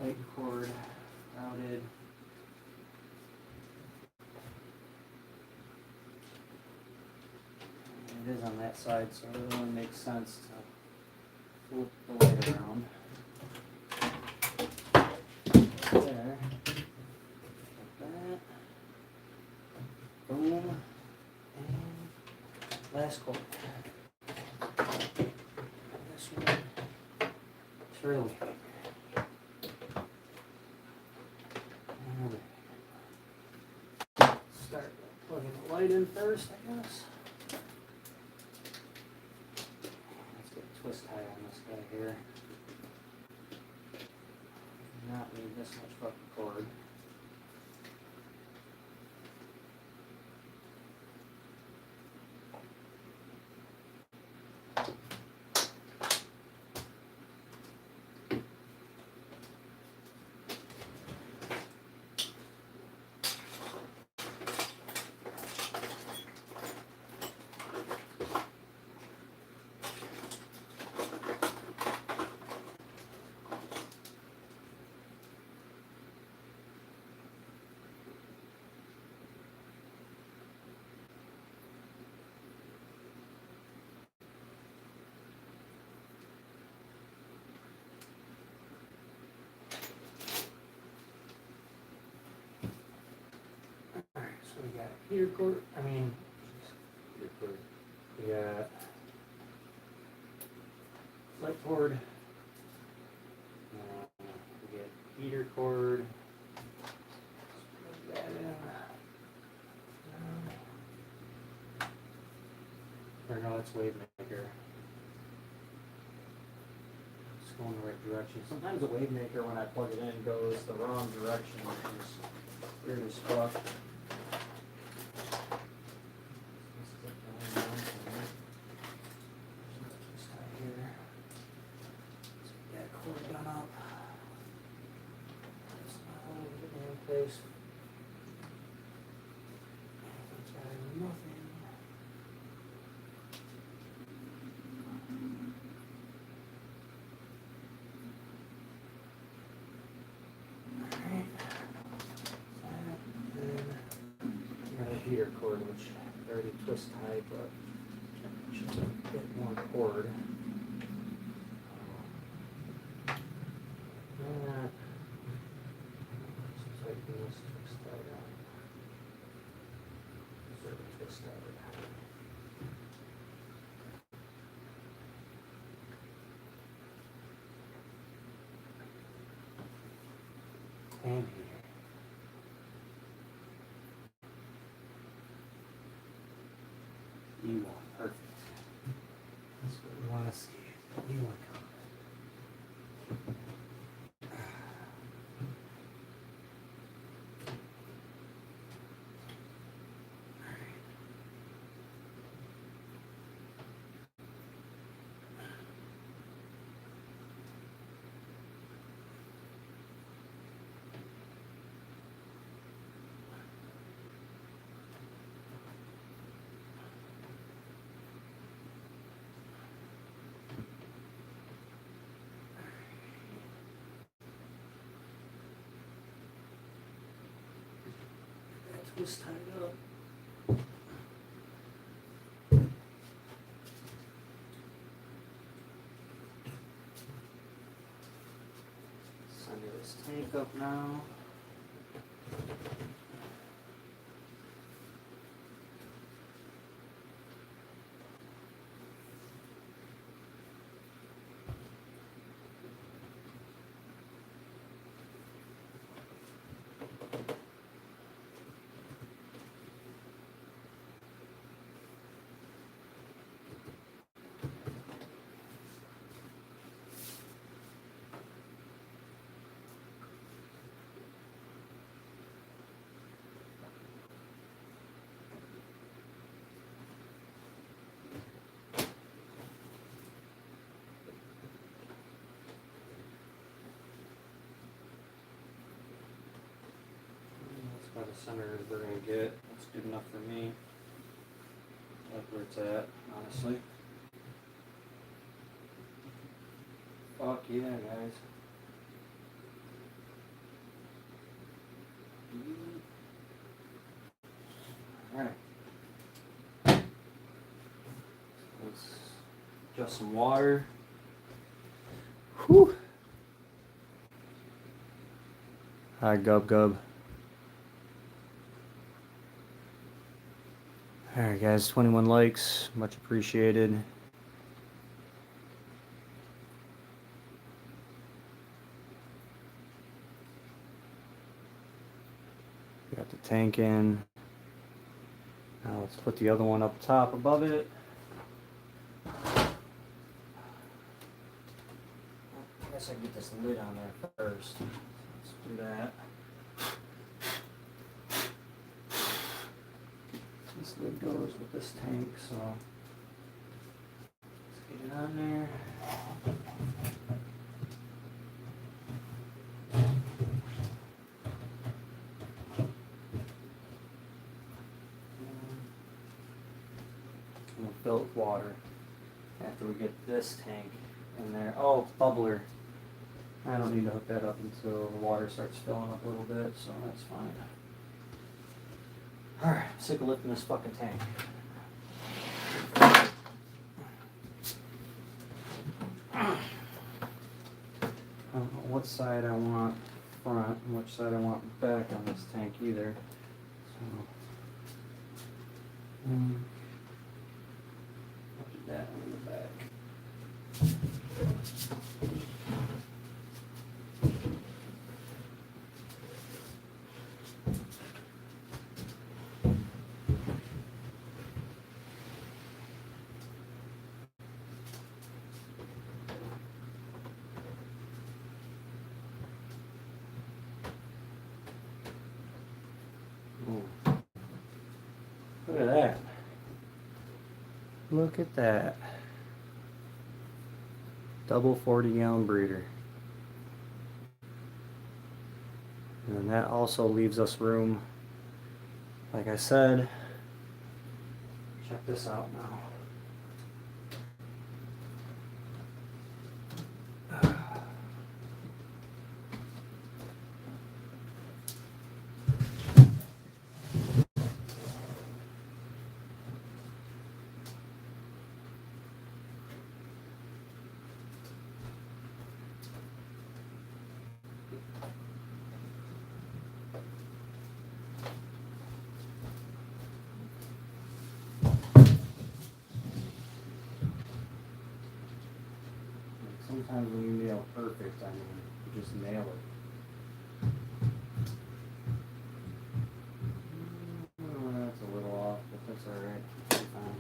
Light cord routed. It is on that side, so it really only makes sense to flip the light around. There. Like that. Boom. And last cord. This one. It's really big. Start plugging the light in first, I guess. Let's get a twist tie on this guy here. Not not need this much fucking cord. Alright, so we got heater cord, heater cord. We got light cord. We get heater cord. Plug that in. Or no, that's wave maker. It's going the right direction. Sometimes the wave maker, when I plug it in, goes the wrong direction, which is weird as fuck. Heater cord, which I already twist tied, but just a bit more cord. Tighten this, twist that out. Sort of twist that out. And here. You want perfect. That's what we want to see. You want was tied up. Center this tank up now. That's about the center as we're going to get. That's good enough for me. I like where it's at, honestly. Fuck yeah, guys. Alright. Let's adjust some water. Whew. Hi, Gub Gub. Alright guys, 21 likes, much appreciated. Got the tank in. Now let's put the other one up top above it. I guess I can get this lid on there first. Let's do that. This lid goes with this tank, so let's get it on there. And we'll fill it with water after we get this tank in there. Oh, bubbler. I don't need to hook that up until the water starts filling up a little bit, so that's fine. Alright, I'm sick of lifting this fucking tank. I don't know what side I want front and which side I want back on this tank either. So, I'll do that on the back. Look at that. Look at that. Double 40-gallon breeder. And then that also leaves us room, like I said, check this out now. Sometimes when you nail perfect, I mean, you just nail it. Oh, that's a little off, but that's alright. It's fine.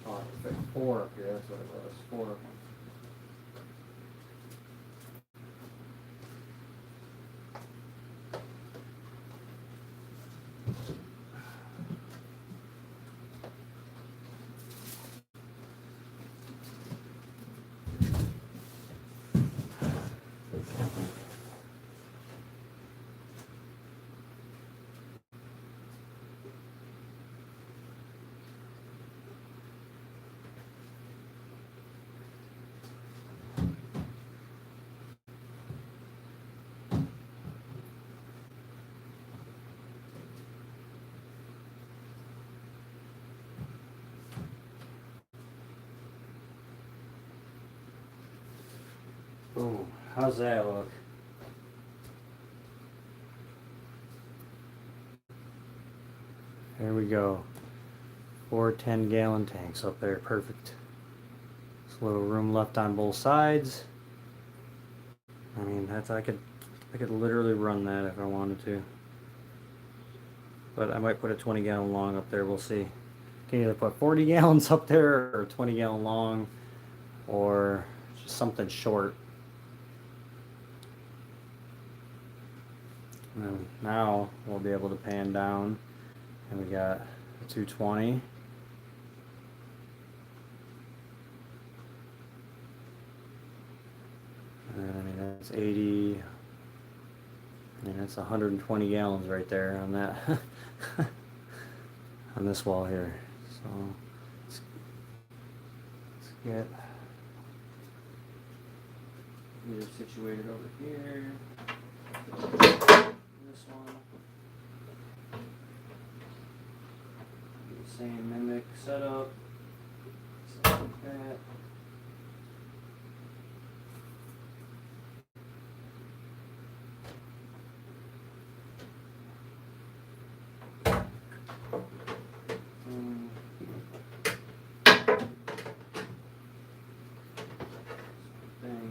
Oh, I fit 4 up here, that's what it was. 4 of them. Boom. How's that look? There we go. 4 10-gallon tanks up there. Perfect. There's a little room left on both sides. I mean, that's I could literally run that if I wanted to. But I might put a 20-gallon long up there. We'll see. Can either put 40 gallons up there or 20-gallon long, or just something short. And then now we'll be able to pan down, and we got a 220. And I mean, that's 80. I mean, that's 120 gallons right there on that, on this wall here. So let's get either situated over here. This one. Do the same mimic setup. Something like that.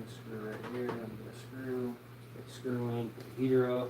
Screw right here. I'm gonna screw. Get screw in. Put the heater up.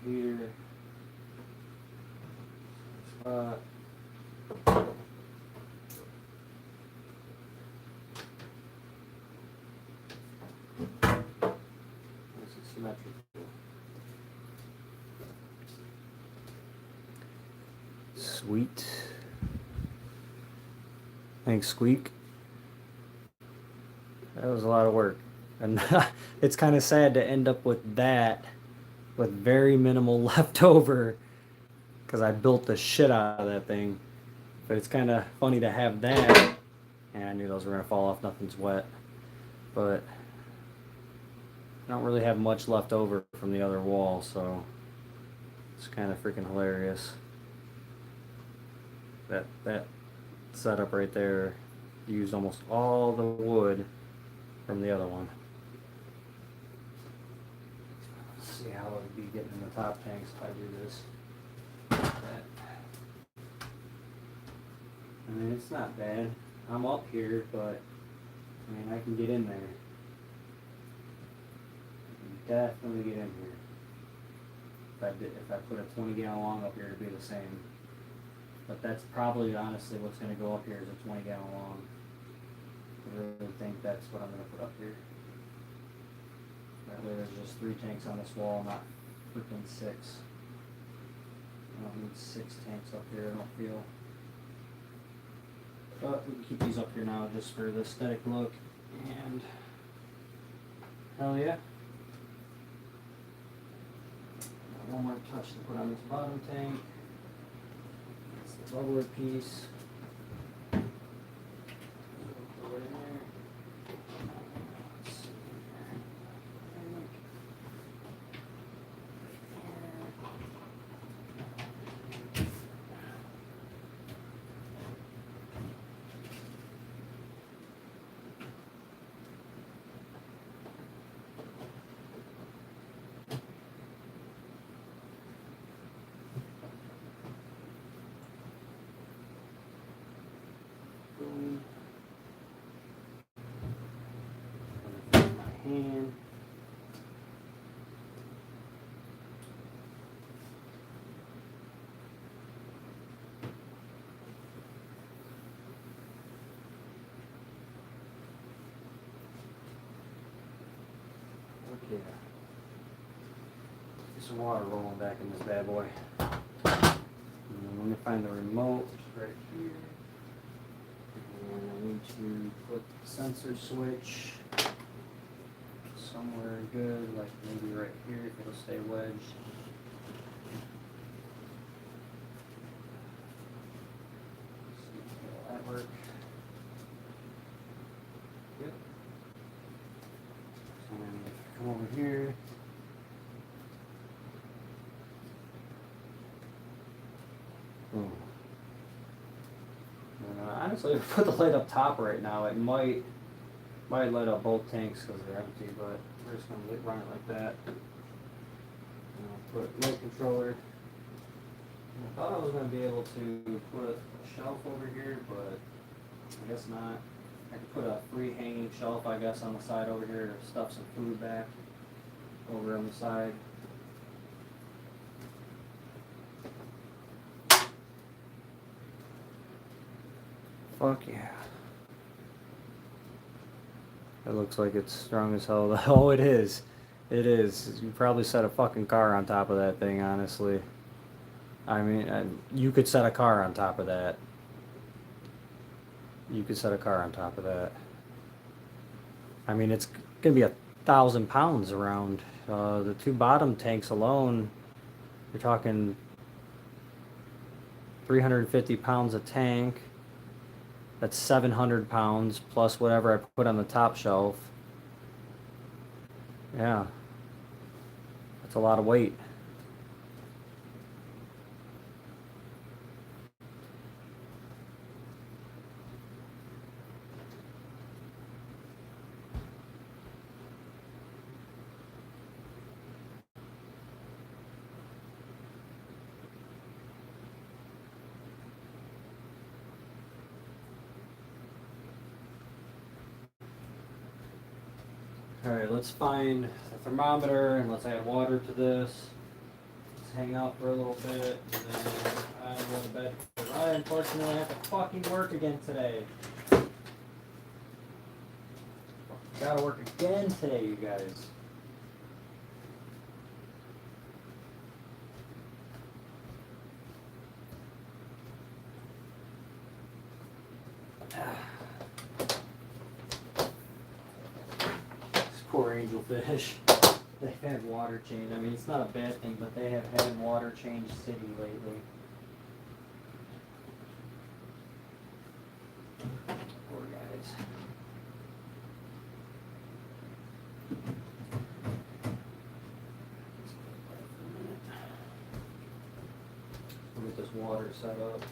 heater. Spot. Nice and symmetrical. Sweet. Thanks, Squeak. That was a lot of work. And it's kind of sad to end up with that with very minimal left over because I built the shit out of that thing. But it's kind of funny to have that. And I knew those were going to fall off. Nothing's wet. But I don't really have much left over from the other wall, so it's kind of freaking hilarious. That setup right there used almost all the wood from the other one. Let's see how it would be getting in the top tanks if I do this. I mean, it's not bad. I'm up here, but I mean, I can get in there. I can definitely get in here. If I put a 20-gallon long up here, it'd be the same. But that's probably honestly what's going to go up here is a 20-gallon long. I really think that's what I'm going to put up here. Rather there's just 3 tanks on this wall, not freaking 6. I don't need 6 tanks up here, I don't feel. But we can keep these up here now just for the aesthetic look. And hell yeah. Got one more touch to put on this bottom tank. It's the bubbler piece. Hand. Okay. Get some water rolling back in this bad boy. And then let me find the remote right here. And I need to put the sensor switch somewhere good, like maybe right here if it'll stay wedged. Let's see, will that work? Yep. So I'm going to come over here. Boom. Honestly, if I put the light up top right now, it might light up both tanks because they're empty, but we're just going to run it like that. And I'll put light controller. And I thought I was going to be able to put a shelf over here, but I guess not. I could put a free hanging shelf, I guess, on the side over here to stuff some food back over on the side. Fuck yeah. It looks like it's strong as hell. Oh, it is. It is. You probably set a fucking car on top of that thing, honestly. I mean, you could set a car on top of that. You could set a car on top of that. I mean, it's gonna be 1,000 pounds around. The 2 bottom tanks alone, you're talking 350 pounds a tank. That's 700 pounds plus whatever I put on the top shelf. Yeah. That's a lot of weight. Alright, let's find a thermometer and let's add water to this. hang out for a little bit, and then I'm going to bed. I unfortunately have to fucking work again today. Gotta work again today, you guys. These poor angelfish. They've had water change. I mean, it's not a bad thing, but they have had water change city lately. Poor guys. We'll get this water set up.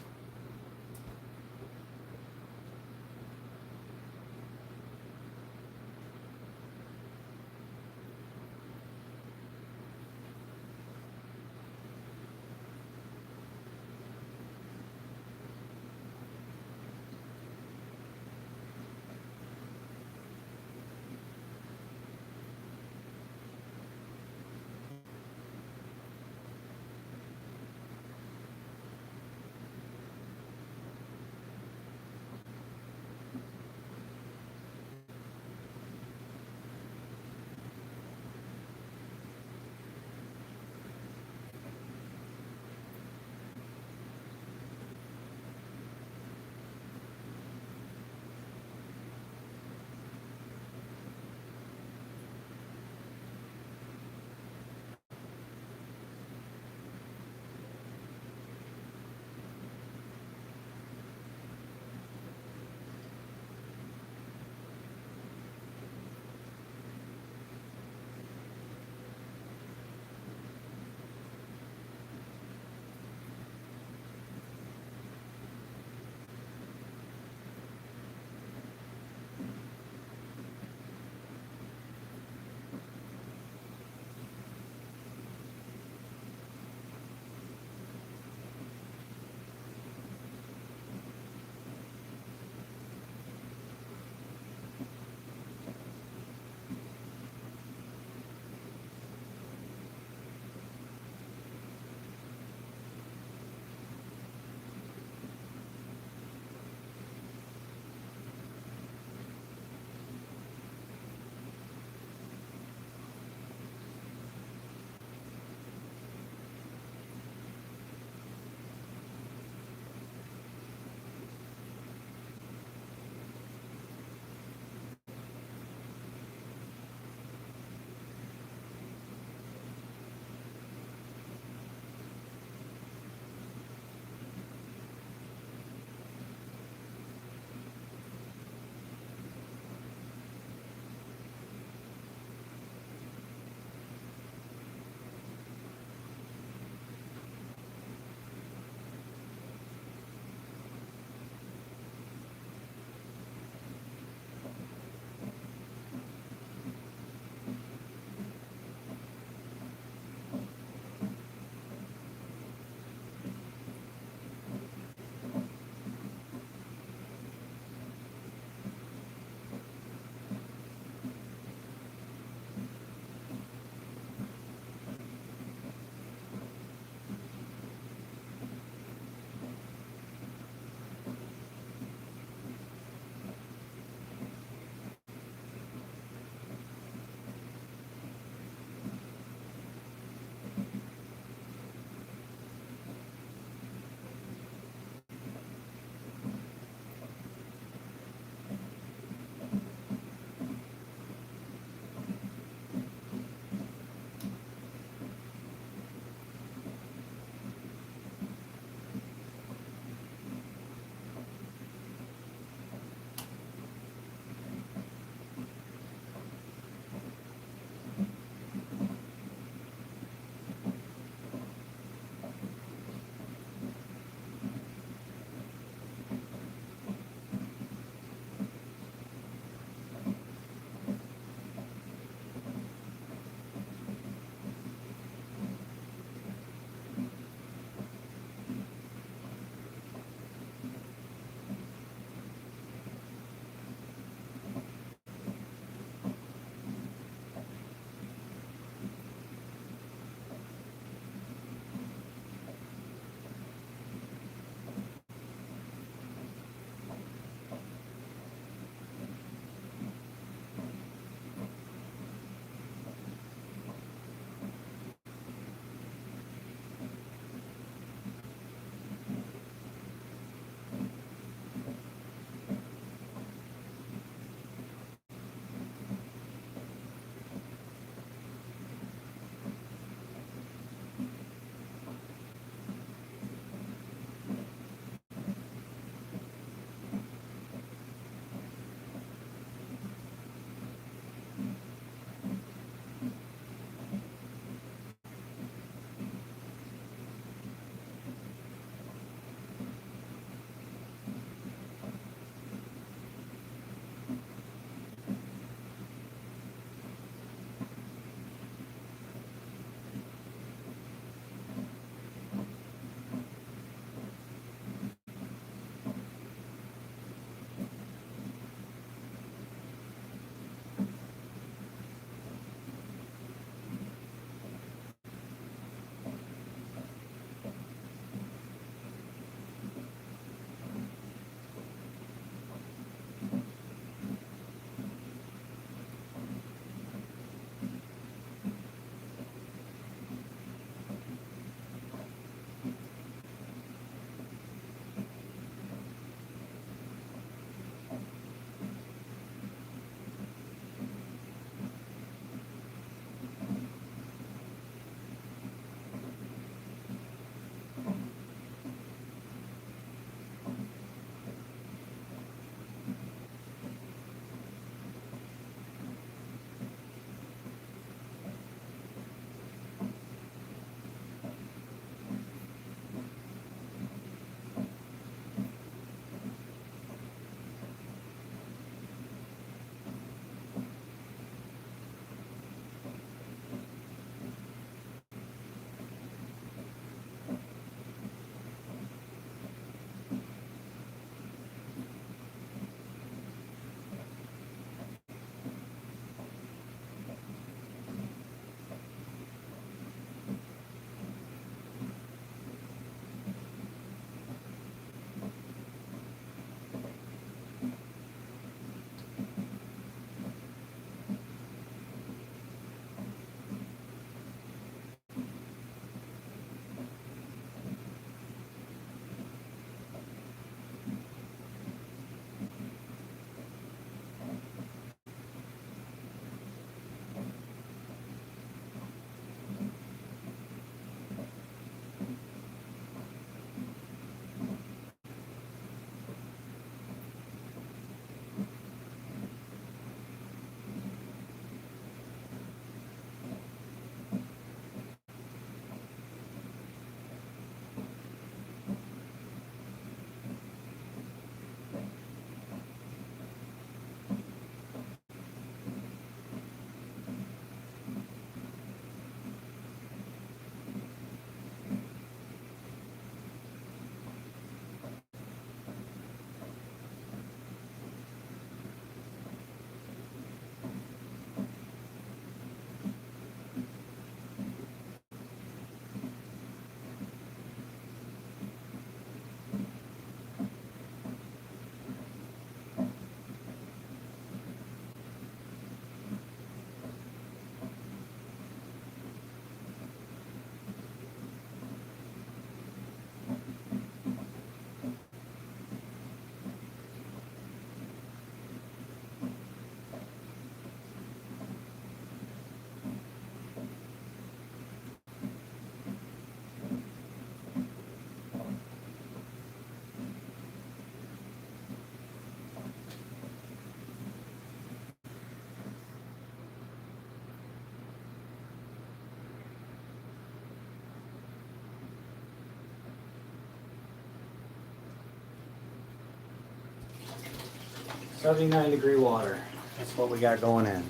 79-degree water. That's what we got going in.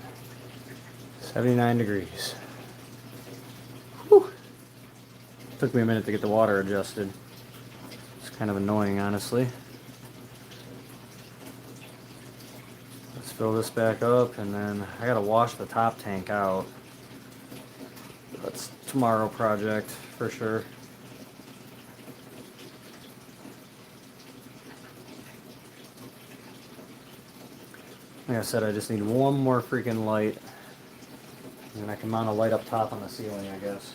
79 degrees. Whew. Took me a minute to get the water adjusted. It's kind of annoying, honestly. Let's fill this back up, and then I gotta wash the top tank out. That's tomorrow project for sure. Like I said, I just need one more freaking light, and then I can mount a light up top on the ceiling, I guess.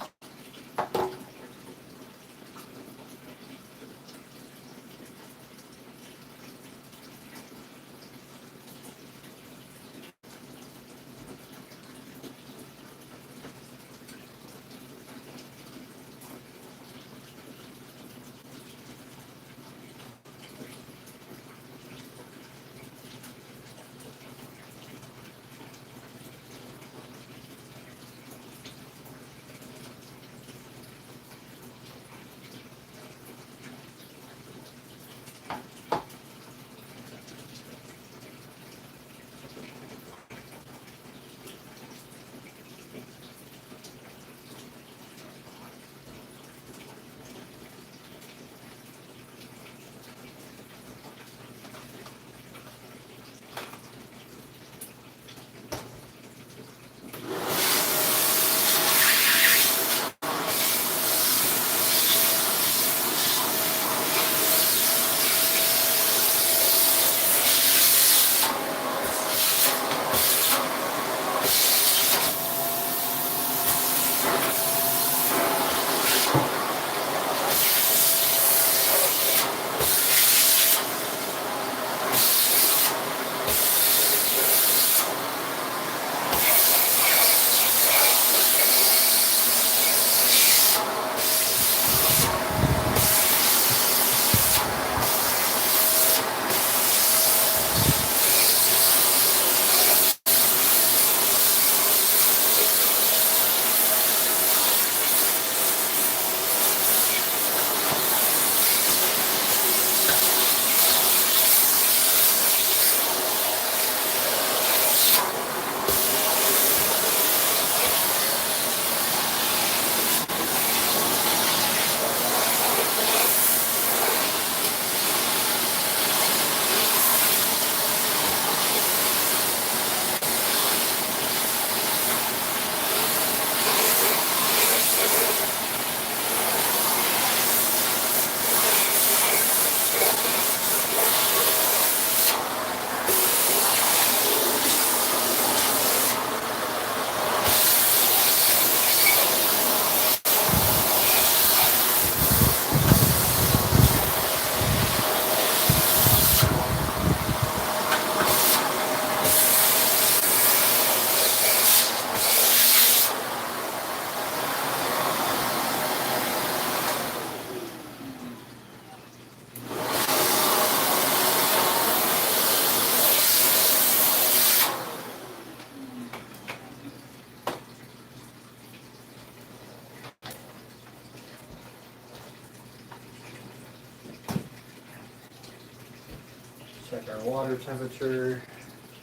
Check our water temperature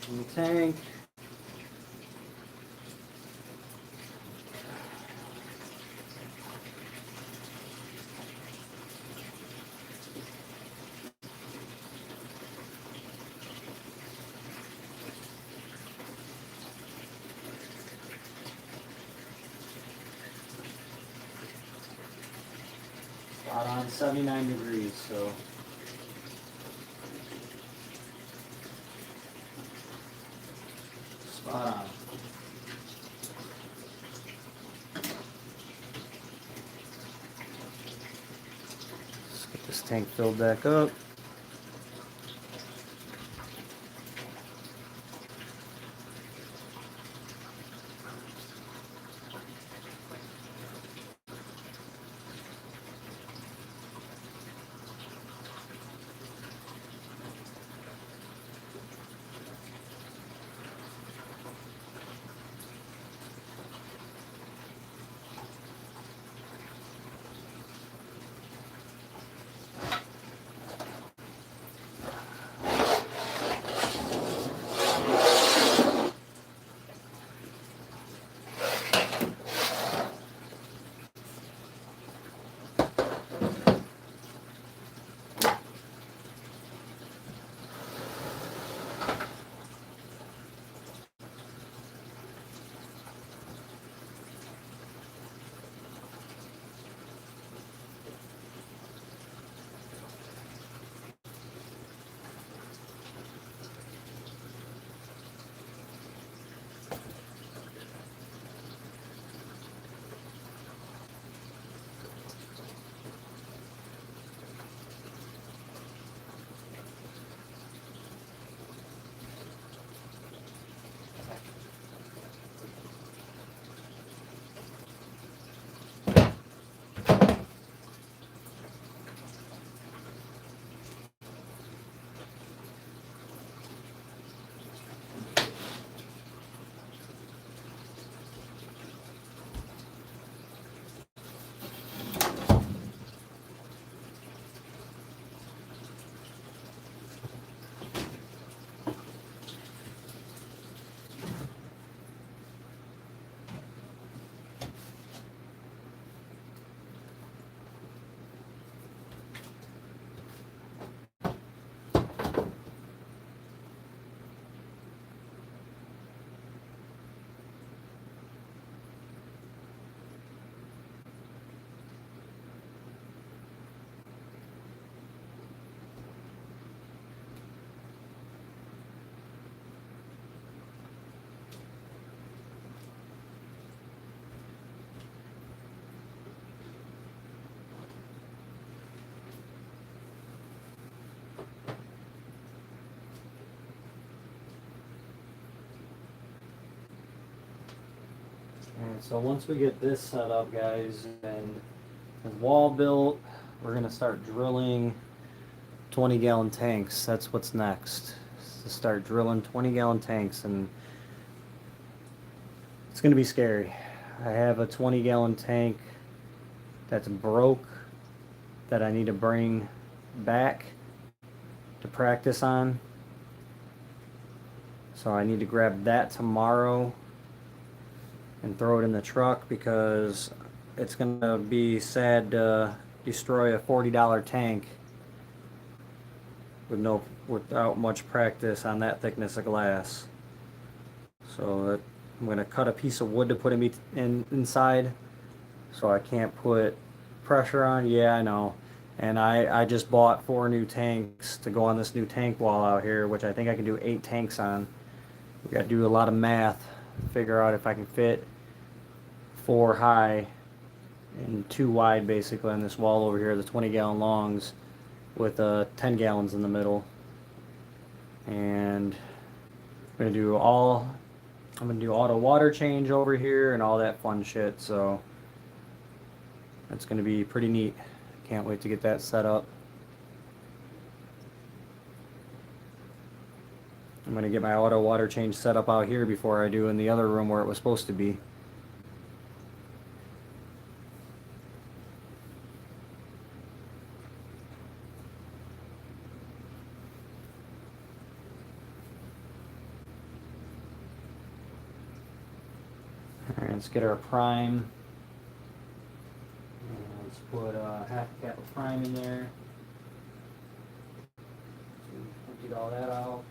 in the tank. Spot on 79 degrees, so spot on. Let's get this tank filled back up. And so once we get this set up, guys, and the wall built, we're gonna start drilling 20-gallon tanks. That's what's next. Is to start drilling 20-gallon tanks, and it's gonna be scary. I have a 20-gallon tank that's broke that I need to bring back to practice on. So I need to grab that tomorrow and throw it in the truck, because it's gonna be sad to destroy a $40 tank without much practice on that thickness of glass. So I'm gonna cut a piece of wood to put inside, so I can't put pressure on. Yeah, I know. And I just bought 4 new tanks to go on this new tank wall out here, which I think I can do 8 tanks on. We got to do a lot of math, figure out if I can fit 4 high and 2 wide basically on this wall over here, the 20-gallon longs with 10 gallons in the middle. And I'm gonna do auto water change over here and all that fun shit. So that's gonna be pretty neat. Can't wait to get that set up. I'm gonna get my auto water change set up out here before I do in the other room where it was supposed to be. Alright, let's get our prime. Let's put half a cap of prime in there. Emptied all that out.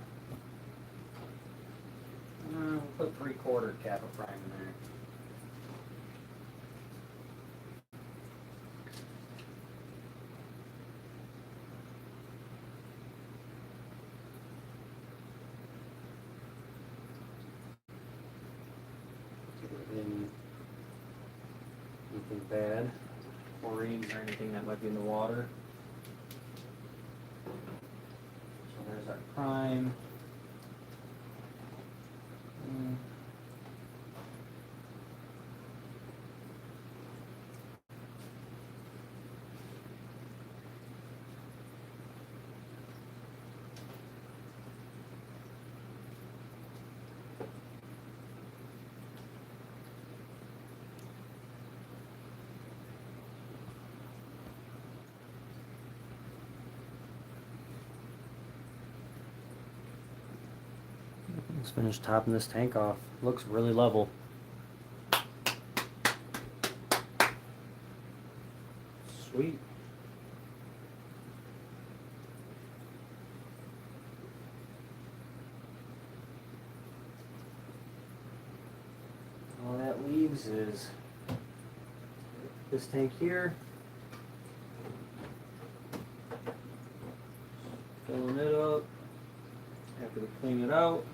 We'll put 3/4 cap of prime in there. Anything bad, chlorines or anything that might be in the water. So there's our prime. Let's finish topping this tank off. Looks really level. Sweet. All that leaves is this tank here. Filling it up. After we clean it out.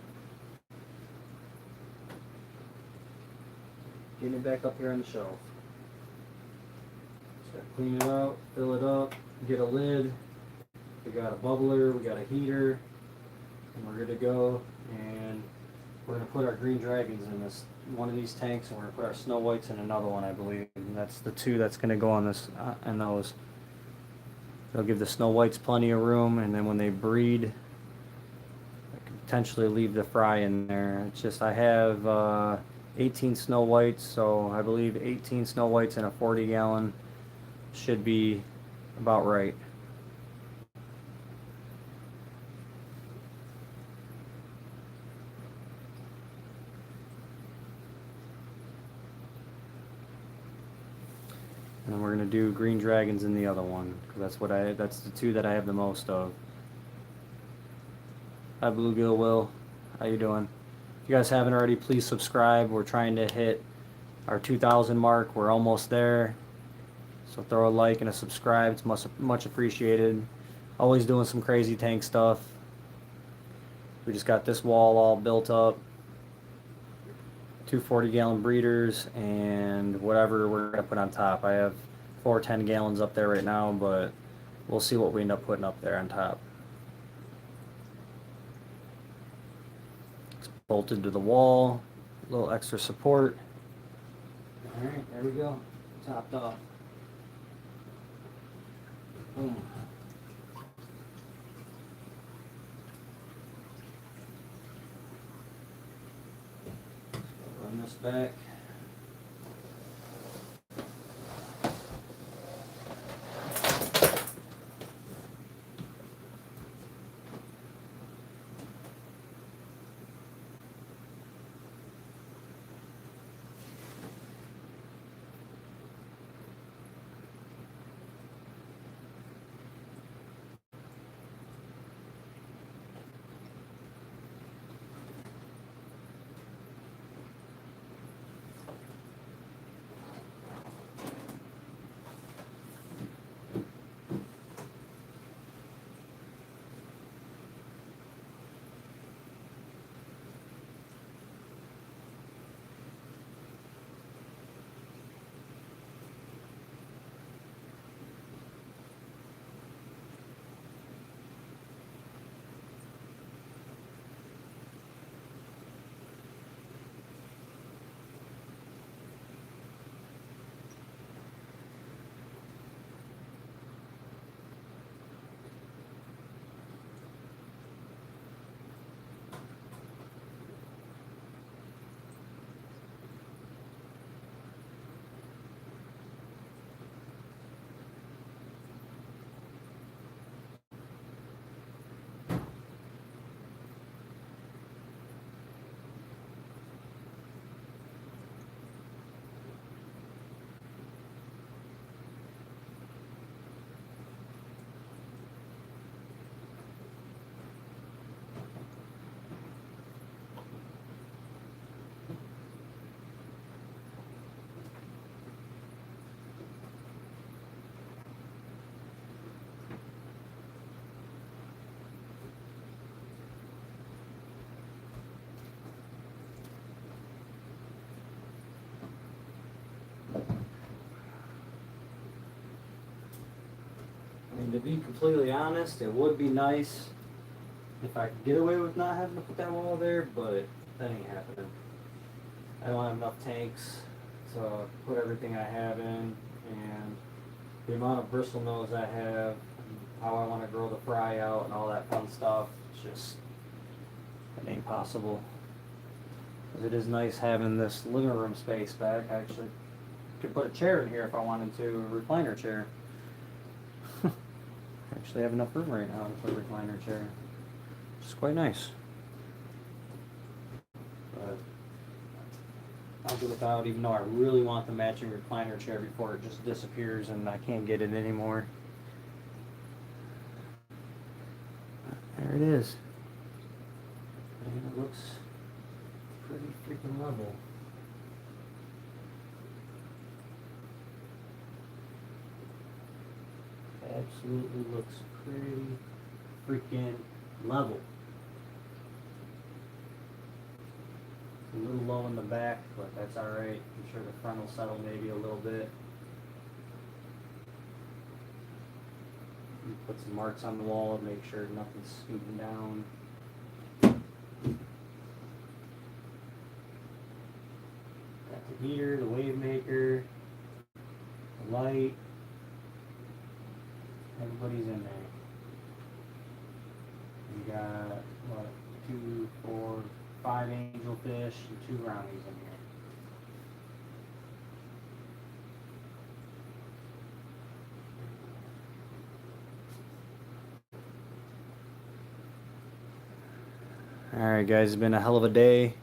Getting it back up here on the shelf. Just gotta clean it out, fill it up, get a lid. We got a bubbler, we got a heater, and we're good to go. And we're gonna put our green dragons in one of these tanks, and we're gonna put our snow whites in another one, I believe. And that's the 2 that's gonna go on this and those. They'll give the snow whites plenty of room, and then when they breed, I could potentially leave the fry in there. It's just I have 18 snow whites, so I believe 18 snow whites in a 40-gallon should be about right. And then we're gonna do green dragons in the other one, because that's the 2 that I have the most of. Hi Bluegill Will, how you doing? If you guys haven't already, please subscribe. We're trying to hit our 2,000 mark. We're almost there. So throw a like and a subscribe. It's much appreciated. Always doing some crazy tank stuff. We just got this wall all built up. 2 40-gallon breeders and whatever we're going to put on top. I have 4 10-gallons up there right now, but we'll see what we end up putting up there on top. Bolted to the wall, a little extra support. Alright, there we go. Topped off. Boom. Run this back. I mean, to be completely honest, it would be nice if I could get away with not having to put that wall there, but that ain't happening. I don't have enough tanks to put everything I have in, and the amount of bristle nose I have, and how I want to grow the fry out and all that fun stuff, it's just, it ain't possible. 'Cause it is nice having this living room space back. I actually could put a chair in here if I wanted to, a recliner chair. I actually have enough room right now to put a recliner chair, which is quite nice. But I'll do without, even though I really want the matching recliner chair before it just disappears and I can't get it anymore. There it is. And it looks pretty freaking level. Absolutely looks pretty freaking level. A little low in the back, but that's alright. I'm sure the front will settle maybe a little bit. Put some marks on the wall and make sure nothing's scooting down. Got the heater, the wave maker, the light. Everybody's in there. We got, what, 2, 4, 5 angelfish and 2 brownies in here. Alright guys, it's been a hell of a day.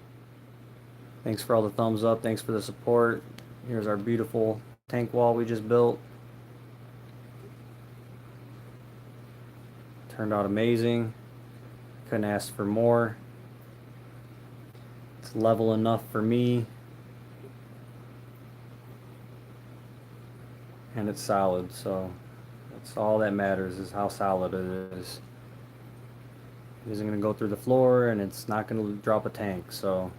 Thanks for all the thumbs up, thanks for the support. Here's our beautiful tank wall we just built. Turned out amazing. Couldn't ask for more. It's level enough for me. And it's solid, so that's all that matters, is how solid it is. It isn't going to go through the floor, and it's not going to drop a tank, so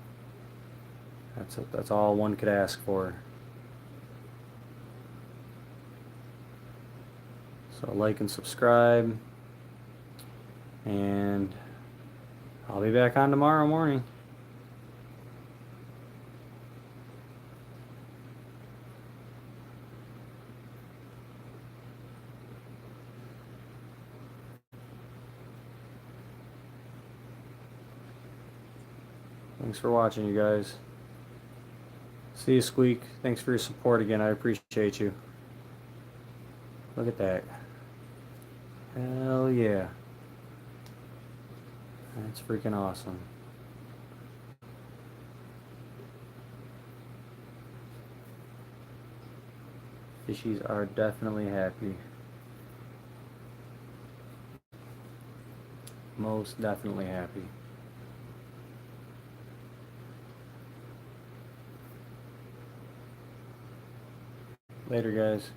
that's all one could ask for. So like and subscribe, and I'll be back on tomorrow morning. Thanks for watching, you guys. See you, Squeak. Thanks for your support again. I appreciate you. Look at that. Hell yeah. That's freaking awesome. Fishies are definitely happy. Most definitely happy. Later, guys.